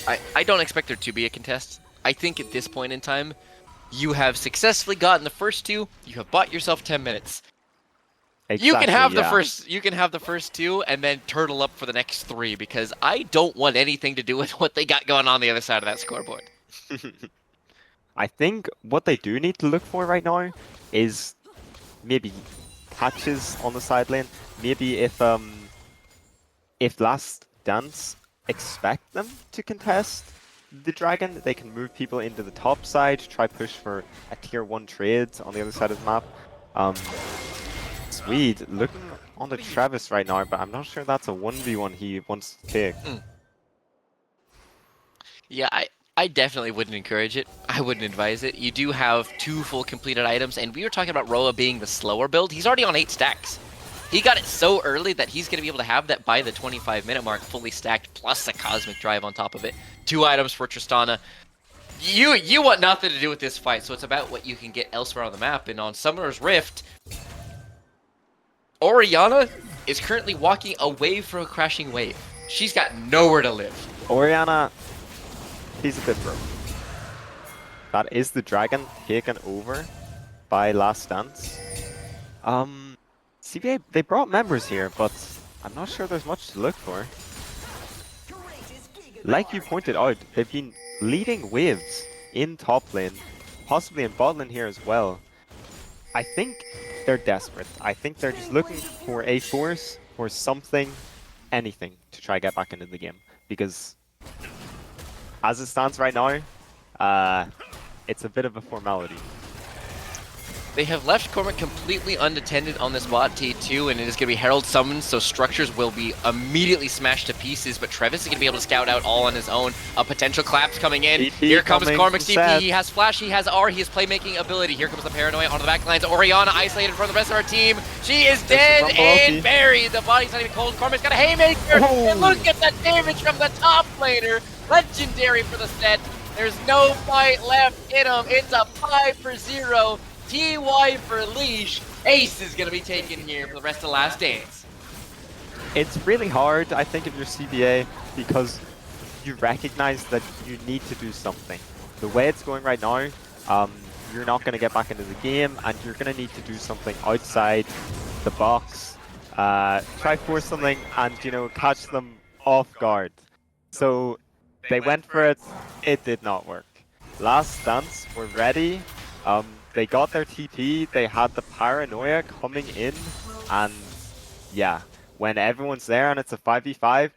I don't expect there to be a contest. I think at this point in time, you have successfully gotten the first 2, you have bought yourself 10 minutes. Exactly, You can have the yeah. first 2 and then turtle up for the next 3, because I don't want anything to do with what they got going on the other side of that scoreboard. I think what they do need to look for right now is maybe patches on the side lane. Maybe if Last Dance expect them to contest the dragon, they can move people into the top side, try push for a tier 1 trade on the other side of the map. Swede looking on the Travis right now, but I'm not sure that's a 1v1 he wants to take. Yeah, I definitely wouldn't encourage it. I wouldn't advise it. You do have 2 full completed items, and we were talking about Roa being the slower build. He's already on 8 stacks. He got it so early that he's going to be able to have that by the 25-minute mark fully stacked, plus a Cosmic Drive on top of it. 2 items for Tristana. You want nothing to do with this fight, so it's about what you can get elsewhere on the map. And on Summoner's Rift, Orianna is currently walking away from a crashing wave. She's got nowhere to live. Orianna, he's a bit broke. That is the dragon taken over by Last Dance. CBA, they brought members here, but I'm not sure there's much to look for. Like you pointed out, they've been leading waves in top lane, possibly in bot lane here as well. I think they're desperate. I think they're just looking for a force or something, anything, to try to get back into the game. Because as it stands right now, it's a bit of a formality. They have left Cormac completely unattended on this bot T2, and it is going to be Herald summoned, so structures will be immediately smashed to pieces, but Trevis is going to be able to scout out all on his own. A potential collapse coming in. Here comes Cormac's CP, he has flash, he has R, he has playmaking ability. Here comes the Paranoia onto the back lines. Orianna isolated from the rest of our team. She is dead and buried. The body's not even cold. Cormac's got a haymaker, and look at that damage from the top laner. Legendary for the set. There's no fight left in him. It's a 5-0. TY for Leash. Ace is going to be taken here for the rest of the last dance. It's really hard, I think, if you're CBA, because you recognize that you need to do something. The way it's going right now, you're not going to get back into the game, and you're going to need to do something outside the box. Try force something and, you know, catch them off guard. So they went for it. It did not work. Last Dance were ready. They got their TP. They had the paranoia coming in, and yeah, when everyone's there and it's a 5v5,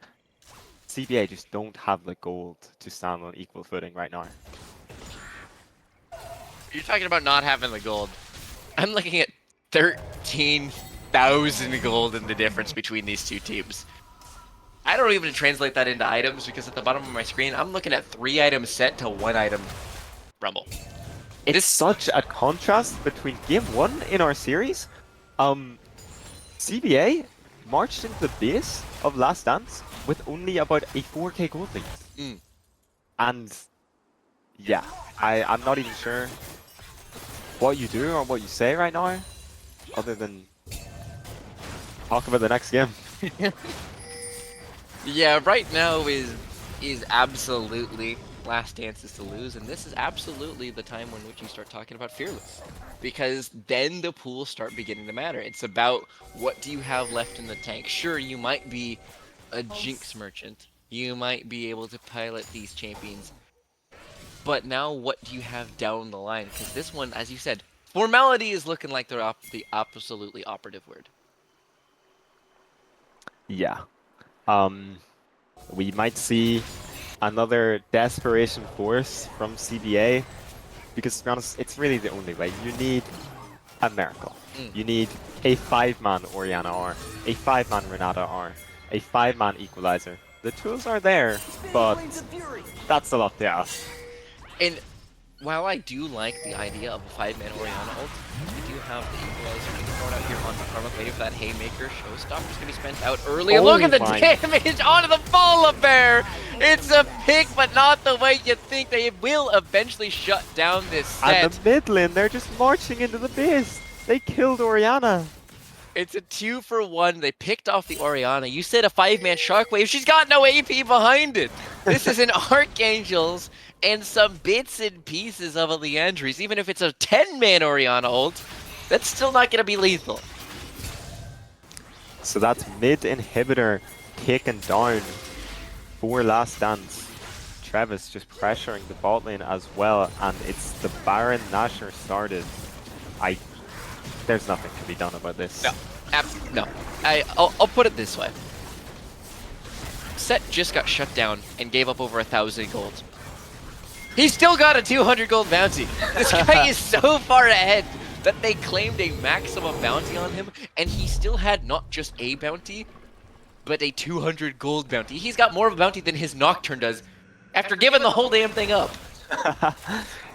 CBA just don't have the gold to stand on equal footing right now. You're talking about not having the gold. I'm looking at 13,000 gold in the difference between these two teams. I don't even translate that into items because at the bottom of my screen, I'm looking at 3 items set to 1 item rumble. It's such a contrast between game 1 in our series. CBA marched into the base of Last Dance with only about a 4k gold lead. And yeah, I'm not even sure what you do or what you say right now, other than talk about the next game. Yeah, right now is absolutely Last Dances to lose, and this is absolutely the time when which you start talking about Fearless, because then the pools start beginning to matter. It's about what do you have left in the tank. Sure, you might be a Jinx merchant, you might be able to pilot these champions, but now what do you have down the line? Because this one, as you said, formality is looking like the absolutely operative word. Yeah. We might see another desperation force from CBA, because to be honest, it's really the only way. You need a miracle. You need a 5-man Orianna R, a 5-man Renata R, a 5-man Equalizer. The tools are there, but that's a lot to ask. And while I do like the idea of a 5-man Orianna ult, I do have the Equalizer being thrown out here on Karma, waiting for that Haymaker. Showstopper's gonna be spent out early. Oh Look at the my. damage onto the Volibear! It's a pick, but not the way you think. They will eventually shut down this set. And the mid lane, they're just marching into the base. They killed Orianna. It's a 2-for-1. They picked off the Orianna. You said a 5-man Shockwave. She's got no AP behind it. This is an Archangels and some bits and pieces of a Leandries. Even if it's a 10-man Orianna ult, that's still not going to be lethal. So that's mid inhibitor taken down for Last Dance. Travis just pressuring the bot lane as well, and it's the Baron Nashor started. There's nothing to be done about this. No, no. I'll put it this way. Set just got shut down and gave up over 1,000 gold. He's still got a 200 gold bounty. This guy is so far ahead that they claimed a maximum bounty on him, and he still had not just a bounty, but a 200 gold bounty. He's got more of a bounty than his Nocturne does after giving the whole damn thing up.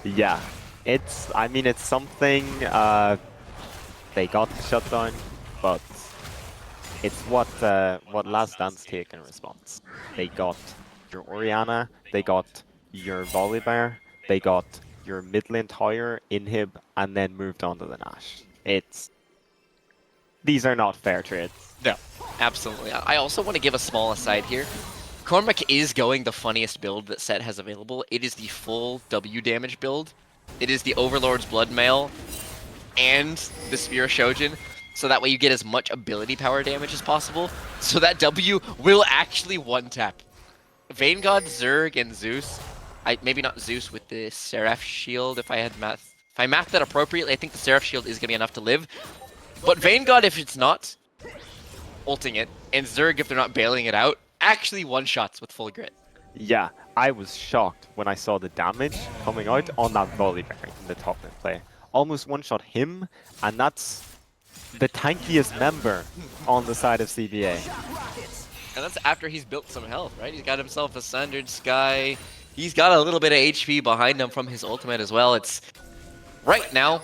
Yeah, it's something they got the shutdown, but it's what Last Dance take in response. They got your Orianna, they got your Volibear, they got your mid lane tower, inhib, and then moved on to the Nash. These are not fair trades. No, absolutely. I also want to give a small aside here. Cormac is going the funniest build that Set has available. It is the full W damage build. It is the Overlord's Blood Mail and the Spear of Shojin, so that way you get as much ability power damage as possible, so that W will actually one-tap. Vanguard, Zerg, and Zeus. Maybe not Zeus with the Seraph Shield if I mathed that appropriately. I think the Seraph Shield is going to be enough to live. But Vanguard, if it's not, ulting it, and Zerg, if they're not bailing it out, actually one-shots with full grit. Yeah, I was shocked when I saw the damage coming out on that Volibear in the top lane play. Almost one-shot him, and that's the tankiest member on the side of CBA. And that's after he's built some health, right? He's got himself a Sundered Sky. He's got a little bit of HP behind him from his ultimate as well. It's right now,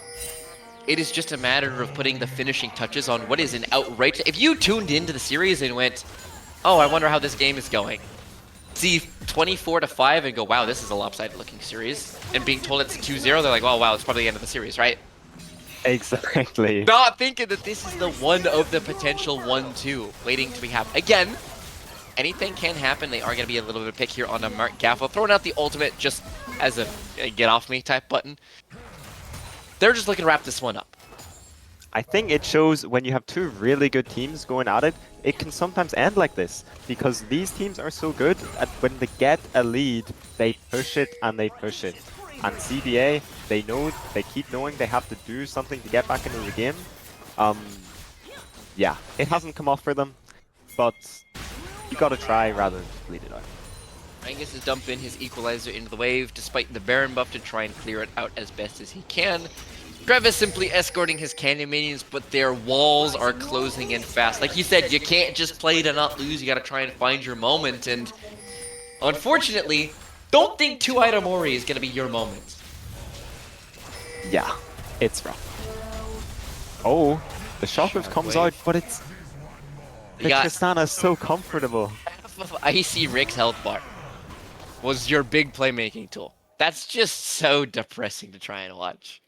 it is just a matter of putting the finishing touches on what is an outright... If you tuned into the series and went, oh, I wonder how this game is going, see 24-5 and go, wow, this is a lopsided looking series. And being told it's 2-0, they're like, oh, wow, it's probably the end of the series, right? Exactly. Not thinking that this is the one of the potential 1-2 waiting to be happened. Again, anything can happen. They are going to be a little bit of pick here on the Mark Gaffo, throwing out the ultimate just as a get off me type button. They're just looking to wrap this one up. I think it shows when you have two really good teams going at it, it can sometimes end like this. Because these teams are so good, and when they get a lead, they push it and they push it. And CBA, they keep knowing they have to do something to get back into the game. Yeah, it hasn't come off for them, but you gotta try rather than just bleed it out. Angus is dumping his equalizer into the wave despite the Baron buff to try and clear it out as best as he can. Trev is simply escorting his cannon minions, but their walls are closing in fast. Like you said, you can't just play to not lose, you gotta try and find your moment, and unfortunately, don't think 2 Itemori is gonna be your moment. Yeah, it's rough. Oh, the Shockwave comes out, but it's... You got Tristana is so comfortable. half of Icy Rick's health bar was your big playmaking tool. That's just so depressing to try and watch.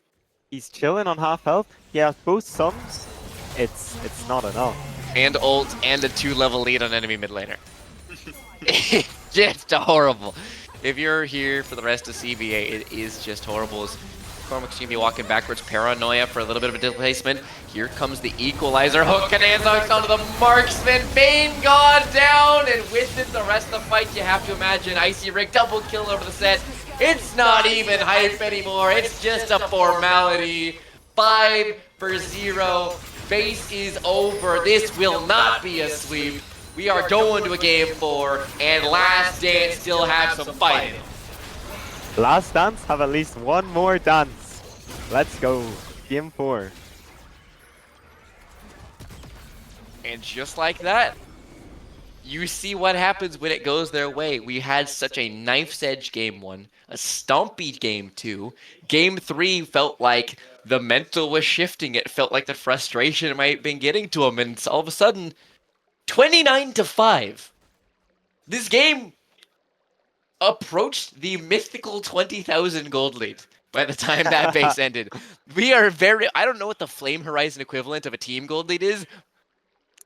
He's chilling on half health. He has both sums. It's not enough. And ult and a 2-level lead on enemy mid laner. Just horrible. If you're here for the rest of CBA, it is just horrible. As Cormac's gonna be walking backwards, Paranoia for a little bit of a displacement. Here comes the equalizer. Hook and Anzox onto the marksman. Bane gone down, and with it, the rest of the fight, you have to imagine Icy Rick double kill over the set. It's not even hype anymore. It's just a formality. 5-0. Base is over. This will not be a sweep. We are going to a game 4, and Last Dance still have some fight in it. Last Dance have at least one more dance. Let's go. Game 4. And just like that, you see what happens when it goes their way. We had such a knife's edge game 1, a stompy game 2. Game 3 felt like the mental was shifting. It felt like the frustration might have been getting to them, and all of a sudden, 29-5. This game approached the mythical 20,000 gold lead by the time that base ended. We are I don't know what the Flame Horizon equivalent of a team gold lead is,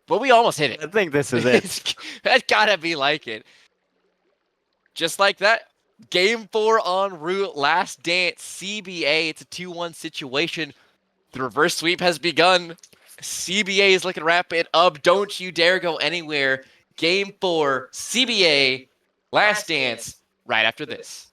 but we almost hit it. I think this is it. That's gotta be like it. Just like that, game 4 en route, Last Dance, CBA. It's a 2-1 situation. The reverse sweep has begun. CBA is looking to wrap it up. Don't you dare go anywhere. Game 4, CBA, Last Dance, right after this.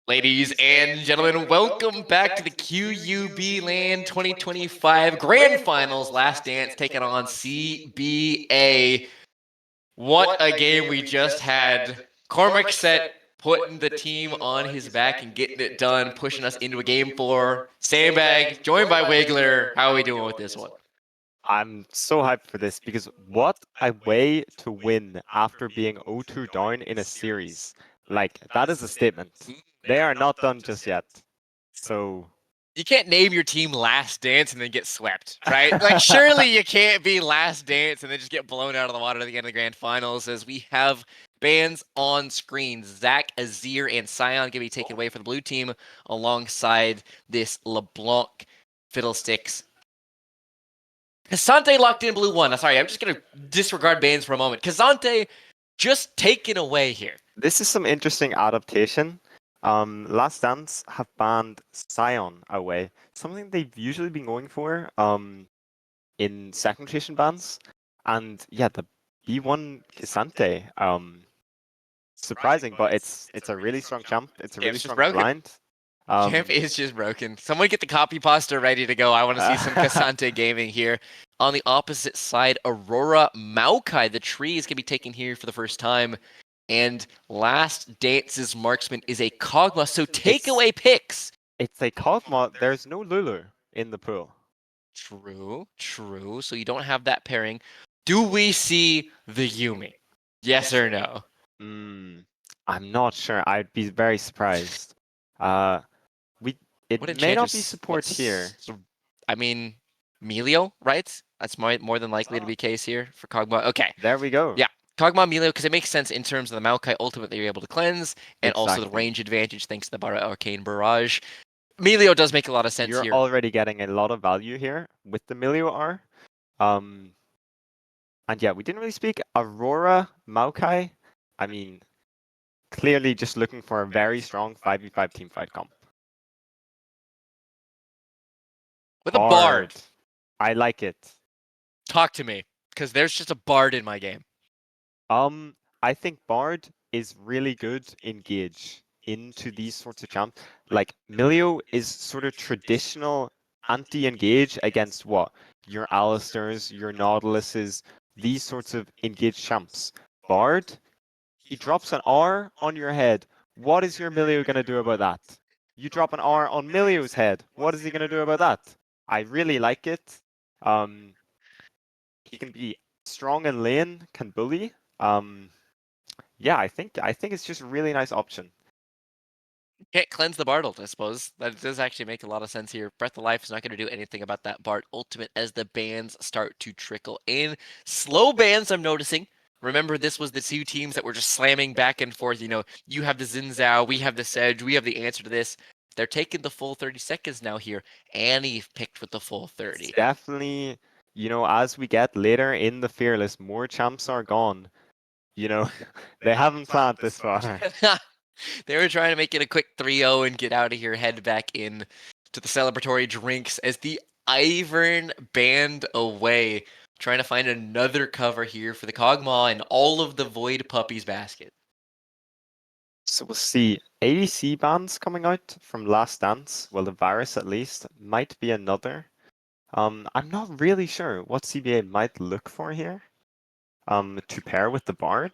Ladies and gentlemen, welcome back to the QUBLAN 2025 Grand Finals Last Dance taking on CBA. What a game we just had. Cormac set putting the team on his back and getting it done, pushing us into a game 4. Sandbag, joined by Wiggler. How are we doing with this one? I'm so hyped for this because what a way to win after being 0-2 down in a series. Like, that is a statement. They are not done just yet. So, You can't name your team Last Dance and then get swept, right? Like, surely you can't be Last Dance and then just get blown out of the water at the end of the grand finals, as we have bans on screen. Zach, Azir, and Sion going to be taken away for the blue team alongside this LeBlanc Fiddlesticks. Kazante locked in blue 1. Sorry, I'm just going to disregard bans for a moment. Kazante just taken away here. this is some interesting adaptation. Last Dance have banned Sion away, something they've usually been going for in second rotation bans. And yeah, the B1 Kisante, surprising, but it's a really strong champ. It's a Yeah, really it's just strong broken. blind. Champ is just broken. Someone get the copy pasta ready to go. I want to see some Kazante gaming here. On the opposite side, Aurora Maokai, the tree, is going to be taken here for the first time. And Last Dance's marksman is a Kog'Maw, so take away picks. It's a Kog'Maw. There's no Lulu in the pool. True, true. So you don't have that pairing. Do we see the Yumi? Yes or no? I'm not sure. I'd be very surprised. It What may not be enchanters? support here. I mean, Melio, right? That's more than likely to be case here for Kog'Maw. Okay. There we go. Yeah. Kog'Maw Melio, because it makes sense in terms of the Maokai ultimate that you're able to cleanse, and also the Exactly. range advantage thanks to the Bara Arcane Barrage. Melio does make a lot of sense You're here. already getting a lot of value here with the Milio R. And yeah, we didn't really speak Aurora Maokai. I mean, clearly just looking for a very strong 5v5 teamfight comp. With a Bard. I like it. Talk to me, because there's just a Bard in my game. I think Bard is really good in gauge into these sorts of champs. Like, Milio is sort of traditional anti-engage against what? Your Alistairs, your Nautiluses, these sorts of engaged champs. Bard, he drops an R on your head. What is your Milio going to do about that? You drop an R on Milio's head. What is he going to do about that? I really like it. He can be strong in lane, can bully. Yeah, I think it's just a really nice option. Can't cleanse the Bard ult, I suppose. That does actually make a lot of sense here. Breath of Life is not going to do anything about that Bard ultimate as the bans start to trickle in. Slow bans, I'm noticing. Remember, this was the two teams that were just slamming back and forth. You know, you have the Xin Zhao, we have the Sedge, we have the answer to this. They're taking the full 30 seconds now here. Annie picked with the full 30. Definitely, as we get later in the Fearless, more champs are gone. They haven't planned this far. They were trying to make it a quick 3-0 and get out of here, head back in to the celebratory drinks as the Ivern band away, trying to find another cover here for the Kog'Maw and all of the Void Puppies basket. So we'll see. ADC bans coming out from Last Dance. Well, the virus at least might be another. I'm not really sure what CBA might look for here. To pair with the Bard.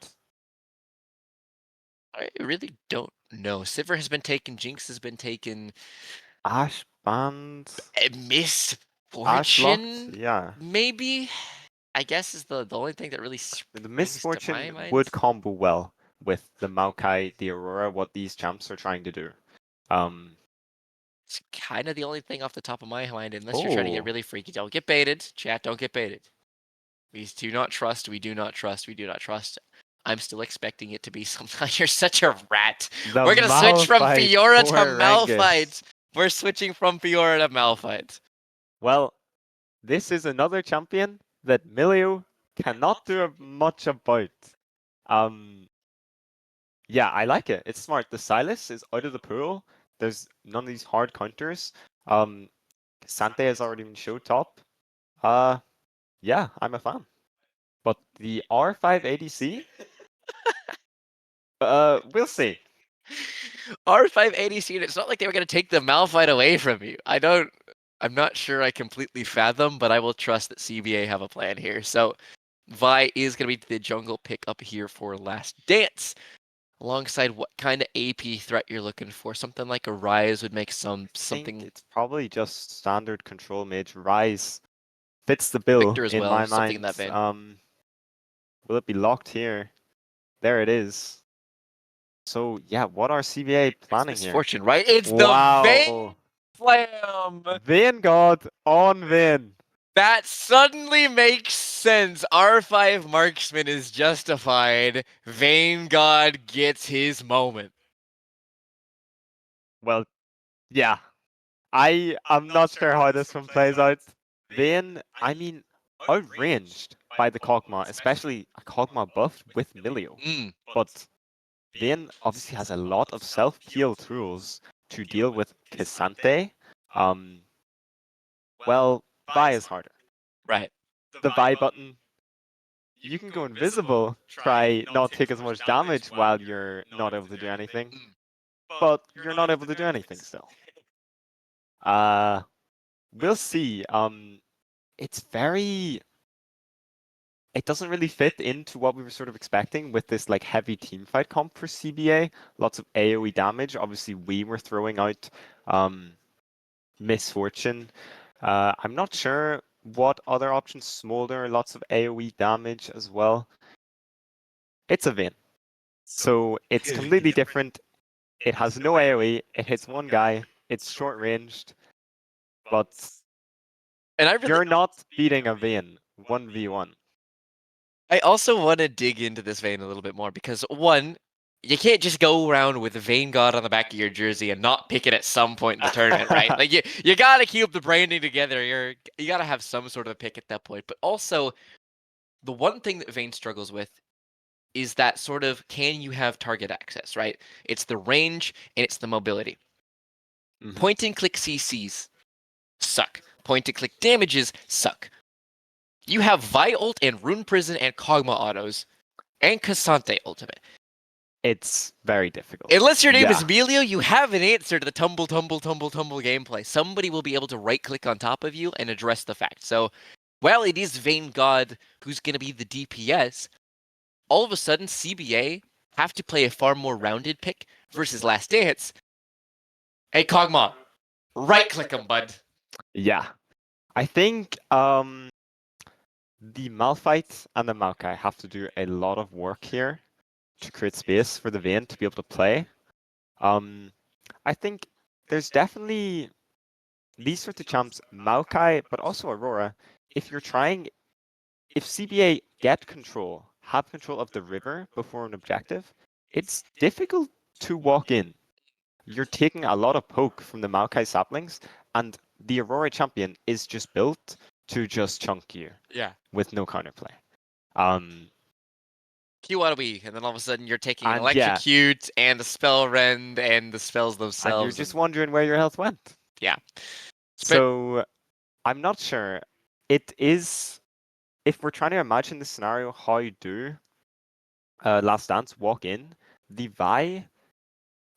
I really don't know. Sivir has been taken, Jinx has been taken. Ashe banned. Ashe Misfortune, locked. Yeah. maybe? I guess is the only thing that really The springs to my Misfortune mind. would combo well with the Maokai, the Aurora, what these champs are trying to do. It's kind of the only thing off the top of my mind, unless you're trying to get Oh. really freaky. Don't get baited. Chat, don't get baited. We do not trust. We do not trust. We do not trust. I'm still expecting it to be something. You're such a rat. The We're going to switch from Malphite Fiora to for Rangus. Malphite. We're switching from Fiora to Malphite. Well, this is another champion that Milio cannot do much about. Yeah, I like it. It's smart. The Silas is out of the pool. There's none of these hard counters. Sante has already been showed top. Yeah, I'm a fan. But the R5 ADC? We'll see. R5 ADC, and it's not like they were going to take the Malphite away from you. I'm not sure I completely fathom, but I will trust that CBA have a plan here. So Vi is going to be the jungle pick up here for Last Dance. Alongside what kind of AP threat you're looking for. Something like a Rise would make I think something it's probably just standard control mage. Rise fits the bill Victor as in well, my something in mind. that vein. Will it be locked here? There it is. So yeah, what are CBA planning here? Misfortune, right? It's the Wow. Slam! Vanguard on Vin. That suddenly makes sense. R5 Marksman is justified. Vanguard gets his moment. Well, yeah. I am not sure how this one plays out. Vayne, I mean, outranged by the Kog'Maw, especially a Kog'Maw buffed with Milio. Mm. But Vayne obviously has a lot of self-peel tools to deal with K'Sante. Well, Vi is harder. Right. The Vi button, you can go invisible, try not take as much damage while you're not able to do anything, Mm. but you're not able to do anything still. We'll see. It's very. It doesn't really fit into what we were sort of expecting with this like heavy team fight comp for CBA. Lots of AoE damage. Obviously, we were throwing out Misfortune. I'm not sure what other options. Smolder, lots of AoE damage as well. It's a Vayne. So it's completely different. It has no AoE. It hits one guy. It's short ranged, but And I really you're not beating a Vayne 1v1. I also want to dig into this vein a little bit more because one, you can't just go around with Vanguard on the back of your jersey and not pick it at some point in the tournament, right? Like you gotta keep the branding together. You gotta have some sort of a pick at that point. But also, the one thing that Vayne struggles with is that sort of can you have target access, right? It's the range and it's the mobility. Mhm. Point and click CCs suck. Point and click damages suck. You have Vi ult and Rune Prison and Kog'Maw autos and K'Sante ultimate. It's very difficult. Unless your name is Yeah. Emilio, you have an answer to the tumble gameplay. Somebody will be able to right click on top of you and address the fact. So, while it is Vanguard who's going to be the DPS, all of a sudden CBA have to play a far more rounded pick versus Last Dance. Hey, Kog'Maw, right click him, bud. Yeah. I think the Malphite and the Maokai have to do a lot of work here to create space for the Vayne to be able to play. I think there's definitely these sorts of champs, Maokai, but also Aurora. If CBA get control, have control of the river before an objective, it's difficult to walk in. You're taking a lot of poke from the Maokai saplings, and the Aurora champion is just built to just chunk you Yeah. with no counterplay. Q out a week, and then all of a sudden you're taking an And yeah. Electrocute and the Spell Rend and the spells themselves. And you're just wondering where your health went. Yeah. So I'm not sure. It is, if we're trying to imagine the scenario, how you do Last Dance walk in, the Vi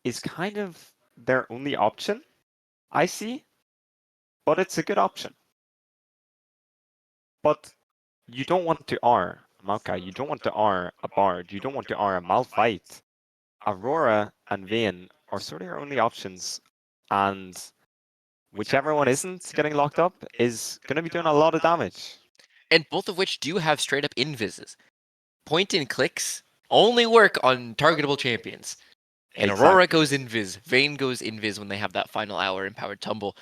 is kind of their only option, I see, but it's a good option. But you don't want to R a Maokai, you don't want to R a Bard, you don't want to R a Malphite. Aurora and Vayne are sort of your only options, and whichever one isn't getting locked up is going to be doing a lot of damage. And both of which do have straight up invises. Point and clicks only work on targetable champions. And Aurora goes invis, Vayne goes invis when they have that final hour empowered tumble.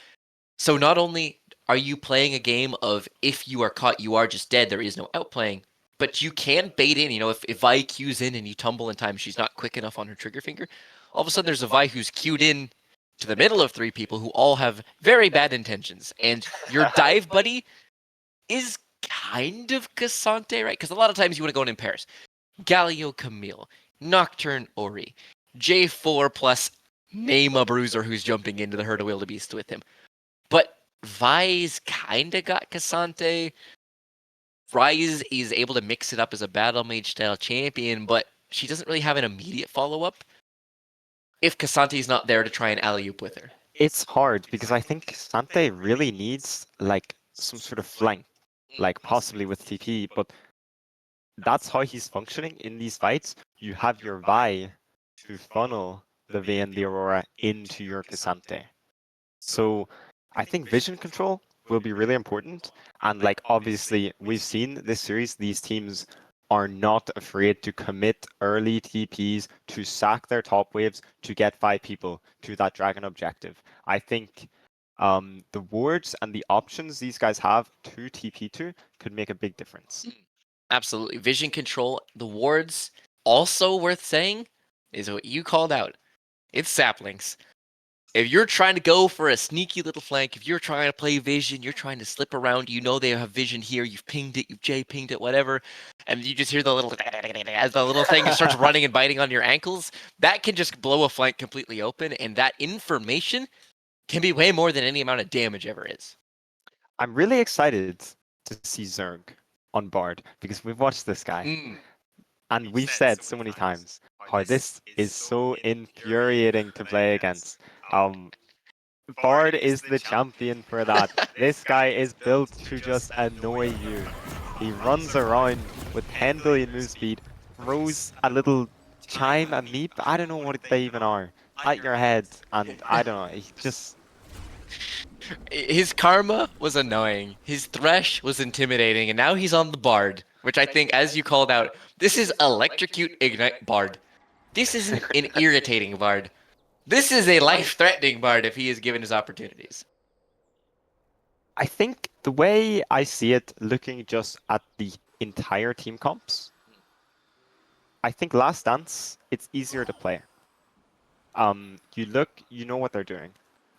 So not only are you playing a game of if you are caught, you are just dead, there is no outplaying, but you can bait in, if Vi Q's in and you tumble in time, she's not quick enough on her trigger finger, all of a sudden there's a Vi who's queued in to the middle of three people who all have very bad intentions. And your dive buddy is kind of K'Sante, right? Because a lot of times you want to go in pairs. Galio Camille, Nocturne Ori, J4 plus name a bruiser who's jumping into the herd of wildebeest with him. But Vi's kinda got K'Sante. Rise is able to mix it up as a battle mage style champion, but she doesn't really have an immediate follow-up. if Kasante's not there to try and alley-oop with her. It's hard because I think Sante really needs like some sort of flank, like possibly with TP, but that's how he's functioning in these fights. You have your Vi to funnel the Vayne, the Aurora into your Kasante. So I think vision control will be really important. And like obviously we've seen this series, these teams are not afraid to commit early TPs to sack their top waves to get 5 people to that dragon objective. I think the wards and the options these guys have to TP to could make a big difference. Absolutely. Vision control. The wards, also worth saying, is what you called out. It's saplings. If you're trying to go for a sneaky little flank, if you're trying to play vision, you're trying to slip around, you know they have vision here, you've pinged it, you've J-pinged it, whatever, and you just hear the little as the little thing starts running and biting on your ankles, that can just blow a flank completely open, and that information can be way more than any amount of damage ever is. I'm really excited to see Zerg on Bard because we've watched this guy. And we've said so many times how this is so infuriating to play against. Bard is the champion for that. This guy is built to just annoy you. He runs around with 10 billion move speed, throws a little chime, a meep, I don't know what they even are, at your head, and I don't know, he just... His karma was annoying, his thresh was intimidating, and now he's on the Bard, which I think, as you called out, this is Electrocute Ignite Bard. This isn't an irritating Bard. This is a life-threatening Bard if he is given his opportunities. I think the way I see it, looking just at the entire team comps, I think Last Dance, it's easier to play. You look, you know what they're doing.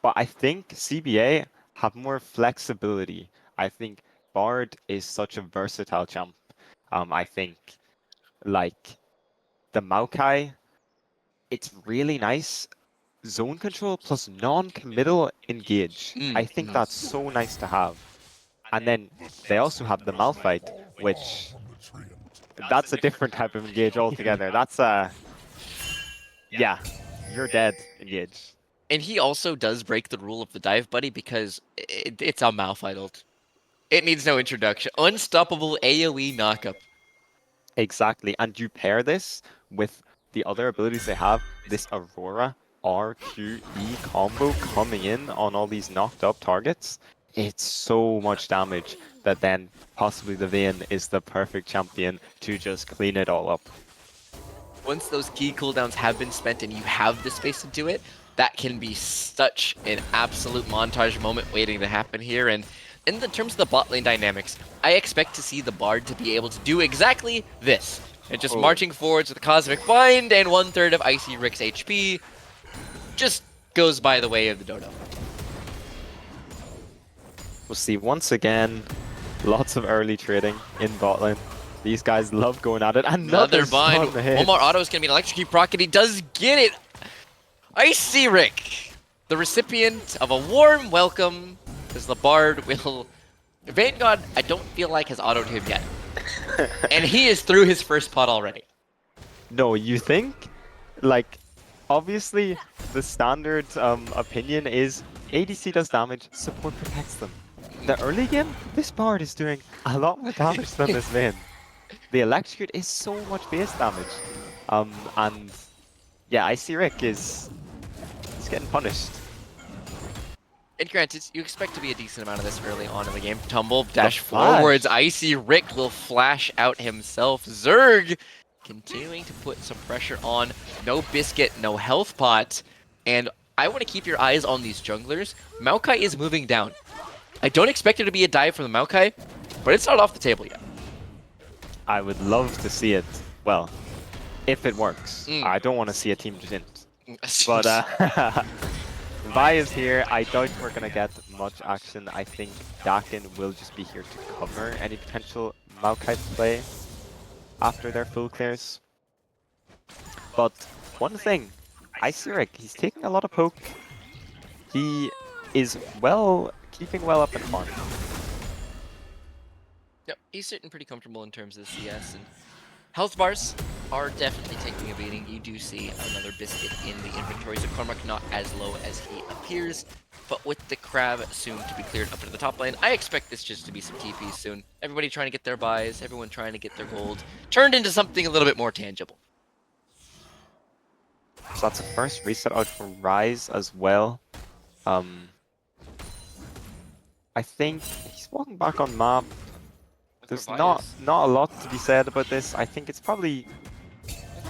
But I think CBA have more flexibility. I think Bard is such a versatile champ. I think like the Maokai, it's really nice. Zone control plus non-committal engage. I think that's so nice to have. And then they also have the Malphite, which that's a different type of engage altogether. That's a yeah, you're dead engage. And he also does break the rule of the dive buddy because it's a Malphite ult. It needs no introduction. Unstoppable AoE knockup. Exactly, and you pair this with the other abilities they have, this Aurora RQE combo coming in on all these knocked up targets. It's so much damage that then possibly the Vayne is the perfect champion to just clean it all up. Once those key cooldowns have been spent and you have the space to do it, that can be such an absolute montage moment waiting to happen here. And in the terms of the bot lane dynamics, I expect to see the Bard to be able to do exactly this. And just marching forwards with the Cosmic Bind and 1/3 of Icy Rick's HP just goes by the way of the dodo. We'll see once again, lots of early trading in bot lane. These guys love going at it. Another bind. One more auto is going to be an Electrocute proc, and he does get it. Icy Rick, the recipient of a warm welcome, as the Bard will... Vanguard, I don't feel like has autoed him yet. And he is through his first pot already. No, you think? Like, obviously, the standard opinion is ADC does damage, support protects them. The early game, this Bard is doing a lot more damage than this Vayne. The Electrocute is so much base damage. And yeah, Icy Rick is he's getting punished. And granted, you expect to be a decent amount of this early on in the game. Tumble, dash forwards, Icy Rick will flash out himself. Zerg continuing to put some pressure on. No Biscuit, no health pot. And I want to keep your eyes on these junglers. Maokai is moving down. I don't expect there to be a dive from the Maokai, but it's not off the table yet. I would love to see it, well, if it works. I don't want to see a team Jint. But Vi is here. I doubt we're going to get much action. I think Dakin will just be here to cover any potential Maokai play after their full clears. But one thing, Icy Rick, he's taking a lot of poke. He is keeping well up in farm. Yep, he's sitting pretty comfortable in terms of the CS and health bars. are definitely taking a beating. You do see another biscuit in the inventory, so Cormac not as low as he appears. But with the crab soon to be cleared up into the top lane, I expect this just to be some TPs soon. Everybody trying to get their buys, everyone trying to get their gold, turned into something a little bit more tangible. So that's a first reset out for Rise as well. I think he's walking back on map. There's not a lot to be said about this. I think it's probably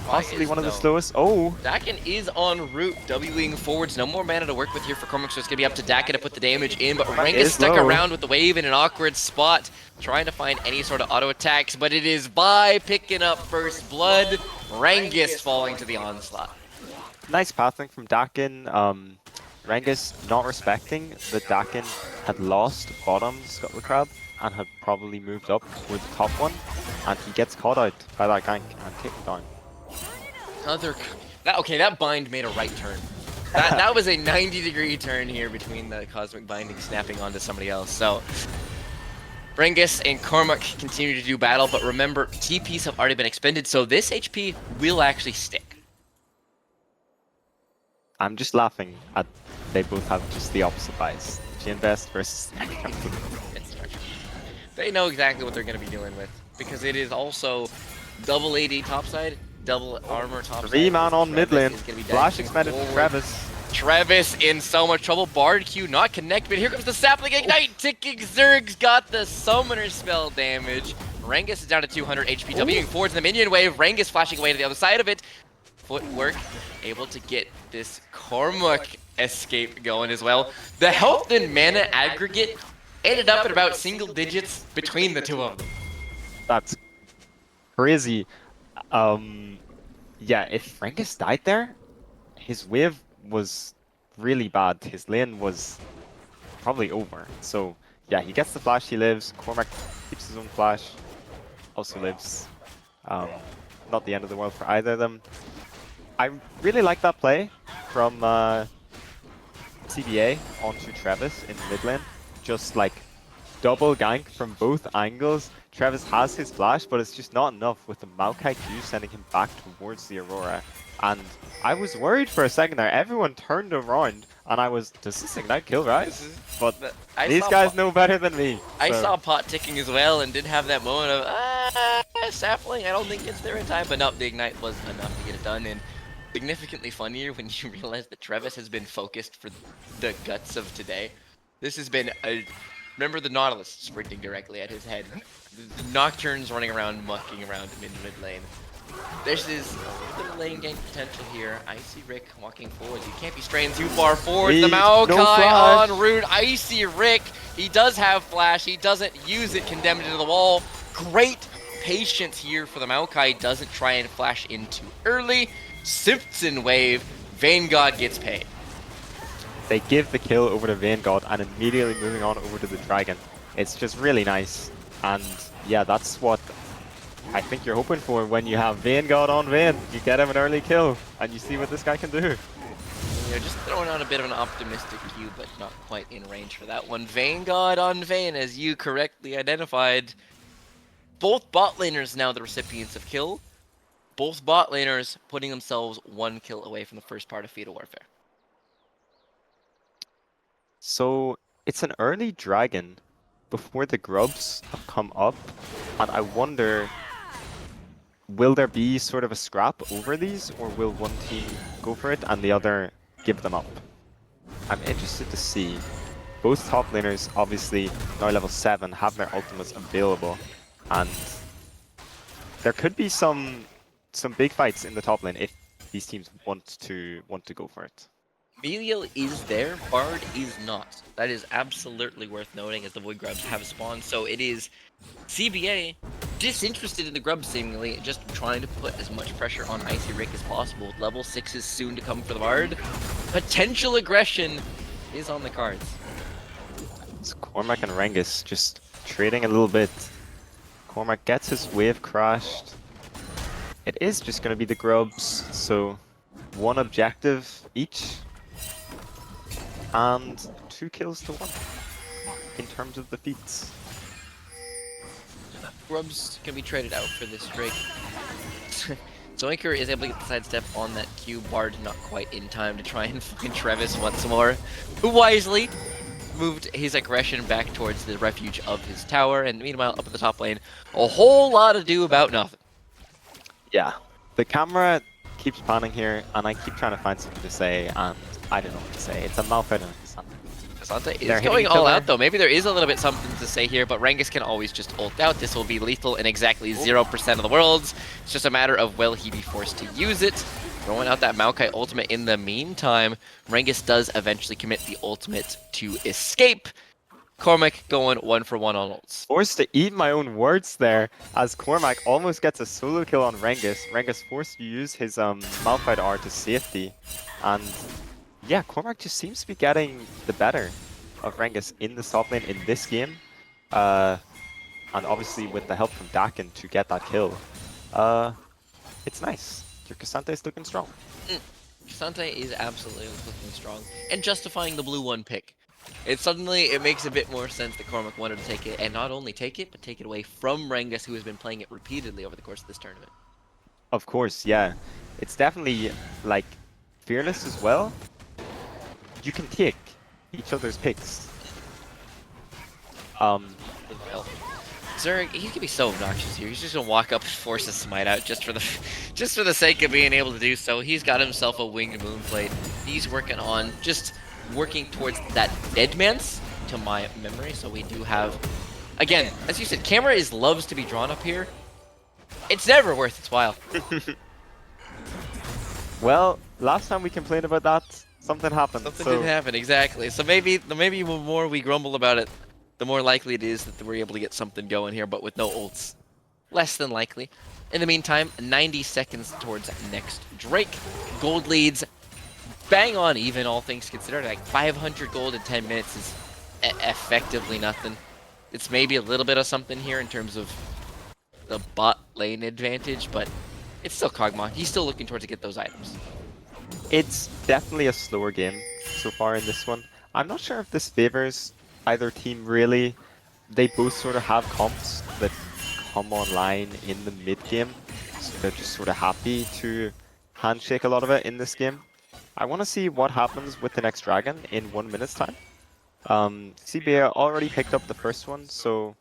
possibly one of the slowest. Oh, Dakin is en route, Wing forwards. No more mana to work with here for Cormac, so it's going to be up to Dakin to put the damage in. But Rengus stuck around with the wave in an awkward spot, trying to find any sort of auto attacks. But it is by picking up first blood. Rengus falling to the onslaught. nice pathing from Dakin. Rengus not respecting that Dakin had lost bottom Scuttle Crab and had probably moved up with the top one, and he gets caught out by that gank and taken down. That bind made a right turn. That was a 90-degree turn here between the Cosmic Binding snapping onto somebody else. So Rengus and Cormac continue to do battle, but remember, TPs have already been expended, so this HP will actually stick. I'm just laughing at they both have just the opposite buys. Invest versus They know exactly what they're going to be dealing with, because it is also double AD topside, double armor topside. 3-man on mid lane. Flash expended from Travis. Travis in so much trouble. Bard Q not connected, but here comes the Sapling Ignite. Ticking Zerg's got the summoner spell damage. Rengus is down to 200 HP. Wing forwards in the minion wave. Rengus flashing away to the other side of it. Footwork able to get this Cormac escape going as well. The health and mana aggregate ended up at about single digits between the two of them. That's crazy. Yeah, if Rengus died there, his wave was really bad. His lane was probably over. So yeah, he gets the flash, he lives. Cormac keeps his own flash, also lives. Not the end of the world for either of them. I really like that play from CBA onto Travis in mid lane. Just like double gank from both angles. Travis has his flash, but it's just not enough with the Maokai Q sending him back towards the Aurora. And I was worried for a second there. Everyone turned around and I was, does this Ignite kill Rise? But these guys know better than me. I saw pot ticking as well and did have that moment of, Sapling, I don't think it's there in time. But no, the Ignite was enough to get it done. And significantly funnier when you realize that Travis has been focused for the guts of today. This has been a... Remember the Nautilus sprinting directly at his head. The Nocturnes running around, mucking around mid lane. This is a little lane game potential here. Icy Rick walking forward. You can't be straying too far forward. The Maokai en route. Icy Rick. He does have flash. He doesn't use it. Condemned into the wall. Great patience here for the Maokai. Doesn't try and flash in too early. Simpson wave. Vanguard gets paid. They give the kill over to Vanguard and immediately moving on over to the Dragon. It's just really nice. And yeah, that's what I think you're hoping for when you have Vanguard on Van. You get him an early kill and you see what this guy can do. Yeah, just throwing out a bit of an optimistic cue, but not quite in range for that one. Vanguard on Van, as you correctly identified. Both bot laners now the recipients of kill. Both bot laners putting themselves one kill away from the first part of Feudal Warfare. So it's an early Dragon before the grubs have come up, and I wonder, will there be sort of a scrap over these, or will one team go for it and the other give them up? I'm interested to see. Both top laners, obviously now level 7, have their ultimates available, and there could be some big fights in the top lane if these teams want to go for it. Meliel is there, Bard is not. That is absolutely worth noting as the Void Grubs have spawned. So it is CBA disinterested in the Grubs seemingly, just trying to put as much pressure on Icy Rick as possible. Level 6 is soon to come for the Bard. Potential aggression is on the cards. It's Cormac and Rengus just trading a little bit. Cormac gets his wave crashed. It is just going to be the Grubs, so one objective each. And 2 kills to 1 in terms of the feats. Grubs can be traded out for this Drake. Zoinker is able to get the sidestep on that Q. Bard not quite in time to try and find Trevis once more, who wisely moved his aggression back towards the refuge of his tower, and meanwhile up at the top lane, a whole lot ado about nothing. Yeah. The camera keeps panning here, and I keep trying to find something to say, and I don't know what to say. It's a Malphite and a Cassandra. Cassandra They're is hitting going each all other. out though. Maybe there is a little bit something to say here, but Rengus can always just ult out. This will be lethal in exactly 0% of the worlds. It's just a matter of will he be forced to use it. Throwing out that Maokai ultimate in the meantime, Rengus does eventually commit the ultimate to escape. Cormac going 1-for-1 on ults. Forced to eat my own words there, as Cormac almost gets a solo kill on Rengus. Rengus forced to use his Malphite R to safety, and yeah, Cormac just seems to be getting the better of Rengus in the top lane in this game, and obviously with the help from Dakin to get that kill. It's nice. Your Cassandra is looking strong. Cassandra is absolutely looking strong and justifying the blue one pick. It makes a bit more sense that Cormac wanted to take it, and not only take it, but take it away from Rengus, who has been playing it repeatedly over the course of this tournament. Of course, yeah. It's definitely like fearless as well. You can take each other's picks. Well, Zerg, he can be so obnoxious here. He's just gonna walk up and force a smite out just for the sake of being able to do so. He's got himself a winged moonblade. He's working towards that deadman's, to my memory. So we do have, again, as you said, camera loves to be drawn up here. It's never worth its while. Well, last time we complained about that, something happened. Something so did happen, exactly. So maybe the more we grumble about it, the more likely it is that we're able to get something going here, but with no ults. Less than likely. In the meantime, 90 seconds towards next Drake. Gold leads bang on even, all things considered. Like 500 gold in 10 minutes is effectively nothing. It's maybe a little bit of something here in terms of the bot lane advantage, but it's still Kog'Maw. He's still looking towards to get those items. it's definitely a slower game so far in this one. I'm not sure if this favors either team really. They both sort of have comps that come online in the mid game, so they're just sort of happy to handshake a lot of it in this game. I want to see what happens with the next dragon in 1 minute's time. CBA already picked up the first one, so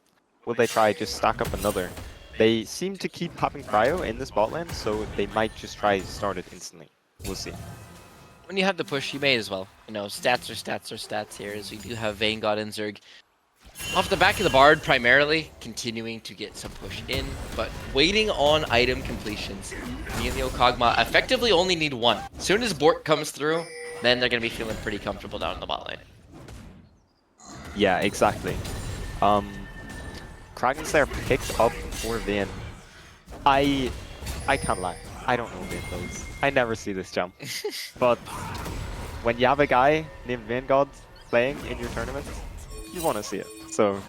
will they try just stack up another? They seem to keep having cryo in this bot lane, so they might just try to start it instantly. We'll see. When you have the push, you may as well. You know, stats are stats here, as we do have Vanguard and Zerg off the back of the Bard primarily, continuing to get some push in, but waiting on item completions. Me and the Kog'Maw effectively only need one. As soon as Bork comes through, then they're going to be feeling pretty comfortable down in the bot lane. Yeah, exactly. Kragenslayer picked up for Vayne. I can't lie. I don't know Vayne builds. I never see this jump. But when you have a guy named Vanguard playing in your tournament, you want to see it. So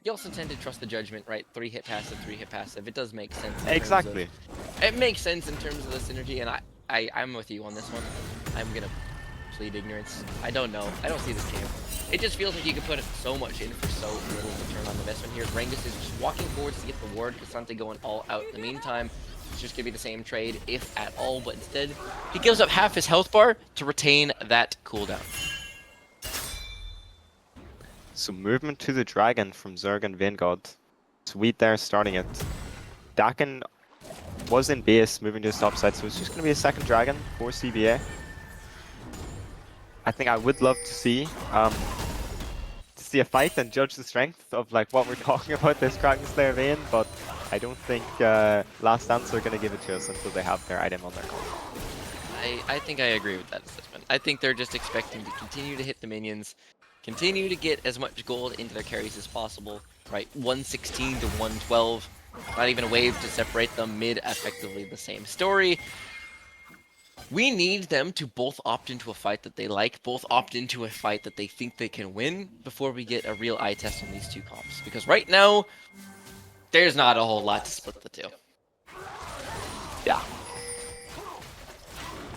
You also tend to trust the judgment, right? 3-hit passive, 3-hit passive. It does make sense. exactly. It makes sense in terms of the synergy, and I'm with you on this one. I'm going to plead ignorance. I don't know. I don't see this game. It just feels like you can put so much in for so little return on investment here. Rengus is just walking forwards to get the ward. Cassandra going all out in the meantime. It's just going to be the same trade, if at all, but instead he gives up half his health bar to retain that cooldown. So movement to the dragon from Zerg and Vanguard. Sweet there starting it. Dakin was in base, moving to his top side, so it's just going to be a second dragon for CBA. I think I would love to see a fight and judge the strength of like what we're talking about this Kragenslayer Vayne, but I don't think Last Dance are going to give it to us until they have their item on their call. I think I agree with that assessment. I think they're just expecting to continue to hit the minions, continue to get as much gold into their carries as possible, right? 116 to 112, not even a wave to separate them, mid effectively the same story. We need them to both opt into a fight that they like, both opt into a fight that they think they can win before we get a real eye test on these two comps. Because right now, there's not a whole lot to split the two. Yeah.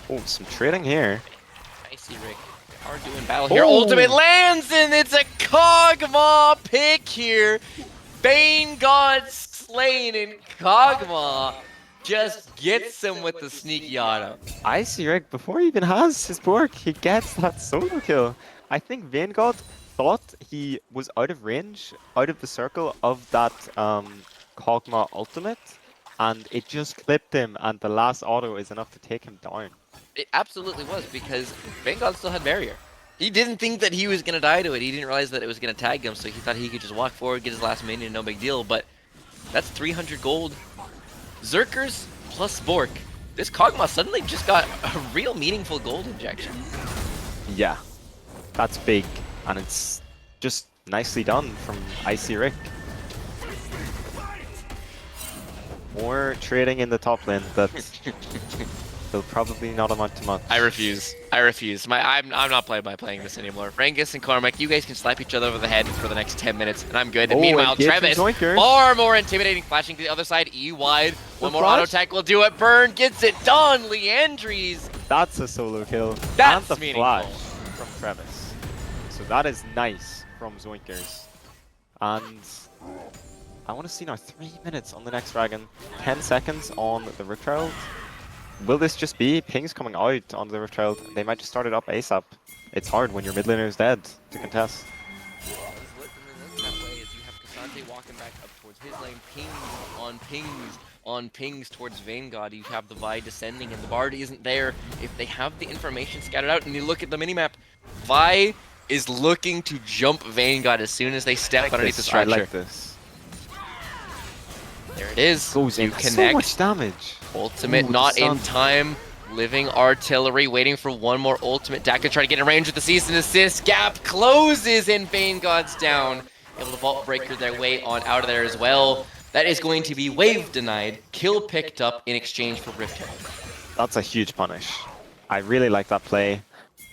Oh, some trading here. I see Rick. Are doing battle here. Ultimate lands, and it's a Kog'Maw pick here. Bane God slain in Kog'Maw. just gets him with the sneaky auto. Icy Rick, before he even has his Bork, he gets that solo kill. I think Vanguard thought he was out of range, out of the circle of that Kog'Maw ultimate, and it just clipped him, and the last auto is enough to take him down. It absolutely was, because Vanguard still had barrier. He didn't think that he was going to die to it. He didn't realize that it was going to tag him, so he thought he could just walk forward, get his last minion, no big deal. But that's 300 gold. Zerkers plus Bork. This Kog'Maw suddenly just got a real meaningful gold injection. Yeah, that's big, and it's just nicely done from Icy Rick. More trading in the top lane that will probably not amount to much. I refuse. I refuse. I'm not playing by playing this anymore. Rangus and Cormac, you guys can slap each other over the head for the next 10 minutes, and I'm good. Oh, Meanwhile, engage from Travis, Zoinker. far more intimidating, flashing to the other side, E wide. One more auto attack will do it. Burn gets it done. Leandries. That's a solo kill. That's and the meaningful. flash from Travis. So that is nice from Zoinkers. And I want to see now 3 minutes on the next dragon, 10 seconds on the Rift Herald. Will this just be pings coming out on the Rift Herald? They might just start it up ASAP. It's hard when your mid laner is dead to contest. Walking back up towards his lane, pings on pings towards Vanguard. You have the Vi descending and the Bard isn't there. If they have the information scattered out and you look at the minimap, Vi is looking to jump Vanguard as soon as they step underneath the structure. I like this. There it is. Goes in so much damage. Ultimate Ooh, not the in sun. time. Living artillery, waiting for one more ultimate. Daka trying to get in range with the cease and assist. Gap closes and Vanguard's down. Able to vault breaker their way on out of there as well. That is going to be wave denied. Kill picked up in exchange for Rift Herald. That's a huge punish. I really like that play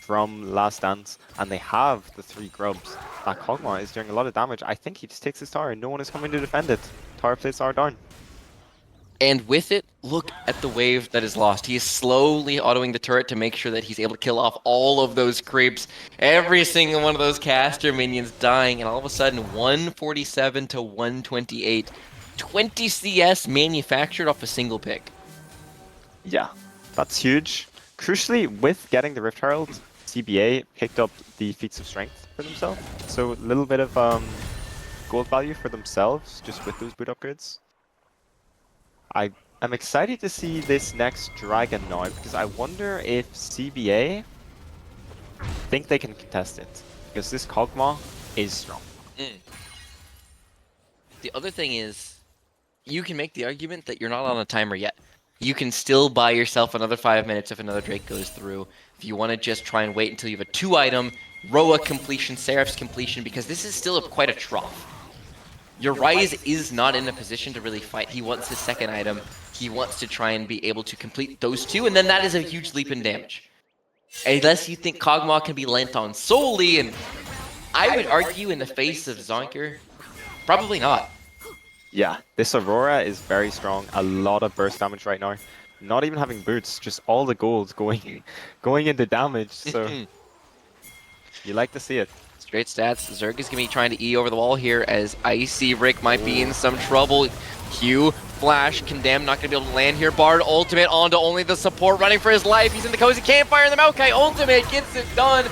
from Last Dance, and they have the 3 grubs. That Kog'Maw is doing a lot of damage. I think he just takes his tower and no one is coming to defend it. Tower plates are down. And with it, look at the wave that is lost. He is slowly autoing the turret to make sure that he's able to kill off all of those creeps. Every single one of those caster minions dying, and all of a sudden 147 to 128. 20 CS manufactured off a single pick. Yeah, that's huge. Crucially, with getting the Rift Herald, CBA picked up the feats of strength for themselves. So a little bit of gold value for themselves just with those boot upgrades. I am excited to see this next dragon now, because I wonder if CBA think they can contest it, because this Kog'Maw is strong. The other thing is, you can make the argument that you're not on a timer yet. You can still buy yourself another 5 minutes if another Drake goes through. If you want to just try and wait until you have a 2-item, Roa completion, Seraph's completion, because this is still quite a trough. Your Ryze is not in a position to really fight. He wants his 2nd item. He wants to try and be able to complete those 2, and then that is a huge leap in damage. Unless you think Kog'Maw can be lent on solely, and I would argue in the face of Zonker, probably not. Yeah, this Aurora is very strong. A lot of burst damage right now. Not even having boots, just all the gold going into damage. So you like to see it. Straight stats. Zerg is going to be trying to E over the wall here as Icy Rick might be in some trouble. Q, Flash, Condemn, not going to be able to land here. Bard, ultimate onto only the support, running for his life. He's in the cozy campfire, and the Maokai ultimate gets it done.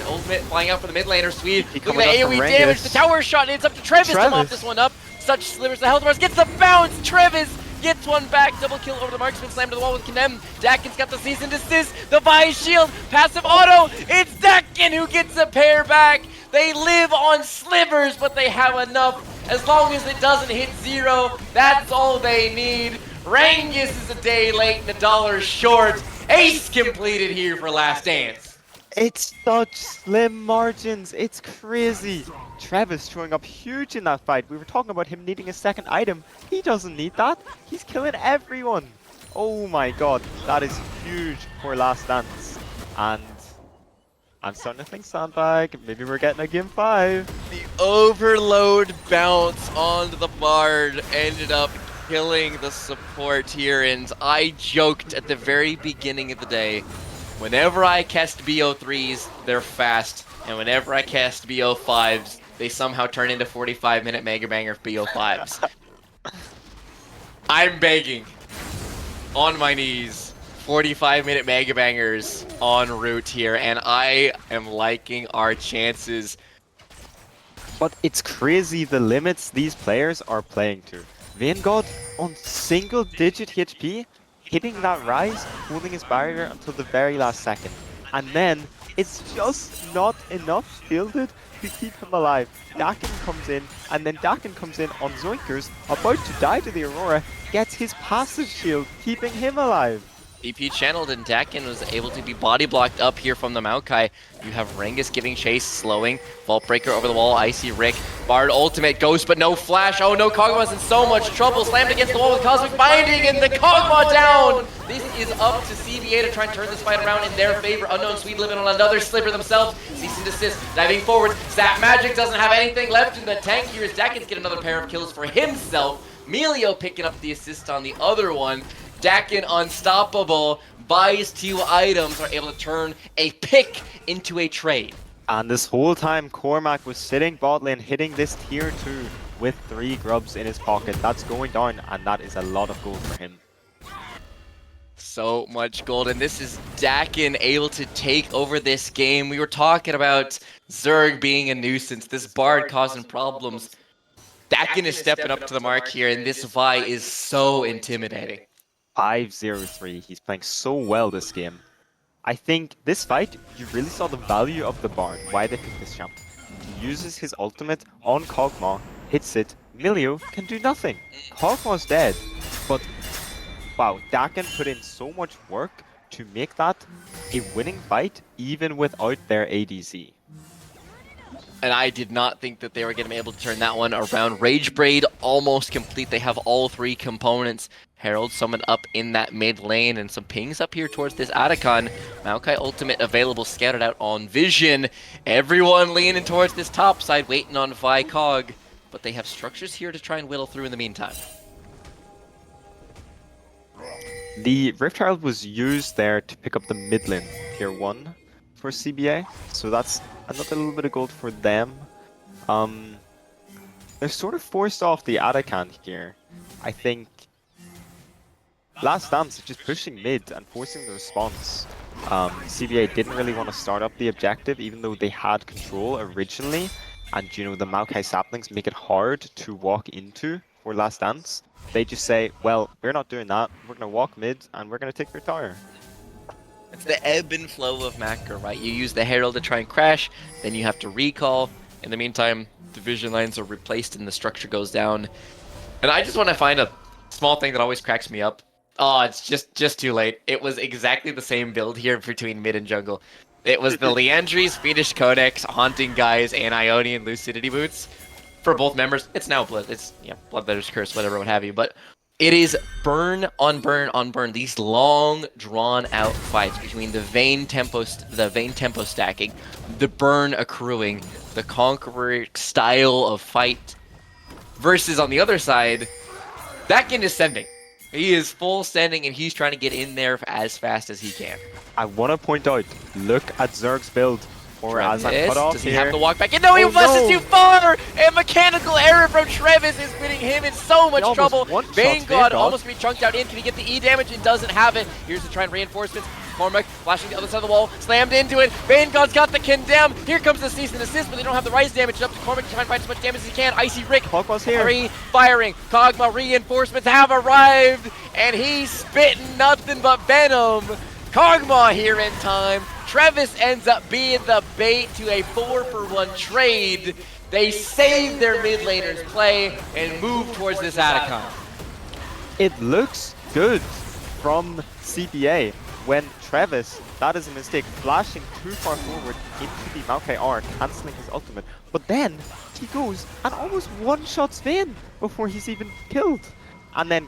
Ultimate flying out for the mid laner. Sweet. Look at the AoE damage. The tower shot, and it's up to Travis to mop this one up. Such slivers. The Heldmars gets the bounce. Travis gets one back. Double kill over the marksman. Slam to the wall with Condemn. Dakin's got the cease and desist. The Vi shield. Passive auto. It's Dakin who gets a pair back. They live on slivers, but they have enough. As long as it doesn't hit 0, that's all they need. Rangus is a day late and $1 short. Ace completed here for Last Dance. It's such slim margins. It's crazy. Travis showing up huge in that fight. We were talking about him needing a 2nd item. He doesn't need that. He's killing everyone. Oh my god. That is huge for Last Dance. And I'm starting to think Sandbag. Maybe we're getting a game 5. The overload bounce onto the Bard ended up killing the support here, and I joked at the very beginning of the day, whenever I cast BO3s, they're fast, and whenever I cast BO5s, they somehow turn into 45-minute Mega Banger BO5s. I'm begging. on my knees. 45-minute Mega Bangers en route here, and I am liking our chances. But it's crazy the limits these players are playing to. Vanguard on single-digit HP, hitting that rise, holding his barrier until the very last second. And then, it's just not enough shielded to keep him alive. Dakin comes in, and then Dakin comes in on Zoinkers, about to die to the Aurora, gets his passive shield, keeping him alive. EP channeled and Dakin was able to be body blocked up here from the Maokai. You have Rengus giving chase, slowing. Vault Breaker over the wall, Icy Rick. Bard ultimate, Ghost, but no flash. Oh no, Kog'Maw's in so much trouble. Slammed against the wall with Cosmic Binding and the Kog'Maw down! This is up to CBA to try and turn this fight around in their favor. Unknown Sweet living on another sliver themselves. Cease and desist, diving forward. Zap Magic doesn't have anything left in the tank here as Dakin's get another pair of kills for himself. Melio picking up the assist on the other one. Dakin unstoppable, buys 2 items, are able to turn a pick into a trade. And this whole time, Cormac was sitting bot lane, hitting this tier 2 with 3 grubs in his pocket. That's going down, and that is a lot of gold for him. So much gold, and this is Dakin able to take over this game. We were talking about Zerg being a nuisance, this Bard causing problems. Dakin is stepping up to the mark here, and this Vi is so intimidating. 5-0-3. He's playing so well this game. I think this fight, you really saw the value of the Bard, why they picked this champ. He uses his ultimate on Kog'Maw, hits it, Melio can do nothing. Kog'Maw's dead, but wow, Dakin put in so much work to make that a winning fight even without their ADC. And I did not think that they were going to be able to turn that one around. Rage Braid almost complete. They have all 3 components. Herald summoned up in that mid lane and some pings up here towards this Atacon. Maokai ultimate available, scattered out on Vision. Everyone leaning towards this top side, waiting on Vi Cog. But they have structures here to try and whittle through in the meantime. The Rift Herald was used there to pick up the mid lane, tier 1 for CBA. So that's another little bit of gold for them. They're sort of forced off the Atacant here. I think Last Dance is just pushing mid and forcing the response. CBA didn't really want to start up the objective, even though they had control originally. And you know, the Maokai saplings make it hard to walk into for Last Dance. They just say, well, we're not doing that. We're going to walk mid and we're going to take their tower. It's the ebb and flow of Macro, right? You use the Herald to try and crash, then you have to recall. In the meantime, the vision lines are replaced and the structure goes down. And I just want to find a small thing that always cracks me up. Oh, it's just too late. It was exactly the same build here between mid and jungle. It was the Leandri's Fiendish Codex, Haunting Guys, and Ionian Lucidity Boots for both members. It's now Blood. It's Bloodletter's Curse, whatever, what have you. But it is burn on burn on burn. These long, drawn-out fights between the Vayne tempo stacking, the burn accruing, the Conqueror style of fight, versus on the other side, Dakin is sending. He is full sending, and he's trying to get in there as fast as he can. I want to point out, look at Zerg's build. Or as I'm cut off does he here. have to walk back in? No, he busted too far! A mechanical error from Travis is putting him in so much trouble. Vanguard almost gonna be chunked out in. Can he get the E damage? It doesn't have it. Here's to try and reinforcements. Cormac flashing the other side of the wall, slammed into it. Vanguard's got the condemn. Here comes the cease and desist, but they don't have the rise damage. It's up to Cormac to try and find as much damage as he can. Icy Rick Kog'Maw's here. Firing. Kog'Maw reinforcements have arrived, and he's spitting nothing but venom. Kog'Maw here in time. Travis ends up being the bait to a 4-for-1 trade. They save their mid laners play and move towards this Atacon. It looks good from CBA when Travis, that is a mistake, flashing too far forward into the Maokai R, cancelling his ultimate. But then he goes and almost one-shots Vayne before he's even killed. And then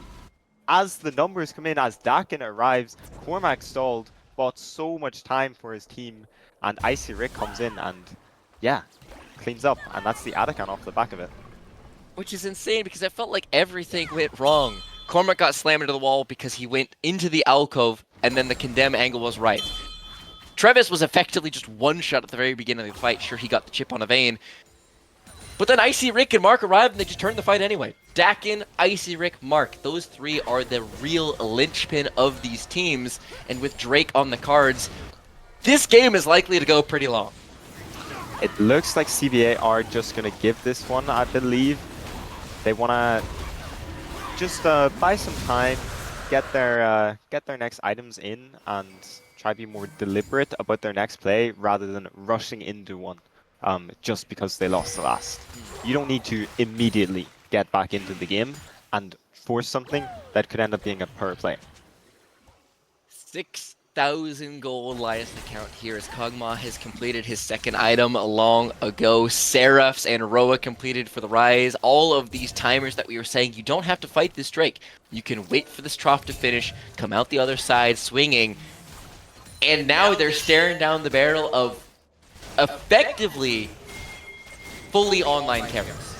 as the numbers come in, as Dakin arrives, Cormac stalled, bought so much time for his team, and Icy Rick comes in and, yeah, cleans up, and that's the Atacon off the back of it. Which is insane because I felt like everything went wrong. Cormac got slammed into the wall because he went into the alcove, and then the condemn angle was right. Travis was effectively just one shot at the very beginning of the fight. Sure, he got the chip on a Vayne, But then Icy Rick and Mark arrived and they just turned the fight anyway. Dakin, Icy Rick, Mark. Those three are the real linchpin of these teams. And with Drake on the cards, this game is likely to go pretty long. It looks like CBA are just going to give this one, I believe. They want to just buy some time, get their next items in, and try to be more deliberate about their next play rather than rushing into one just because they lost the last. You don't need to immediately get back into the game and force something that could end up being a poor play. 6,000 gold lies in the count here as Kog'Maw has completed his second item long ago. Seraphs and Roa completed for the Rise. All of these timers that we were saying, you don't have to fight this Drake. You can wait for this Trough to finish, come out the other side swinging, and now they're staring down the barrel of effectively fully online carries.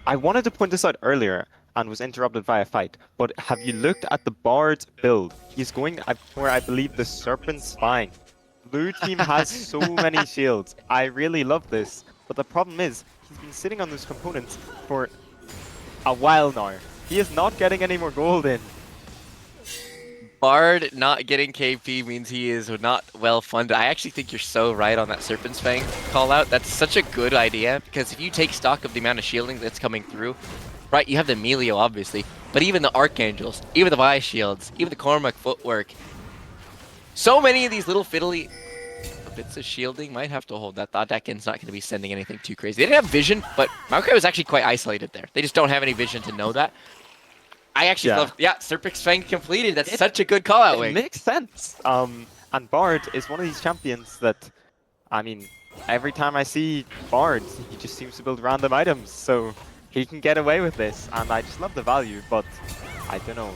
I wanted to point this out earlier and was interrupted by a fight, but have you looked at the Bard's build? He's going for, I believe, the Serpent Spine. Blue team has so many shields. I really love this, but the problem is, he's been sitting on those components for a while now. He is not getting any more gold in. Bard not getting KP means he is not well funded. I actually think you're so right on that Serpent's Fang call out. That's such a good idea, because if you take stock of the amount of shielding that's coming through, right, you have the Melio obviously, but even the Archangels, even the Vi shields, even the Cormac footwork. So many of these little fiddly bits of shielding might have to hold that. Thought Dakin's not going to be sending anything too crazy. They didn't have vision, but Maokai was actually quite isolated there. They just don't have any vision to know that. I actually love, Serpent's Fang completed. That's such a good call out, Wing. It makes sense. And Bard is one of these champions that, I mean, every time I see Bard, he just seems to build random items, so he can get away with this, and I just love the value, but I don't know.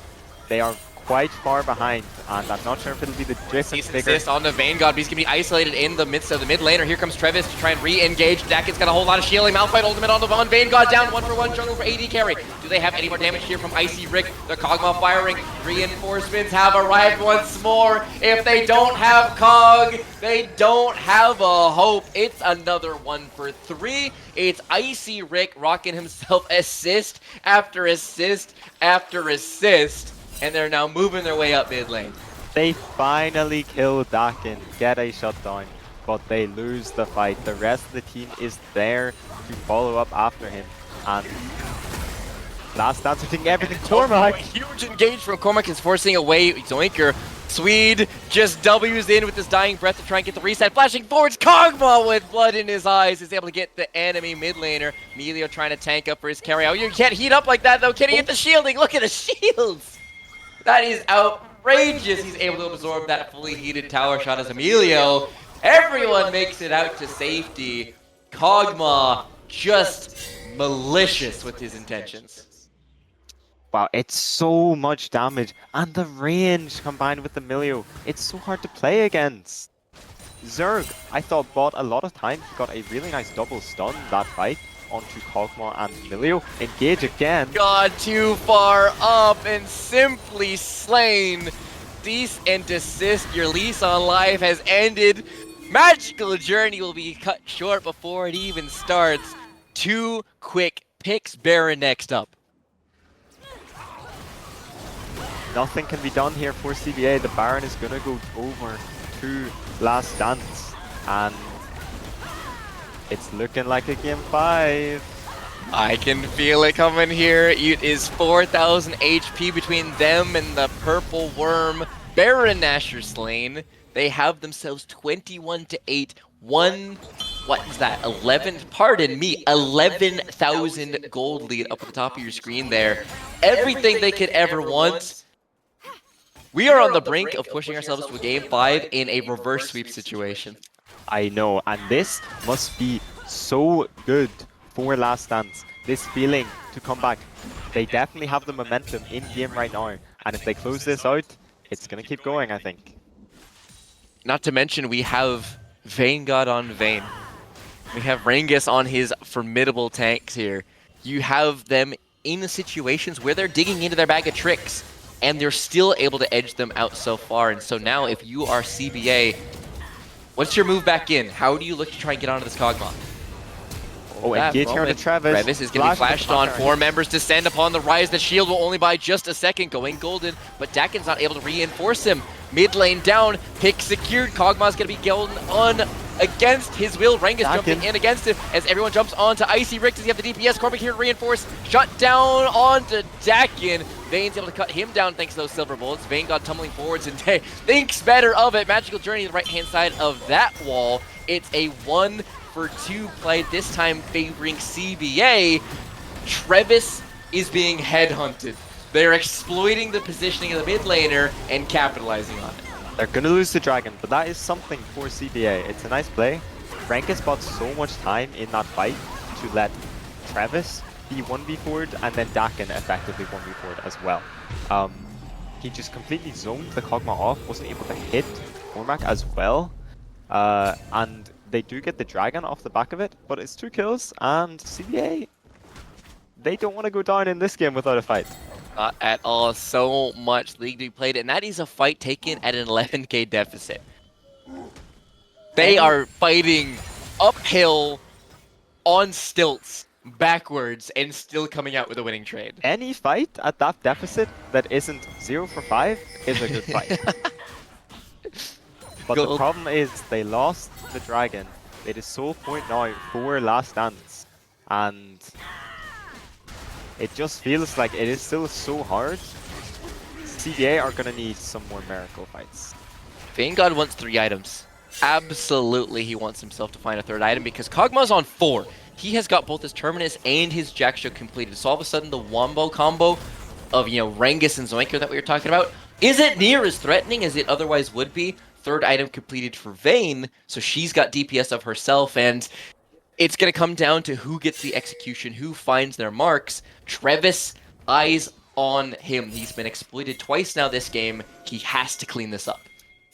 They are quite far behind, and I'm not sure if it'll be the difference maker. Assist on the Vanguard, but he's going to be isolated in the midst of the mid laner. Here comes Trevis to try and re-engage. Dakin's got a whole lot of shielding. Malphite ultimate on the one. Vanguard down 1-for-1 jungle for AD carry. Do they have any more damage here from Icy Rick? The Kog'Maw firing. Reinforcements have arrived once more. If they don't have Cog, they don't have a hope. It's another 1-for-3. It's Icy Rick rocking himself assist after assist after assist. And they're now moving their way up mid lane. They finally kill Dakin, get a shutdown, but they lose the fight. The rest of the team is there to follow up after him. And Last Dance are taking everything. Cormac! Huge engage from Cormac is forcing away Zoinker. Swede just W's in with his dying breath to try and get the reset. Flashing forwards, Kog'Maw with blood in his eyes is able to get the enemy mid laner. Melio trying to tank up for his carry. Oh, you can't heat up like that though. Can he get the shielding? Look at the shields! That is outrageous. He's able to absorb that fully heated tower shot as Emilio. Everyone makes it out to safety. Kog'Maw just malicious with his intentions. Wow, it's so much damage, and the range combined with the Emilio, it's so hard to play against. Zerg, I thought, bought a lot of time. He got a really nice double stun that fight onto Kog'Maw and Emilio. Engage again. God, too far up and simply slain. Cease and desist. Your lease on life has ended. Magical journey will be cut short before it even starts. 2 quick picks. Baron next up. Nothing can be done here for CBA. The Baron is gonna go over to Last Dance, and it's looking like a game 5. I can feel it coming here. It is 4,000 HP between them and the purple worm. Baron Nashor slain. They have themselves 21-8. What is that? 11,000 gold lead up at the top of your screen there. Everything they could ever want. We are on the brink of pushing ourselves to a game 5 in a reverse sweep situation. I know, and this must be so good for Last Dance. This feeling to come back. They definitely have the momentum in game right now, and if they close this out, it's gonna keep going, I think. Not to mention we have Vanguard on Vayne. We have Rengus on his formidable tanks here. You have them in situations where they're digging into their bag of tricks, and they're still able to edge them out so far. And so now, if you are CBA, what's your move back in? How do you look to try and get onto this Kog'Maw? Oh, that engaging from onto it. Travis. Travis is going to be Flash flashed on. fire. 4 members descend upon the rise. The shield will only buy just a second, going golden, but Dakin's not able to reinforce him. Mid lane down, pick secured. Kog'Maw's going to be golden on against his will. Rengus jumping in against him as everyone jumps onto Icy Rick. Does he have the DPS? Cormac here to reinforce. Shut down onto Dakin. Vayne's able to cut him down thanks to those silver bullets. Vayne got tumbling forwards and thinks better of it. Magical Journey to the right-hand side of that wall. It's a 1-for-2 play, this time favoring CBA. Travis is being headhunted. They're exploiting the positioning of the mid laner and capitalizing on it. They're gonna lose the dragon, but that is something for CBA. It's a nice play. Rankus bought so much time in that fight to let Travis be 1v4'd and then Dakin effectively 1v4'd as well. He just completely zoned the Kog'Maw off, wasn't able to hit Cormac as well. And they do get the dragon off the back of it, but it's 2 kills and CBA, they don't want to go down in this game without a fight. Not at all. So much League to be played, and that is a fight taken at an 11k deficit. They are fighting uphill on stilts, backwards, and still coming out with a winning trade. Any fight at that deficit that isn't 0 for 5 is a good fight. But the problem is they lost the dragon. It is sole point now for last dance. And it just feels like it is still so hard. CBA are gonna need some more miracle fights. Vanguard wants 3 items. Absolutely, he wants himself to find a 3rd item because Kog'Maw's on 4. He has got both his Terminus and his Jackshow completed. So all of a sudden, the Wombo combo of, Rengus and Zoinker that we were talking about isn't near as threatening as it otherwise would be. 3rd item completed for Vayne, so she's got DPS of herself, and it's going to come down to who gets the execution, who finds their marks. Travis, eyes on him. He's been exploited twice now this game. He has to clean this up.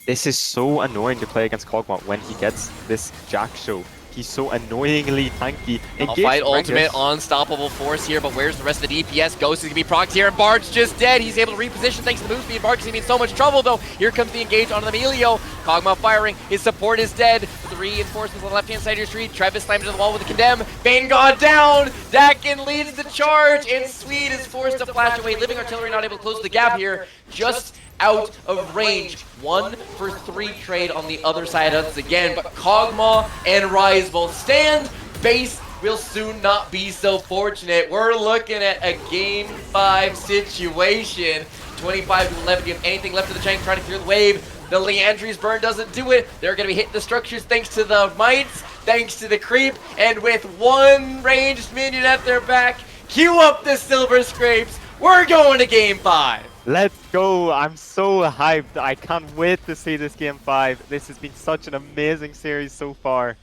This is so annoying to play against Kog'Maw when he gets this Jackshow. He's so annoyingly tanky. I'll fight ultimate, unstoppable force here, but where's the rest of the DPS? Ghost is going to be procced here, and Bard's just dead. He's able to reposition thanks to the move speed. Bard's going to be in so much trouble, though. Here comes the engage onto the Emilio. Kog'Maw firing. His support is dead. With the reinforcements on the left-hand side of your street. Travis slammed into the wall with a condemn. Vanguard down. Dakin leads the charge, and Swede is forced to flash away. Living Artillery not able to close the gap here. Just out of range. 1-for-3 trade on the other side once again, but Kog'Maw and Rise both stand. Base will soon not be so fortunate. We're looking at a Game 5 situation. 25-11. Do you have anything left of the tank trying to clear the wave? The Leandry's burn doesn't do it. They're going to be hitting the structures thanks to the mites, thanks to the creep, and with 1 ranged minion at their back, queue up the Silver Scrapes. We're going to Game 5. Let's go! I'm so hyped. I can't wait to see this Game 5. This has been such an amazing series so far.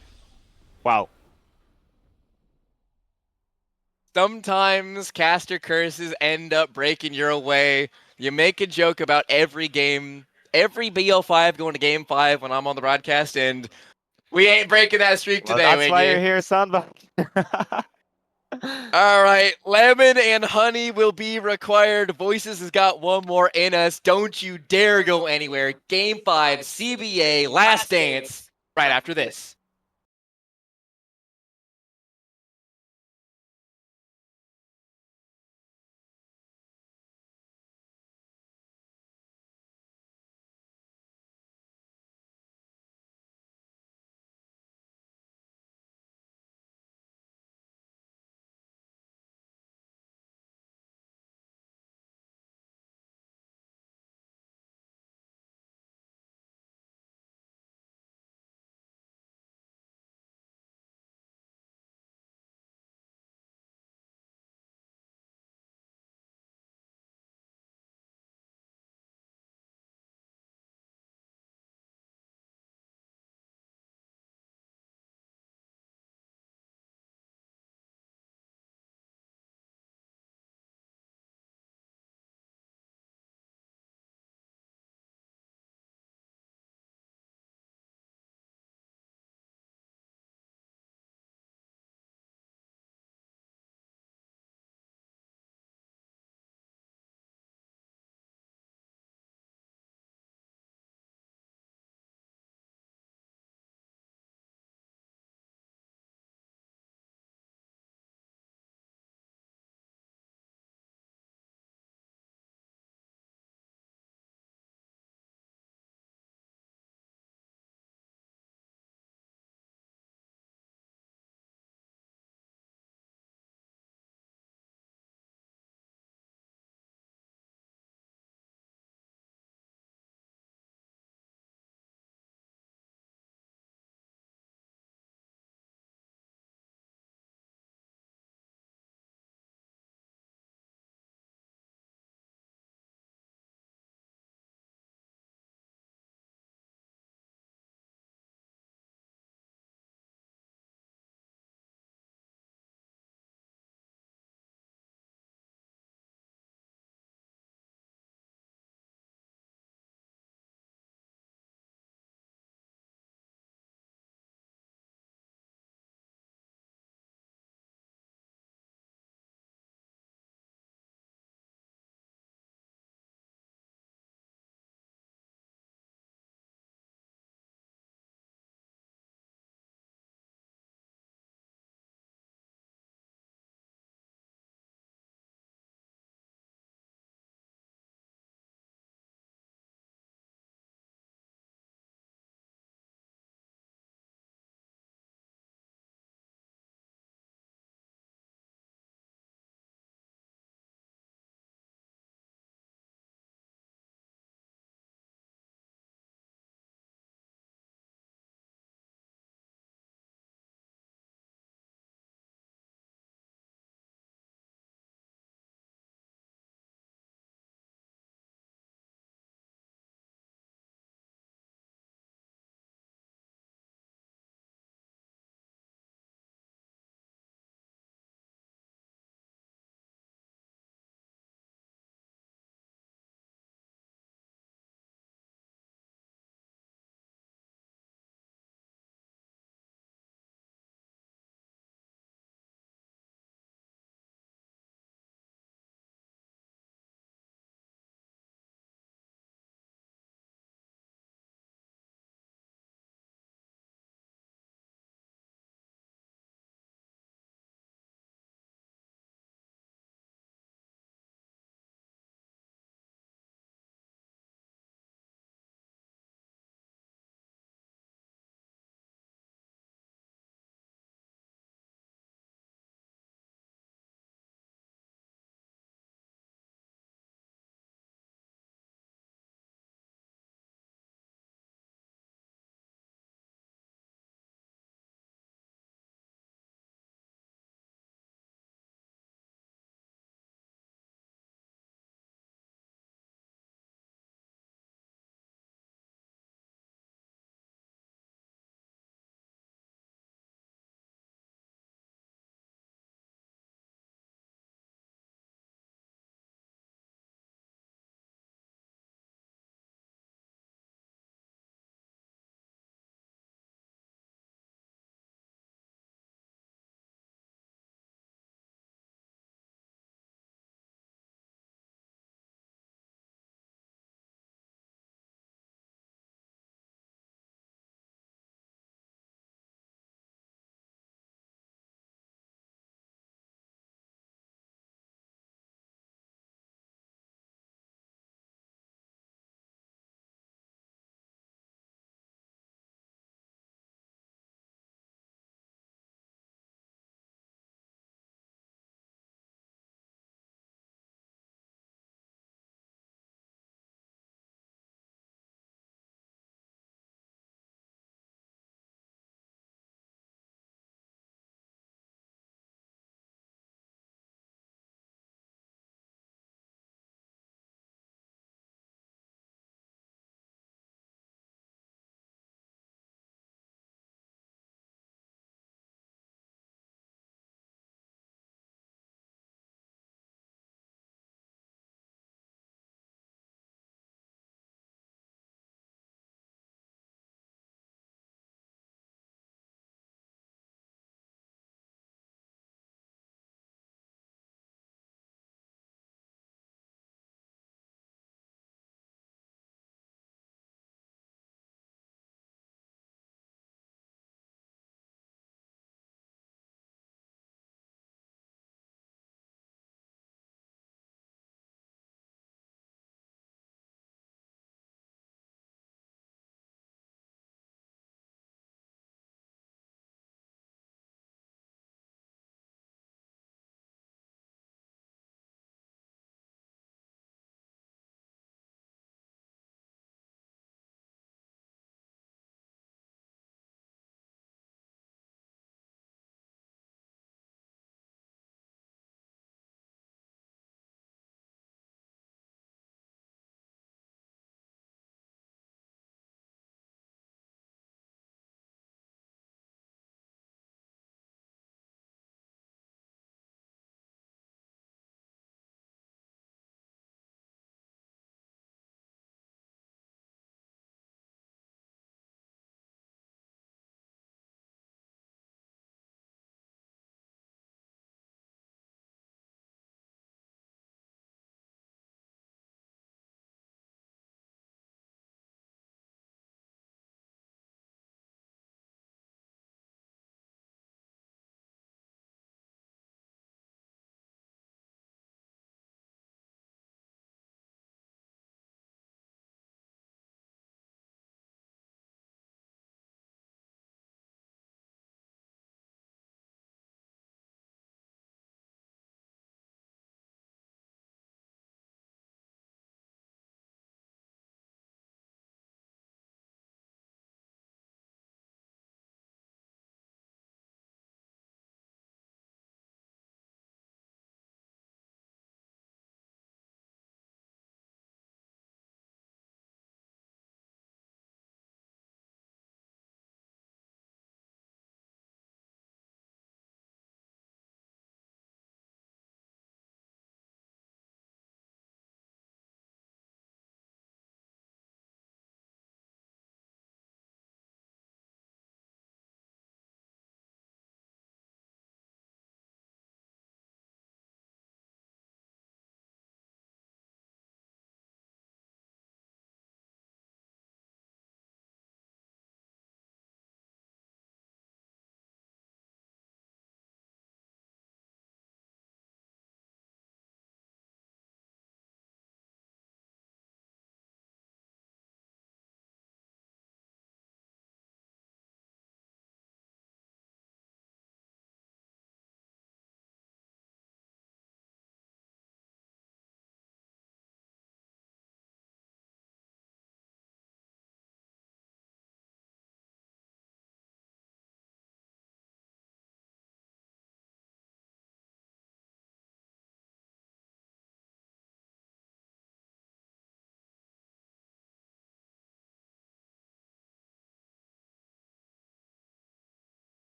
Wow. Sometimes caster curses end up breaking your way. You make a joke about every game, every BO5 going to Game 5 when I'm on the broadcast, and we ain't breaking that streak Well, today, that's why Wiggy. you're here, Sandbach. All right, Lemon and Honey will be required. Voices has got 1 more in us. Don't you dare go anywhere. Game 5, CBA, Last Dance, right after this.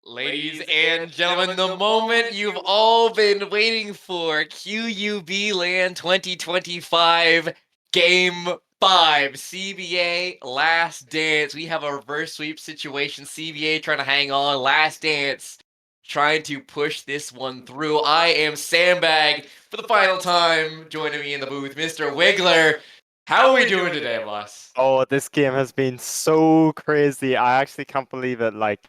Ladies and gentlemen, the moment you've all been waiting for, QUBLAN 2025 Game 5, CBA Last Dance. We have a reverse sweep situation, CBA trying to hang on, Last Dance trying to push this one through. I am Sandbag for the final time, joining me in the booth, Mr. Wiggler. How are we doing today, boss? Oh, this game has been so crazy. I actually can't believe it. Like,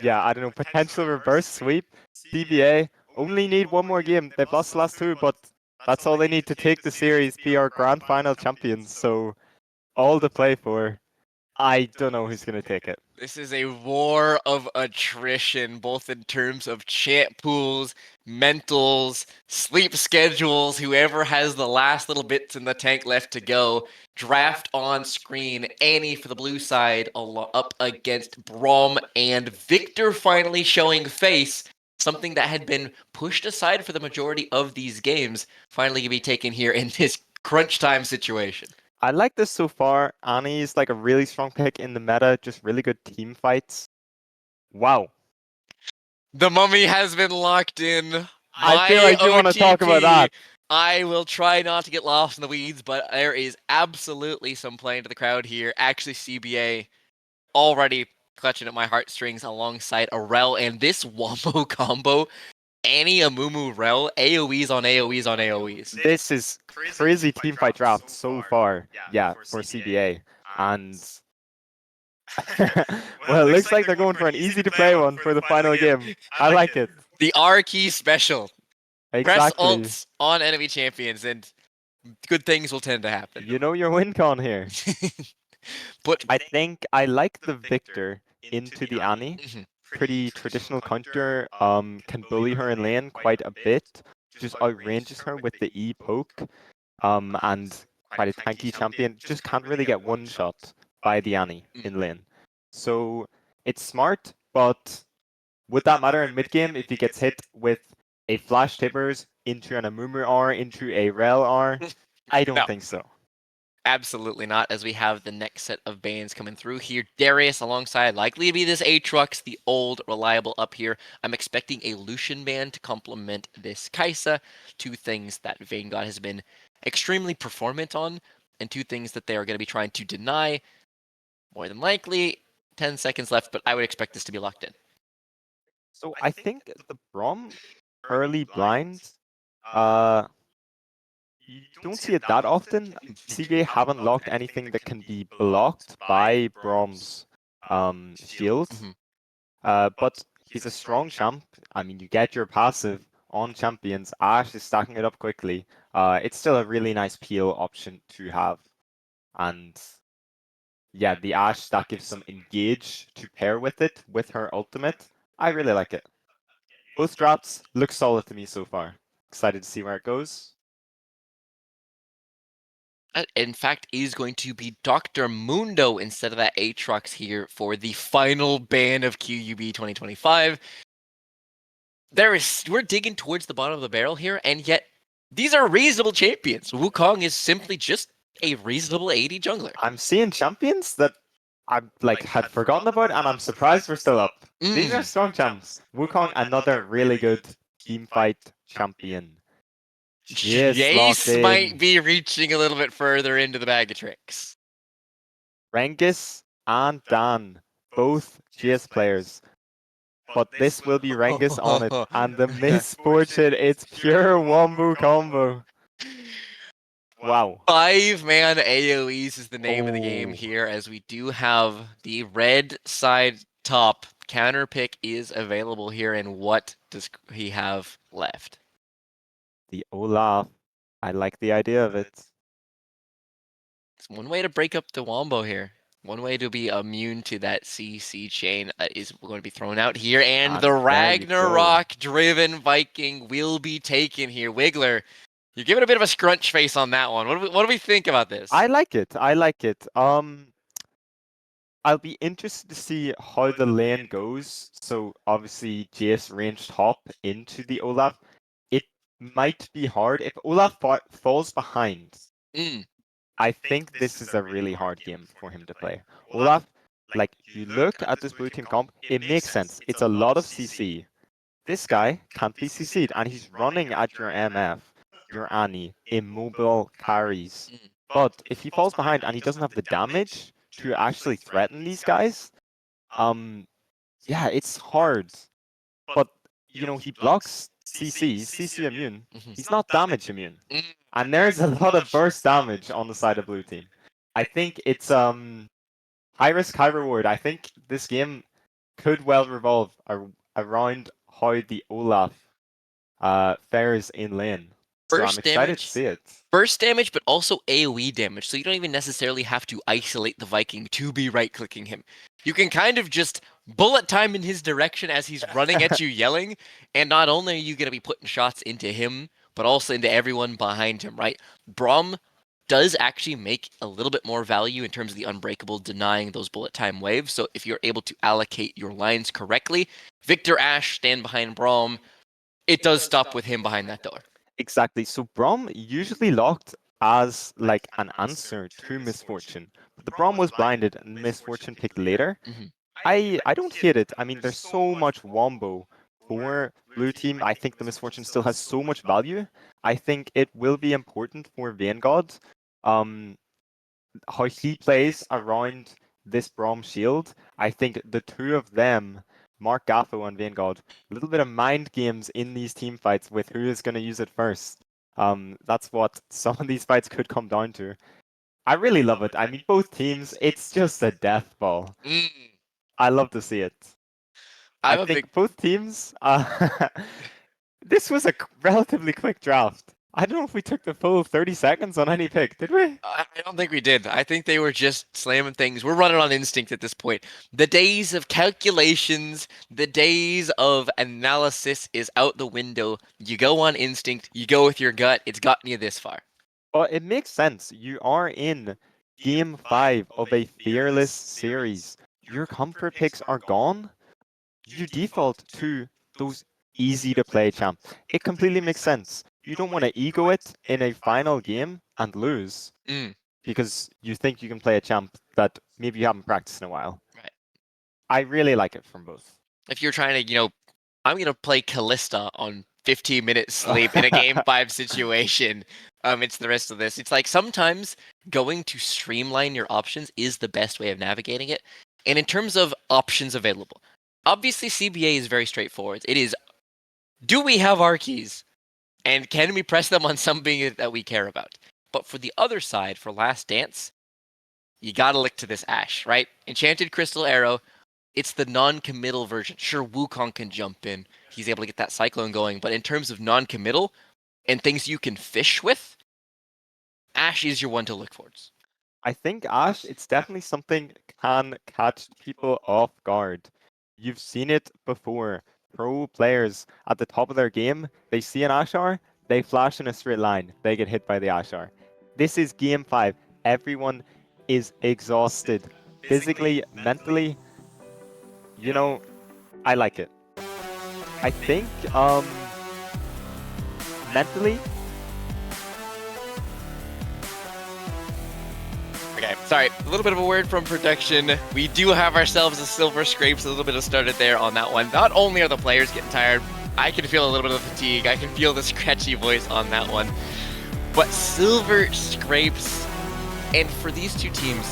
yeah, I don't know, potential reverse sweep. CBA only need one more game. They've lost the last two, but that's all they need to take the series, be our grand final champions. So all to play for. I don't know who's gonna take it. This is a war of attrition, both in terms of champ pools, mentals, sleep schedules, whoever has the last little bits in the tank left to go. Draft on screen, Annie for the blue side up against Brom and Victor finally showing face. Something that had been pushed aside for the majority of these games finally can be taken here in this crunch time situation. I like this so far. Annie is like a really strong pick in the meta, just really good team fights. Wow. The mummy has been locked in. I feel like you want to talk about that. I will try not to get lost in the weeds, but there is absolutely some playing to the crowd here. Actually, CBA already clutching at my heartstrings alongside Arel, and this wombo combo, Annie, Amumu, Rel, AoEs on AoEs on AoEs. This is crazy teamfight draft so far. Yeah, for CBA. And well, it looks like they're going for an easy to play one for the final game. I like it. The R key special. Press Exactly. ults on enemy champions, and good things will tend to happen. You know your win con here. But I think I like the Victor into the Annie. Mhm. Pretty traditional counter. Can bully her in lane quite a bit. Just outranges her with the E poke. And quite a tanky champion. Just can't really get one shot by the Annie in lane. So it's smart, but would that matter in mid game if he gets hit with a Flash Tibbers into an Amumu R into a Rel R? I don't No. think so. Absolutely not, as we have the next set of bans coming through here. Darius alongside, likely to be this Aatrox, the old reliable up here. I'm expecting a Lucian ban to complement this Kaisa. Two things that Vanguard has been extremely performant on, and two things that they are going to be trying to deny. More than likely, 10 seconds left, but I would expect this to be locked in. So I think the Brom early blind, you don't see it that often. CBA haven't locked anything that can be blocked by Brom's shield. But he's a strong champ. I mean, you get your passive on champions. Ashe is stacking it up quickly. It's still a really nice peel option to have. And yeah, the Ashe stack gives some engage to pair with it, with her ultimate. I really like it. Both drafts look solid to me so far. Excited to see where it goes. In fact, is going to be Dr. Mundo instead of that Aatrox here for the final ban of QUB 2025. We're digging towards the bottom of the barrel here, and yet these are reasonable champions. Wukong is simply just a reasonable AD jungler. I'm seeing champions that I had forgotten about, and I'm surprised we're still up. These are strong champs. Wukong, another really good team fight champion. Yes, locked Jace in. might be reaching a little bit further into the bag of tricks. Rengis and Dan, both GS players. But this will be Rengis on it, and the misfortune, it's pure Wombo combo. Wow. 5-man AoEs is the name of the game Oh. here, as we do have the red side top. Counter pick is available here, and what does he have left? The Olaf. I like the idea of it. It's one way to break up the Wombo here. One way to be immune to that CC chain is going to be thrown out here, and And the there you go. Ragnarok-driven Viking will be taken here. Wiggler, you're giving a bit of a scrunch face on that one. What do we think about this? I like it. I like it. I'll be interested to see how the lane goes. So obviously Jace range top into the Olaf. It might be hard if Olaf falls behind. Mm. I think this is a really hard game for him to play. Olaf like, you look at this blue team comp, it makes sense. It's a lot of CC. This guy can't be CC'd, and he's running at your MF, your Annie, immobile carries. But if he falls behind and he doesn't have the damage to actually threaten these guys, yeah, it's hard. But, you know, he blocks CC, he's CC immune. He's not damage immune. And there's a lot of burst damage on the side of blue team. I think it's high risk, high reward. I think this game could well revolve around how the Olaf fares in lane. So I'm Burst excited damage. to see it. Burst damage, but also AoE damage, so you don't even necessarily have to isolate the Viking to be right-clicking him. You can kind of just bullet time in his direction as he's running at you yelling, and not only are you going to be putting shots into him, but also into everyone behind him, right? Braum does actually make a little bit more value in terms of the Unbreakable denying those bullet time waves, so if you're able to allocate your lines correctly, Victor Ashe stand behind Braum, it does stop with him behind that door. Exactly. So Braum usually locked as like an answer to Misfortune. But the Braum was blinded and Misfortune picked later. I don't hate it. I mean, there's so much wombo for blue team. I think the Misfortune still has so much value. I think it will be important for Vanguard. How he plays around this Braum shield. I think the two of them, Mark Gaffo and Vanguard, a little bit of mind games in these team fights with who is going to use it first. That's what some of these fights could come down to. I really love it. I mean, both teams, it's just a death ball. I love to see it. I think both teams, this was a relatively quick draft. I don't know if we took the full 30 seconds on any pick, did we? I don't think we did. I think they were just slamming things. We're running on instinct at this point. The days of calculations, the days of analysis is out the window. You go on instinct, you go with your gut. It's gotten you this far. Well, it makes sense. You are in Game 5 of a fearless series. Your comfort picks are gone. You default to those easy to play champs. It completely makes sense. You don't want to ego it in a final game and lose because you think you can play a champ that maybe you haven't practiced in a while. Right. I really like it from both. If you're trying to, I'm going to play Callista on 15 minutes sleep in a Game 5 situation. It's the rest of this. It's like sometimes going to streamline your options is the best way of navigating it. And in terms of options available, obviously CBA is very straightforward. It is, do we have our keys? And can we press them on something that we care about? But for the other side, for Last Dance, you gotta look to this Ashe, right? Enchanted Crystal Arrow, it's the non-committal version. Sure, Wukong can jump in. He's able to get that Cyclone going. But in terms of non-committal and things you can fish with, Ashe is your one to look towards. I think Ashe, it's definitely something can catch people off guard. You've seen it before. Pro players at the top of their game, they see an Ashar, they flash in a straight line, they get hit by the Ashar. This is Game 5. Everyone is exhausted. Physically, mentally, I like it. I think, mentally, Okay, sorry, a little bit of a word from production. We do have ourselves a Silver Scrapes, a little bit of started there on that one. Not only are the players getting tired, I can feel a little bit of fatigue. I can feel the scratchy voice on that one. But Silver Scrapes, and for these two teams,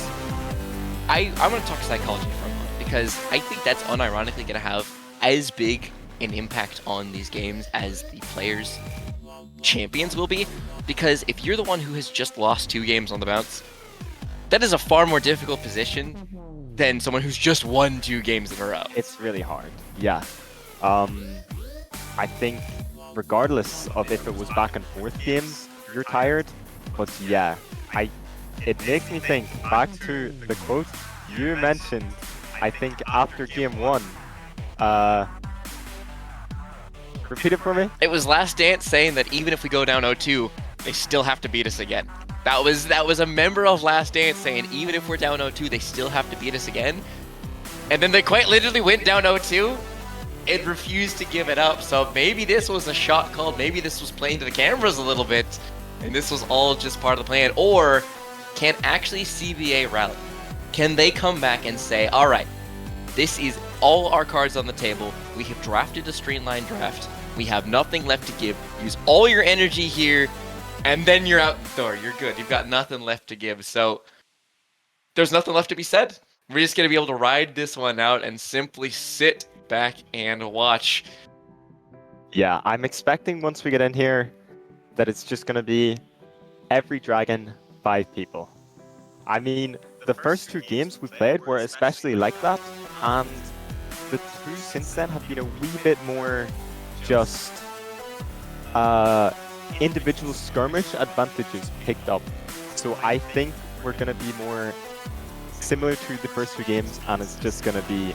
I want to talk psychology for a moment, because I think that's unironically going to have as big an impact on these games as the players' champions will be. Because if you're the one who has just lost 2 games on the bounce, that is a far more difficult position than someone who's just won 2 games in a row. It's really hard. Yeah. I think regardless of if it was back and forth games, you're tired. But yeah, it makes me think back to the quote you mentioned, I think after game 1. Repeat it for me? It was Last Dance saying that even if we go down 0-2, they still have to beat us again. That was a member of Last Dance saying even if we're down 0-2, they still have to beat us again. And then they quite literally went down 0-2 and refused to give it up. So maybe this was a shot called. Maybe this was playing to the cameras a little bit. And this was all just part of the plan. Or can actually CBA rally? Can they come back and say, all right, this is all our cards on the table. We have drafted a streamlined draft. We have nothing left to give. Use all your energy here, and then you're out the door. You're good. You've got nothing left to give. So there's nothing left to be said. We're just going to be able to ride this one out and simply sit back and watch. Yeah, I'm expecting once we get in here that it's just gonna be every dragon, 5 people. I mean, the first 2 games we played were especially like that, and the 2 since then have been a wee bit more just individual skirmish advantages picked up. So I think we're gonna be more similar to the first 2 games, and it's just gonna be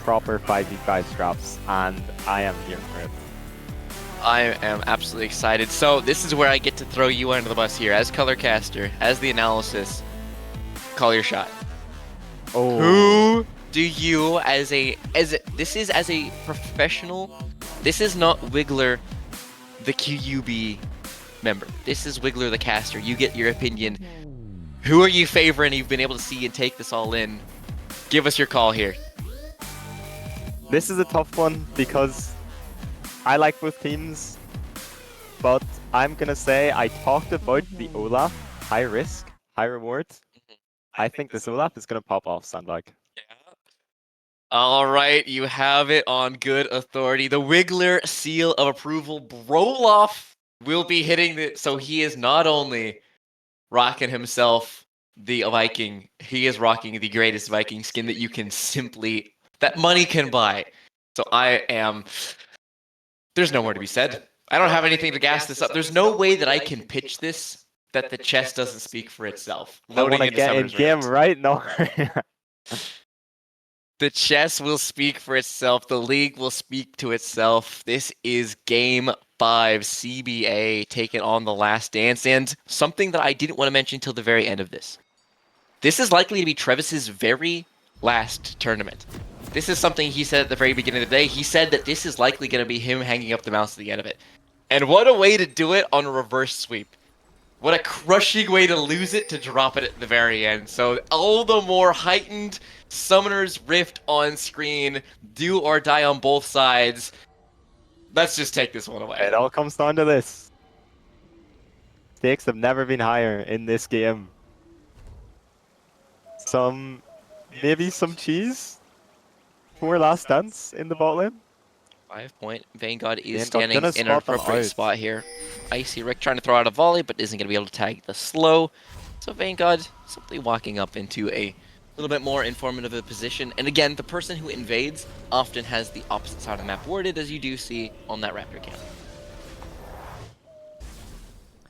proper 5v5 scraps, and I am here for it. I am absolutely excited. So this is where I get to throw you under the bus here as color caster, as the analysis. Call your shot. Oh, Who do you as a professional? This is not Wiggler, the QUB member. This is Wiggler, the caster. You get your opinion. Who are you favoring? You've been able to see and take this all in. Give us your call here. this is a tough one because I like both teams, but I'm gonna say I talked about the Olaf, high risk, high reward. I think this Olaf is gonna pop off, Sandbag. All right, you have it on good authority. The Wiggler seal of approval. Broloff will be hitting the. So he is not only rocking himself the Viking, he is rocking the greatest Viking skin that you can simply, that money can buy. So I am. There's no more to be said. I don't have anything to gas this up. There's no way that I can pitch this that the chess doesn't speak for itself. I wanna get in game right now. The chess will speak for itself. The league will speak to itself. This is Game 5, CBA taking on the Last Dance. And something that I didn't want to mention until the very end of this. This is likely to be Trevis's very last tournament. This is something he said at the very beginning of the day. He said that this is likely going to be him hanging up the mouse at the end of it. And what a way to do it on a reverse sweep. What a crushing way to lose it to drop it at the very end. So all the more heightened Summoner's Rift on screen. Do or die on both sides. Let's just take this one away. It all comes down to this. Stakes have never been higher in this game. Maybe some cheese for Last Dance in the bot lane. 5 point. Vanguard is Vanguard standing gonna in an spot them appropriate out. spot here. Icy Rick trying to throw out a volley, but isn't going to be able to tag the slow. So Vanguard simply walking up into a little bit more informative of a position. And again, the person who invades often has the opposite side of the map worded, as you do see on that Raptor cam.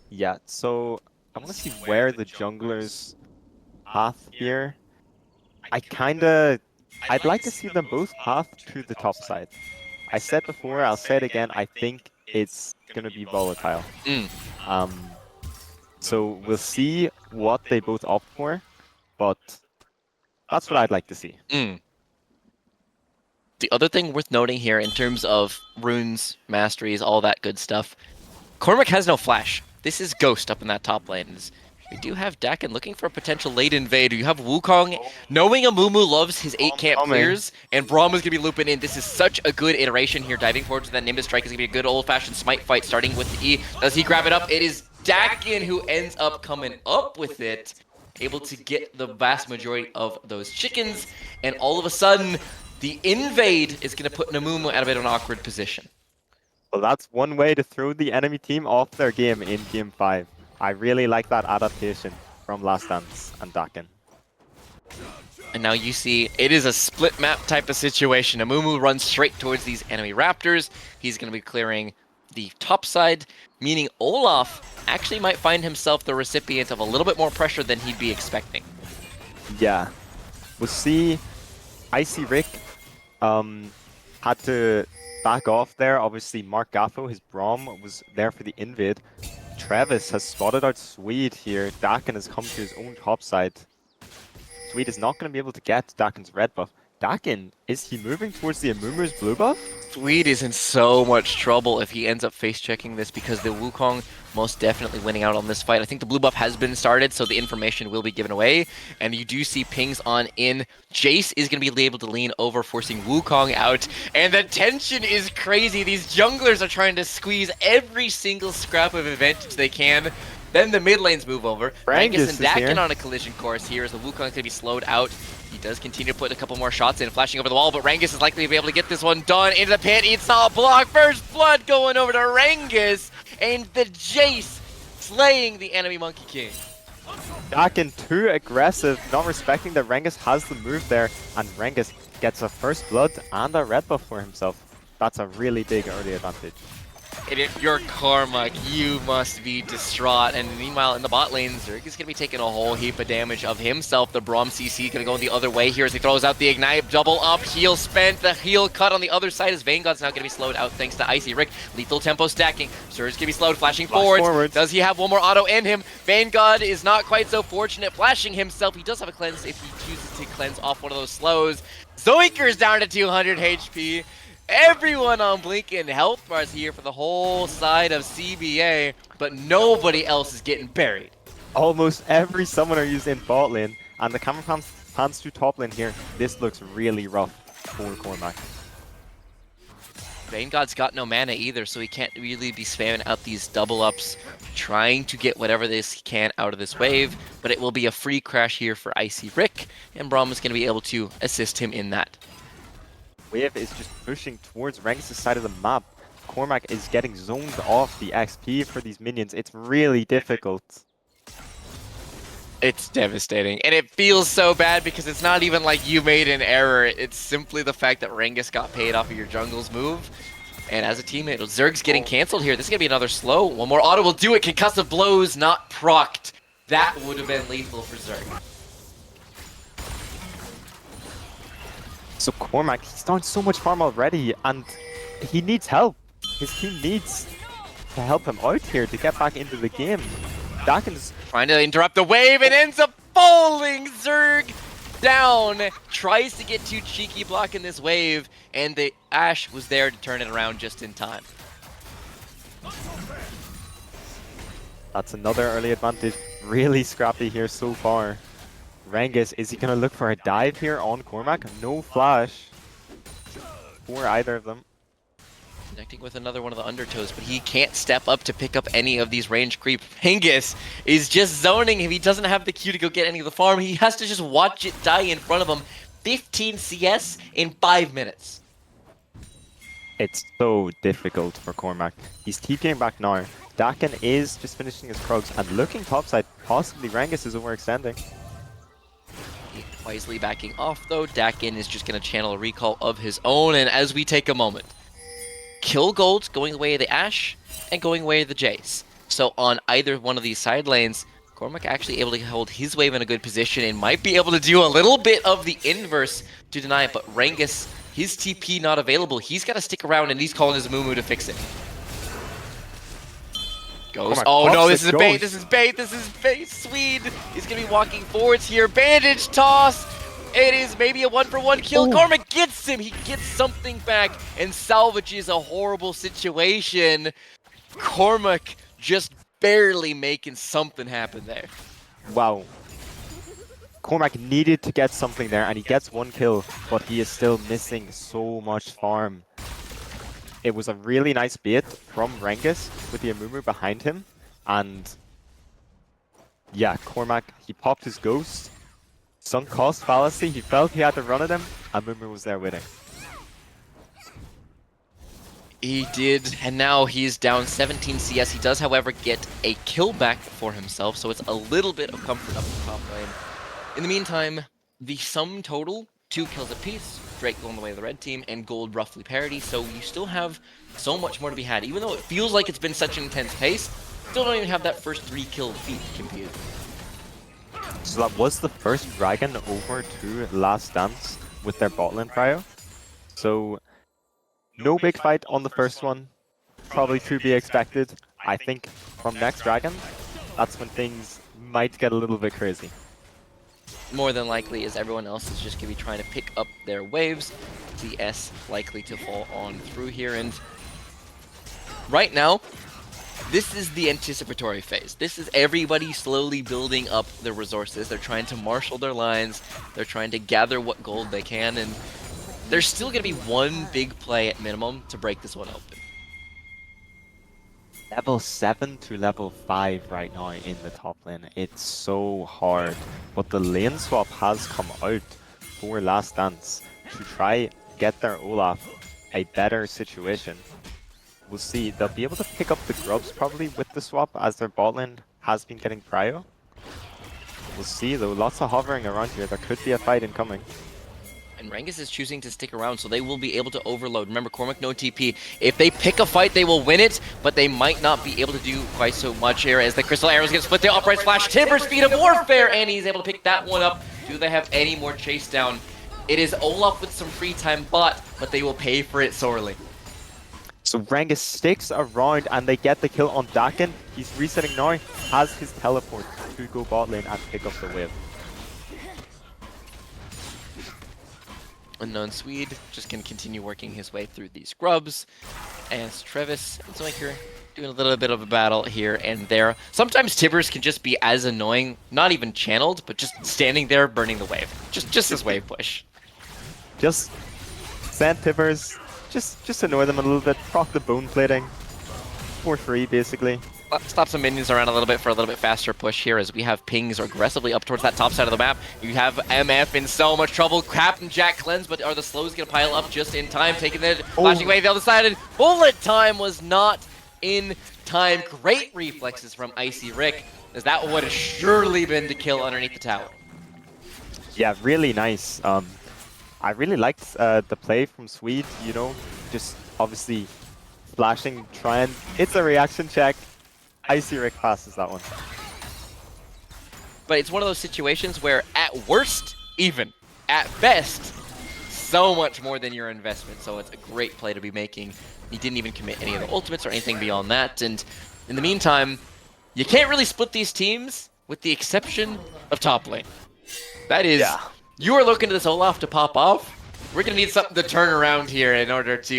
Yeah, so I want to see where the jungler's path here. I'd like to see them both path to the top side. I said before, I'll say it again, I think it's gonna be volatile. So we'll see what they both opt for, but that's what I'd like to see. The other thing worth noting here in terms of runes, masteries, all that good stuff, Cormac has no flash. This is Ghost up in that top lane. We do have Dakin looking for a potential late invade. You have Wukong knowing Amumu loves his 8 camp clears, and Braum is going to be looping in. This is such a good iteration here. Diving forward to that Nimbus Strike is going to be a good old-fashioned smite fight starting with the E. Does he grab it up? It is Dakin who ends up coming up with it, able to get the vast majority of those chickens, and all of a sudden, the invade is going to put Namumu at a bit of an awkward position. Well, that's one way to throw the enemy team off their game in Game 5. I really like that adaptation from Last Dance and Dakin. And now you see, it is a split map type of situation. Amumu runs straight towards these enemy raptors. He's going to be clearing the top side, meaning Olaf actually might find himself the recipient of a little bit more pressure than he'd be expecting. Yeah. We'll see. Icy Rick had to back off there. Obviously, Mark Gaffo, his Braum, was there for the invade. Travis has spotted out Swede here. Dakin has come to his own top side. Swede is not going to be able to get Dakin's red buff. Dakin, is he moving towards the Amumu's blue buff? Swede is in so much trouble if he ends up face-checking this because the Wukong most definitely winning out on this fight. I think the blue buff has been started, so the information will be given away. And you do see pings on in. Jace is going to be able to lean over, forcing Wukong out. And the tension is crazy. These junglers are trying to squeeze every single scrap of advantage they can. Then the mid lanes move over. Rangus and Dakin on a collision course here as the Wukong is going to be slowed out. He does continue to put a couple more shots in, flashing over the wall, but Rangus is likely to be able to get this one done into the pit. It's not blocked. First blood going over to Rangus, and the Jace slaying the enemy Monkey King. Dakin too aggressive, not respecting that Rangus has the move there, and Rangus gets a first blood and a red buff for himself. That's a really big early advantage. And if you're Cormac, you must be distraught. And meanwhile, in the bot lane, Zerg is going to be taking a whole heap of damage of himself. The Braum CC going to go the other way here as he throws out the Ignite. Double up, heal spent, the heal cut on the other side as Vanguard's now going to be slowed out thanks to Icy Rick. Lethal tempo stacking. Zerg's going to be slowed, flashing forwards. Does he have one more auto in him? Vanguard is not quite so fortunate, flashing himself. He does have a cleanse if he chooses to cleanse off one of those slows. Zoinker's down to 200 HP. Everyone on Blinken health bars here for the whole side of CBA, but nobody else is getting buried. Almost every summoner used in bot lane, and the camera pans to top lane here. This looks really rough for Cormac. Vanguard's got no mana either, so he can't really be spamming out these double ups, trying to get whatever this he can out of this wave, but it will be a free crash here for Icy Rick, and Braum is going to be able to assist him in that. Wave is just pushing towards Rangus' side of the map. Cormac is getting zoned off the XP for these minions. It's really difficult. It's devastating, and it feels so bad because it's not even like you made an error. It's simply the fact that Rangus got paid off of your jungle's move. And as a teammate, Zerg's getting canceled here. This is going to be another slow. One more auto will do it. Concussive blows, not procced. That would have been lethal for Zerg. So Cormac, he's done so much farm already, and he needs help. His team needs to help him out here to get back into the game. Dakin's trying to interrupt the wave and ends up falling. Zerg down. Tries to get too cheeky blocking this wave, and the Ashe was there to turn it around just in time. That's another early advantage. Really scrappy here so far. Rangus, is he going to look for a dive here on Cormac? No flash for either of them. Connecting with another one of the undertows, but he can't step up to pick up any of these range creep. Angus is just zoning him. He doesn't have the Q to go get any of the farm. He has to just watch it die in front of him. 15 CS in 5 minutes. It's so difficult for Cormac. He's TPing back now. Dakin is just finishing his Krugs and looking topside. Possibly Rangus is overextending. Wisely backing off though. Dakin is just going to channel a recall of his own, and as we take a moment, kill gold's going the way of the Ashe and going the way of the Jace. So on either one of these side lanes, Cormac actually able to hold his wave in a good position and might be able to do a little bit of the inverse to deny it, but Rangus, his TP not available. He's got to stick around, and he's calling his Mumu to fix it. Goes. Oh no, this is bait, this is bait, this is bait. Swede is going to be walking forwards here. Bandage toss. It is maybe a 1-for-1 kill. Ooh. Cormac gets him. He gets something back and salvages a horrible situation. Cormac just barely making something happen there. Wow. Cormac needed to get something there, and he gets one kill, but he is still missing so much farm. It was a really nice bait from Rangus with the Amumu behind him, and yeah, Cormac, he popped his ghost, sunk cost fallacy, he felt he had to run at him, Amumu was there with him. He did, and now he's down 17 CS. He does, however, get a kill back for himself, so it's a little bit of comfort up the top lane. In the meantime, the sum total, 2 kills apiece, Drake going the way of the red team, and gold roughly parity, so you still have so much more to be had. Even though it feels like it's been such an intense pace, still don't even have that first 3-kill feat computed. So that was the first dragon over to Last Dance with their bot lane prio. So no big fight on the first one, probably to be expected. I think from next dragon, that's when things might get a little bit crazy. more than likely, as everyone else is just going to be trying to pick up their waves. The S likely to fall on through here, and right now, this is the anticipatory phase. This is everybody slowly building up their resources. They're trying to marshal their lines. They're trying to gather what gold they can, and there's still going to be one big play at minimum to break this one open. Level 7 to level 5 right now in the top lane. It's so hard. But the lane swap has come out for Last Dance to try get their Olaf a better situation. We'll see. They'll be able to pick up the grubs probably with the swap as their bot lane has been getting prio. We'll see though. Lots of hovering around here. There could be a fight incoming. And Rengus is choosing to stick around, so they will be able to overload. Remember, Cormac no TP. If they pick a fight, they will win it, but they might not be able to do quite so much here as the Crystal Arrows get split. The upright splash, Timber's Speed of Warfare, and he's able to pick that one up. Do they have any more chase down? It is Olaf with some free time bot, but they will pay for it sorely. So Rengus sticks around and they get the kill on Dakin. He's resetting now, has his teleport to go bot lane and pick up the wave. Unknown Swede just going to continue working his way through these grubs. As Travis, it's like you're doing a little bit of a battle here and there. Sometimes Tibbers can just be as annoying, not even channeled, but just standing there burning the wave. Just this wave push. Just send Tibbers, just annoy them a little bit, proc the bone plating for free basically. Stop some minions around a little bit for a little bit faster push here as we have pings aggressively up towards that top side of the map. You have MF in so much trouble. Captain Jack cleanse, but are the slows going to pile up just in time? Taking it, flashing away the other side. Bullet time was not in time. Great reflexes from Icy Rick, as that would have surely been to kill underneath the tower. Yeah, really nice. I really liked the play from Swede, you know, just obviously flashing, trying. It's a reaction check. Icy Rick passes that one. But it's one of those situations where at worst, even, at best, so much more than your investment. So it's a great play to be making. He didn't even commit any of the ultimates or anything beyond that. And in the meantime, you can't really split these teams with the exception of top lane. That is, you are looking to this Olaf to pop off. We're going to need something to turn around here in order to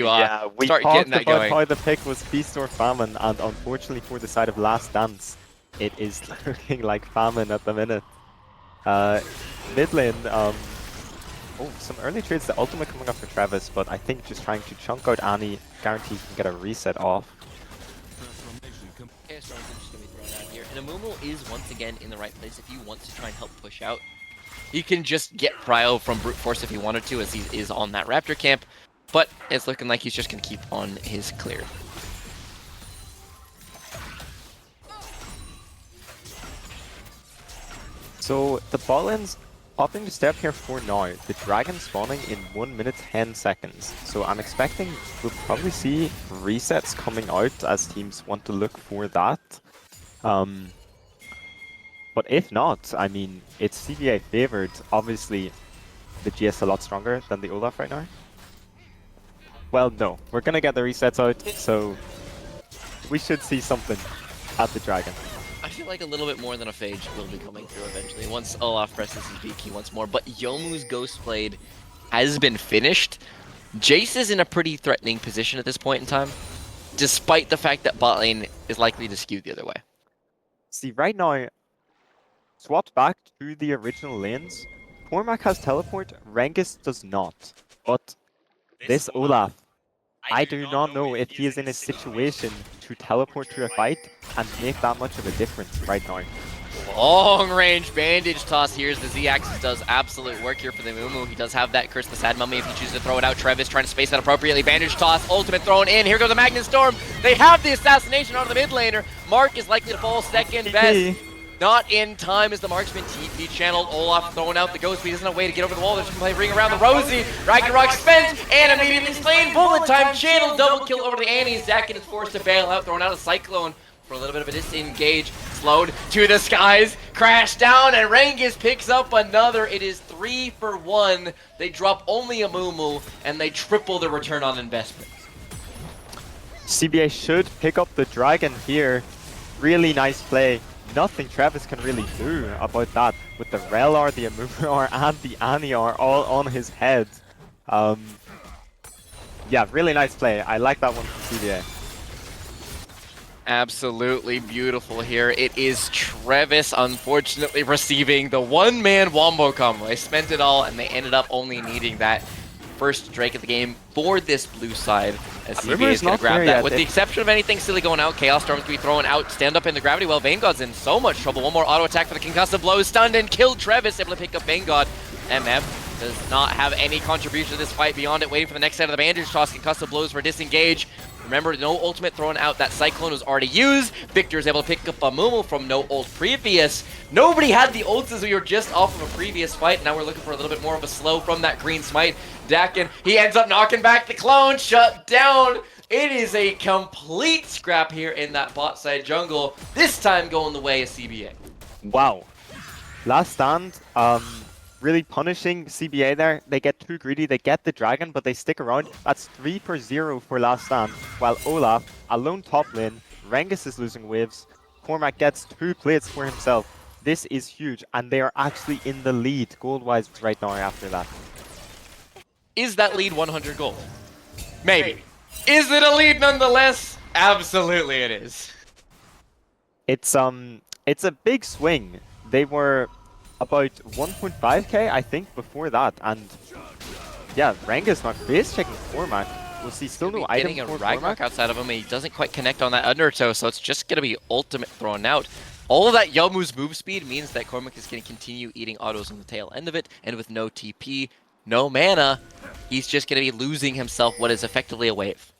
start getting that going. How the pick was Feast or Famine, and unfortunately for the side of Last Dance, it is looking like Famine at the minute. Mid lane, some early trades, the ultimate coming up for Travis, but I think just trying to chunk out Annie, guarantee he can get a reset off. Okay, so I'm just going to be thrown out here. And Amumu is once again in the right place if you want to try and help push out. He can just get Prio from Brute Force if he wanted to, as he is on that Raptor camp, but it's looking like he's just going to keep on his clear. So the bot lane's opting to step here for now. The dragon spawning in 1 minute 10 seconds. So I'm expecting we'll probably see resets coming out as teams want to look for that. But if not, I mean, it's CBA favored. Obviously, the GS a lot stronger than the Olaf right now. Well, no. We're gonna get the resets out, so we should see something at the Dragon. I feel like a little bit more than a Phage will be coming through eventually. Once Olaf presses his B key once more. But Yomu's Ghost Blade has been finished. Jace is in a pretty threatening position at this point in time, despite the fact that bot lane is likely to skew the other way. See, right now, swapped back to the original lanes. Cormac has teleport, Rengus does not. But this Olaf, I do not know if he is in a situation to teleport to a fight and make that much of a difference right now. Long range bandage toss here as the Z-Axis does absolute work here for the Mumu. He does have that Curse the Sad Mummy if he chooses to throw it out. Trevis trying to space that appropriately. Bandage toss, ultimate thrown in. Here goes the Magnet Storm. They have the assassination on the mid laner. Mark is likely to fall second best. Not in time as the marksman TP channeled. Olaf throwing out the ghost, but he doesn't have a way to get over the wall. They're just going to play ring around the Rosie. Ragnarok spent and immediately slain. Bullet time channel. Double kill over the Annie. Zakin is forced to bail out, throwing out a Cyclone for a little bit of a disengage. Slowed to the skies. Crash down and Rengus picks up another. It is 3 for 1. They drop only a Mumu and they triple the return on investment. CBA should pick up the Dragon here. Really nice play. nothing Travis can really do about that with the Rel R, the Immover R, and the Annie R all on his head. Yeah, really nice play. I like that one from CBA. Absolutely beautiful here. It is Travis, unfortunately, receiving the one-man wombo combo. They spent it all, and they ended up only needing that first Drake of the game for this blue side, as CBA is going to grab that. With the exception of anything silly going out, Chaos Storm's going to be throwing out stand up in the gravity well. Vanguard's in so much trouble. One more auto attack for the concussive blow. Stunned and killed Travis, able to pick up Vanguard. MF does not have any contribution to this fight beyond it, waiting for the next set of the bandage toss. Concussive blows for disengage. Remember, no ultimate thrown out. That Cyclone was already used. Victor is able to pick up a Mumu from no ult previous. Nobody had the ults as we were just off of a previous fight. Now we're looking for a little bit more of a slow from that green smite. Dakin, he ends up knocking back the clone. Shut down. It is a complete scrap here in that bot side jungle. This time going the way of CBA. Wow. Last stand, really punishing CBA there. They get too greedy, they get the dragon, but they stick around. That's 3-0 for last stand, while Olaf, alone top lane, Rengus is losing waves, Cormac gets 2 plates for himself. This is huge, and they are actually in the lead gold-wise right now after that. Is that lead 100 gold? Maybe. Is it a lead nonetheless? Absolutely it is. It's a big swing. They were about 1.5k, I think, before that, and yeah, Rengus not base checking Cormac. We'll see still no item getting for a Ragnarok Cormac outside of him, and he doesn't quite connect on that undertow, so it's just going to be ultimate thrown out. All of that Yomu's move speed means that Cormac is going to continue eating autos on the tail end of it, and with no TP, no mana, he's just going to be losing himself what is effectively a wave.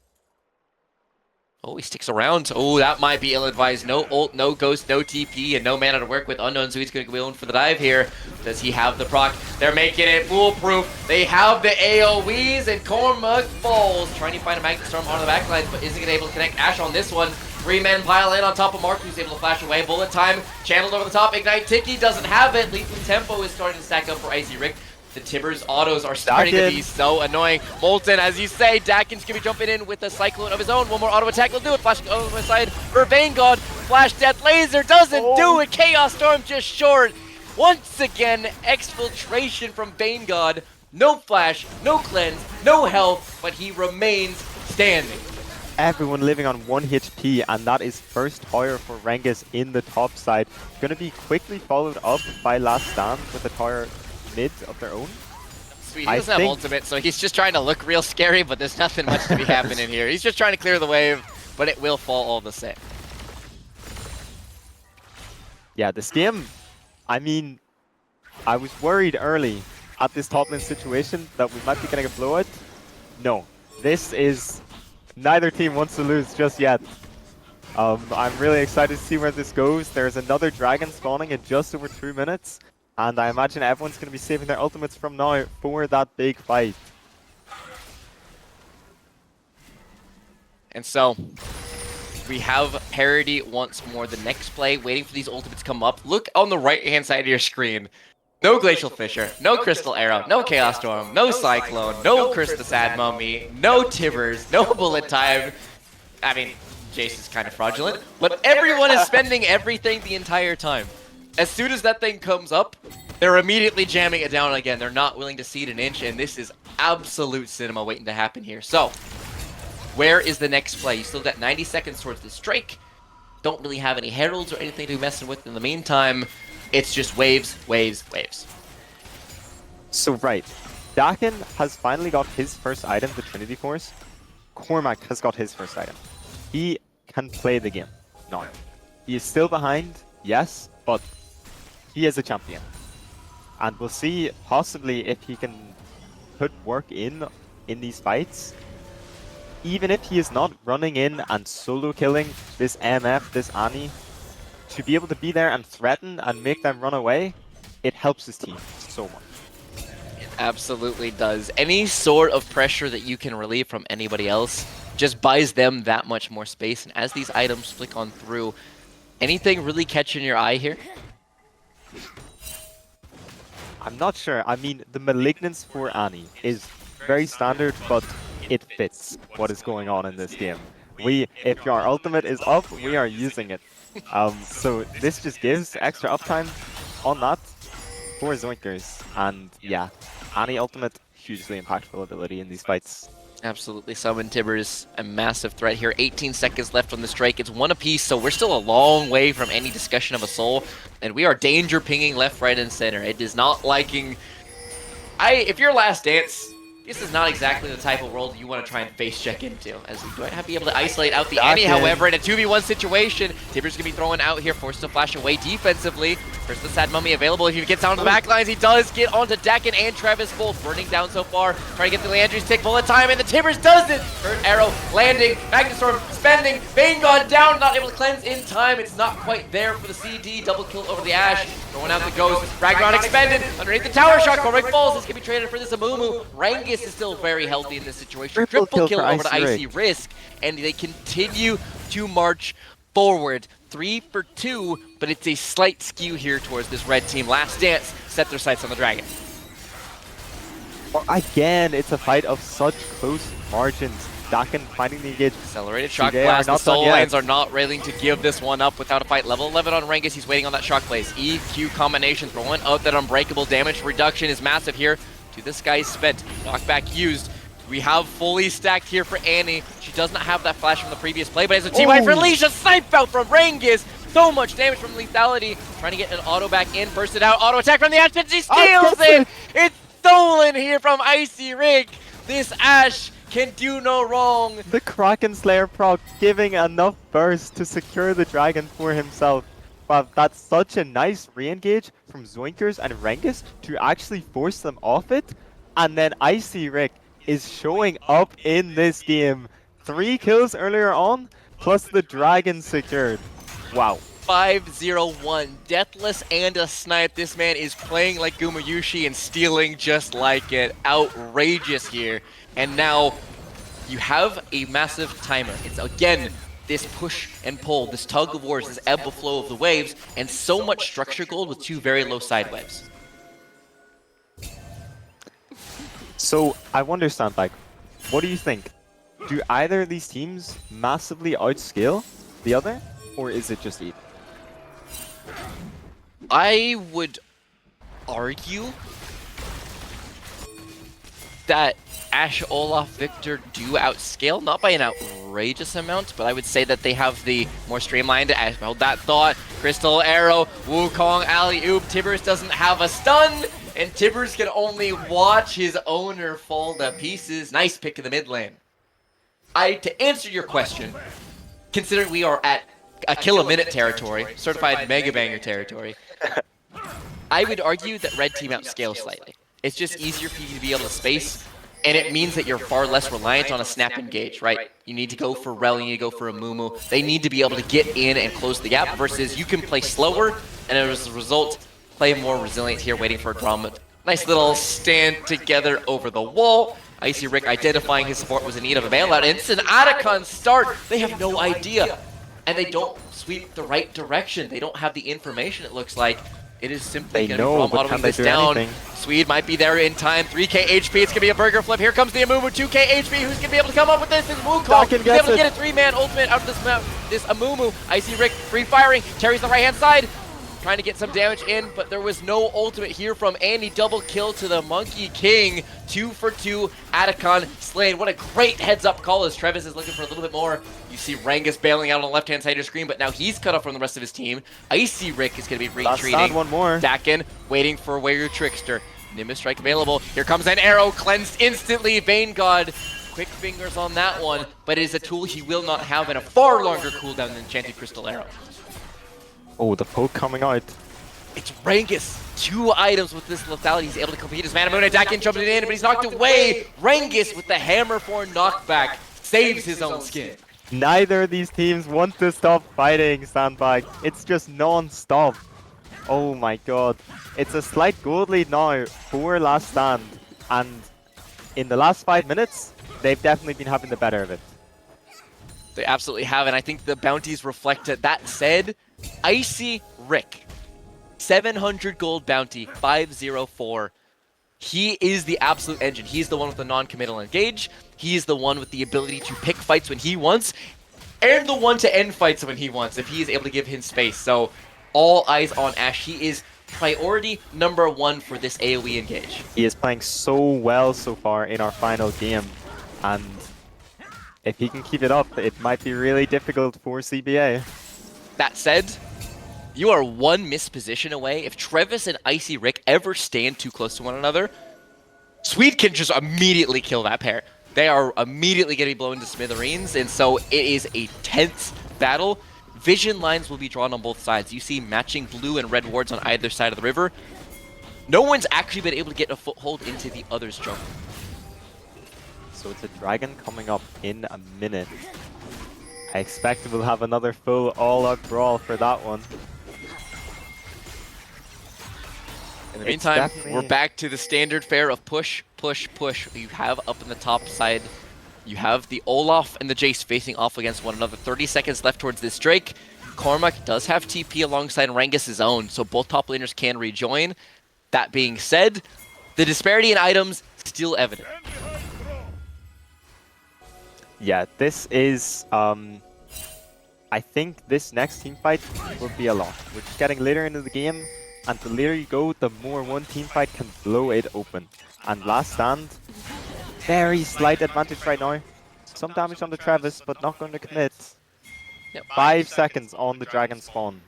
Oh, he sticks around. Oh, that might be ill-advised. No ult, no ghost, no TP, and no mana to work with. Unknown, so he's going to go in for the dive here. Does he have the proc? They're making it foolproof. They have the AoEs, and Cormac falls. Trying to find a Magnet Storm on the backlines, but isn't able to connect Ash on this one. 3 men pile in on top of Mark, who's able to flash away. Bullet time, channeled over the top. Ignite Tiki doesn't have it. Lethal Tempo is starting to stack up for Icy Rick. The Tibbers autos are starting to be so annoying. Molten, as you say, Dakin's going to be jumping in with a Cyclone of his own. One more auto attack will do it. Flashing over the side for Vanguard. Flash Death Laser doesn't do it. Chaos Storm just short. Once again, exfiltration from Vanguard. No flash, no cleanse, no health, but he remains standing. Everyone living on 1 HP, and that is first tower for Rengus in the top side. Gonna be quickly followed up by Last Stand with a tower mid of their own. Sweet, he doesn't have ultimate, so he's just trying to look real scary, but there's nothing much to be happening here. He's just trying to clear the wave, but it will fall all the same. Yeah, this game, I mean, I was worried early at this top lane situation that we might be getting a blowout. No, this is, neither team wants to lose just yet. I'm really excited to see where this goes. There's another dragon spawning in just over 2 minutes. And I imagine everyone's going to be saving their ultimates from now for that big fight. And so, we have parity once more. The next play, waiting for these ultimates to come up. Look on the right-hand side of your screen. No Glacial Fissure, no Crystal Arrow, no Chaos Storm, no Cyclone, no Chris the Sad Mummy, no Tibbers, no Bullet Time. I mean, Jace is kind of fraudulent, but everyone is spending everything the entire time. As soon as that thing comes up, they're immediately jamming it down again. They're not willing to cede an inch, and this is absolute cinema waiting to happen here. So, where is the next play? You still got 90 seconds towards this Drake. Don't really have any heralds or anything to be messing with in the meantime. It's just waves, waves, waves. So right, Dakin has finally got his first item, the Trinity Force. Cormac has got his first item. He can play the game now. He is still behind, yes, but he is a champion. And we'll see possibly if he can put work in these fights. Even if he is not running in and solo killing this MF, this Annie, to be able to be there and threaten and make them run away, it helps his team so much. It absolutely does. Any sort of pressure that you can relieve from anybody else just buys them that much more space. And as these items flick on through, anything really catching your eye here? I'm not sure. I mean, the Malignance for Annie is very standard, but it fits what is going on in this game. if your ultimate is up, we are using it. So this just gives extra uptime on that for Zoinkers. And yeah, any ultimate, hugely impactful ability in these fights. Absolutely. Summon Tibbers, a massive threat here. 18 seconds left on the strike. It's one apiece, so we're still a long way from any discussion of a soul. And we are danger pinging left, right, and center. It is not liking... If you're Last Dance, this is not exactly the type of world you want to try and face check into, as you don't have to be able to isolate out the Annie. However, in a 2v1 situation, Tibbers going to be thrown out here, forced to flash away defensively. First, the Sad Mummy available. If he gets down to the back lines, he does get onto Dakin and Travis both burning down so far. Trying to get the Leandri's tick full of time, and the Tibbers does it! First arrow landing, Magnustorm spending, Vanguard down, not able to cleanse in time. It's not quite there for the CD. Double kill over the Ashe. Throwing out the Ghost. Ragnarok expended underneath the tower shot. Cormac falls. This can be traded for this Amumu. Rangus is still very healthy in this situation. Triple kill over to Icy Risk, and they continue to march forward. 3 for 2, but it's a slight skew here towards this red team. Last Dance set their sights on the Dragon. Well, again, it's a fight of such close margins. Dakin finding the engage. Accelerated shock blast. The Soul Lanes are not willing to give this one up without a fight. Level 11 on Rangus. He's waiting on that shock blaze. EQ combination throwing out that unbreakable damage reduction is massive here. To this guy's spent. Knockback used. We have fully stacked here for Annie. She does not have that flash from the previous play, but as a team wipe for Leisha, snipe out from Rangus. So much damage from lethality. Trying to get an auto back in, bursted out, auto attack from the Ashe, and she steals it! It's stolen here from Icy Rig. This Ashe can do no wrong. The Kraken Slayer proc giving enough burst to secure the dragon for himself. Wow, that's such a nice re-engage from Zoinkers and Rangus to actually force them off it. And then Icy Rick is showing up in this game. 3 kills earlier on, plus the dragon secured. Wow. 5-0-1, deathless and a snipe. This man is playing like Gumayushi and stealing just like it. Outrageous here. And now you have a massive timer. It's again this push and pull, this tug of wars, this ebb and flow of the waves, and so much structure gold with 2 very low side waves. So I wonder, Sandbag, what do you think? Do either of these teams massively outscale the other, or is it just even? I would argue that Ashe, Olaf, Victor do outscale, not by an outrageous amount, but I would say that they have the more streamlined. Ashe held that thought. Crystal Arrow, Wukong, alley-oop. Tibbers doesn't have a stun, and Tibbers can only watch his owner fall to pieces. Nice pick in the mid lane. To answer your question, considering we are at a kill-a-minute territory, certified mega banger territory, I would argue that red team outscales slightly. It's just easier for you to be able to space, and it means that you're far less reliant on a snap engage, right? You need to go for Rel, you need to go for a Mumu. They need to be able to get in and close the gap, versus you can play slower, and as a result, play more resilient here, waiting for a drama. Nice little stand together over the wall. Icy Rick identifying his support was in need of a bailout. Instant Atacon start. They have no idea. And they don't sweep the right direction. They don't have the information, it looks like. It is simply going to be from autoing this down. Anything? Swede might be there in time. 3k HP. It's going to be a burger flip. Here comes the Amumu. 2k HP. Who's going to be able to come up with this? It's Wukong. He's able to get a 3-man ultimate out of this map. This Amumu. Icy Rick free firing. Terry's the right-hand side. Trying to get some damage in, but there was no ultimate here from Andy. Double kill to the Monkey King. 2 for 2. Atacon slain. What a great heads-up call as Travis is looking for a little bit more. You see Rangus bailing out on the left-hand side of your screen, but now he's cut off from the rest of his team. Icy Rick is going to be retreating. One more. Dakin waiting for Warrior Trickster. Nimbus Strike available. Here comes an arrow. Cleansed instantly. Vanguard. Quick fingers on that one, but it is a tool he will not have in a far longer cooldown than Enchanted Crystal Arrow. Oh, the poke coming out. It's Rangus. 2 items with this lethality. He's able to complete his Mana Moon. Dakin jumping in, but he's knocked away. Rangus with the hammer for knockback saves his own skin. Neither of these teams want to stop fighting, Sandbag. It's just non-stop. Oh my god. It's a slight gold lead now for Last Stand. And in the last 5 minutes, they've definitely been having the better of it. They absolutely have, and I think the bounties reflect it. That said, Icy Rick, 700 gold bounty, 504. He is the absolute engine. He's the one with the non-committal engage. He is the one with the ability to pick fights when he wants. and the one to end fights when he wants, if he is able to give him space. So all eyes on Ashe. He is priority number 1 for this AoE engage. He is playing so well so far in our final game, and if he can keep it up, it might be really difficult for CBA. That said, you are one misposition away. If Trevis and Icy Rick ever stand too close to one another, Swede can just immediately kill that pair. They are immediately getting blown to smithereens, and so it is a tense battle. Vision lines will be drawn on both sides. You see matching blue and red wards on either side of the river. No one's actually been able to get a foothold into the other's jungle. So it's a dragon coming up in a minute. I expect we'll have another full all-out brawl for that one. In the meantime, we're back to the standard fare of push, push, push. You have up in the top side, you have the Olaf and the Jace facing off against one another. 30 seconds left towards this Drake. Cormac does have TP alongside Rangus' own, so both top laners can rejoin. That being said, the disparity in items still evident. Yeah, this is, I think this next team fight will be a lot. We're just getting later into the game, and the later you go, the more one team fight can blow it open. And last stand, very slight advantage right now. Some damage on the Travis, but not going to commit. Yep. 5 seconds on the dragon spawn.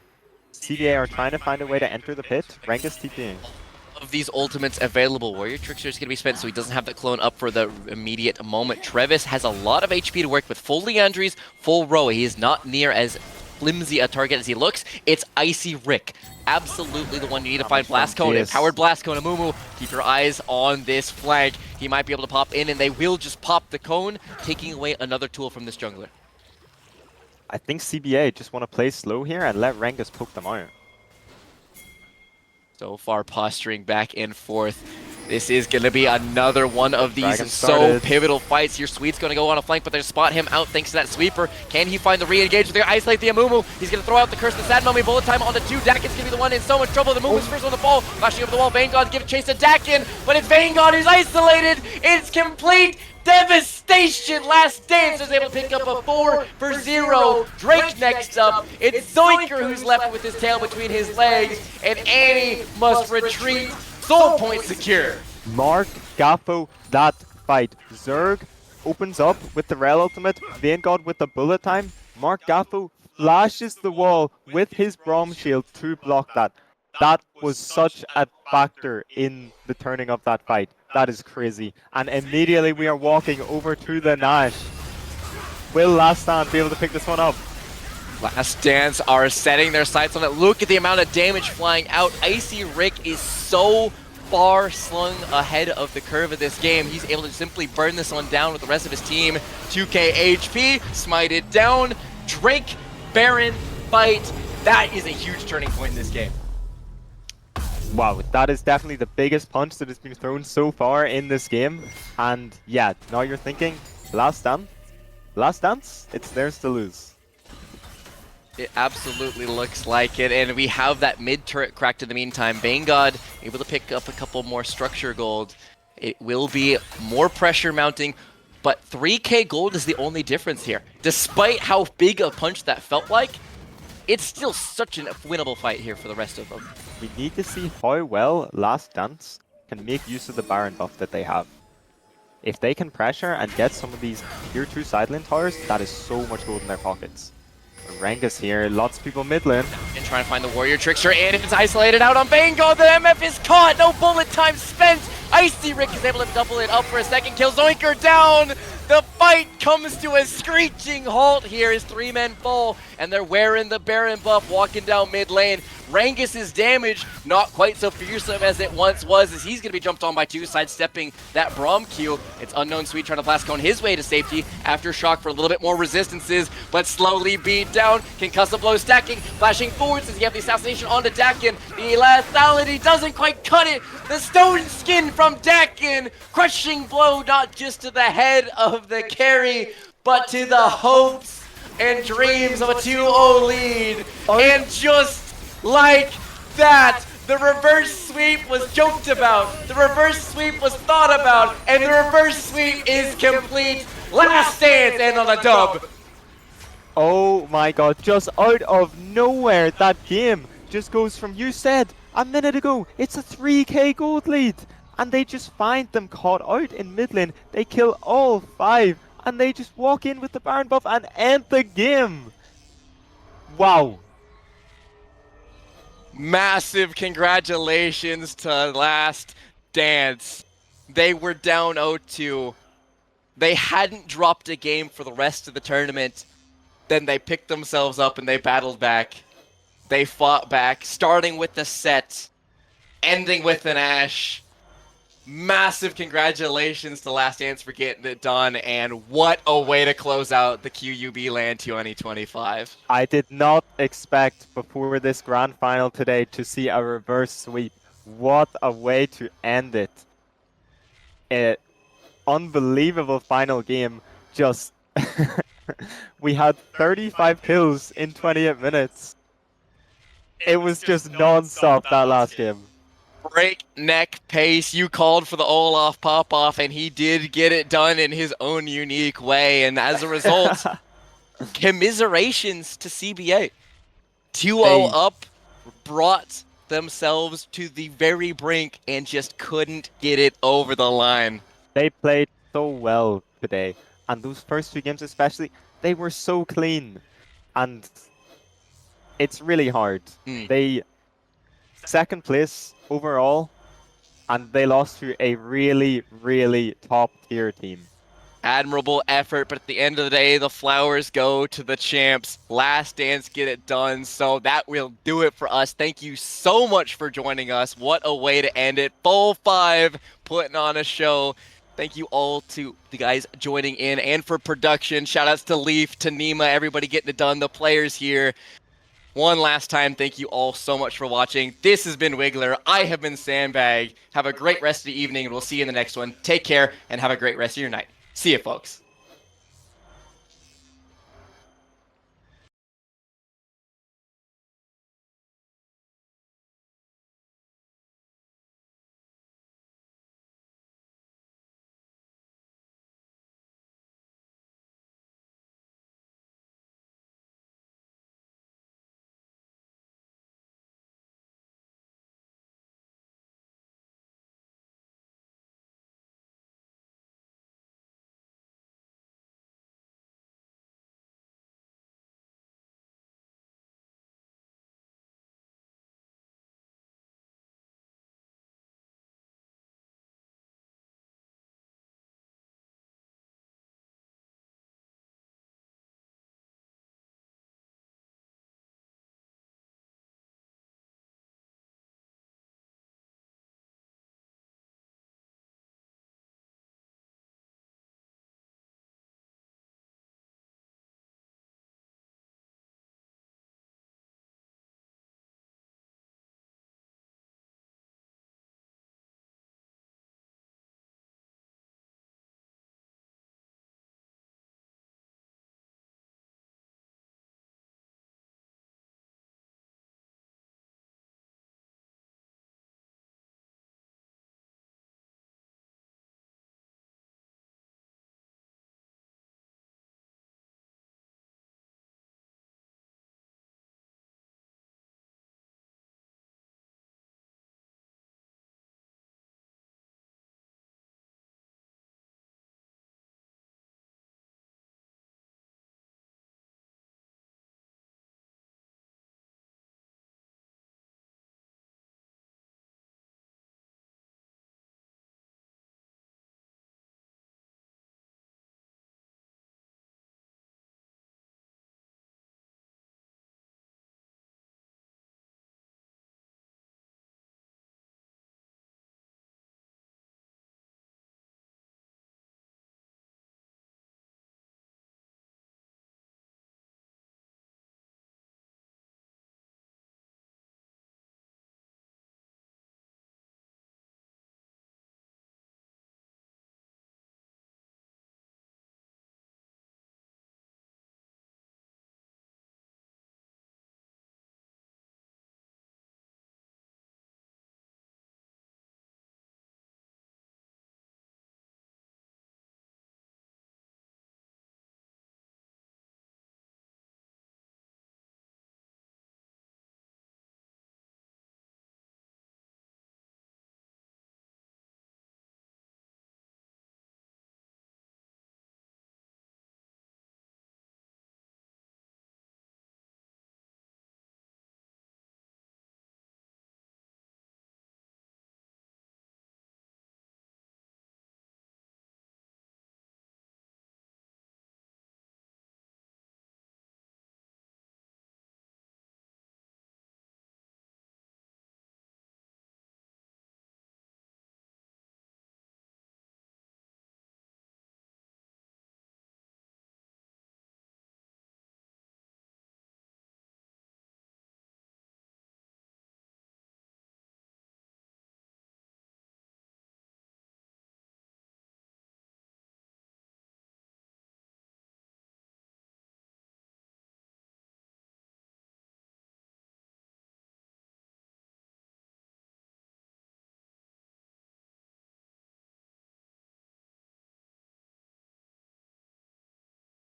CBA are trying to find a way to enter the pit. Rangus TPing. Of these ultimates available, Warrior Trickster is going to be spent, so he doesn't have the clone up for the immediate moment. Trevis has a lot of HP to work with. Full Leandries, full Roa. He is not near as flimsy a target as he looks. It's Icy Rick. Absolutely the one you need to find. Blast Cone, Empowered Blast Cone, Amumu. Keep your eyes on this flank. He might be able to pop in, and they will just pop the cone, taking away another tool from this jungler. I think CBA just want to play slow here and let Rangus poke them out. So far, posturing back and forth. This is going to be another one of these Dragon so started. pivotal fights. Your Swede's going to go on a flank, but they spot him out thanks to that sweeper. Can he find the re-engage? They're going to isolate the Amumu. He's going to throw out the Curse, the Sad Mummy, bullet time onto 2. Dakin's going to be the one in so much trouble. The Amumu's first one to fall. Flashing over the wall, Vanguard's giving chase to Dakin, but it's Vanguard who's isolated. It's complete devastation. Last Dance is able to pick up a 4-for-0. Drake next up. It's Zoinker who's left with his tail between his legs, and Annie must retreat. Soul point secure. Mark Gaffo that fight. Zerg opens up with the Rel ultimate. Vanguard with the bullet time. Mark Gaffo flashes the wall with his Braum shield to block that. That was such a factor in the turning of that fight. That is crazy. And immediately we are walking over to the Nash. Will Last Stand be able to pick this one up? Last Dance are setting their sights on it. Look at the amount of damage flying out. Icy Rick is so far slung ahead of the curve of this game. He's able to simply burn this one down with the rest of his team. 2k HP, smite it down. Drake, Baron, fight. That is a huge turning point in this game. Wow, that is definitely the biggest punch that has been thrown so far in this game. And yeah, now you're thinking, Last Stand? Last Dance? It's theirs to lose. It absolutely looks like it, and we have that mid turret cracked in the meantime. Vanguard able to pick up a couple more structure gold. It will be more pressure mounting, but 3k gold is the only difference here. Despite how big a punch that felt like, it's still such a winnable fight here for the rest of them. We need to see how well Last Dance can make use of the Baron buff that they have. If they can pressure and get some of these tier 2 side lane towers, that is so much gold in their pockets. Rangus here, lots of people mid lane. And trying to find the Warrior Trickster, and it's isolated out on Vanguard. The MF is caught, no bullet time spent. Icy Rick is able to double it up for a second kill. Zoinker down. The fight comes to a screeching halt here as 3 men fall, and they're wearing the Baron buff walking down mid lane. Rangus' damage not quite so fearsome as it once was, as he's going to be jumped on by 2, sidestepping that Braum Q. It's Unknown Sweet trying to blast cone his way to safety after shock for a little bit more resistances, but slowly beat down. Concussive blow stacking, flashing forwards as you have the assassination onto Dakin. The lethality doesn't quite cut it. The stone skin from Dakin, crushing blow not just to the head of the carry, but to the hopes and dreams of a 2-0 lead. And just like that, the reverse sweep was joked about, the reverse sweep was thought about, and the reverse sweep is complete. Last Dance and on a dub. Oh my god, just out of nowhere, that game just goes from, you said a minute ago, it's a 3k gold lead. And they just find them caught out in mid lane. They kill all 5, and they just walk in with the Baron buff and end the game. Wow. Massive congratulations to Last Dance. They were down 0-2. They hadn't dropped a game for the rest of the tournament. Then they picked themselves up and they battled back. They fought back, starting with the set, ending with an Ashe. Massive congratulations to Last Dance for getting it done, and what a way to close out the QUBLAN 2025. I did not expect before this grand final today to see a reverse sweep. What a way to end it. Unbelievable final game. Just we had 35 kills in 28 minutes. It was just non-stop that last game. Breakneck pace. You called for the Olaf pop-off, and he did get it done in his own unique way. And as a result, commiserations to CBA. 2-0 up, brought themselves to the very brink and just couldn't get it over the line. They played so well today. And those first 2 games especially, they were so clean. And it's really hard. They second place overall, and they lost to a really, really top tier team. Admirable effort, but at the end of the day, the flowers go to the champs. Last Dance get it done, so that will do it for us. Thank you so much for joining us. What a way to end it. Full 5 putting on a show. Thank you all to the guys joining in and for production. Shoutouts to Leaf, to Nima, everybody getting it done, the players here. One last time, thank you all so much for watching. This has been Wiggler. I have been Sandbag. Have a great rest of the evening, and we'll see you in the next one. Take care, and have a great rest of your night. See you, folks.